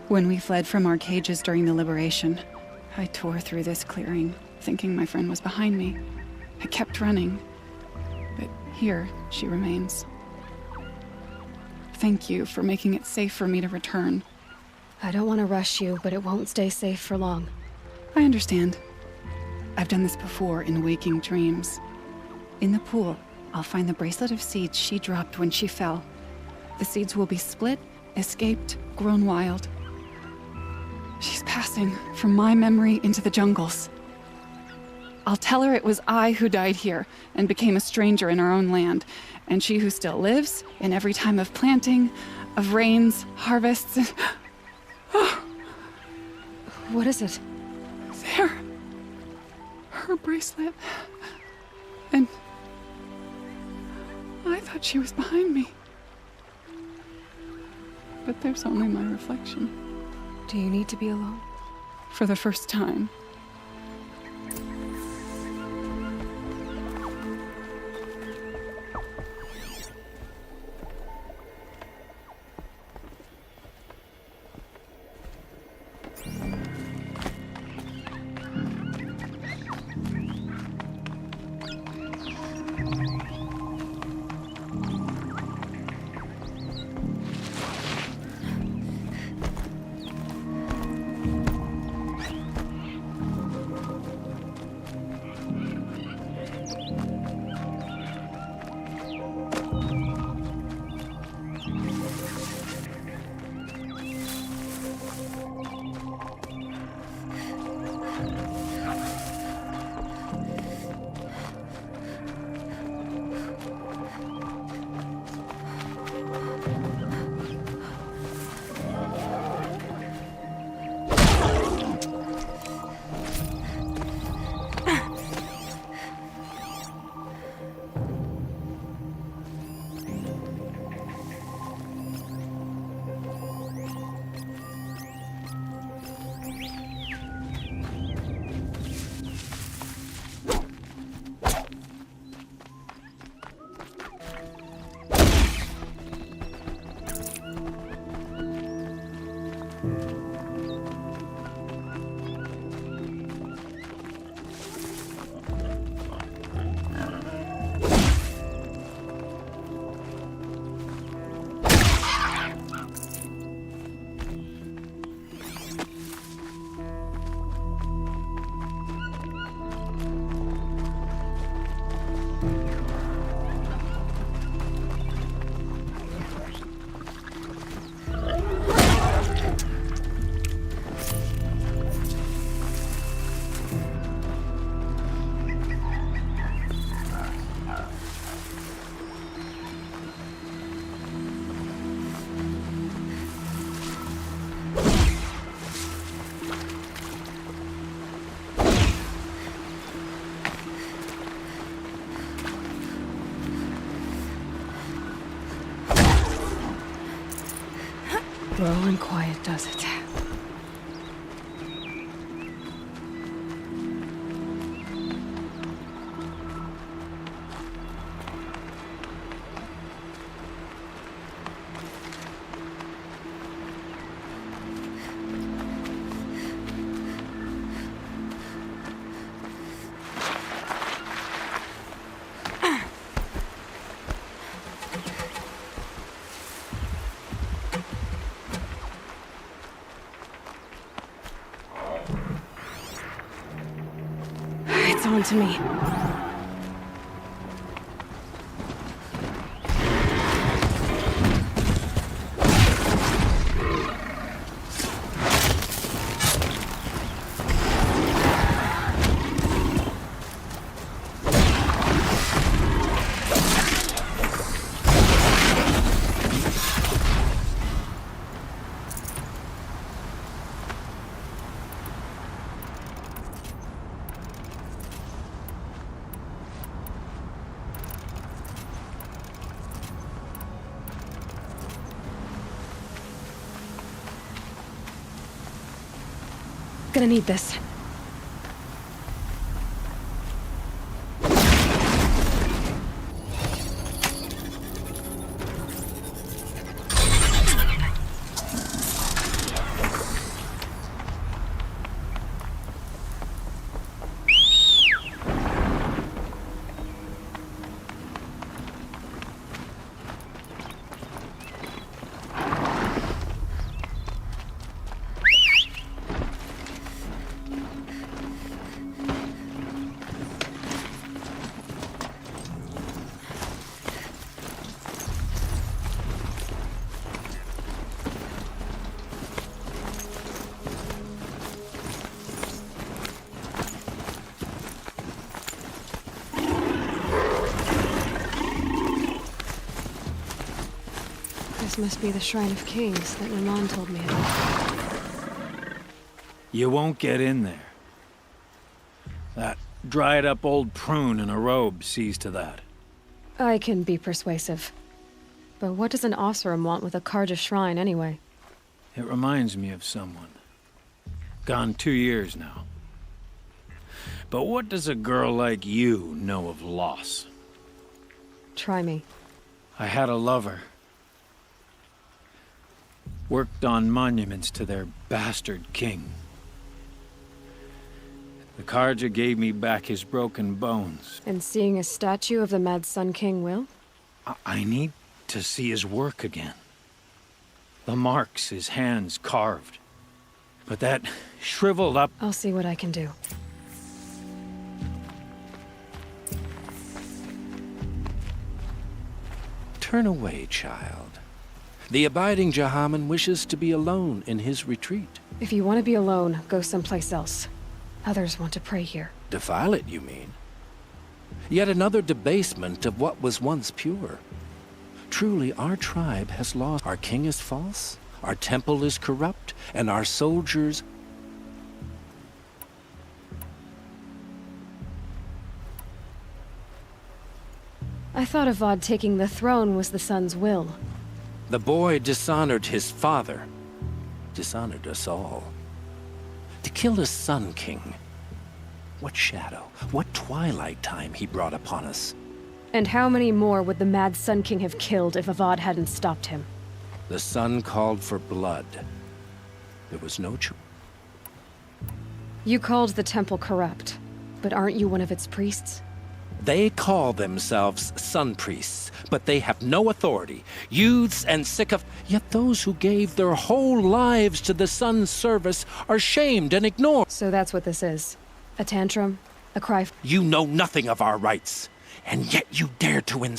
When we fled from our cages during the liberation, I tore through this clearing, thinking my friend was behind me. I kept running, but here she remains. Thank you for making it safe for me to return. I don't want to rush you, but it won't stay safe for long. I understand. I've done this before in waking dreams. In the pool, I'll find the bracelet of seeds she dropped when she fell. The seeds will be split, escaped, grown wild. She's passing from my memory into the jungles. I'll tell her it was I who died here and became a stranger in our own land, and she who still lives in every time of planting, of rains, harvests, and... What is it? There. Her bracelet. And... I thought she was behind me. But there's only my reflection. Do you need to be alone? For the first time. Slow and quiet does it. It's on to me. Gonna need this. This must be the Shrine of Kings that Ramon told me about. You won't get in there. That dried-up old prune in a robe sees to that. I can be persuasive. But what does an Oseram want with a Carja shrine, anyway? It reminds me of someone. Gone 2 years now. But what does a girl like you know of loss? Try me. I had a lover. Worked on monuments to their bastard king. The Carja gave me back his broken bones. And seeing a statue of the Mad Sun King will? I need to see his work again. The marks his hands carved. But that shriveled up... I'll see what I can do. Turn away, child. The abiding Jahaman wishes to be alone in his retreat. If you want to be alone, go someplace else. Others want to pray here. Defile it, you mean? Yet another debasement of what was once pure. Truly, our tribe has lost. Our king is false, our temple is corrupt, and our soldiers... I thought Avad taking the throne was the sun's will. The boy dishonored his father, dishonored us all. To kill a Sun King. What shadow, what twilight time he brought upon us. And how many more would the Mad Sun King have killed if Avad hadn't stopped him? The sun called for blood. There was no choice. You called the temple corrupt, but aren't you one of its priests? They call themselves sun priests, but they have no authority. Youths and sycophants. Yet those who gave their whole lives to the sun's service are shamed and ignored. So that's what this is. A tantrum? A cry for... You know nothing of our rights, and yet you dare to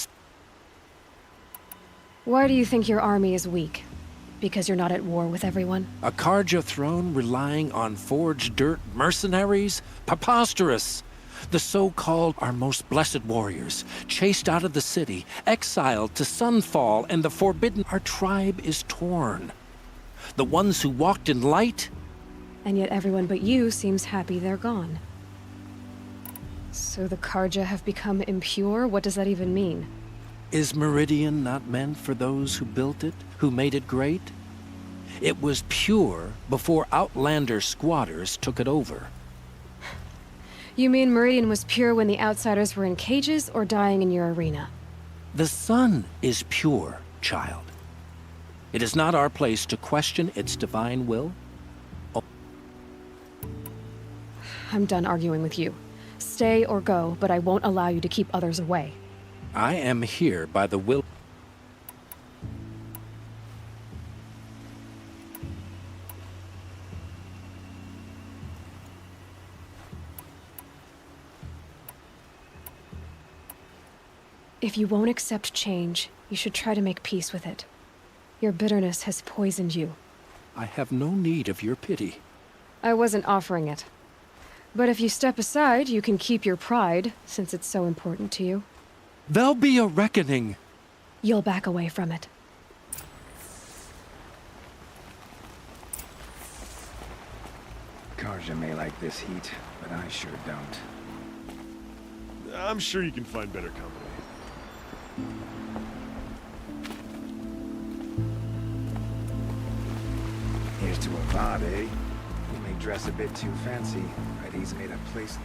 Why do you think your army is weak? Because you're not at war with everyone? A Carja throne relying on forged dirt mercenaries? Preposterous! The so-called our most blessed warriors, chased out of the city, exiled to Sunfall and the Forbidden. Our tribe is torn. The ones who walked in light? And yet everyone but you seems happy they're gone. So the Carja have become impure? What does that even mean? Is Meridian not meant for those who built it, who made it great? It was pure before Outlander squatters took it over. You mean Meridian was pure when the outsiders were in cages or dying in your arena? The sun is pure, child. It is not our place to question its divine will. I'm done arguing with you. Stay or go, but I won't allow you to keep others away. I am here by the will. If you won't accept change, you should try to make peace with it. Your bitterness has poisoned you. I have no need of your pity. I wasn't offering it. But if you step aside, you can keep your pride, since it's so important to you. There'll be a reckoning. You'll back away from it. Karja may like this heat, but I sure don't. I'm sure you can find better company. Here's to Avad, eh? He may dress a bit too fancy, but he's made a place in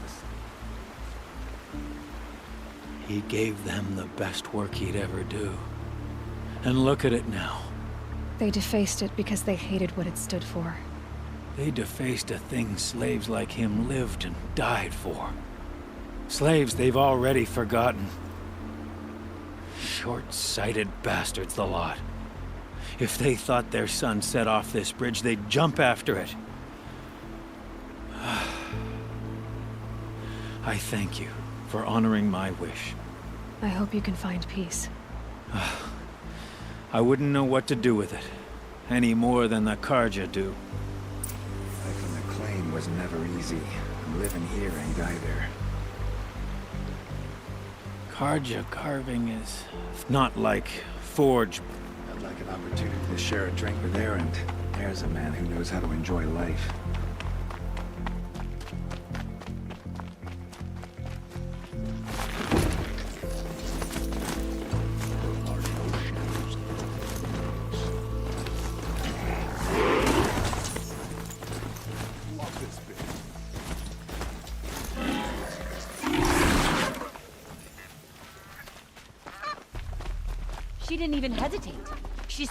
the... He gave them the best work he'd ever do. And look at it now. They defaced it because they hated what it stood for. They defaced a thing slaves like him lived and died for. Slaves they've already forgotten. Short-sighted bastards, the lot. If they thought their son set off this bridge, they'd jump after it. I thank you for honoring my wish. I hope you can find peace. I wouldn't know what to do with it, any more than the Karja do. Life on the claim was never easy. Living here ain't either. Karja carving is not like forge. I'd like an opportunity to share a drink with Aaron. There's a man who knows how to enjoy life. She didn't even hesitate. She's...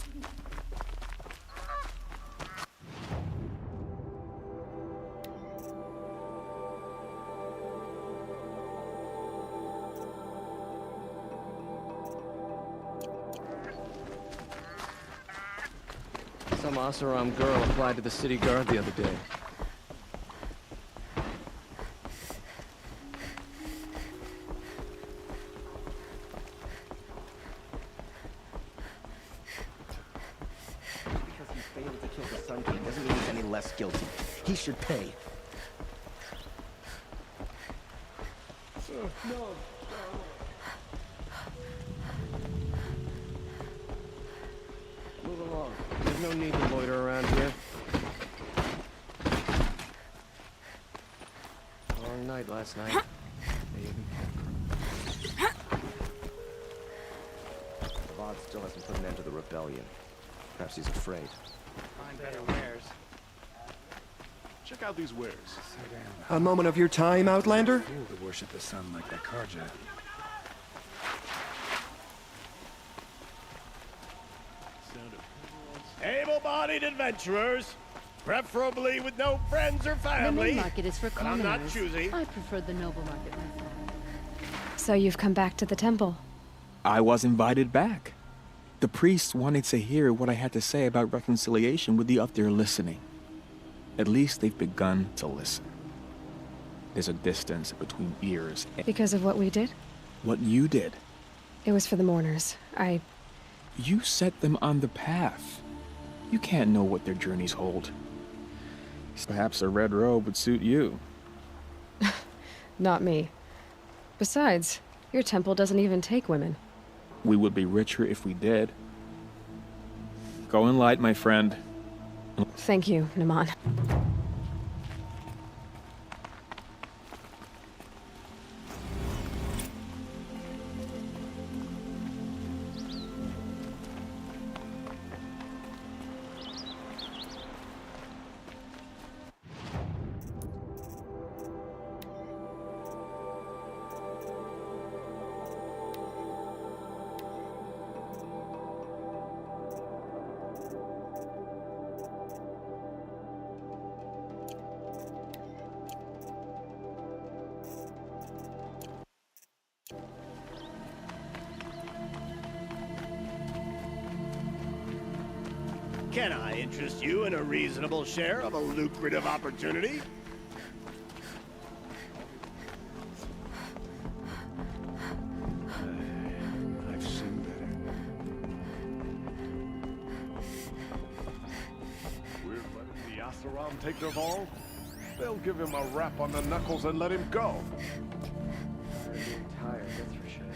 Some Oseram girl applied to the city guard the other day. Guilty. He should pay. No. Move along. There's no need to loiter around here. Long night last night. Avad still hasn't put an end to the rebellion. Perhaps he's afraid. Find better wares. Check out these wares. A moment of your time, Outlander? Fool to worship the sun like the Karja. Able-bodied adventurers, preferably with no friends or The family. main market is for but I'm commoners. not choosy. I prefer the noble market myself. So you've come back to the temple. I was invited back. The priests wanted to hear what I had to say about reconciliation with the up there listening. At least they've begun to listen. There's a distance between ears and... Because of what we did? What you did. It was for the mourners. You set them on the path. You can't know what their journeys hold. Perhaps a red robe would suit you. Not me. Besides, your temple doesn't even take women. We would be richer if we did. Go in light, my friend. Thank you, Naman. Can I interest you in a reasonable share of a lucrative opportunity? I've seen better. We're letting the Asaram take Derval? They'll give him a rap on the knuckles and let him go. They're being tired, that's for sure.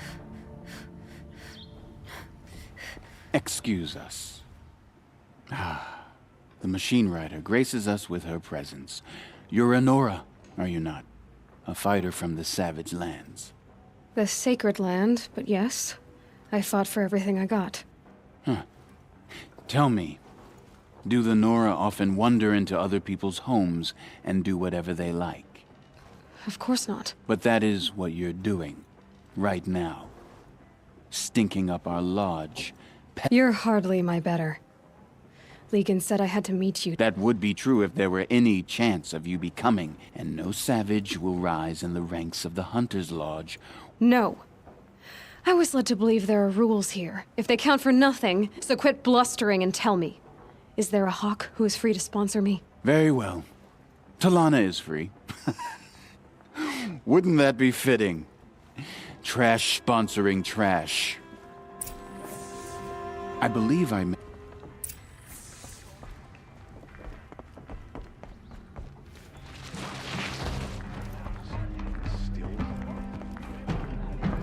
Excuse us. The machine rider graces us with her presence. You're a Nora, are you not? A fighter from the savage lands. The sacred land, but yes. I fought for everything I got. Huh. Tell me, do the Nora often wander into other people's homes and do whatever they like? Of course not. But that is what you're doing, right now. Stinking up our lodge. You're hardly my better. Legan said I had to meet you. That would be true if there were any chance of you becoming, and no savage will rise in the ranks of the Hunter's Lodge. No. I was led to believe there are rules here, if they count for nothing, so quit blustering and tell me. Is there a hawk who is free to sponsor me? Very well. Talana is free. Wouldn't that be fitting? Trash sponsoring trash. I believe I...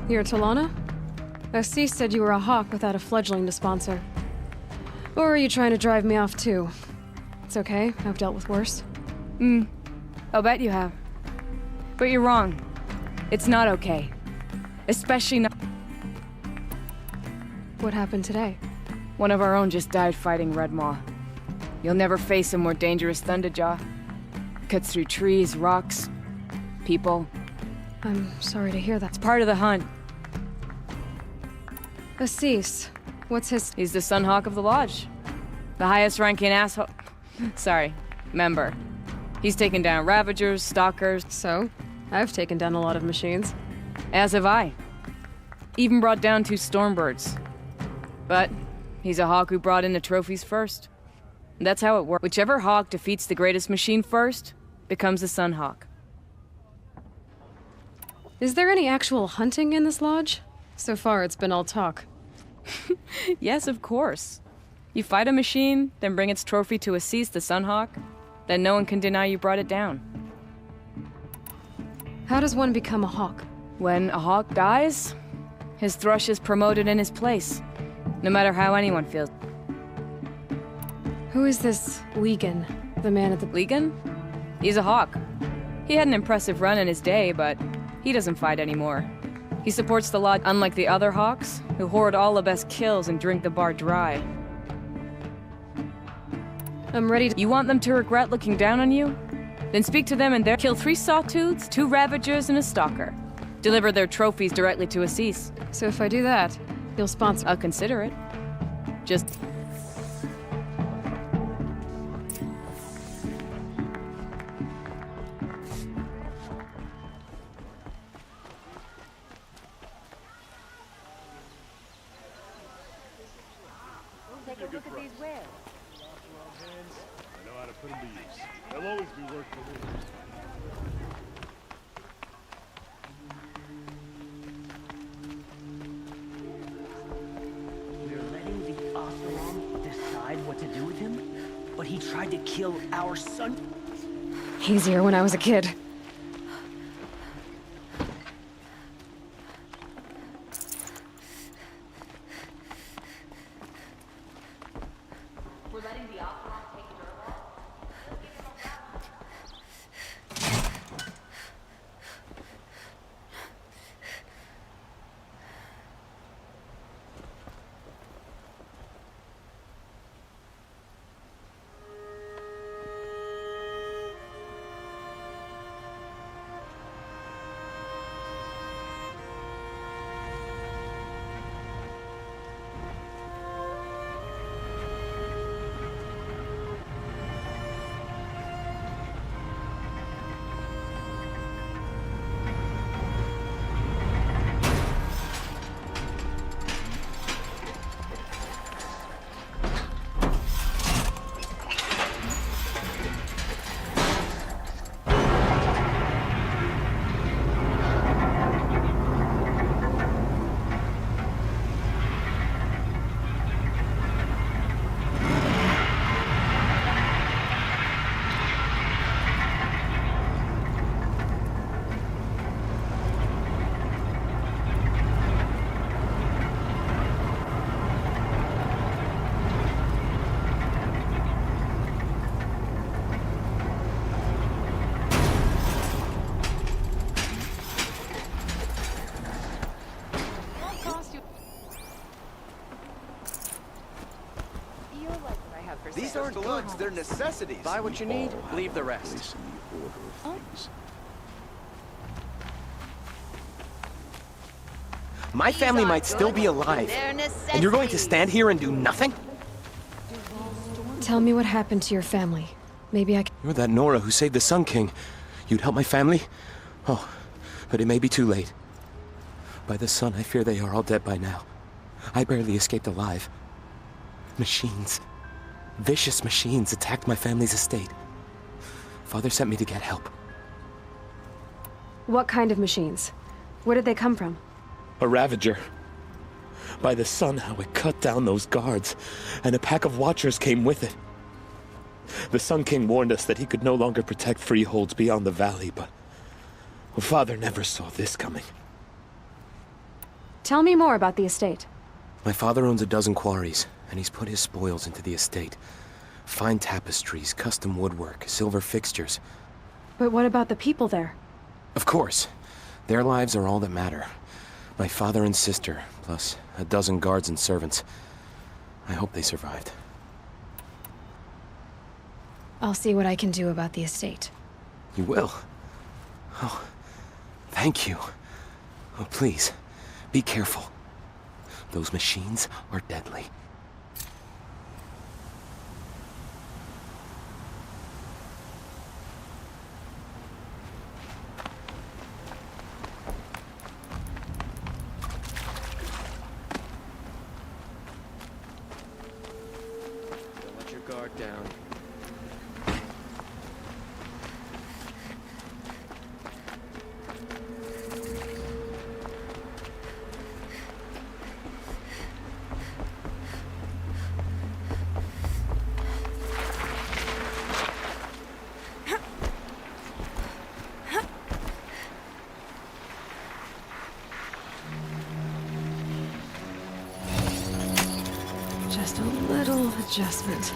You're Talana? Assis said you were a hawk without a fledgling to sponsor. Or are you trying to drive me off too? It's okay, I've dealt with worse. I'll bet you have. But you're wrong. It's not okay. Especially not... What happened today? One of our own just died fighting Red Maw. You'll never face a more dangerous Thunderjaw. Cuts through trees, rocks, people. I'm sorry to hear that. It's part of the hunt. Assis, what's his... He's the Sunhawk of the Lodge. The highest ranking asshole... Sorry, member. He's taken down Ravagers, Stalkers... So? I've taken down a lot of machines. As have I. Even brought down 2 Stormbirds. But he's a hawk who brought in the trophies first. That's how it works. Whichever hawk defeats the greatest machine first, becomes the Sunhawk. Is there any actual hunting in this lodge? So far, it's been all talk. Yes, of course. You fight a machine, then bring its trophy to Assis the Sunhawk, then no one can deny you brought it down. How does one become a hawk? When a hawk dies, his thrush is promoted in his place, no matter how anyone feels. Who is this Legan, the man at the... Legan? He's a hawk. He had an impressive run in his day, but he doesn't fight anymore. He supports the lodge, unlike the other hawks, who hoard all the best kills and drink the bar dry. I'm ready to... You want them to regret looking down on you? Then speak to them and they'll kill 3 Sawtooths, 2 Ravagers, and a Stalker. Deliver their trophies directly to Assis. So if I do that, you'll sponsor... I'll consider it. Just... Take a look at these wares. I know how to put them to use. They'll always be worth the wait. We're letting the Oseram decide what to do with him? But he tried to kill our son? Easier when I was a kid. We're letting the Oseram take Durval? the looks, they're necessities. Buy what you need, leave the rest. Place in the order of things. My family might still be alive, and you're going to stand here and do nothing? Tell me what happened to your family. Maybe I can... You're that Nora who saved the Sun King. You'd help my family? Oh, but it may be too late. By the sun, I fear they are all dead by now. I barely escaped alive. Machines. Vicious machines attacked my family's estate. Father sent me to get help. What kind of machines? Where did they come from? A Ravager. By the sun, how it cut down those guards, and a pack of Watchers came with it. The Sun King warned us that he could no longer protect freeholds beyond the valley, but Father never saw this coming. Tell me more about the estate. My father owns a dozen quarries, and he's put his spoils into the estate. Fine tapestries, custom woodwork, silver fixtures. But what about the people there? Of course. Their lives are all that matter. My father and sister, plus a dozen guards and servants. I hope they survived. I'll see what I can do about the estate. You will? Oh, thank you. Oh, please, be careful. Those machines are deadly. Don't let your guard down. Just a little adjustment.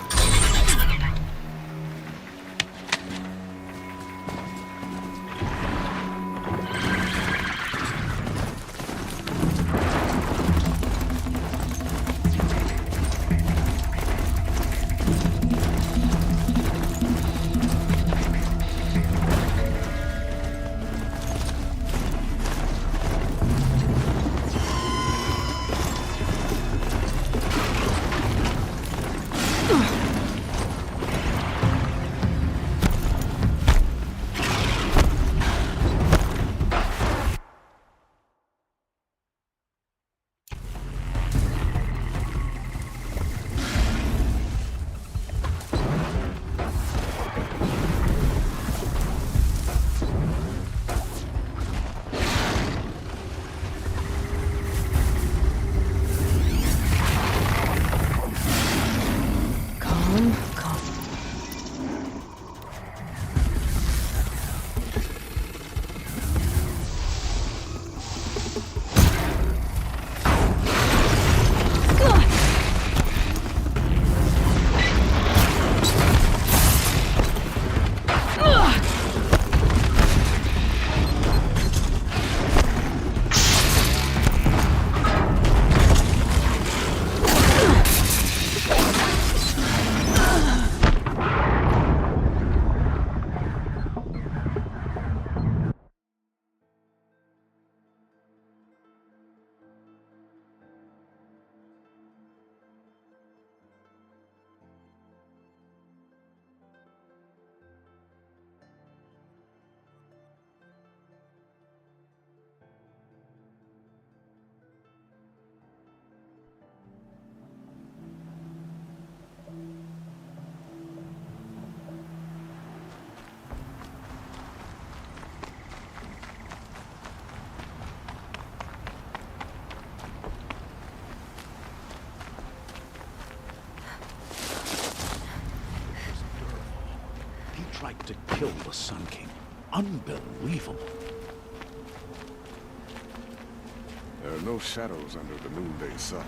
Tried to kill the Sun King. Unbelievable. There are no shadows under the noonday sun.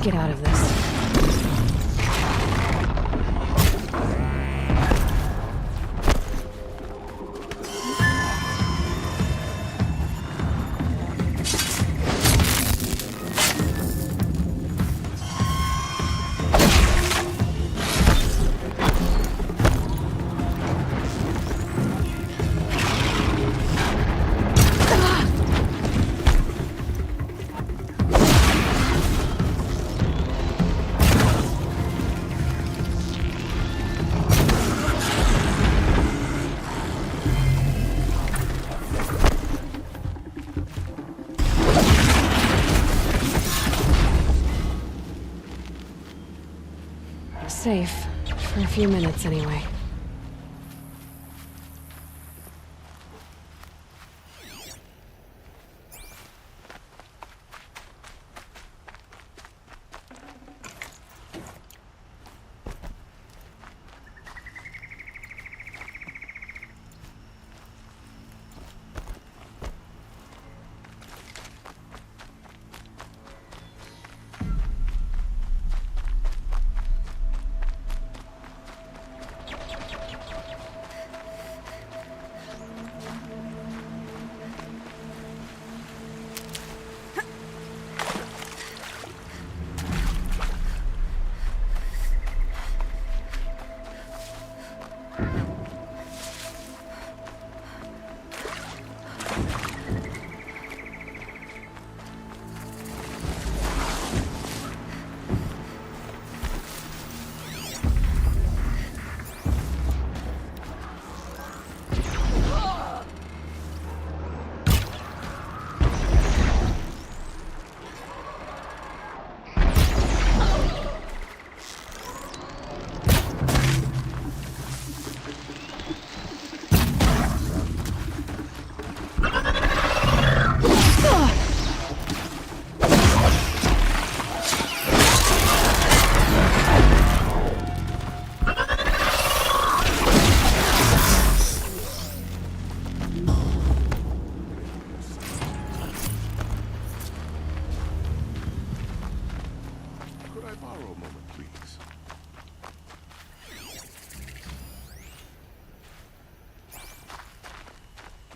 get out of this. Safe. For a few minutes, anyway.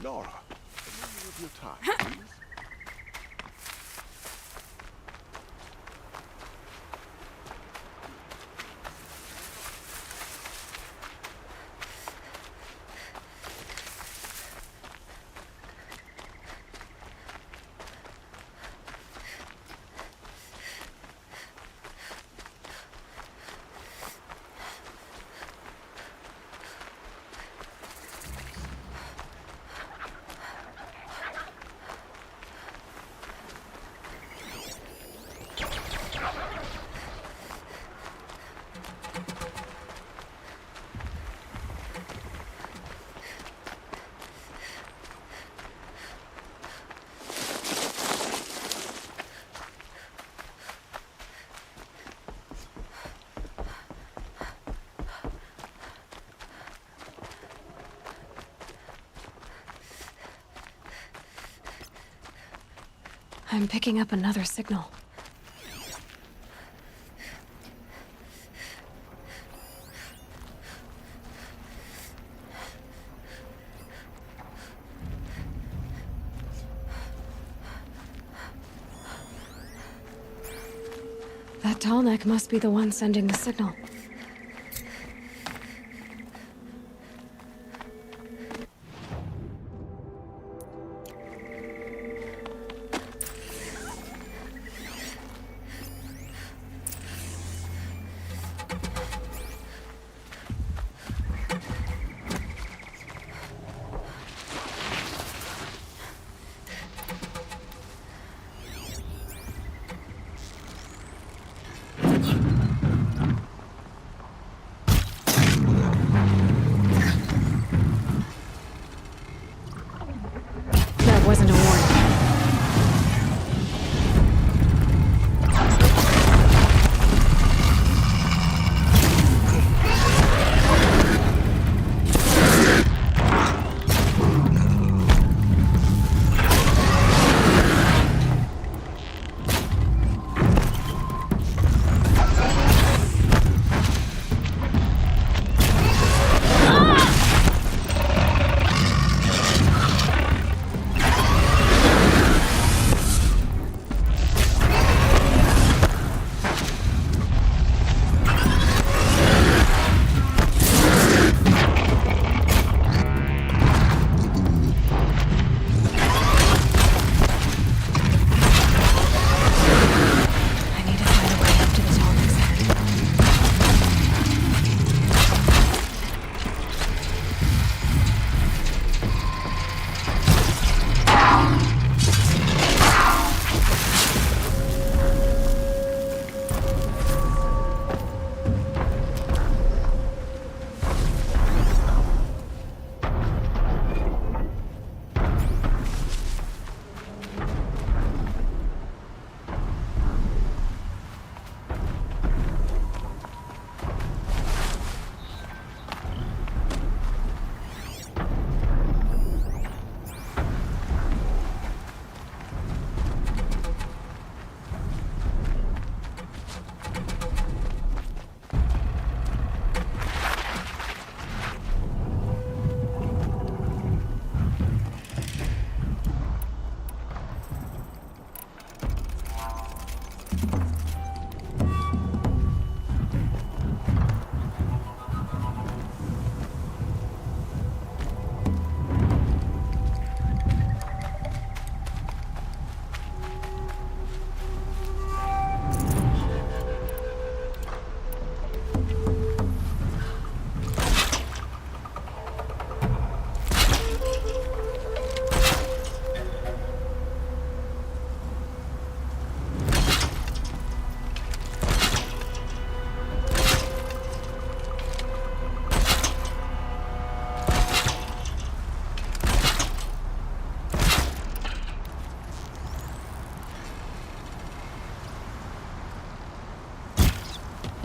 Nora, a moment of your time, please. I'm picking up another signal. That tall neck must be the one sending the signal.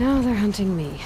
Now they're hunting me.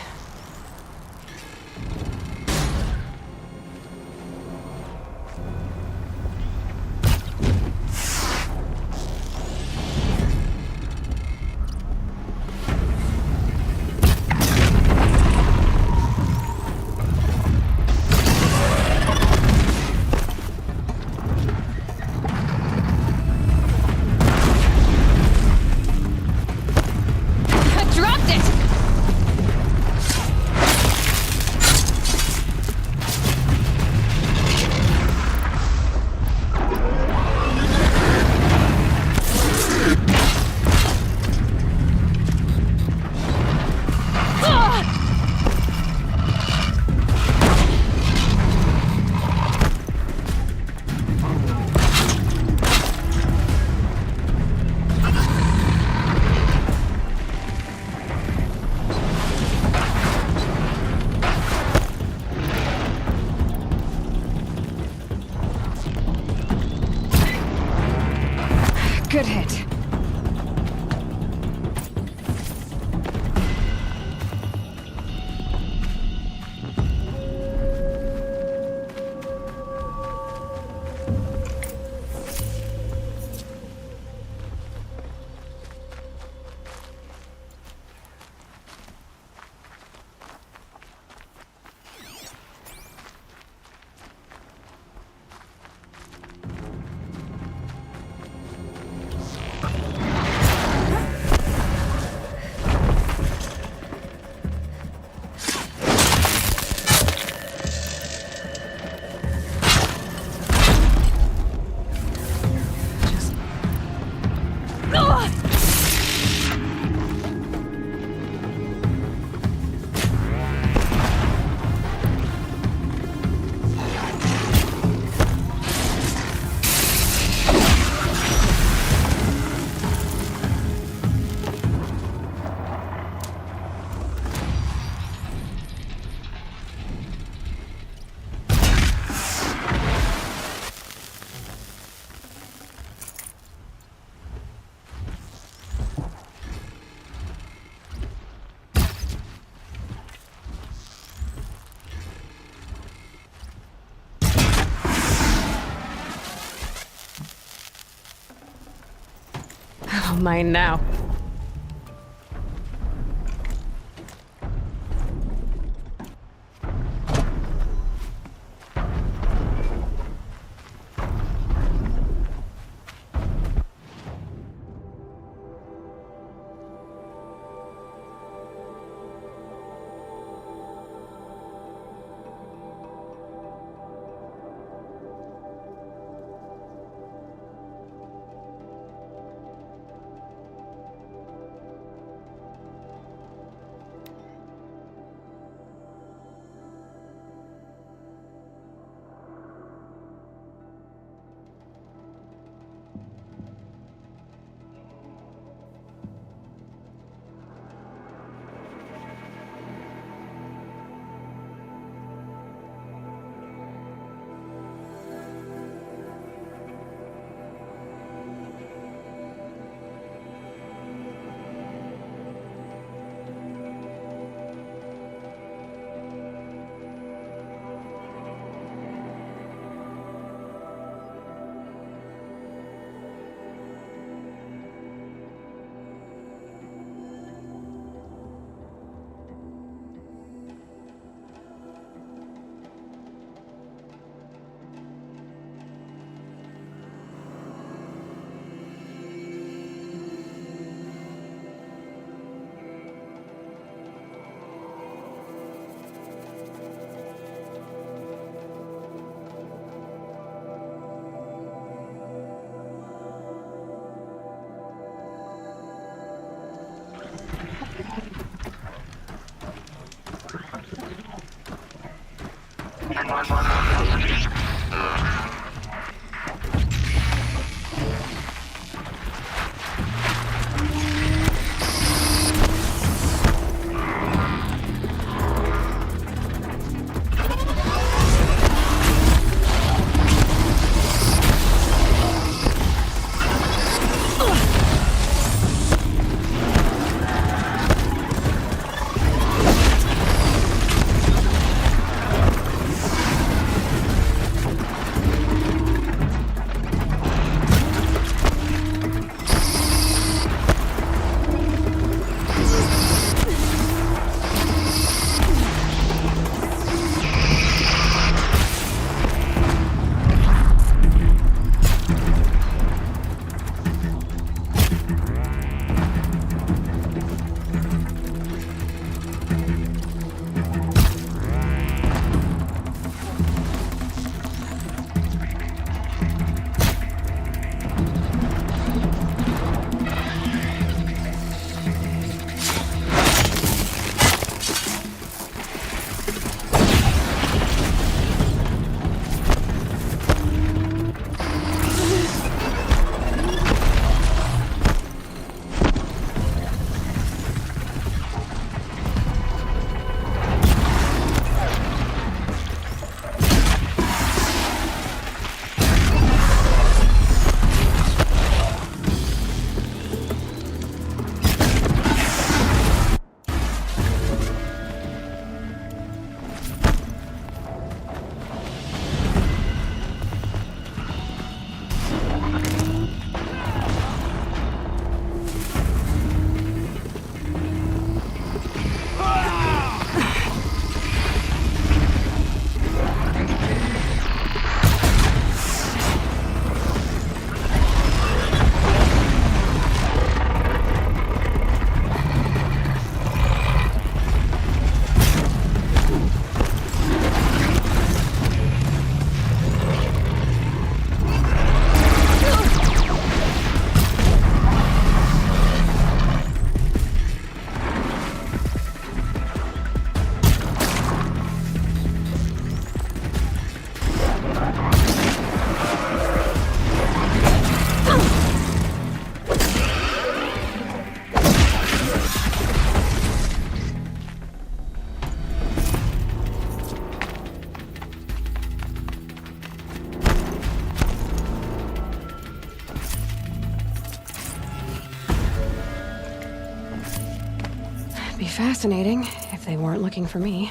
Good hit. Mine now. Be fascinating if they weren't looking for me.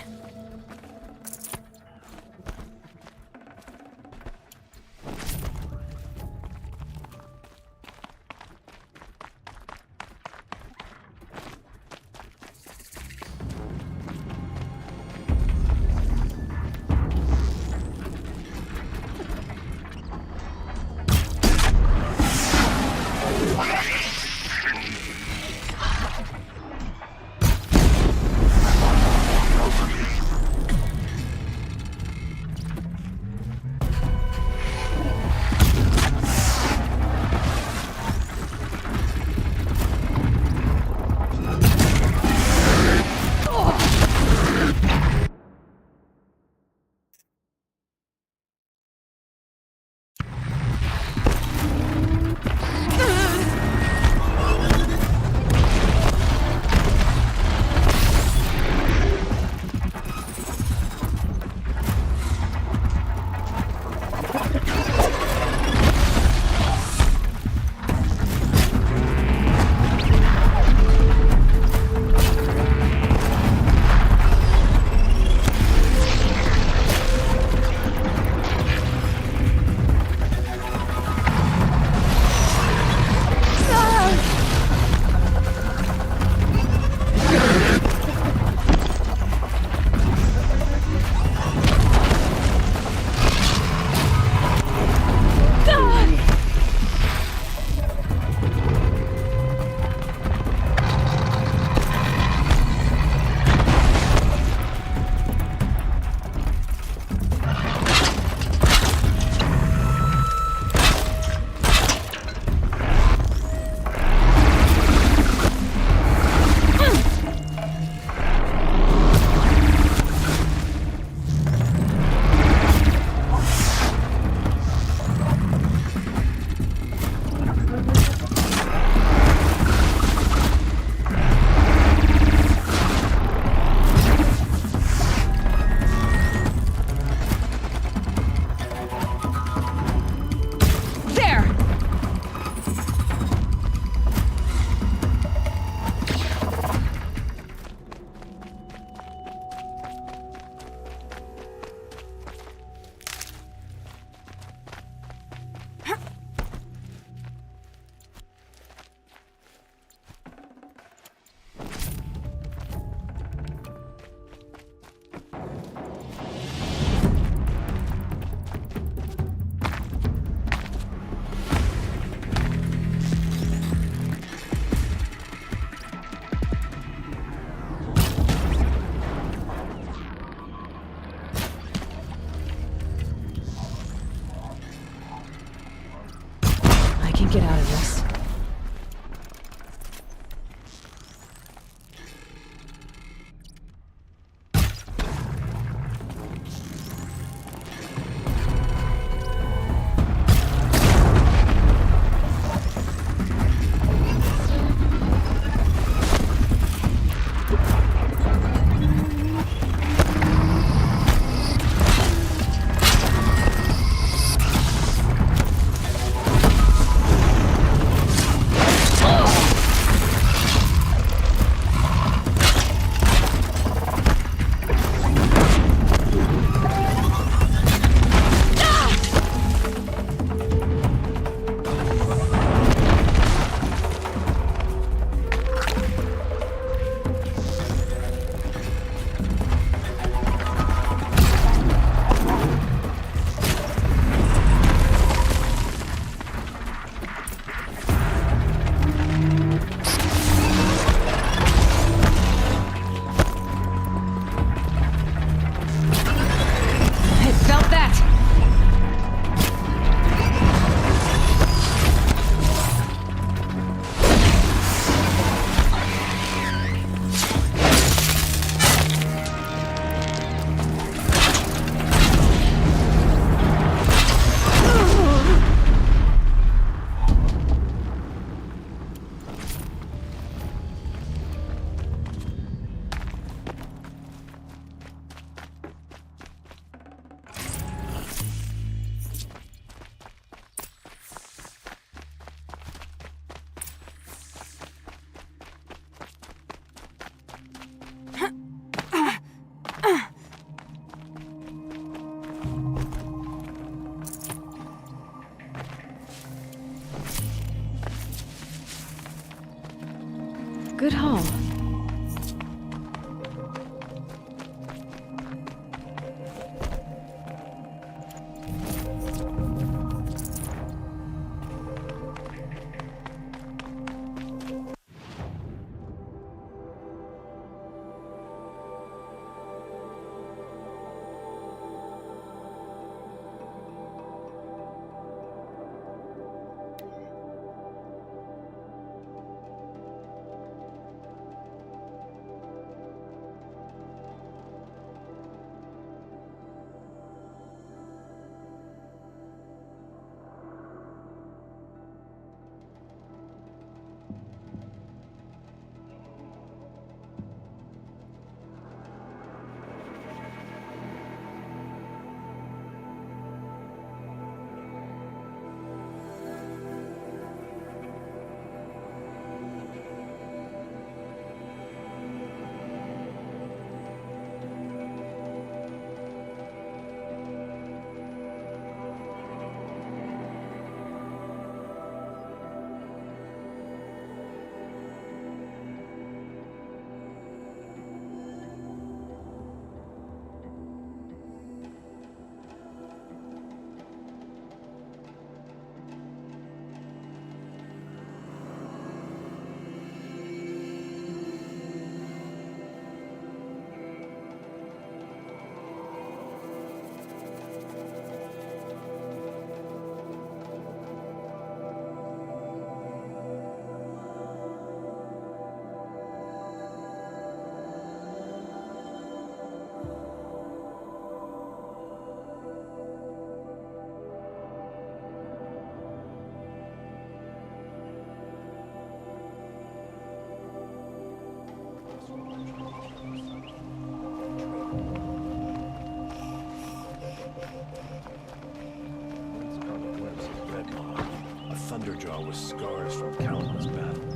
jaw with scars from countless battles.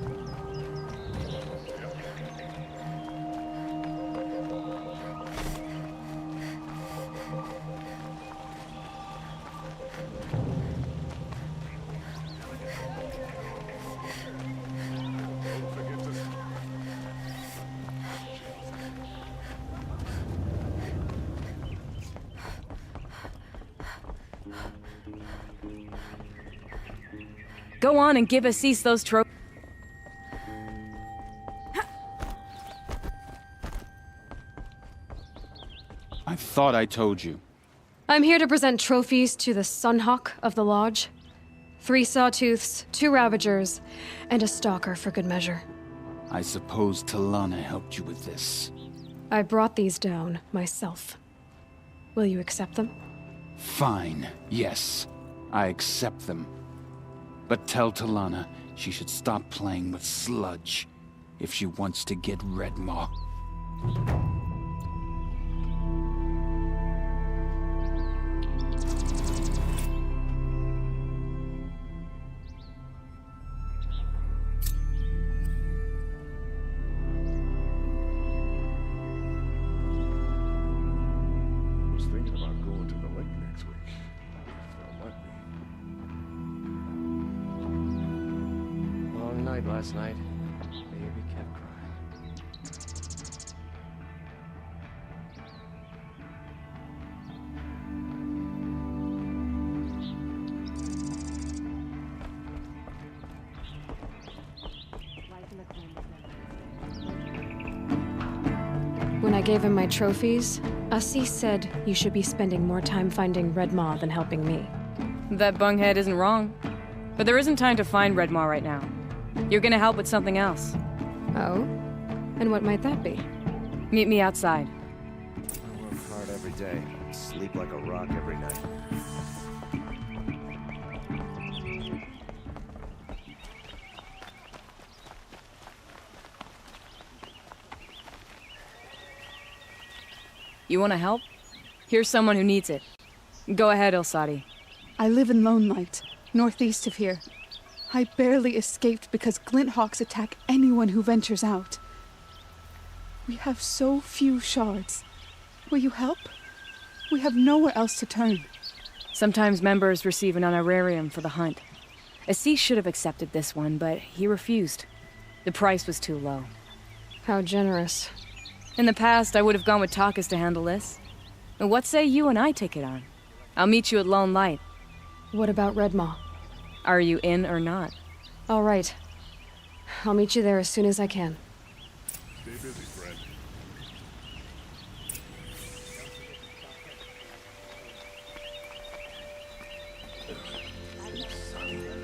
Go on and give Assis those trophies. I thought I told you. I'm here to present trophies to the Sunhawk of the Lodge. 3 sawtooths, 2 ravagers, and a stalker for good measure. I suppose Talana helped you with this. I brought these down myself. Will you accept them? Fine, yes. I accept them. But tell Talana she should stop playing with sludge if she wants to get Redmaw. I was thinking about going to the lake next week. If they'll let me. Long night last night. Baby kept crying. When I gave him my trophies, Assis said you should be spending more time finding Redmaw than helping me. That bunghead isn't wrong. But there isn't time to find Redmaw right now. You're gonna help with something else. Oh? And what might that be? Meet me outside. I work hard every day, sleep like a rock every night. You wanna help? Here's someone who needs it. Go ahead, Ilsati. I live in Lone Light, northeast of here. I barely escaped because glint hawks attack anyone who ventures out. We have so few shards. Will you help? We have nowhere else to turn. Sometimes members receive an honorarium for the hunt. Assis should have accepted this one, but he refused. The price was too low. How generous. In the past, I would have gone with Takas to handle this. And what say you and I take it on? I'll meet you at Lone Light. What about Redmaw? Are you in or not? All right. I'll meet you there as soon as I can. Stay busy, friend.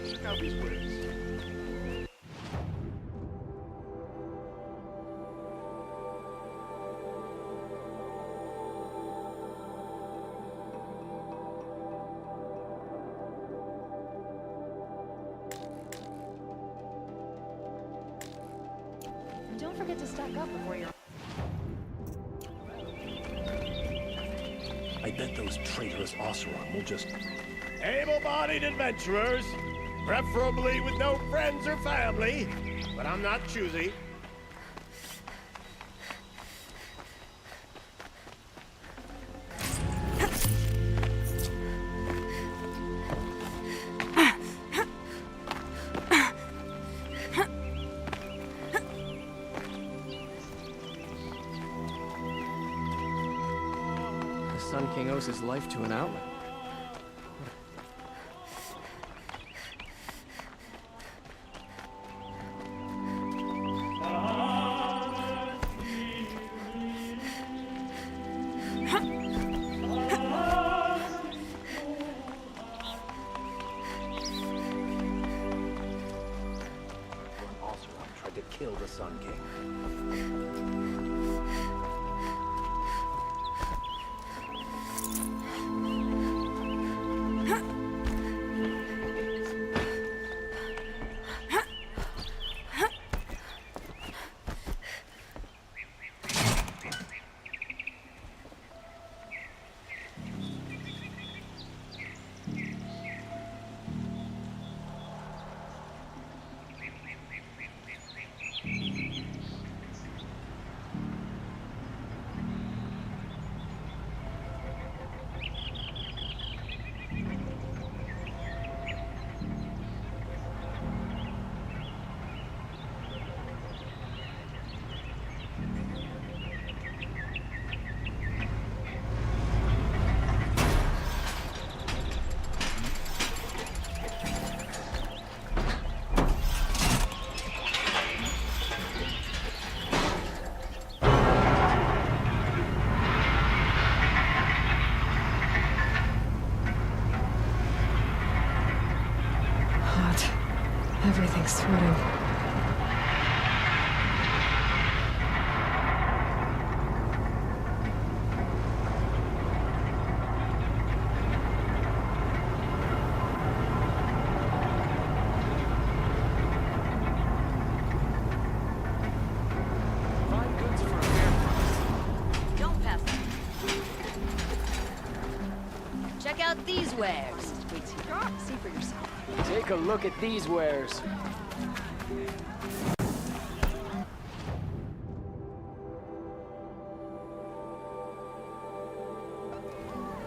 Check out these waves. Don't forget to stack up before you're... I bet those traitorous Oseram will just... Able-bodied adventurers, preferably with no friends or family, but I'm not choosy. The Sun King owes his life to an outlet. Oseram tried to kill the Sun King. these wares. Wait till you drop, see for yourself. Take a look at these wares.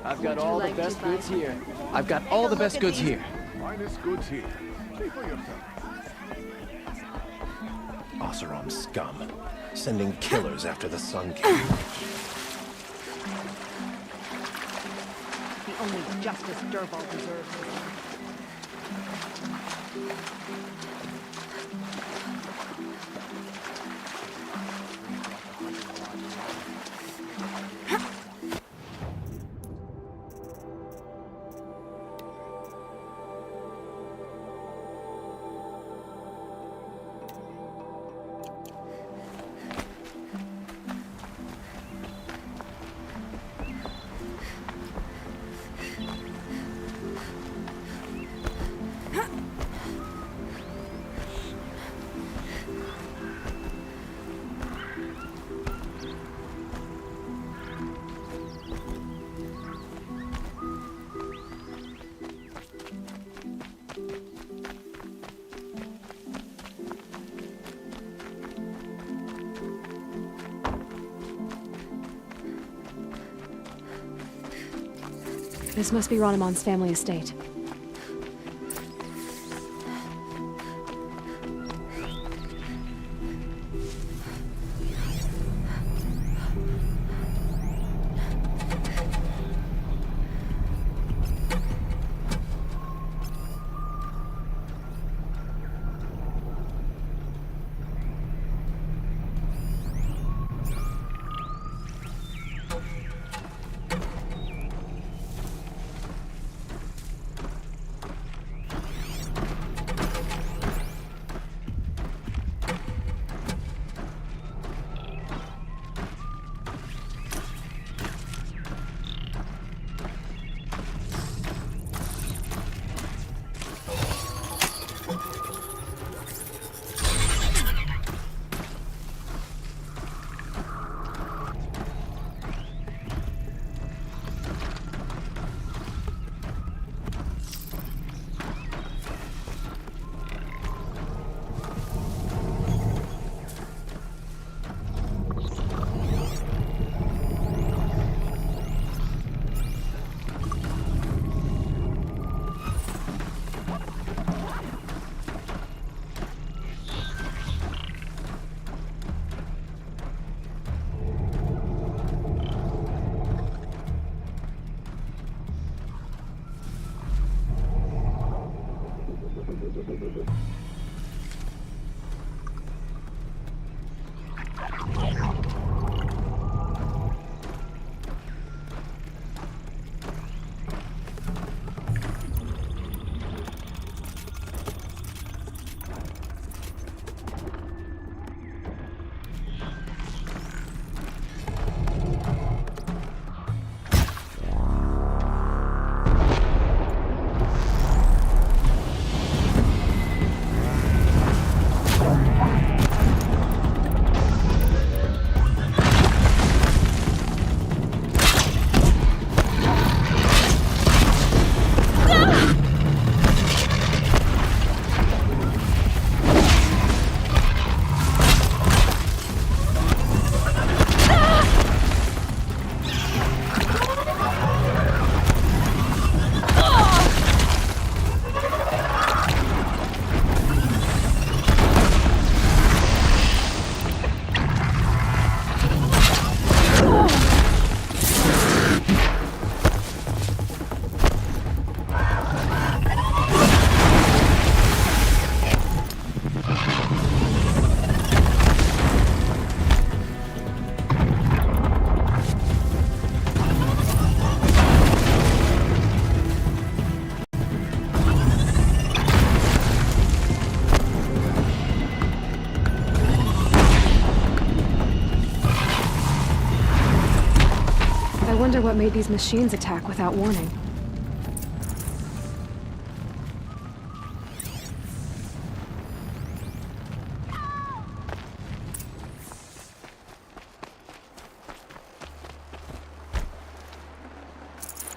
I've got all the best goods here. I've got all the best goods here. Finest goods here. See for yourself. Oseram scum. Sending killers after the Sun King. The only justice Dervahl deserves. This must be Ranamon's family estate. I wonder what made these machines attack without warning.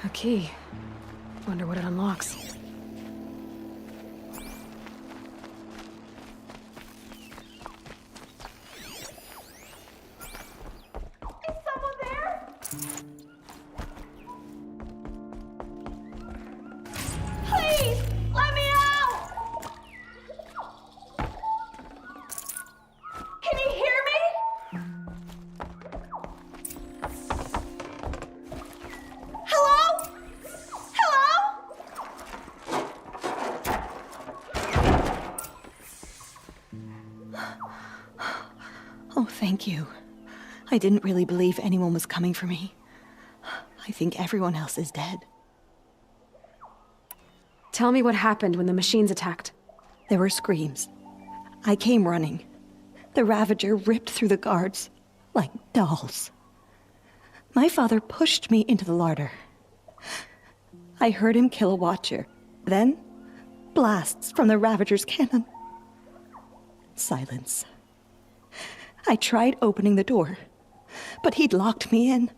A key. Wonder what it unlocks. Please, let me out! Can you hear me? Hello? Hello? Oh, thank you. I didn't really believe anyone was coming for me. I think everyone else is dead. Tell me what happened when the machines attacked. There were screams. I came running. The Ravager ripped through the guards like dolls. My father pushed me into the larder. I heard him kill a watcher. Then, blasts from the Ravager's cannon. Silence. I tried opening the door, but he'd locked me in.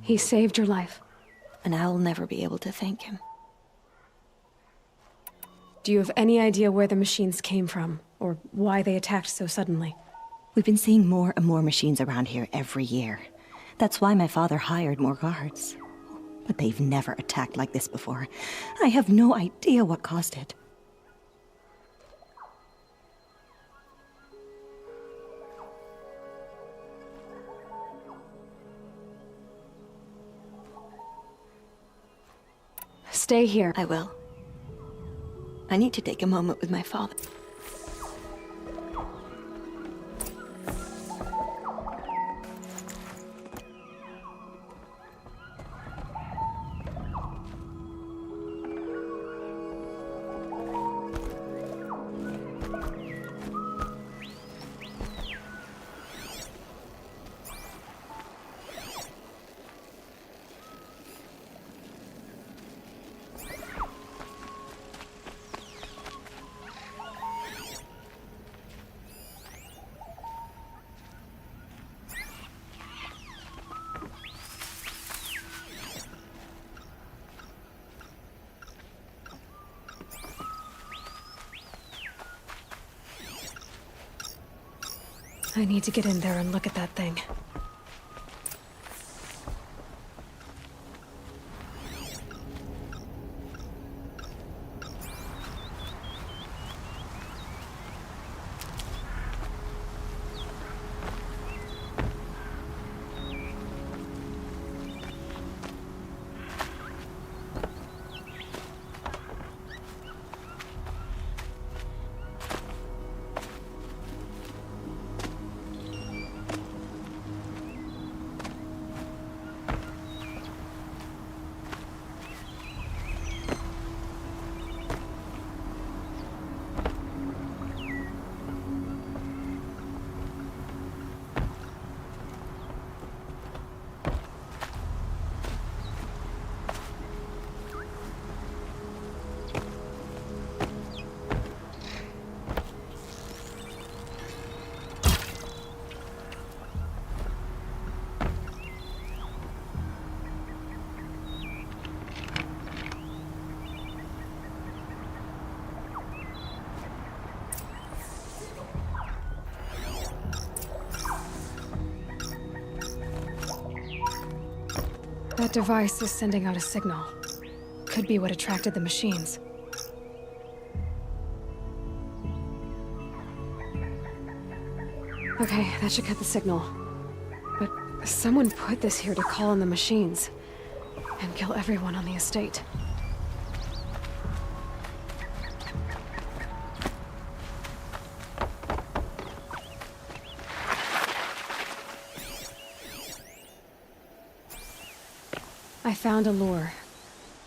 He saved your life. And I'll never be able to thank him. Do you have any idea where the machines came from, or why they attacked so suddenly? We've been seeing more and more machines around here every year. That's why my father hired more guards. But they've never attacked like this before. I have no idea what caused it. Stay here. I will. I need to take a moment with my father. I need to get in there and look at that thing. That device is sending out a signal. Could be what attracted the machines. Okay, that should cut the signal. But someone put this here to call on the machines and kill everyone on the estate. I found a lure.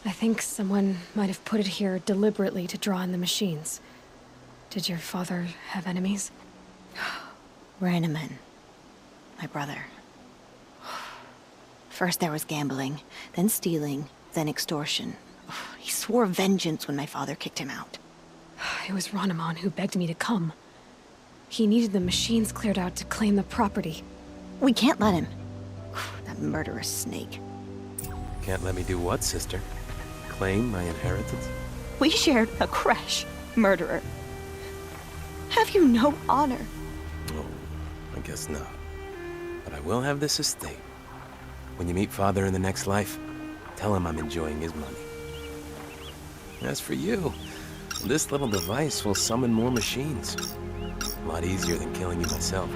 I think someone might have put it here deliberately to draw in the machines. Did your father have enemies? Rainaman. My brother. First there was gambling, then stealing, then extortion. He swore vengeance when my father kicked him out. It was Rainaman who begged me to come. He needed the machines cleared out to claim the property. We can't let him. That murderous snake. Can't let me do what, sister? claim my inheritance? We shared a crash, murderer. Have you no honor? Oh, I guess not. But I will have this estate. When you meet Father in the next life, tell him I'm enjoying his money. As for you, this little device will summon more machines. A lot easier than killing you myself.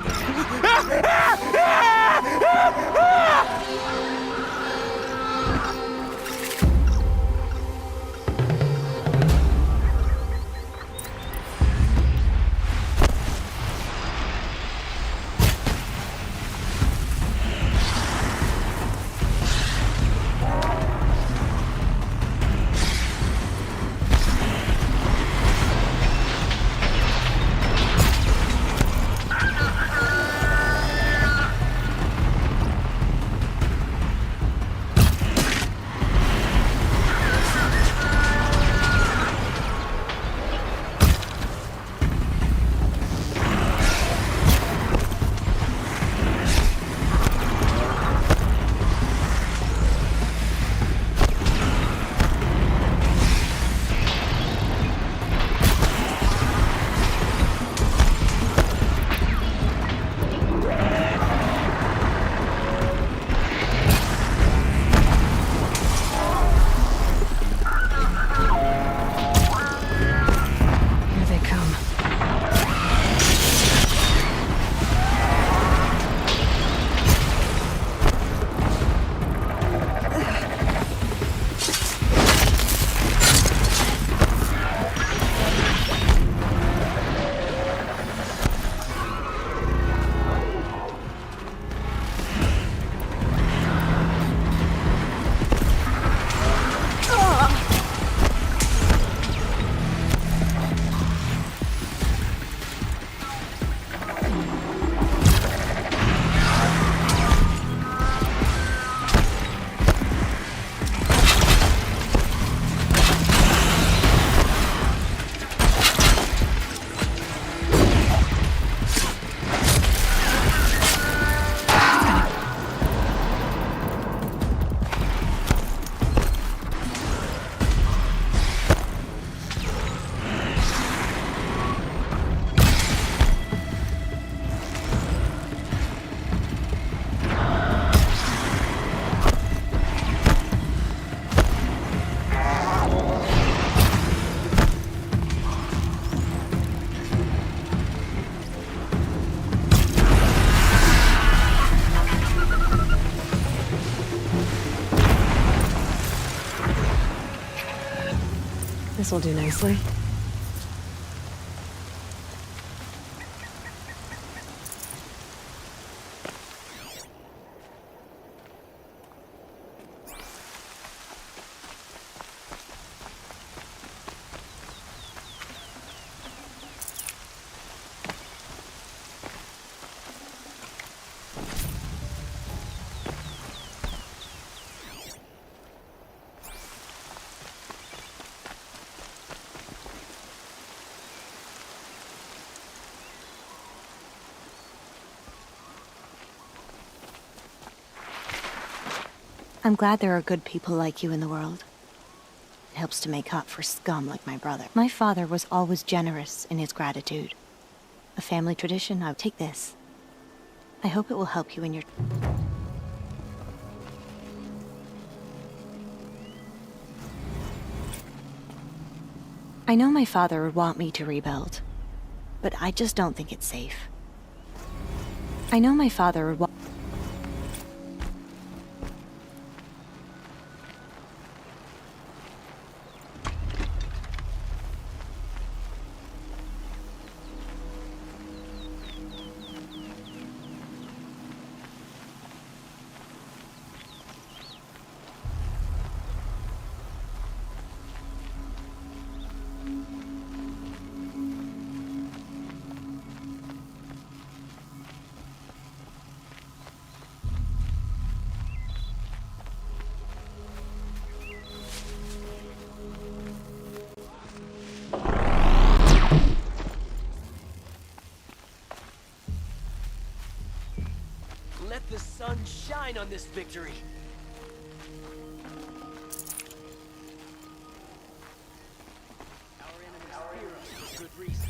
This'll do nicely. I'm glad there are good people like you in the world. It helps to make up for scum like my brother. My father was always generous in his gratitude. A family tradition. I'll take this. I hope it will help you in your... I know my father would want me to rebuild, but I just don't think it's safe. I know my father would want... Let the sun shine on this victory. good reason.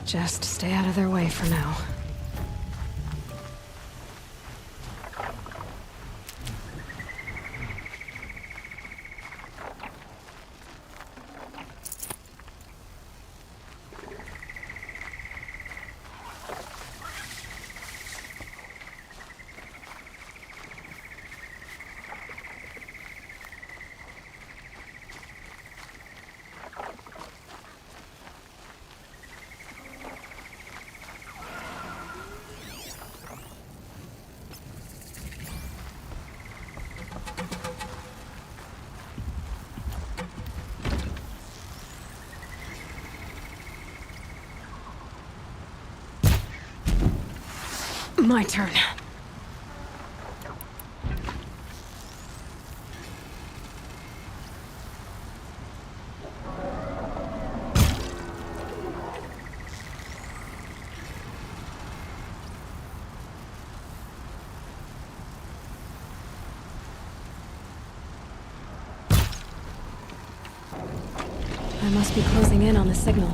Just stay out of their way for now. My turn. I must be closing in on the signal.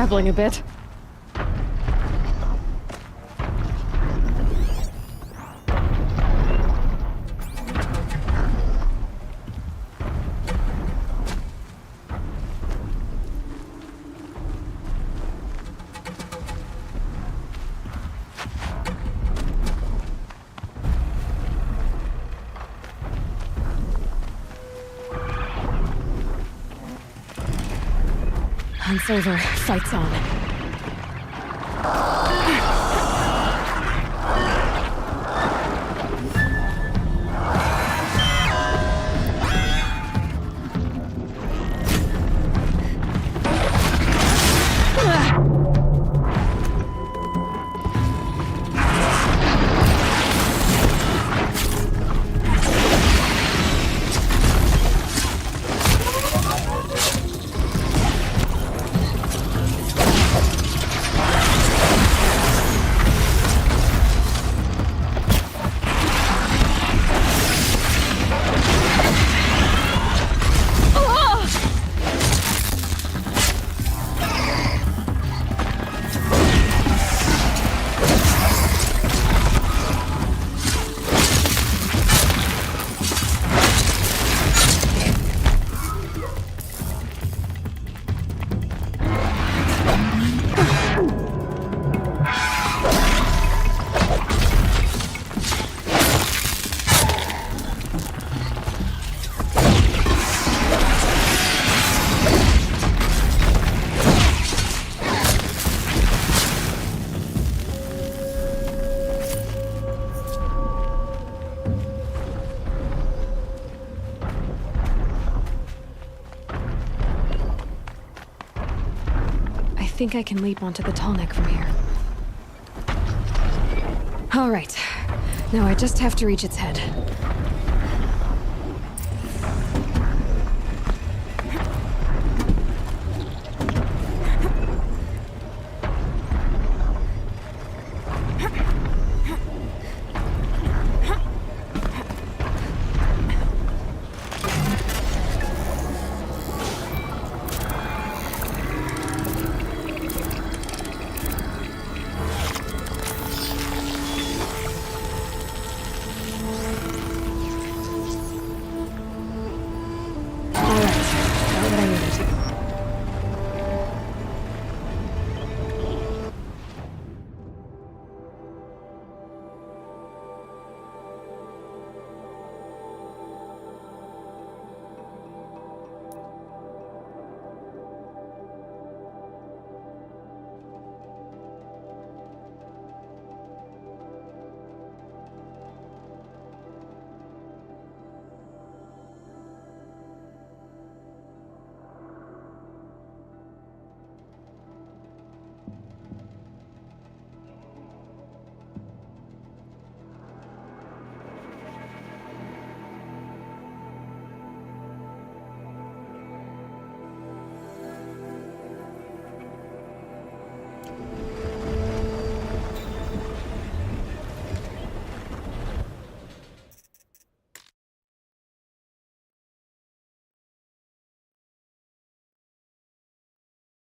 scrabbling a bit. Hunt's over. Fight's on. I think I can leap onto the tall neck from here. All right. Now I just have to reach its head.